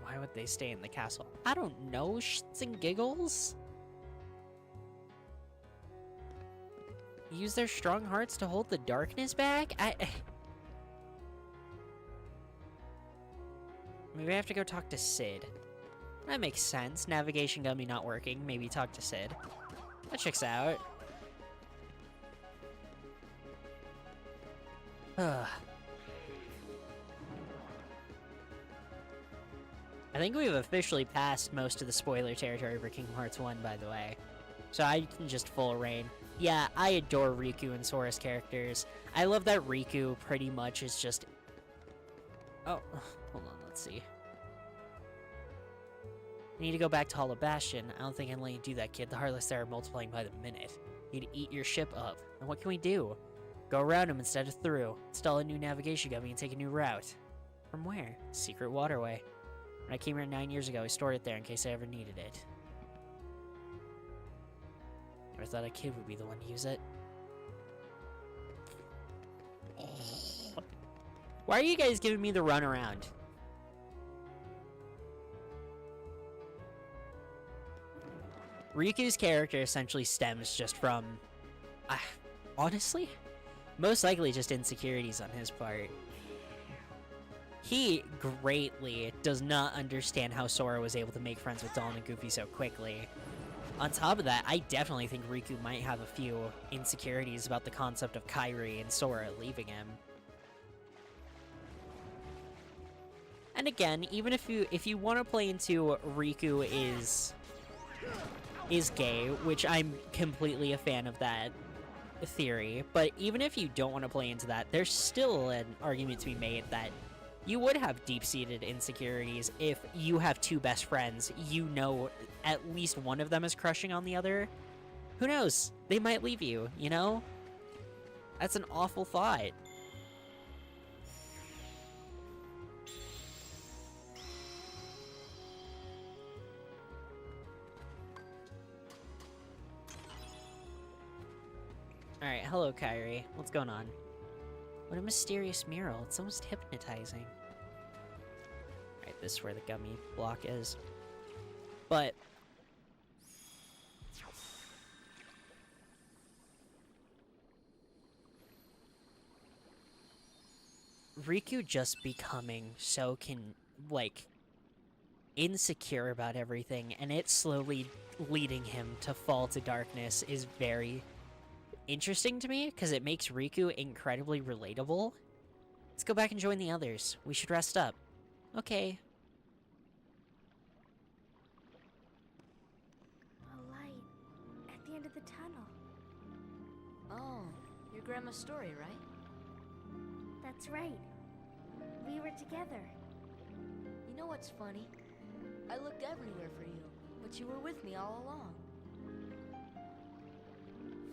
A: Why would they stay in the castle? I don't know, shits and giggles. Use their strong hearts to hold the darkness back? Maybe I have to go talk to Sid. That makes sense. Navigation gummy not working. Maybe talk to Sid. That checks out. Ugh. I think we've officially passed most of the spoiler territory for Kingdom Hearts 1, by the way. So I can just full reign. Yeah, I adore Riku and Sora's characters. I love that Riku pretty much is just... Oh, hold on, let's see. I need to go back to Hollow Bastion. I don't think I can let you do that, kid. The Heartless there are multiplying by the minute. You need to eat your ship up. And what can we do? Go around them instead of through. Install a new navigation gummy and take a new route. From where? Secret waterway. When I came here 9 years ago, I stored it there in case I ever needed it. Never thought a kid would be the one to use it. Why are you guys giving me the runaround? Riku's character essentially stems just from... honestly? Most likely just insecurities on his part. He greatly does not understand how Sora was able to make friends with Dawn and Goofy so quickly. On top of that, I definitely think Riku might have a few insecurities about the concept of Kairi and Sora leaving him. And again, even if you want to play into Riku is gay, which I'm completely a fan of that theory, but even if you don't want to play into that, there's still an argument to be made that you would have deep-seated insecurities if you have two best friends. You know at least one of them is crushing on the other. Who knows? They might leave you, you know? That's an awful thought. Alright, hello Kairi. What's going on? What a mysterious mural. It's almost hypnotizing. Alright, this is where the gummy block is. But... Riku just becoming so insecure about everything, and it slowly leading him to fall to darkness is very interesting to me, because it makes Riku incredibly relatable. Let's go back and join the others. We should rest up. Okay.
E: A light at the end of the tunnel. Oh, your grandma's story, right?
C: That's right. We were together.
E: You know what's funny? I looked everywhere for you, but you were with me all along.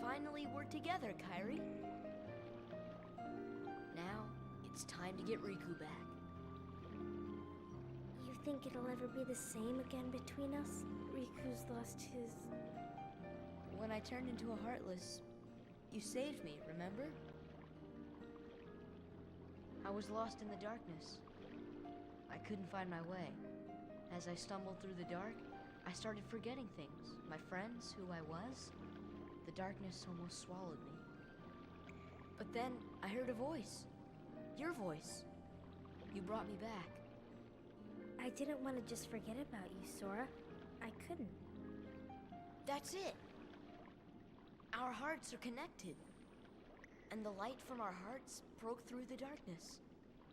E: Finally, we're together, Kairi. Now, it's time to get Riku back.
C: You think it'll ever be the same again between us? Riku's lost his...
E: When I turned into a Heartless, you saved me, remember? I was lost in the darkness. I couldn't find my way. As I stumbled through the dark, I started forgetting things. My friends, who I was. The darkness almost swallowed me. But then, I heard a voice. Your voice. You brought me back.
C: I didn't want to just forget about you, Sora. I couldn't.
E: That's it. Our hearts are connected. And the light from our hearts broke through the darkness.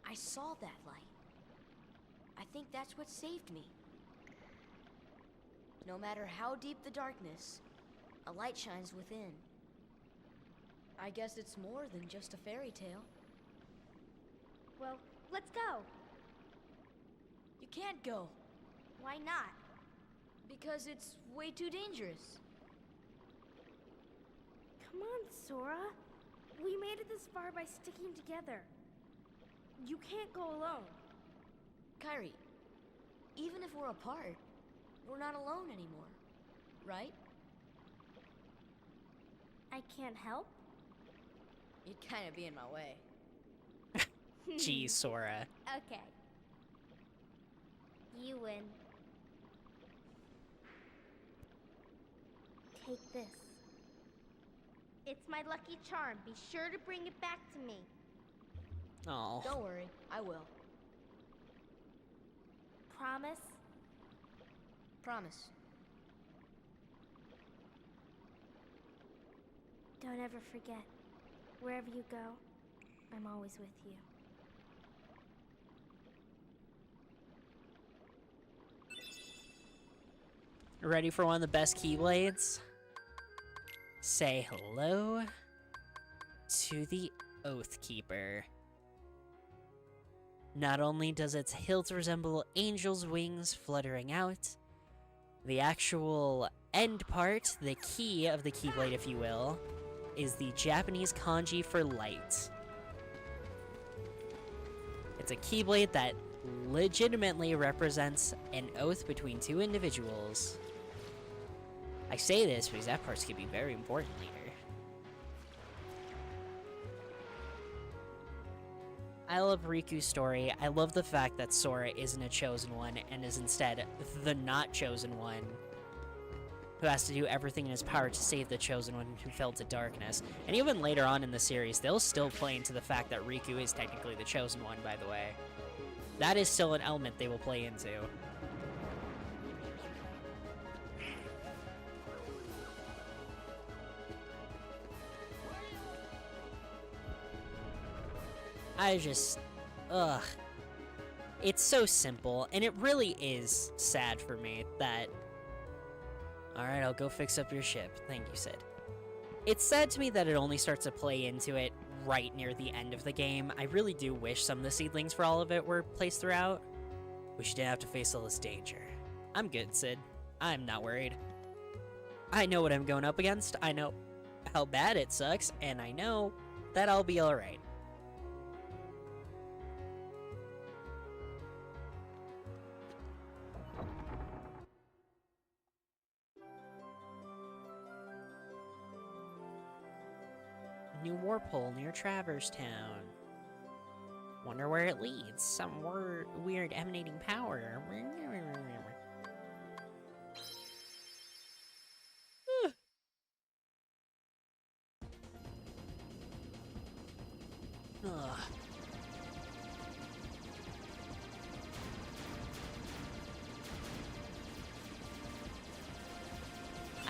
E: I saw that light. I think that's what saved me. No matter how deep the darkness, a light shines within. I guess it's more than just a fairy tale.
C: Well, let's go.
E: You can't go.
C: Why not?
E: Because it's way too dangerous.
U: Come on, Sora. We made it this far by sticking together. You can't go alone.
E: Kairi, even if we're apart, we're not alone anymore, right?
U: I can't help?
E: You'd kind of be in my way.
A: Jeez, Sora.
U: Okay. You win. Take this. It's my lucky charm. Be sure to bring it back to me.
A: Oh.
E: Don't worry, I will.
U: Promise?
E: Promise.
U: Don't ever forget. Wherever you go, I'm always with you.
A: Ready for one of the best Keyblades? Say hello to the Oathkeeper. Not only does its hilt resemble angels' wings fluttering out, the actual end part, the key of the Keyblade if you will, is the Japanese kanji for light. It's a Keyblade that legitimately represents an oath between two individuals. I say this because that part's gonna be very important later. I love Riku's story. I love the fact that Sora isn't a chosen one and is instead the not chosen one, who has to do everything in his power to save the chosen one who fell to darkness. And even later on in the series, they'll still play into the fact that Riku is technically the chosen one, by the way. That is still an element they will play into. Ugh. It's so simple, and it really is sad for me that... Alright, I'll go fix up your ship. Thank you, Sid. It's sad to me that it only starts to play into it right near the end of the game. I really do wish some of the seedlings for all of it were placed throughout. Wish you didn't have to face all this danger. I'm good, Sid. I'm not worried. I know what I'm going up against. I know how bad it sucks, and I know that I'll be alright. New warp hole near Traverse Town. Wonder where it leads. Some weird emanating power. Ugh.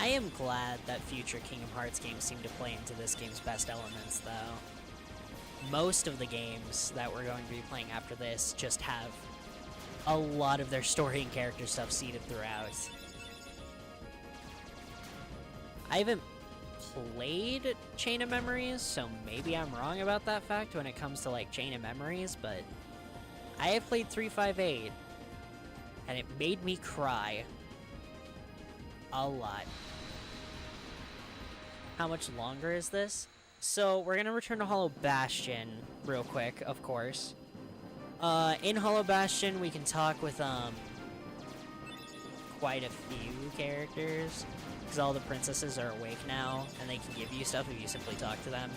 A: I am glad that future Kingdom Hearts games seem to play into this game's best elements, though. Most of the games that we're going to be playing after this just have a lot of their story and character stuff seeded throughout. I haven't played Chain of Memories, so maybe I'm wrong about that fact when it comes to, like, Chain of Memories, but I have played 358, and it made me cry a lot. How much longer is this? So, we're gonna return to Hollow Bastion real quick, of course. In Hollow Bastion, we can talk with, quite a few characters, because all the princesses are awake now, and they can give you stuff if you simply talk to them.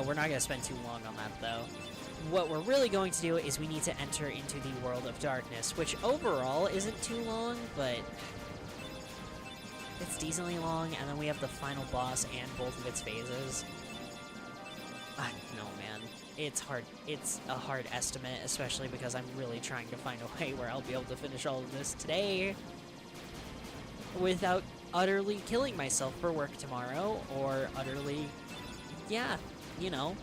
A: We're not gonna spend too long on that, though. What we're really going to do is we need to enter into the World of Darkness, which overall isn't too long, but it's decently long, and then we have the final boss and both of its phases. No, man. It's hard. It's a hard estimate, especially because I'm really trying to find a way where I'll be able to finish all of this today without utterly killing myself for work tomorrow, or utterly, yeah, you know.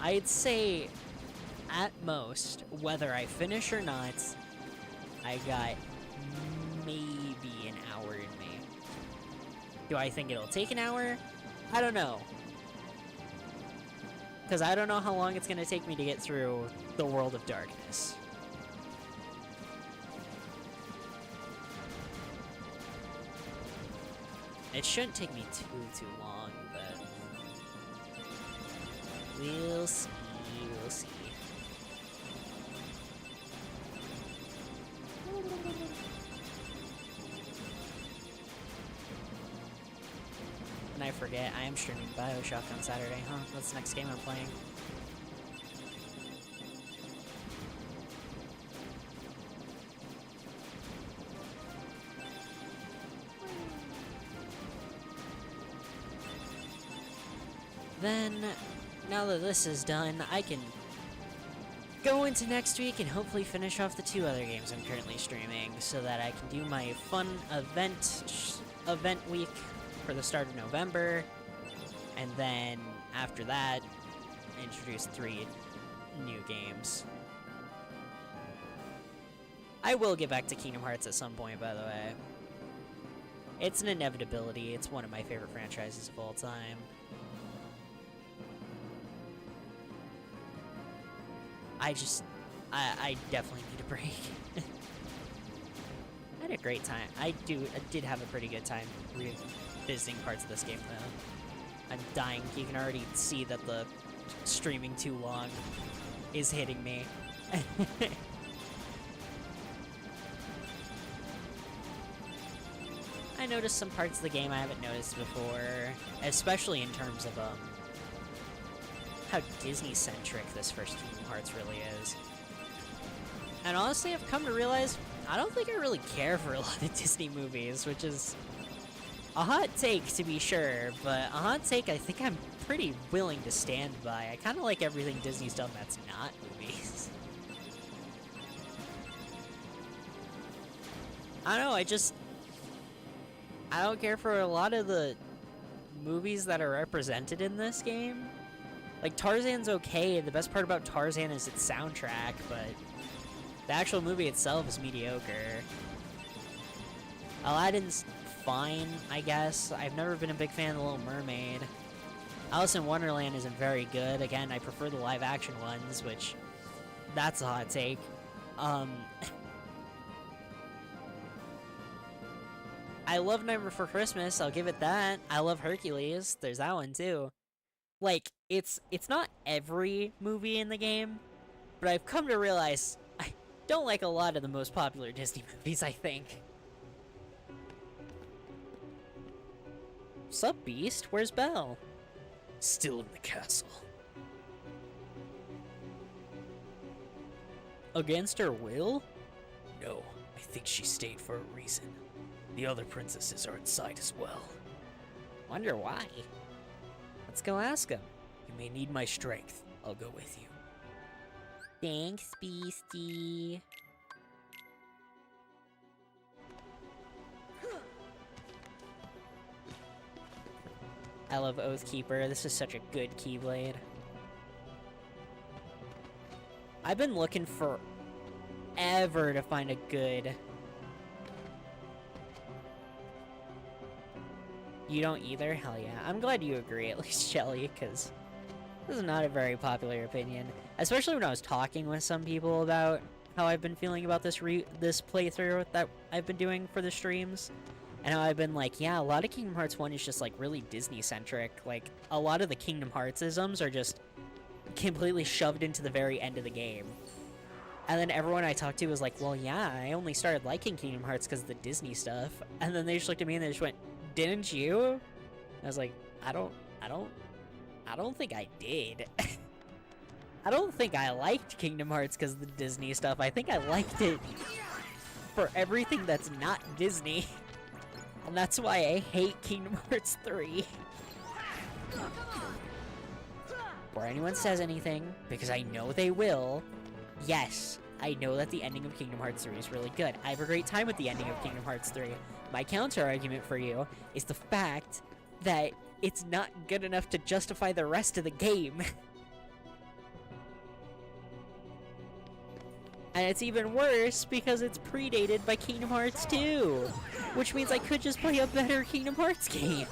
A: I'd say, at most, whether I finish or not, I got maybe an hour in me. Do I think it'll take an hour? I don't know. Because I don't know how long it's going to take me to get through the World of Darkness. It shouldn't take me too long, but we'll see, we'll see. And I forget, I am streaming BioShock on Saturday, huh? That's the next game I'm playing. Then, now that this is done, I can go into next week and hopefully finish off the 2 other games I'm currently streaming so that I can do my fun event week for the start of November, and then after that, introduce 3 new games. I will get back to Kingdom Hearts at some point, by the way. It's an inevitability. It's one of my favorite franchises of all time. I definitely need a break. I had a great time. I did have a pretty good time revisiting parts of this game, though. I'm dying. You can already see that the streaming too long is hitting me. I noticed some parts of the game I haven't noticed before, especially in terms of how Disney-centric this first Kingdom Hearts really is. And honestly, I've come to realize I don't think I really care for a lot of Disney movies, which is a hot take to be sure, but a hot take I think I'm pretty willing to stand by. I kind of like everything Disney's done that's not movies. I don't know, I don't care for a lot of the movies that are represented in this game. Like, Tarzan's okay. The best part about Tarzan is its soundtrack, but the actual movie itself is mediocre. Aladdin's fine, I guess. I've never been a big fan of The Little Mermaid. Alice in Wonderland isn't very good. Again, I prefer the live-action ones, which... that's a hot take. I love Nightmare Before Christmas, I'll give it that. I love Hercules. There's that one, too. Like, it's not every movie in the game, but I've come to realize I don't like a lot of the most popular Disney movies, I think. Sup, Beast? Where's Belle? Still in the castle. Against her will? No, I think she stayed for a reason. The other princesses are inside as well. Wonder why. Let's go ask him. You may need my strength. I'll go with you. Thanks, Beastie. I love Oathkeeper. This is such a good Keyblade. I've been looking forever to find a good... You don't either? Hell yeah. I'm glad you agree, at least, Shelly, because this is not a very popular opinion. Especially when I was talking with some people about how I've been feeling about this playthrough that I've been doing for the streams. And how I've been like, yeah, a lot of Kingdom Hearts 1 is just, like, really Disney-centric. Like, a lot of the Kingdom Hearts-isms are just completely shoved into the very end of the game. And then everyone I talked to was like, well, yeah, I only started liking Kingdom Hearts because of the Disney stuff. And then they just looked at me and they just went, didn't you? I was like, I don't think I did. I don't think I liked Kingdom Hearts because of the Disney stuff. I think I liked it for everything that's not Disney. And that's why I hate Kingdom Hearts 3. Before anyone says anything, because I know they will, yes, I know that the ending of Kingdom Hearts 3 is really good. I have a great time with the ending of Kingdom Hearts 3. My counter-argument for you is the fact that it's not good enough to justify the rest of the game. And it's even worse because it's predated by Kingdom Hearts 2, which means I could just play a better Kingdom Hearts game.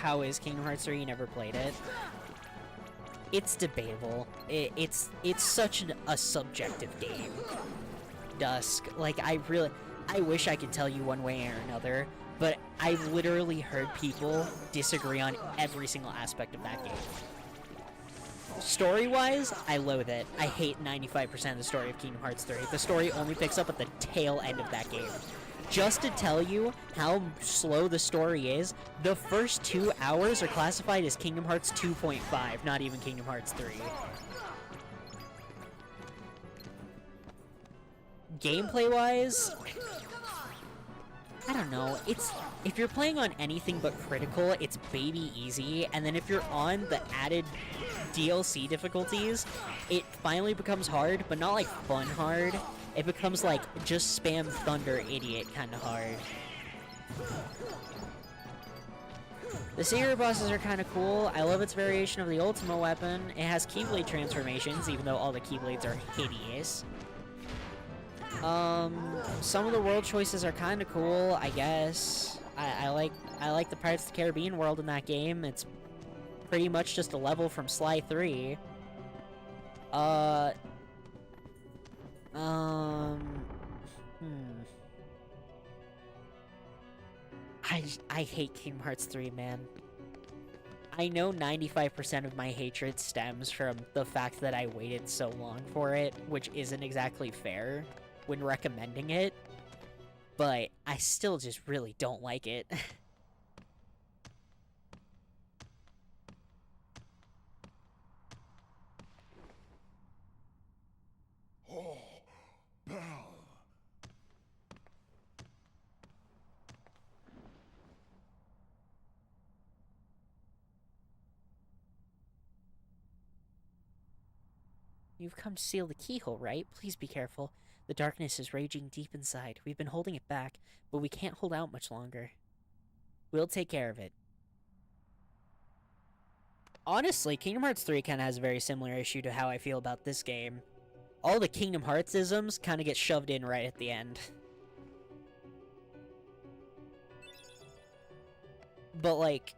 A: how is Kingdom Hearts 3? You never played it. It's debatable. It's such a subjective game. Dusk. Like, I wish I could tell you one way or another, but I've literally heard people disagree on every single aspect of that game. Story-wise, I loathe it. I hate 95% of the story of Kingdom Hearts 3. The story only picks up at the tail end of that game. Just to tell you how slow the story is, the first 2 hours are classified as Kingdom Hearts 2.5, not even Kingdom Hearts 3. Gameplay-wise, I don't know, if you're playing on anything but critical, it's baby easy, and then if you're on the added DLC difficulties, it finally becomes hard, but not like fun hard. It becomes like just spam thunder idiot kind of hard. The secret bosses are kind of cool. I love its variation of the Ultima weapon. It has Keyblade transformations, even though all the Keyblades are hideous. Some of the world choices are kind of cool, I guess. I like the Pirates of the Caribbean world in that game. It's pretty much just a level from Sly 3. I hate Kingdom Hearts 3, man. I know 95% of my hatred stems from the fact that I waited so long for it, which isn't exactly fair when recommending it, but I still just really don't like it.
F: Oh, Belle.
A: You've come to seal the keyhole, right? Please be careful. The darkness is raging deep inside. We've been holding it back, but we can't hold out much longer. We'll take care of it. Honestly, Kingdom Hearts 3 kind of has a very similar issue to how I feel about this game. All the Kingdom Hearts-isms kind of get shoved in right at the end. But, like,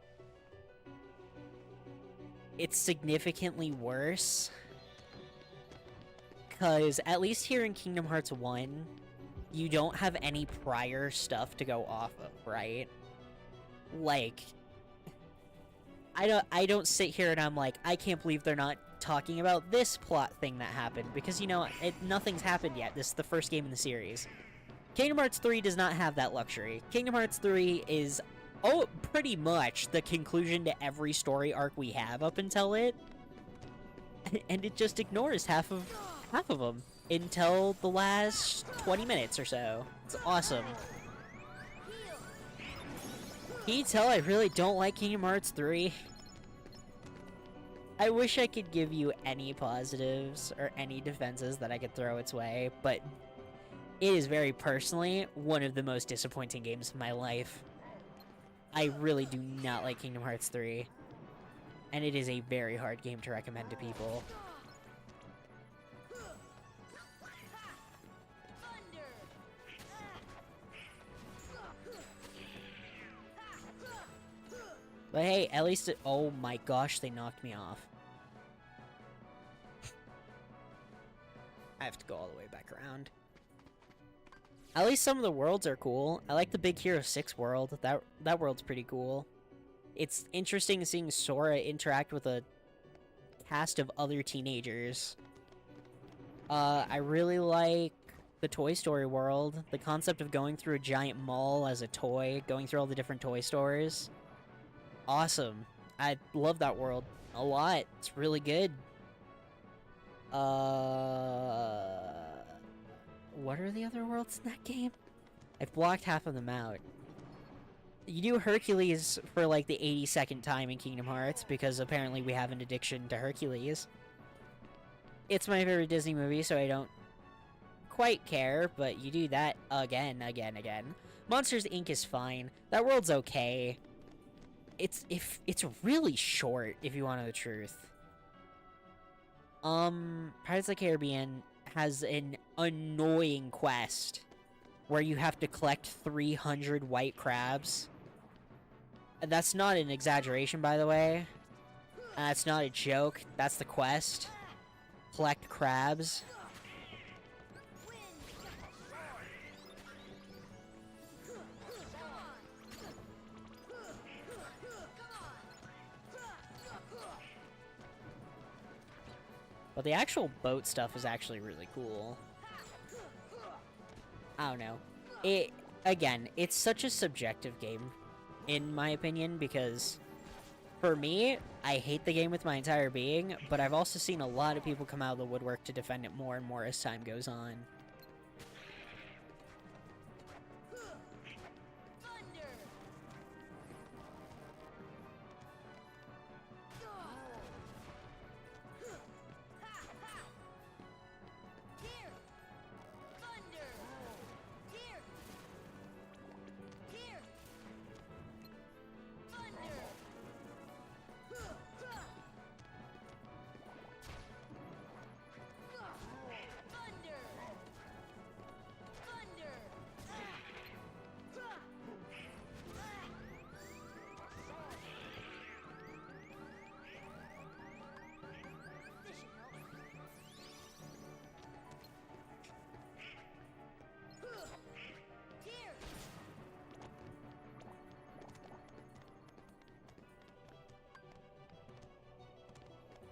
A: it's significantly worse. Because, at least here in Kingdom Hearts 1, you don't have any prior stuff to go off of, right? Like, I don't sit here and I'm like, I can't believe they're not talking about this plot thing that happened, because, you know, nothing's happened yet. This is the first game in the series. Kingdom Hearts 3 does not have that luxury. Kingdom Hearts 3 is, pretty much the conclusion to every story arc we have up until it. And it just ignores half of them until the last 20 minutes or so. It's awesome. Can you tell I really don't like Kingdom Hearts 3? I wish I could give you any positives or any defenses that I could throw its way, but it is very personally one of the most disappointing games of my life. I really do not like Kingdom Hearts 3, and it is a very hard game to recommend to people. But hey, at least oh my gosh, they knocked me off. I have to go all the way back around. At least some of the worlds are cool. I like the Big Hero 6 world. That world's pretty cool. It's interesting seeing Sora interact with a cast of other teenagers. I really like the Toy Story world. The concept of going through a giant mall as a toy, going through all the different toy stores. Awesome. I love that world a lot. It's really good. What are the other worlds in that game? I've blocked half of them out. You do Hercules for like the 82nd time in Kingdom Hearts, because apparently we have an addiction to Hercules. It's my favorite Disney movie, so I don't quite care, but you do that again. Monsters, Inc. is fine. That world's okay. It's really short, if you want to know the truth. Pirates of the Caribbean has an annoying quest where you have to collect 300 white crabs. That's not an exaggeration, by the way. That's not a joke. That's the quest. Collect crabs. But the actual boat stuff is actually really cool. I don't know. Again, it's such a subjective game, in my opinion, because for me, I hate the game with my entire being, but I've also seen a lot of people come out of the woodwork to defend it more and more as time goes on.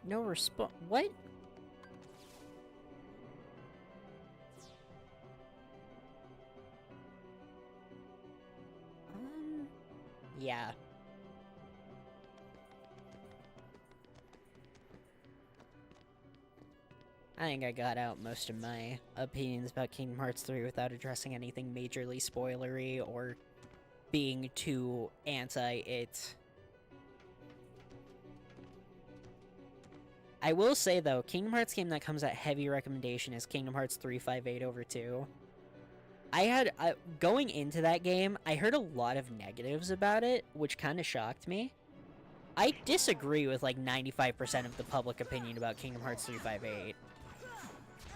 A: No response. What? Yeah. I think I got out most of my opinions about Kingdom Hearts 3 without addressing anything majorly spoilery or being too anti-it. I will say, though, Kingdom Hearts game that comes at heavy recommendation is Kingdom Hearts 358/2. I had, going into that game, I heard a lot of negatives about it, which kind of shocked me. I disagree with, like, 95% of the public opinion about Kingdom Hearts 358.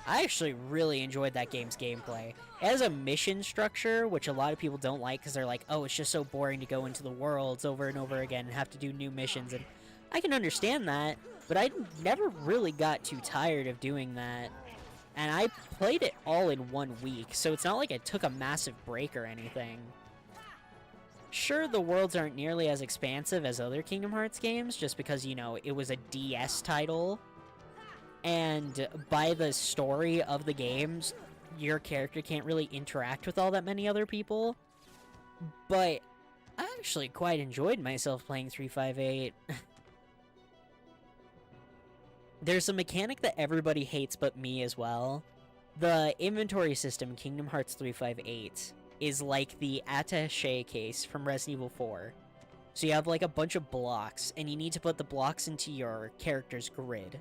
A: I actually really enjoyed that game's gameplay. It has a mission structure, which a lot of people don't like, because they're like, oh, it's just so boring to go into the worlds over and over again and have to do new missions, and I can understand that. But I never really got too tired of doing that. And I played it all in 1 week, so it's not like I took a massive break or anything. Sure, the worlds aren't nearly as expansive as other Kingdom Hearts games, just because, you know, it was a DS title. And by the story of the games, your character can't really interact with all that many other people. But I actually quite enjoyed myself playing 358. There's a mechanic that everybody hates but me as well. The inventory system in Kingdom Hearts 358 is like the attaché case from Resident Evil 4. So you have like a bunch of blocks, and you need to put the blocks into your character's grid.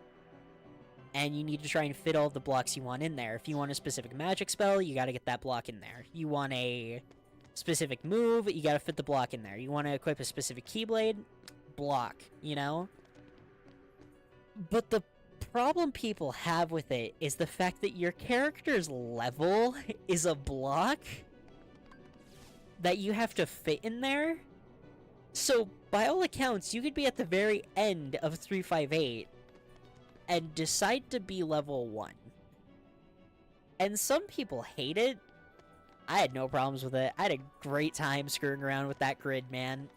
A: And you need to try and fit all the blocks you want in there. If you want a specific magic spell, you gotta get that block in there. You want a specific move, you gotta fit the block in there. You want to equip a specific Keyblade, block, you know? But the problem people have with it is the fact that your character's level is a block that you have to fit in there. So, by all accounts, you could be at the very end of 358 and decide to be level 1. And some people hate it. I had no problems with it. I had a great time screwing around with that grid, man.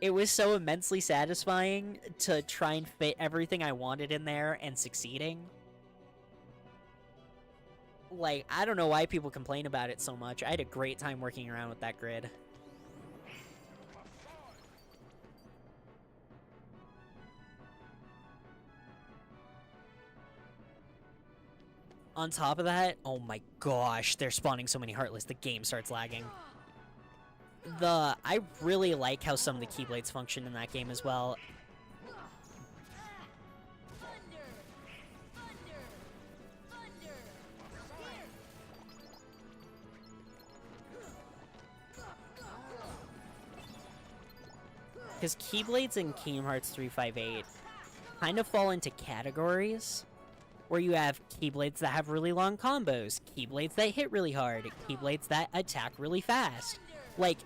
A: It was so immensely satisfying to try and fit everything I wanted in there and succeeding. Like, I don't know why people complain about it so much. I had a great time working around with that grid. On top of that, oh my gosh, they're spawning so many Heartless, the game starts lagging. I really like how some of the Keyblades function in that game as well. Because Keyblades in Kingdom Hearts 358 kind of fall into categories, where you have Keyblades that have really long combos, Keyblades that hit really hard, Keyblades that attack really fast. Like,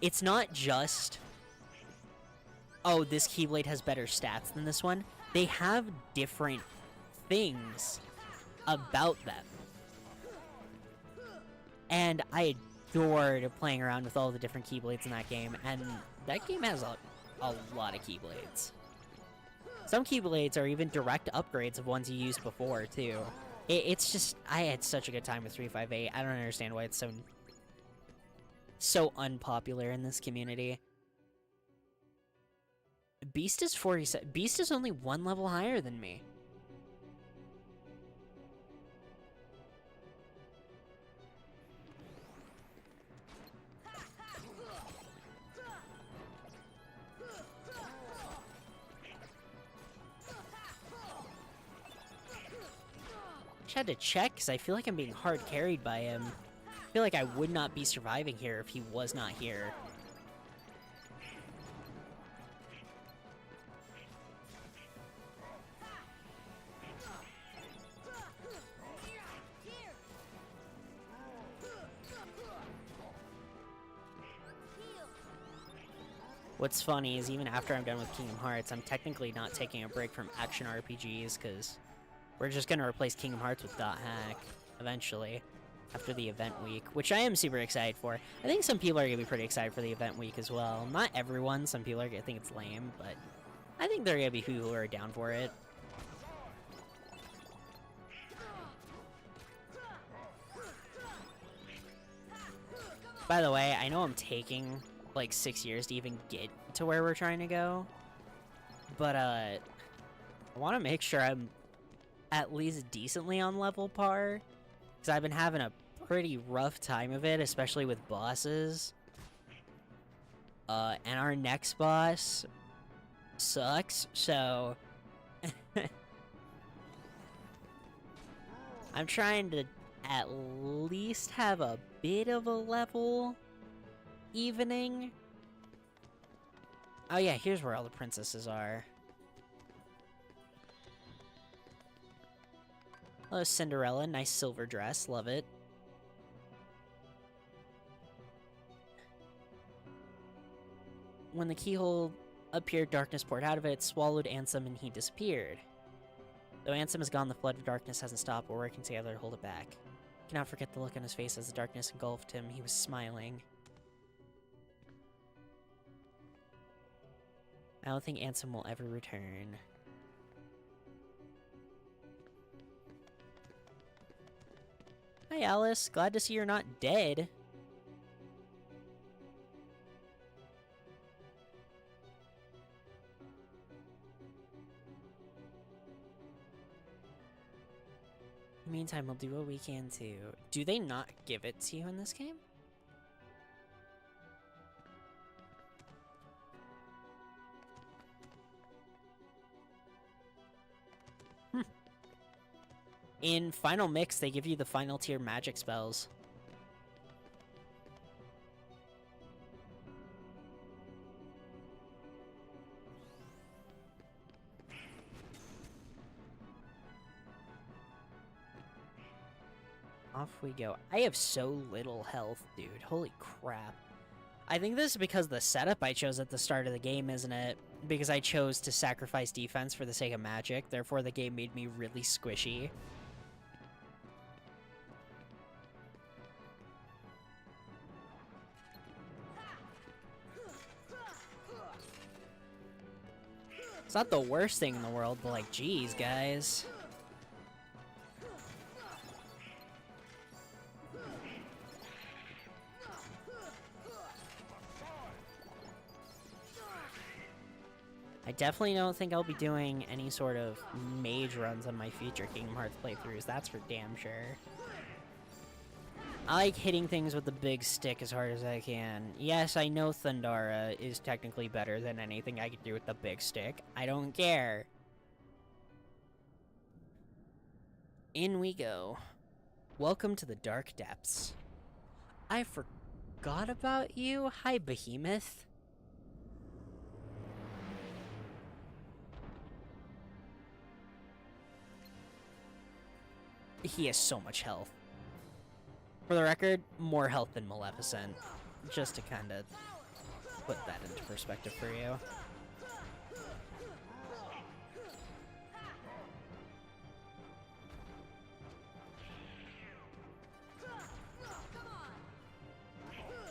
A: it's not just oh, this Keyblade has better stats than this one. They have different things about them. And I adored playing around with all the different Keyblades in that game, and that game has a lot of Keyblades. Some Keyblades are even direct upgrades of ones you used before, too. It's just, I had such a good time with 358. I don't understand why it's so unpopular in this community. Beast is 47. Beast is only one level higher than me. Just had to check because I feel like I'm being hard carried by him. I feel like I would not be surviving here if he was not here. What's funny is even after I'm done with Kingdom Hearts, I'm technically not taking a break from action RPGs because we're just going to replace Kingdom Hearts with Dot Hack eventually after the event week, which I am super excited for. I think some people are going to be pretty excited for the event week as well. Not everyone. Some people are going to think it's lame, but I think there are going to be people who are down for it. By the way, I know I'm taking like 6 years to even get to where we're trying to go, but I want to make sure I'm at least decently on level par, because I've been having a pretty rough time of it, especially with bosses. And our next boss sucks, so I'm trying to at least have a bit of a level evening. Oh yeah, here's where all the princesses are. Hello, Cinderella. Nice silver dress. Love it. When the keyhole appeared, darkness poured out of it, swallowed Ansem, and he disappeared. Though Ansem is gone, the flood of darkness hasn't stopped. We're working together to hold it back. Cannot forget the look on his face as the darkness engulfed him. He was smiling. I don't think Ansem will ever return. Hi, Alice. Glad to see you're not dead. In the meantime, we'll do what we can to... Do they not give it to you in this game? In Final Mix, they give you the final tier magic spells. Off we go. I have so little health, dude. Holy crap. I think this is because of the setup I chose at the start of the game, isn't it? Because I chose to sacrifice defense for the sake of magic, therefore the game made me really squishy. It's not the worst thing in the world, but like, geez, guys. I definitely don't think I'll be doing any sort of mage runs on my future Kingdom Hearts playthroughs, that's for damn sure. I like hitting things with the big stick as hard as I can. Yes, I know Thundara is technically better than anything I could do with the big stick. I don't care. In we go. Welcome to the Dark Depths. I forgot about you. Hi, Behemoth. He has so much health. For the record, more health than Maleficent. Just to kind of put that into perspective for you.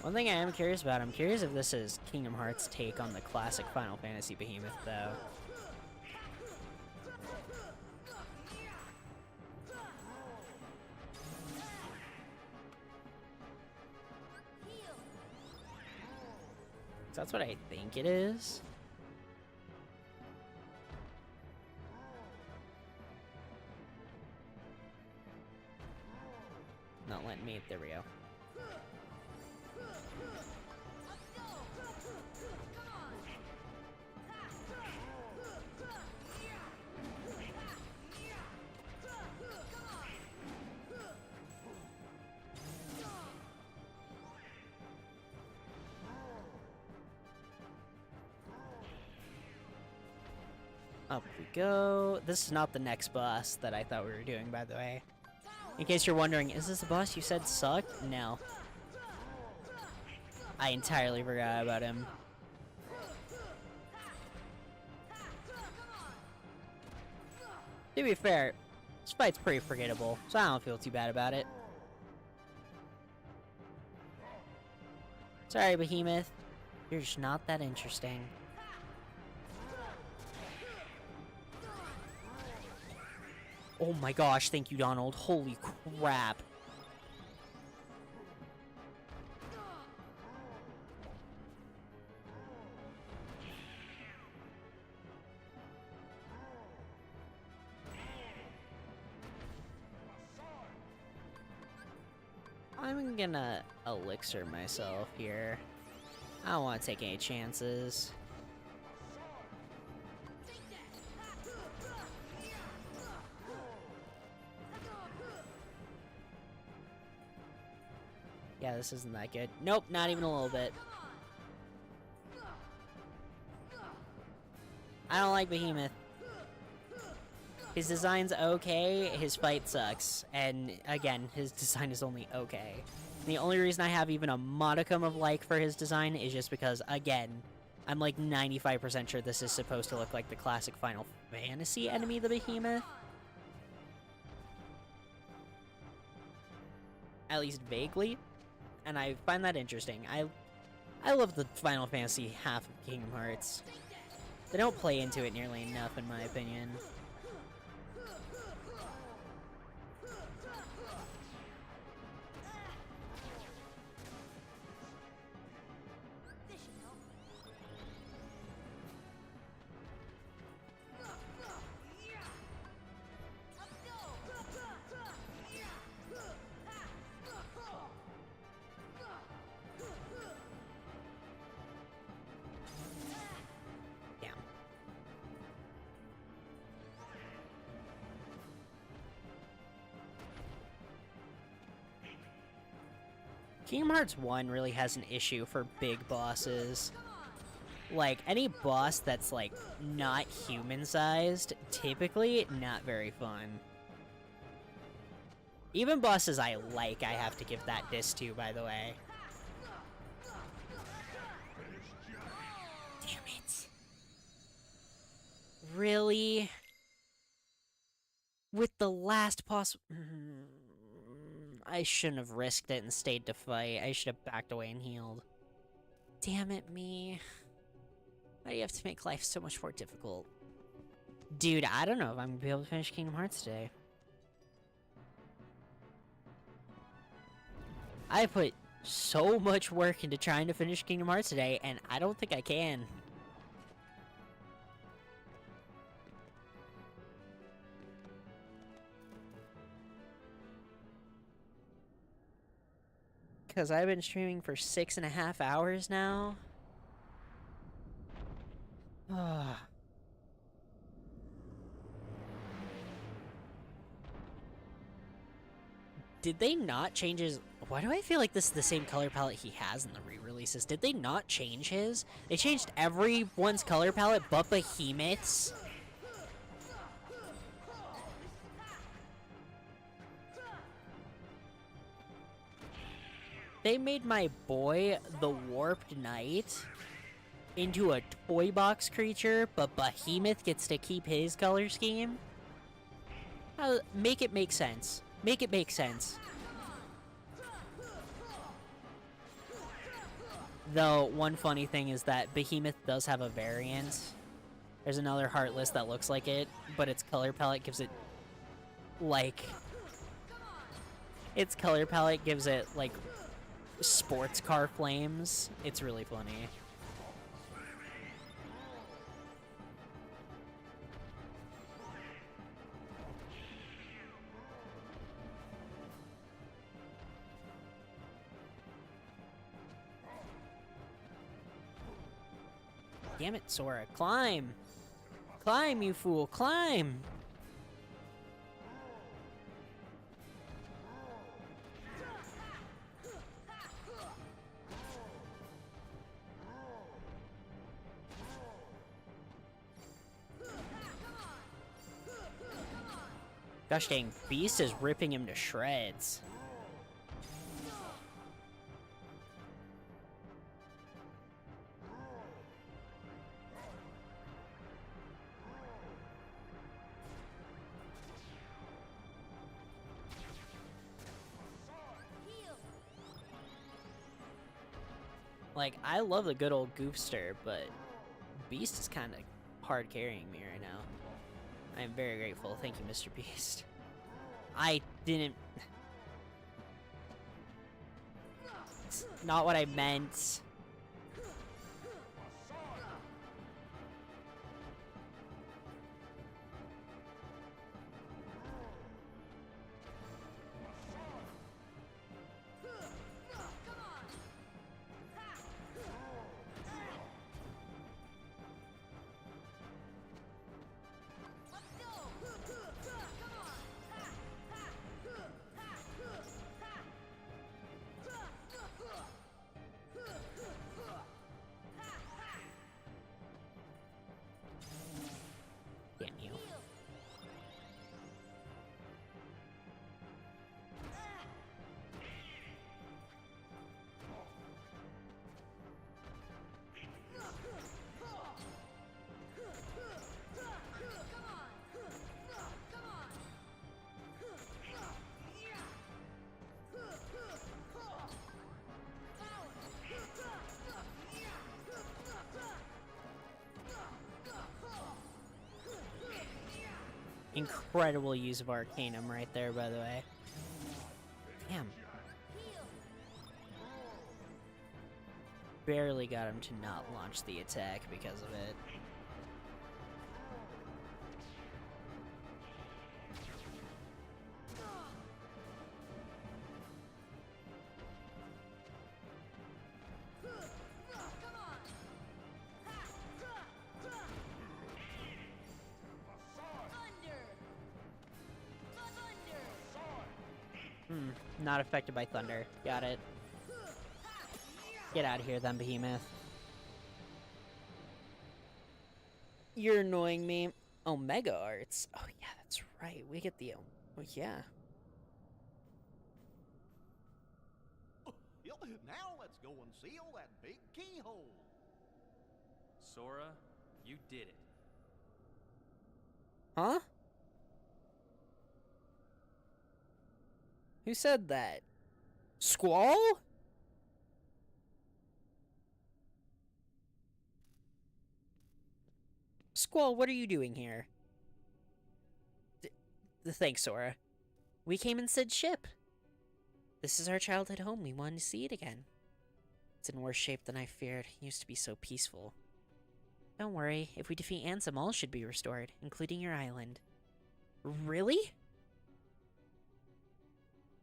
A: One thing I am curious about, I'm curious if this is Kingdom Hearts' take on the classic Final Fantasy behemoth, though. That's what I think it is. Not letting me. There we go. Up we go. This is not the next boss that I thought we were doing, by the way. In case you're wondering, is this the boss you said sucked? No. I entirely forgot about him. To be fair, this fight's pretty forgettable, so I don't feel too bad about it. Sorry, Behemoth. You're just not that interesting. Oh my gosh, thank you, Donald. Holy crap. I'm gonna elixir myself here. I don't want to take any chances. Yeah, this isn't that good. Nope, not even a little bit. I don't like Behemoth. His design's okay, his fight sucks. And again, his design is only okay. The only reason I have even a modicum of like for his design is just because, again, I'm like 95% sure this is supposed to look like the classic Final Fantasy enemy, the Behemoth. At least vaguely. And I find that interesting. I love the Final Fantasy half of Kingdom Hearts. They don't play into it nearly enough, in my opinion. Kingdom Hearts 1 really has an issue for big bosses. Like, any boss that's, like, not human-sized, typically not very fun. Even bosses I like, I have to give that diss to, by the way. Damn it. Really? With the last possible... I shouldn't have risked it and stayed to fight. I should have backed away and healed. Damn it, me. Why do you have to make life so much more difficult? Dude, I don't know if I'm gonna be able to finish Kingdom Hearts today. I put so much work into trying to finish Kingdom Hearts today, and I don't think I can. Because I've been streaming for 6.5 hours now. Did they not change his... Why do I feel like this is the same color palette he has in the re-releases? Did they not change his? They changed everyone's color palette but Behemoth's. They made my boy, the Warped Knight, into a toy box creature, but Behemoth gets to keep his color scheme? Make it make sense. Make it make sense. Though, one funny thing is that Behemoth does have a variant. There's another Heartless that looks like it, but its color palette gives it, like... Its color palette gives it, like, sports car flames. It's really funny. Damn it, Sora. Climb! Climb, you fool! Climb! Gosh dang, Beast is ripping him to shreds. Like, I love the good old Goofster, but Beast is kind of hard carrying me right now. I am very grateful. Thank you, Mr. Beast. I didn't... It's not what I meant. Damn you. Incredible use of Arcanum right there, by the way. Damn. Barely got him to not launch the attack because of it. Not affected by thunder. Got it. Get out of here then, Behemoth. You're annoying me. Omega Arts. Oh yeah, that's right. We get the... Oh yeah.
H: Now let's go and seal that big keyhole.
T: Sora, you did it.
A: Huh? Who said that? Squall? Squall, what are you doing here? Thanks, Sora. We came in Sid's ship. This is our childhood home. We wanted to see it again. It's in worse shape than I feared. It used to be so peaceful. Don't worry. If we defeat Ansem, all should be restored, including your island. Really?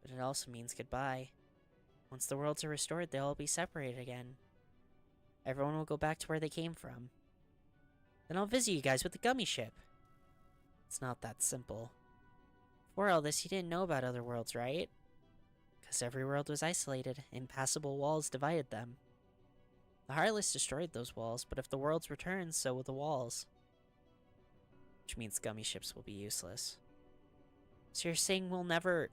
A: But it also means goodbye. Once the worlds are restored, they'll all be separated again. Everyone will go back to where they came from. Then I'll visit you guys with the gummy ship. It's not that simple. Before all this, you didn't know about other worlds, right? Because every world was isolated, impassable walls divided them. The Heartless destroyed those walls, but if the worlds return, so will the walls. Which means gummy ships will be useless. So you're saying we'll never...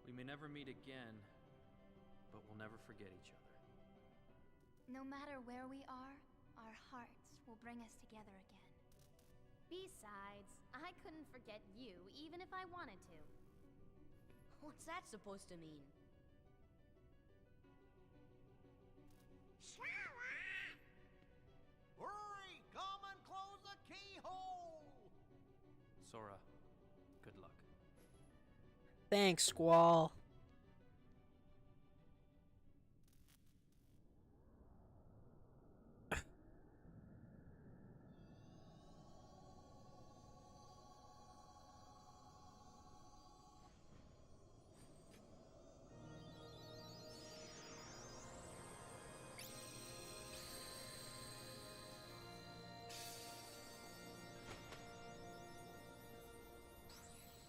T: We may never meet again, but we'll never forget each other.
M: No matter where we are, our hearts will bring us together again.
E: Besides, I couldn't forget you even if I wanted to. What's that supposed to mean?
H: Hurry! Come and close the keyhole!
T: Sora, good luck.
A: Thanks, Squall.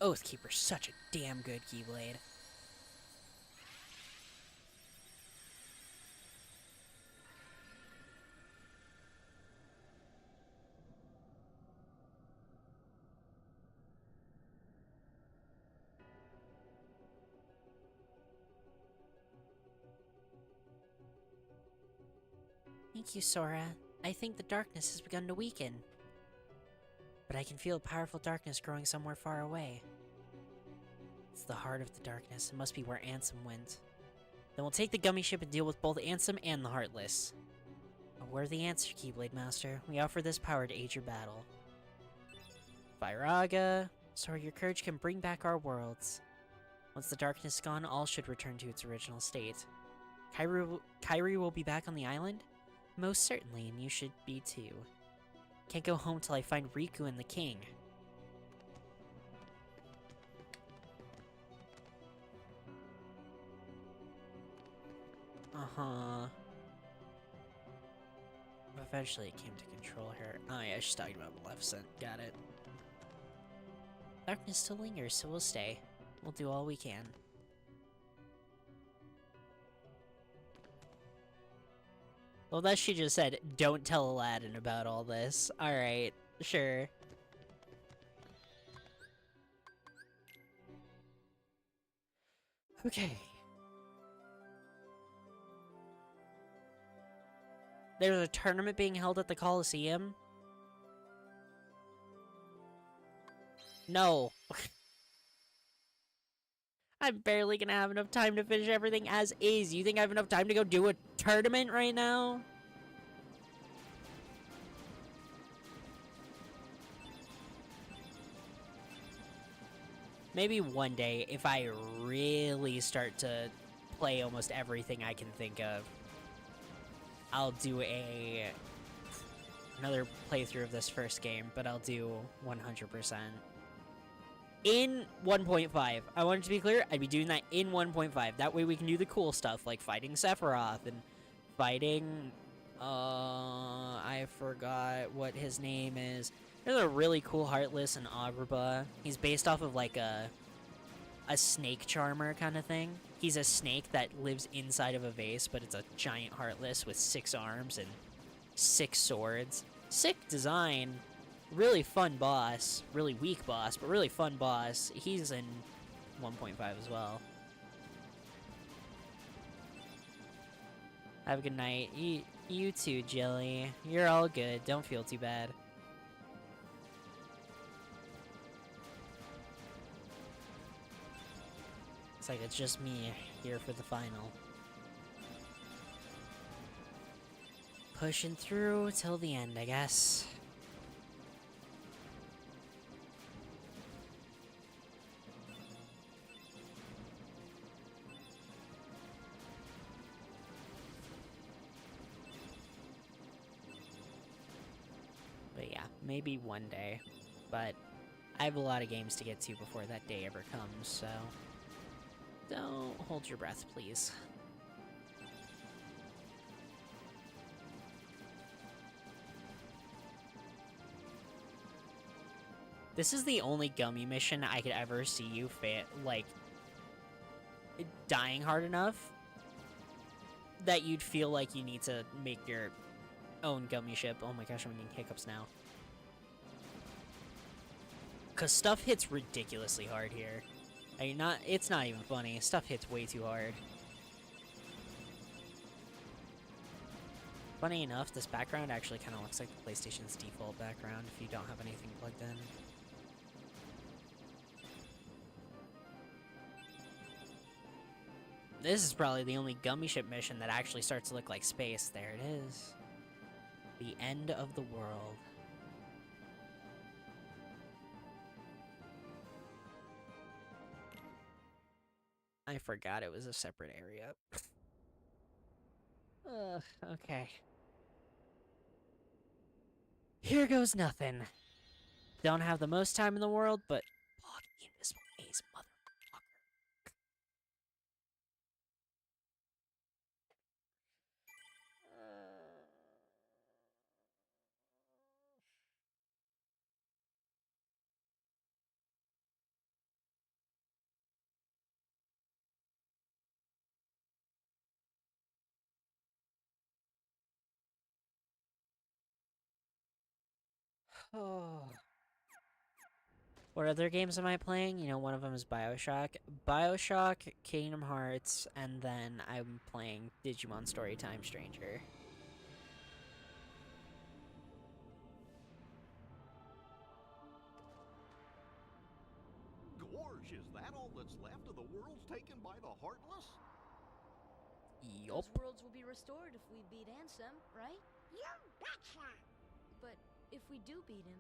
A: Oathkeeper's such a damn good Keyblade. Thank you, Sora. I think the darkness has begun to weaken. But I can feel a powerful darkness growing somewhere far away. It's the heart of the darkness. It must be where Ansem went. Then we'll take the gummy ship and deal with both Ansem and the Heartless. A worthy answer, Keyblade Master. We offer this power to aid your battle. Firaga. Sora, your courage can bring back our worlds. Once the darkness is gone, all should return to its original state. Kairi will be back on the island? Most certainly, and you should be too. Can't go home till I find Riku and the king. Uh-huh. Eventually it came to control her. Oh yeah, she's talking about Maleficent. Got it. Darkness still lingers, so we'll stay. We'll do all we can. Well, that she just said, don't tell Aladdin about all this. Alright, sure. Okay. There's a tournament being held at the Coliseum? No. I'm barely gonna have enough time to finish everything as is. You think I have enough time to go do a tournament right now? Maybe one day, if I really start to play almost everything I can think of, I'll do another playthrough of this first game, but I'll do 100%. In 1.5. I want it to be clear, I'd be doing that in 1.5. That way we can do the cool stuff, like fighting Sephiroth and fighting... I forgot what his name is. There's a really cool Heartless in Agrabah. He's based off of, like, a snake charmer kind of thing. He's a snake that lives inside of a vase, but it's a giant Heartless with 6 arms and 6 swords. Sick design. Really fun boss. Really weak boss, but really fun boss. He's in 1.5 as well. Have a good night. You too, Jelly. You're all good. Don't feel too bad. It's like it's just me here for the final. Pushing through till the end, I guess. But yeah, maybe one day. But I have a lot of games to get to before that day ever comes, so... Don't hold your breath, please. This is the only Gummy mission I could ever see you dying hard enough that you'd feel like you need to make your own Gummy ship. Oh my gosh, I'm getting hiccups now. Because stuff hits ridiculously hard here. I mean, it's not even funny. Stuff hits way too hard. Funny enough, this background actually kind of looks like the PlayStation's default background if you don't have anything plugged in. This is probably the only gummy ship mission that actually starts to look like space. There it is. The end of the world. I forgot it was a separate area. Okay. Here goes nothing. Don't have the most time in the world, but fuck Invisible Ace, motherfucker. Oh. What other games am I playing? You know, one of them is BioShock. BioShock, Kingdom Hearts, and then I'm playing Digimon Storytime Stranger.
H: Gorge, is that all that's left of the worlds taken by the Heartless?
E: Those worlds will be restored if we beat Ansem, right?
N: You betcha!
E: But if we do beat him,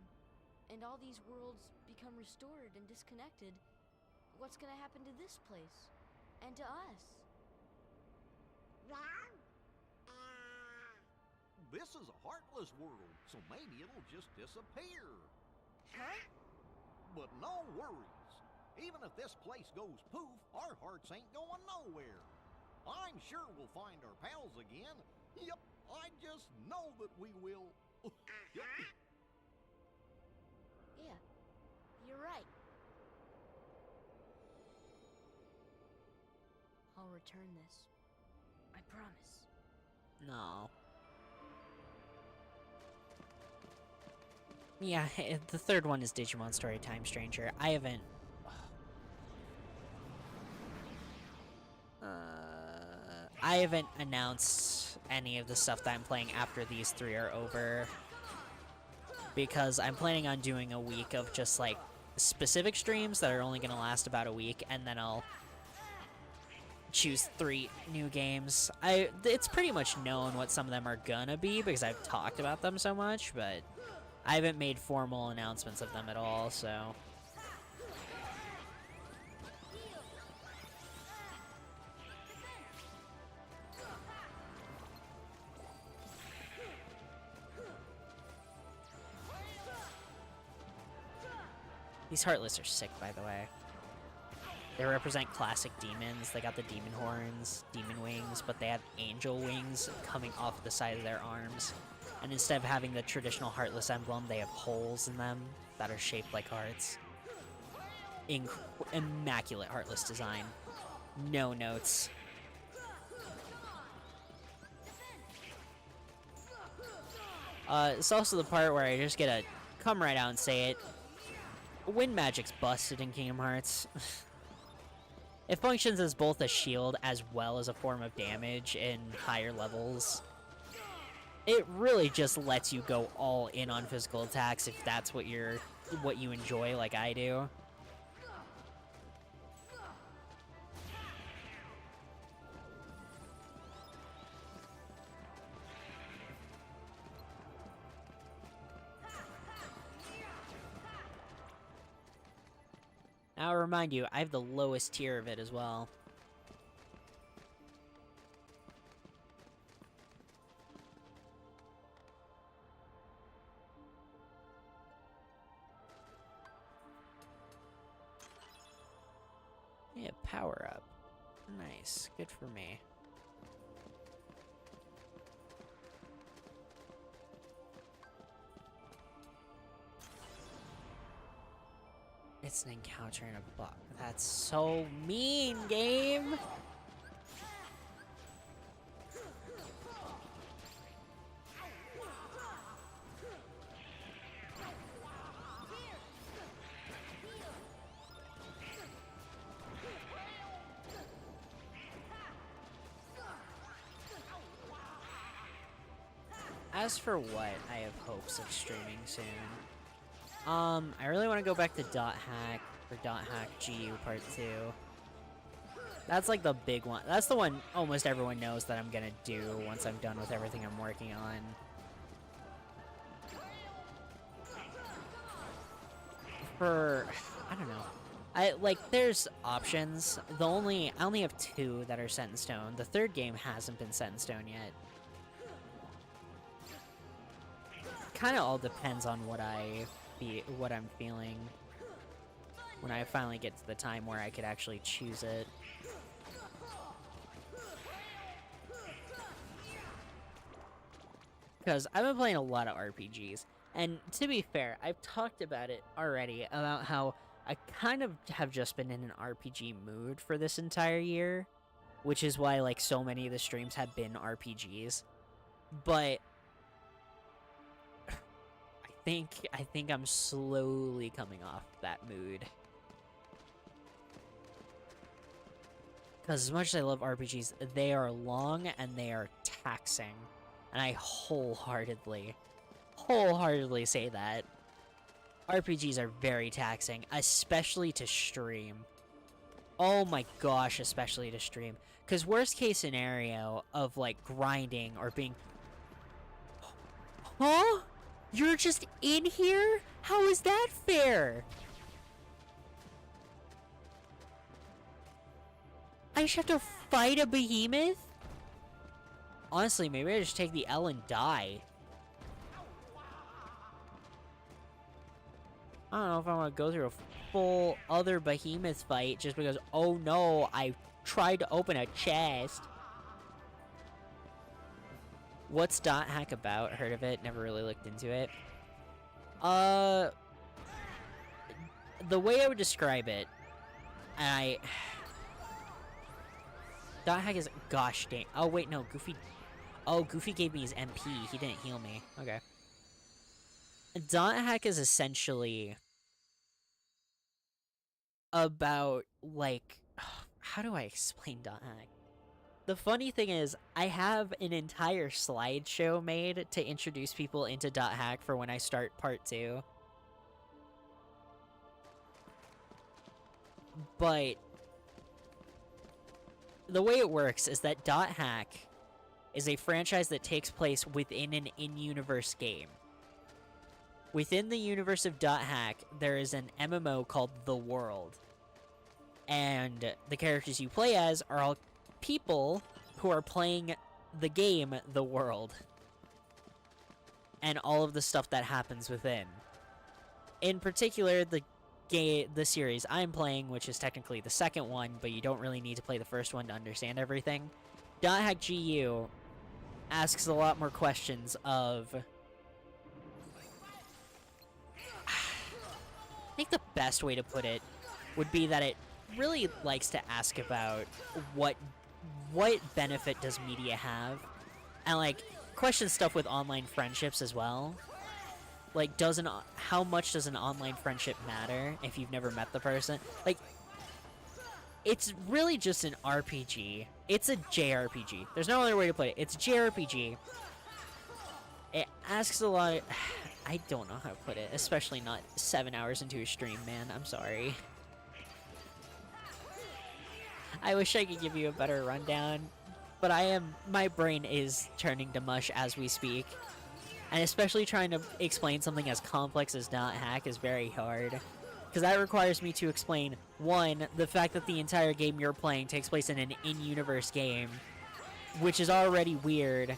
E: and all these worlds become restored and disconnected, what's gonna happen to this place? And to us?
N: Well,
H: This is a Heartless world, so maybe it'll just disappear.
N: Huh?
H: But no worries. Even if this place goes poof, our hearts ain't going nowhere. I'm sure we'll find our pals again. Yep, I just know that we will. Yep.
E: Yeah, you're right. I'll return this. I promise.
A: No. Yeah, the third one is Digimon Storytime Stranger. I haven't... I haven't announced any of the stuff that I'm playing after these three are over. Because I'm planning on doing a week of just, like, specific streams that are only going to last about a week, and then I'll choose 3 new games. It's pretty much known what some of them are gonna be, because I've talked about them so much, but I haven't made formal announcements of them at all, so... These Heartless are sick, by the way. They represent classic demons. They got the demon horns, demon wings, but they have angel wings coming off the side of their arms. And instead of having the traditional Heartless emblem, they have holes in them that are shaped like hearts. Immaculate Heartless design. No notes. It's also the part where I just get to come right out and say it. Wind magic's busted in Kingdom Hearts. It functions as both a shield as well as a form of damage in higher levels. It really just lets you go all in on physical attacks if that's what you enjoy, like I do. Now, I'll remind you, I have the lowest tier of it as well. Yeah, power up. Nice. Good for me. It's an encounter in a book. That's so mean, game! As for what, I have hopes of streaming soon. I really want to go back to Dot Hack, or Dot Hack GU Part 2. That's like the big one. That's the one almost everyone knows that I'm gonna do once I'm done with everything I'm working on. I don't know. There's options. I only have 2 that are set in stone. The 3rd game hasn't been set in stone yet. Kind of all depends on what I'm feeling when I finally get to the time where I could actually choose it. Because I've been playing a lot of RPGs, and to be fair, I've talked about it already, about how I kind of have just been in an RPG mood for this entire year, which is why, like, so many of the streams have been RPGs. But I think I'm slowly coming off that mood. Because as much as I love RPGs, they are long and they are taxing. And I wholeheartedly say that. RPGs are very taxing, especially to stream. Oh my gosh, especially to stream. Because worst case scenario of, like, grinding or being... Huh? You're just in here? How is that fair? I just have to fight a behemoth? Honestly, maybe I just take the L and die. I don't know if I want to go through a full other behemoth fight just because, oh no, I tried to open a chest. What's Dot Hack about? Heard of it, never really looked into it. The way I would describe it, Dot Hack is, gosh dang, oh wait, no, Goofy... Oh, Goofy gave me his MP. He didn't heal me. Okay. Dot Hack is essentially about, like... How do I explain Dot Hack? The funny thing is, I have an entire slideshow made to introduce people into Dot Hack for when I start part 2. But the way it works is that Dot Hack is a franchise that takes place within an in-universe game. Within the universe of Dot Hack, there is an MMO called The World. And the characters you play as are all people who are playing the game The World. And all of the stuff that happens within. In particular, the series I'm playing, which is technically the second one, but you don't really need to play the first one to understand everything. Dot Hack GU asks a lot more questions of... I think the best way to put it would be that it really likes to ask about what benefit does media have, and, like, question stuff with online friendships as well. Like, how much does an online friendship matter if you've never met the person? Like, it's really just an RPG. It's a JRPG. There's no other way to put it. It's a JRPG. It asks a lot of... I don't know how to put it, especially not 7 hours into a stream, man. I'm sorry. I wish I could give you a better rundown, but my brain is turning to mush as we speak. And especially trying to explain something as complex as Dot Hack is very hard. Because that requires me to explain, one, the fact that the entire game you're playing takes place in an in-universe game, which is already weird.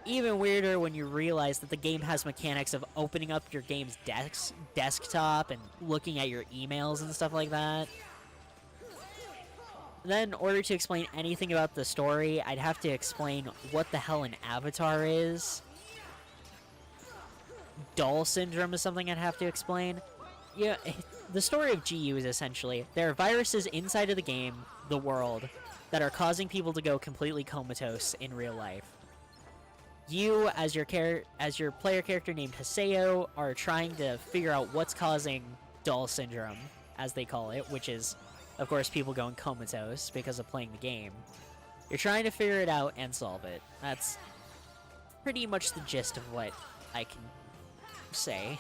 A: Even weirder when you realize that the game has mechanics of opening up your game's desktop and looking at your emails and stuff like that. Then, in order to explain anything about the story, I'd have to explain what the hell an avatar is. Doll syndrome is something I'd have to explain. Yeah, the story of GU is essentially, there are viruses inside of the game, The World, that are causing people to go completely comatose in real life. You, as your player character named Haseo, are trying to figure out what's causing doll syndrome, as they call it, which is, of course, people going comatose because of playing the game. You're trying to figure it out and solve it. That's pretty much the gist of what I can say.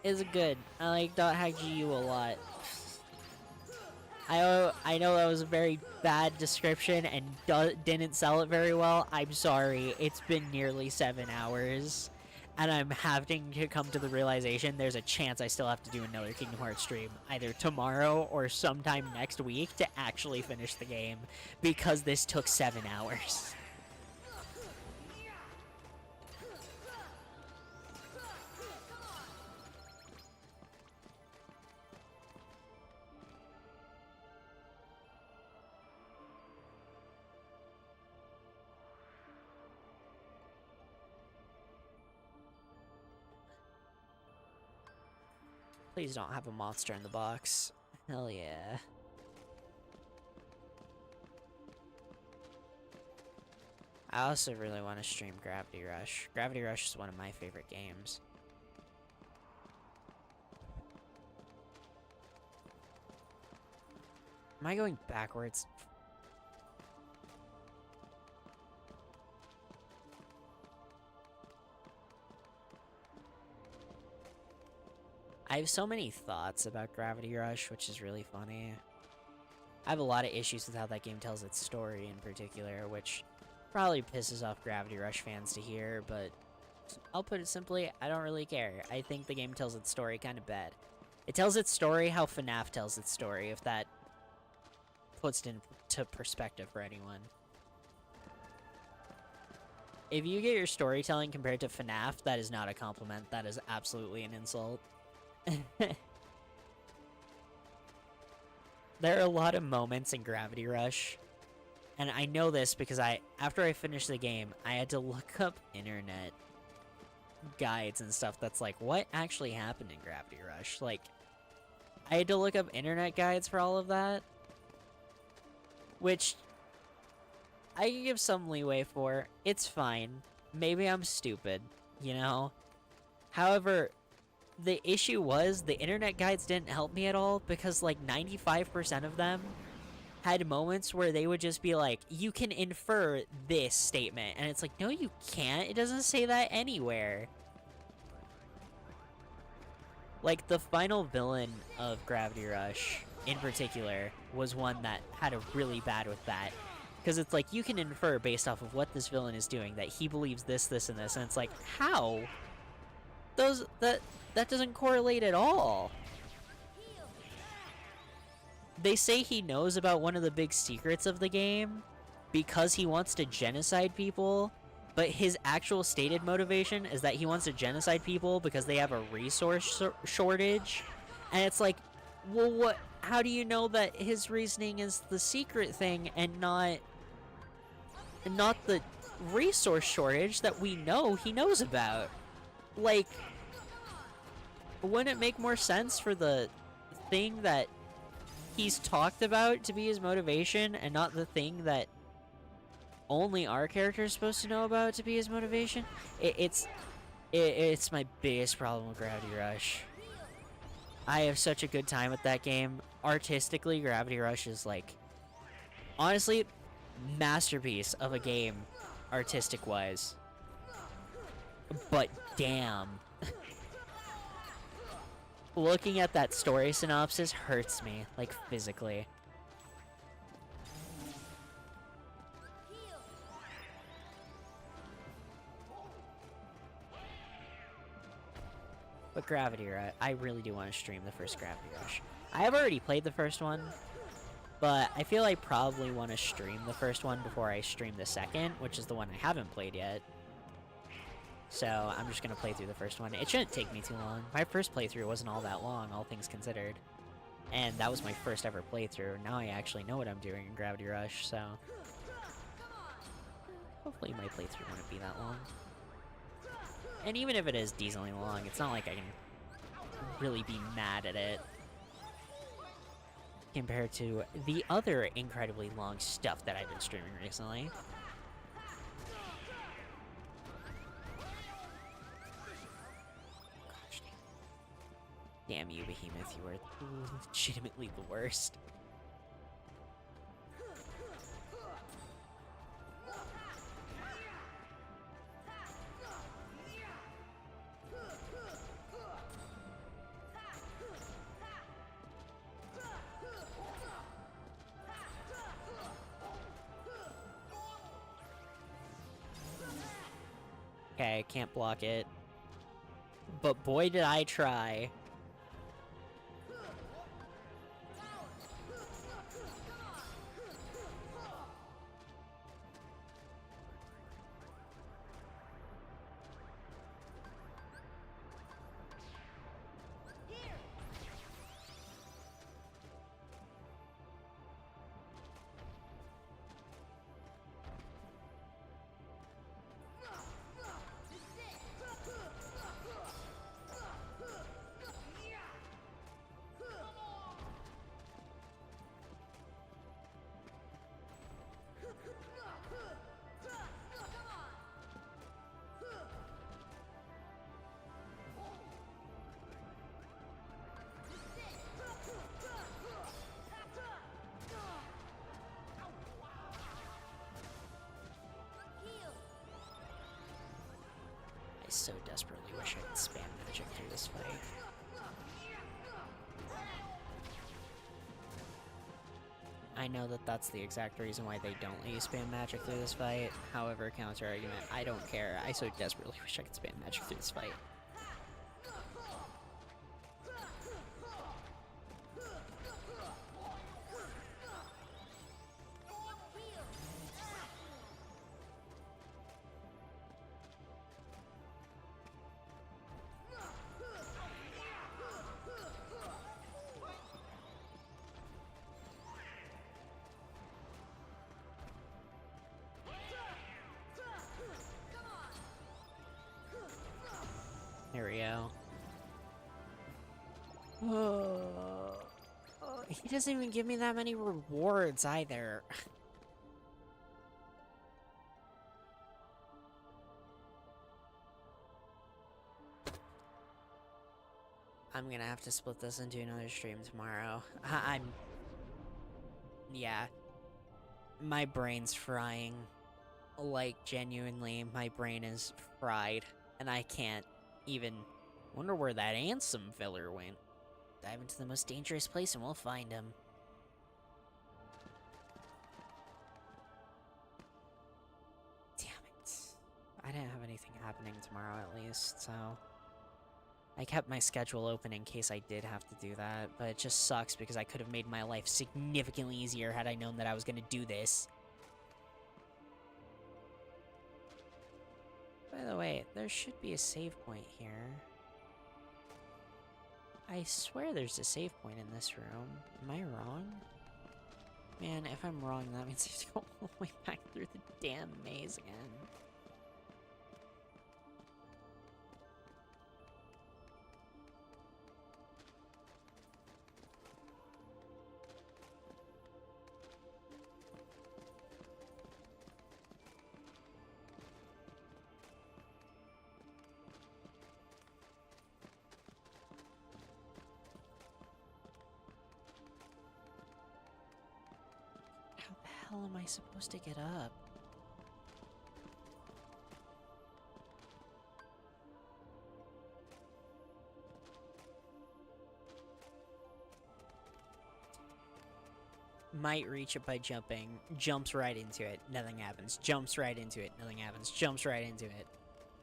A: is good. I like .hack.gu a lot. I know that was a very bad description and didn't sell it very well. I'm sorry. It's been nearly 7 hours, and I'm having to come to the realization there's a chance I still have to do another Kingdom Hearts stream, either tomorrow or sometime next week, to actually finish the game, because this took 7 hours. Please don't have a monster in the box. Hell yeah. I also really want to stream Gravity Rush. Gravity Rush is one of my favorite games. Am I going backwards? I have so many thoughts about Gravity Rush, which is really funny. I have a lot of issues with how that game tells its story in particular, which probably pisses off Gravity Rush fans to hear, but I'll put it simply, I don't really care. I think the game tells its story kind of bad. It tells its story how FNAF tells its story, if that puts it into perspective for anyone. If you get your storytelling compared to FNAF, that is not a compliment. That is absolutely an insult. There are a lot of moments in Gravity Rush, and I know this because after I finished the game, I had to look up internet guides and stuff that's like, what actually happened in Gravity Rush? Like, I had to look up internet guides for all of that, which I can give some leeway for. It's fine. Maybe I'm stupid, you know? However, the issue was the internet guides didn't help me at all, because like 95% of them had moments where they would just be like, you can infer this statement, and it's like, no you can't, it doesn't say that anywhere. Like, the final villain of Gravity Rush in particular was one that had a really bad with that, because it's like, you can infer based off of what this villain is doing that he believes this, this, and this, and it's like, how? That doesn't correlate at all. They say he knows about one of the big secrets of the game because he wants to genocide people, but his actual stated motivation is that he wants to genocide people because they have a resource shortage. And it's like, well, what? How do you know that his reasoning is the secret thing and not the resource shortage that we know he knows about? Like, wouldn't it make more sense for the thing that he's talked about to be his motivation and not the thing that only our character is supposed to know about to be his motivation? It's my biggest problem with Gravity Rush. I have such a good time with that game. Artistically, Gravity Rush is like, honestly, masterpiece of a game, artistic-wise. But damn. Looking at that story synopsis hurts me, like, physically. But Gravity Rush, I really do want to stream the first Gravity Rush. I have already played the first one, but I feel I probably want to stream the first one before I stream the second, which is the one I haven't played yet. So I'm just going to play through the first one. It shouldn't take me too long. My first playthrough wasn't all that long, all things considered. And that was my first ever playthrough. Now I actually know what I'm doing in Gravity Rush, so hopefully my playthrough won't be that long. And even if it is decently long, it's not like I can really be mad at it compared to the other incredibly long stuff that I've been streaming recently. Gosh, damn you, Behemoth, you are legitimately the worst. Okay, can't block it. But boy did I try. I so desperately wish I could spam magic through this fight. I know that that's the exact reason why they don't let you spam magic through this fight. However, counter argument, I don't care. I so desperately wish I could spam magic through this fight. There we go. He doesn't even give me that many rewards either. I'm gonna have to split this into another stream tomorrow. Yeah. My brain's frying. Like, genuinely, my brain is fried. And I can't even wonder where that Ansem filler went. Dive into the most dangerous place and we'll find him. Damn it. I didn't have anything happening tomorrow at least, so... I kept my schedule open in case I did have to do that, but it just sucks because I could have made my life significantly easier had I known that I was gonna do this. By the way, there should be a save point here. I swear there's a save point in this room. Am I wrong? Man, if I'm wrong, that means I have to go all the way back through the damn maze again. How am I supposed to get up? Might reach it by jumping, jumps right into it, nothing happens, jumps right into it, nothing happens, jumps right into it.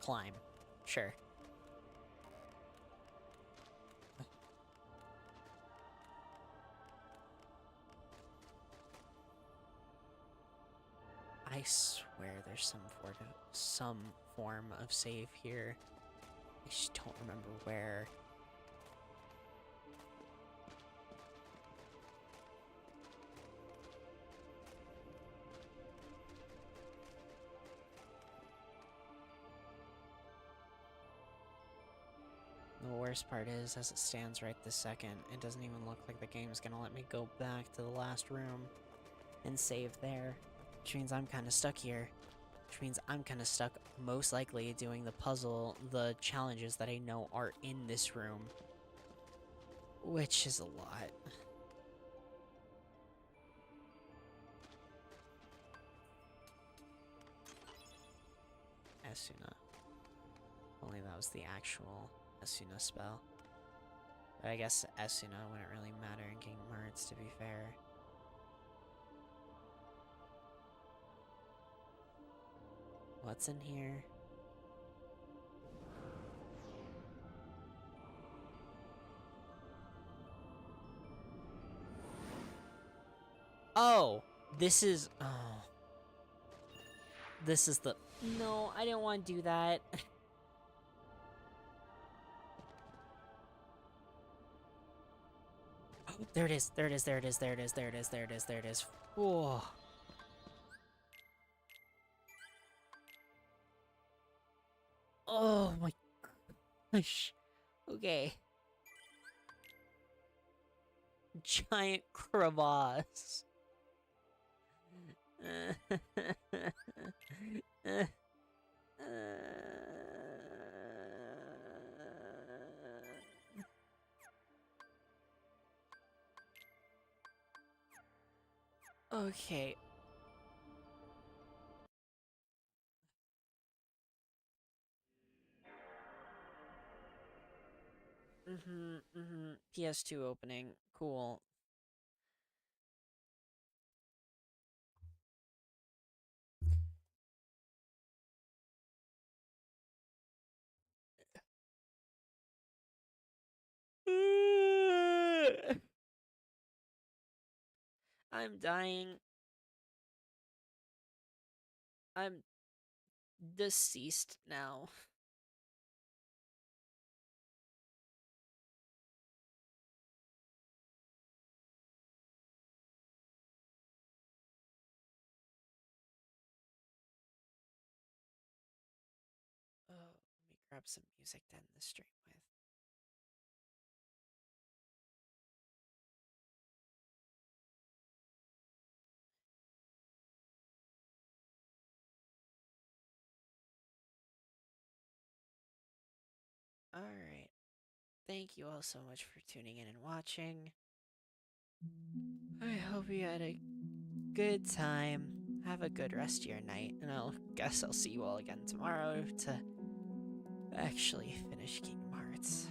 A: Climb. Sure. I swear there's some form of save here. I just don't remember where. The worst part is, as it stands right this second, it doesn't even look like the game's gonna let me go back to the last room and save there. Which means I'm kind of stuck here. Which means I'm kind of stuck, most likely, doing the puzzle, the challenges that I know are in this room. Which is a lot. Esuna. Only that was the actual Esuna spell. But I guess Esuna wouldn't really matter in Kingdom Hearts, to be fair. What's in here? Oh, this is... Oh. This is the... No, I didn't want to do that. There it is, there it is, there it is, there it is, there it is, there it is, there it is. Whoa. Oh my gosh. Okay. Giant crevasse. Okay. PS2 opening. Cool. I'm dying. I'm deceased now. Oh, let me grab some music to end the stream with. Alright. Thank you all so much for tuning in and watching. I hope you had a good time. Have a good rest of your night, and I'll see you all again tomorrow to actually finish Kingdom Hearts.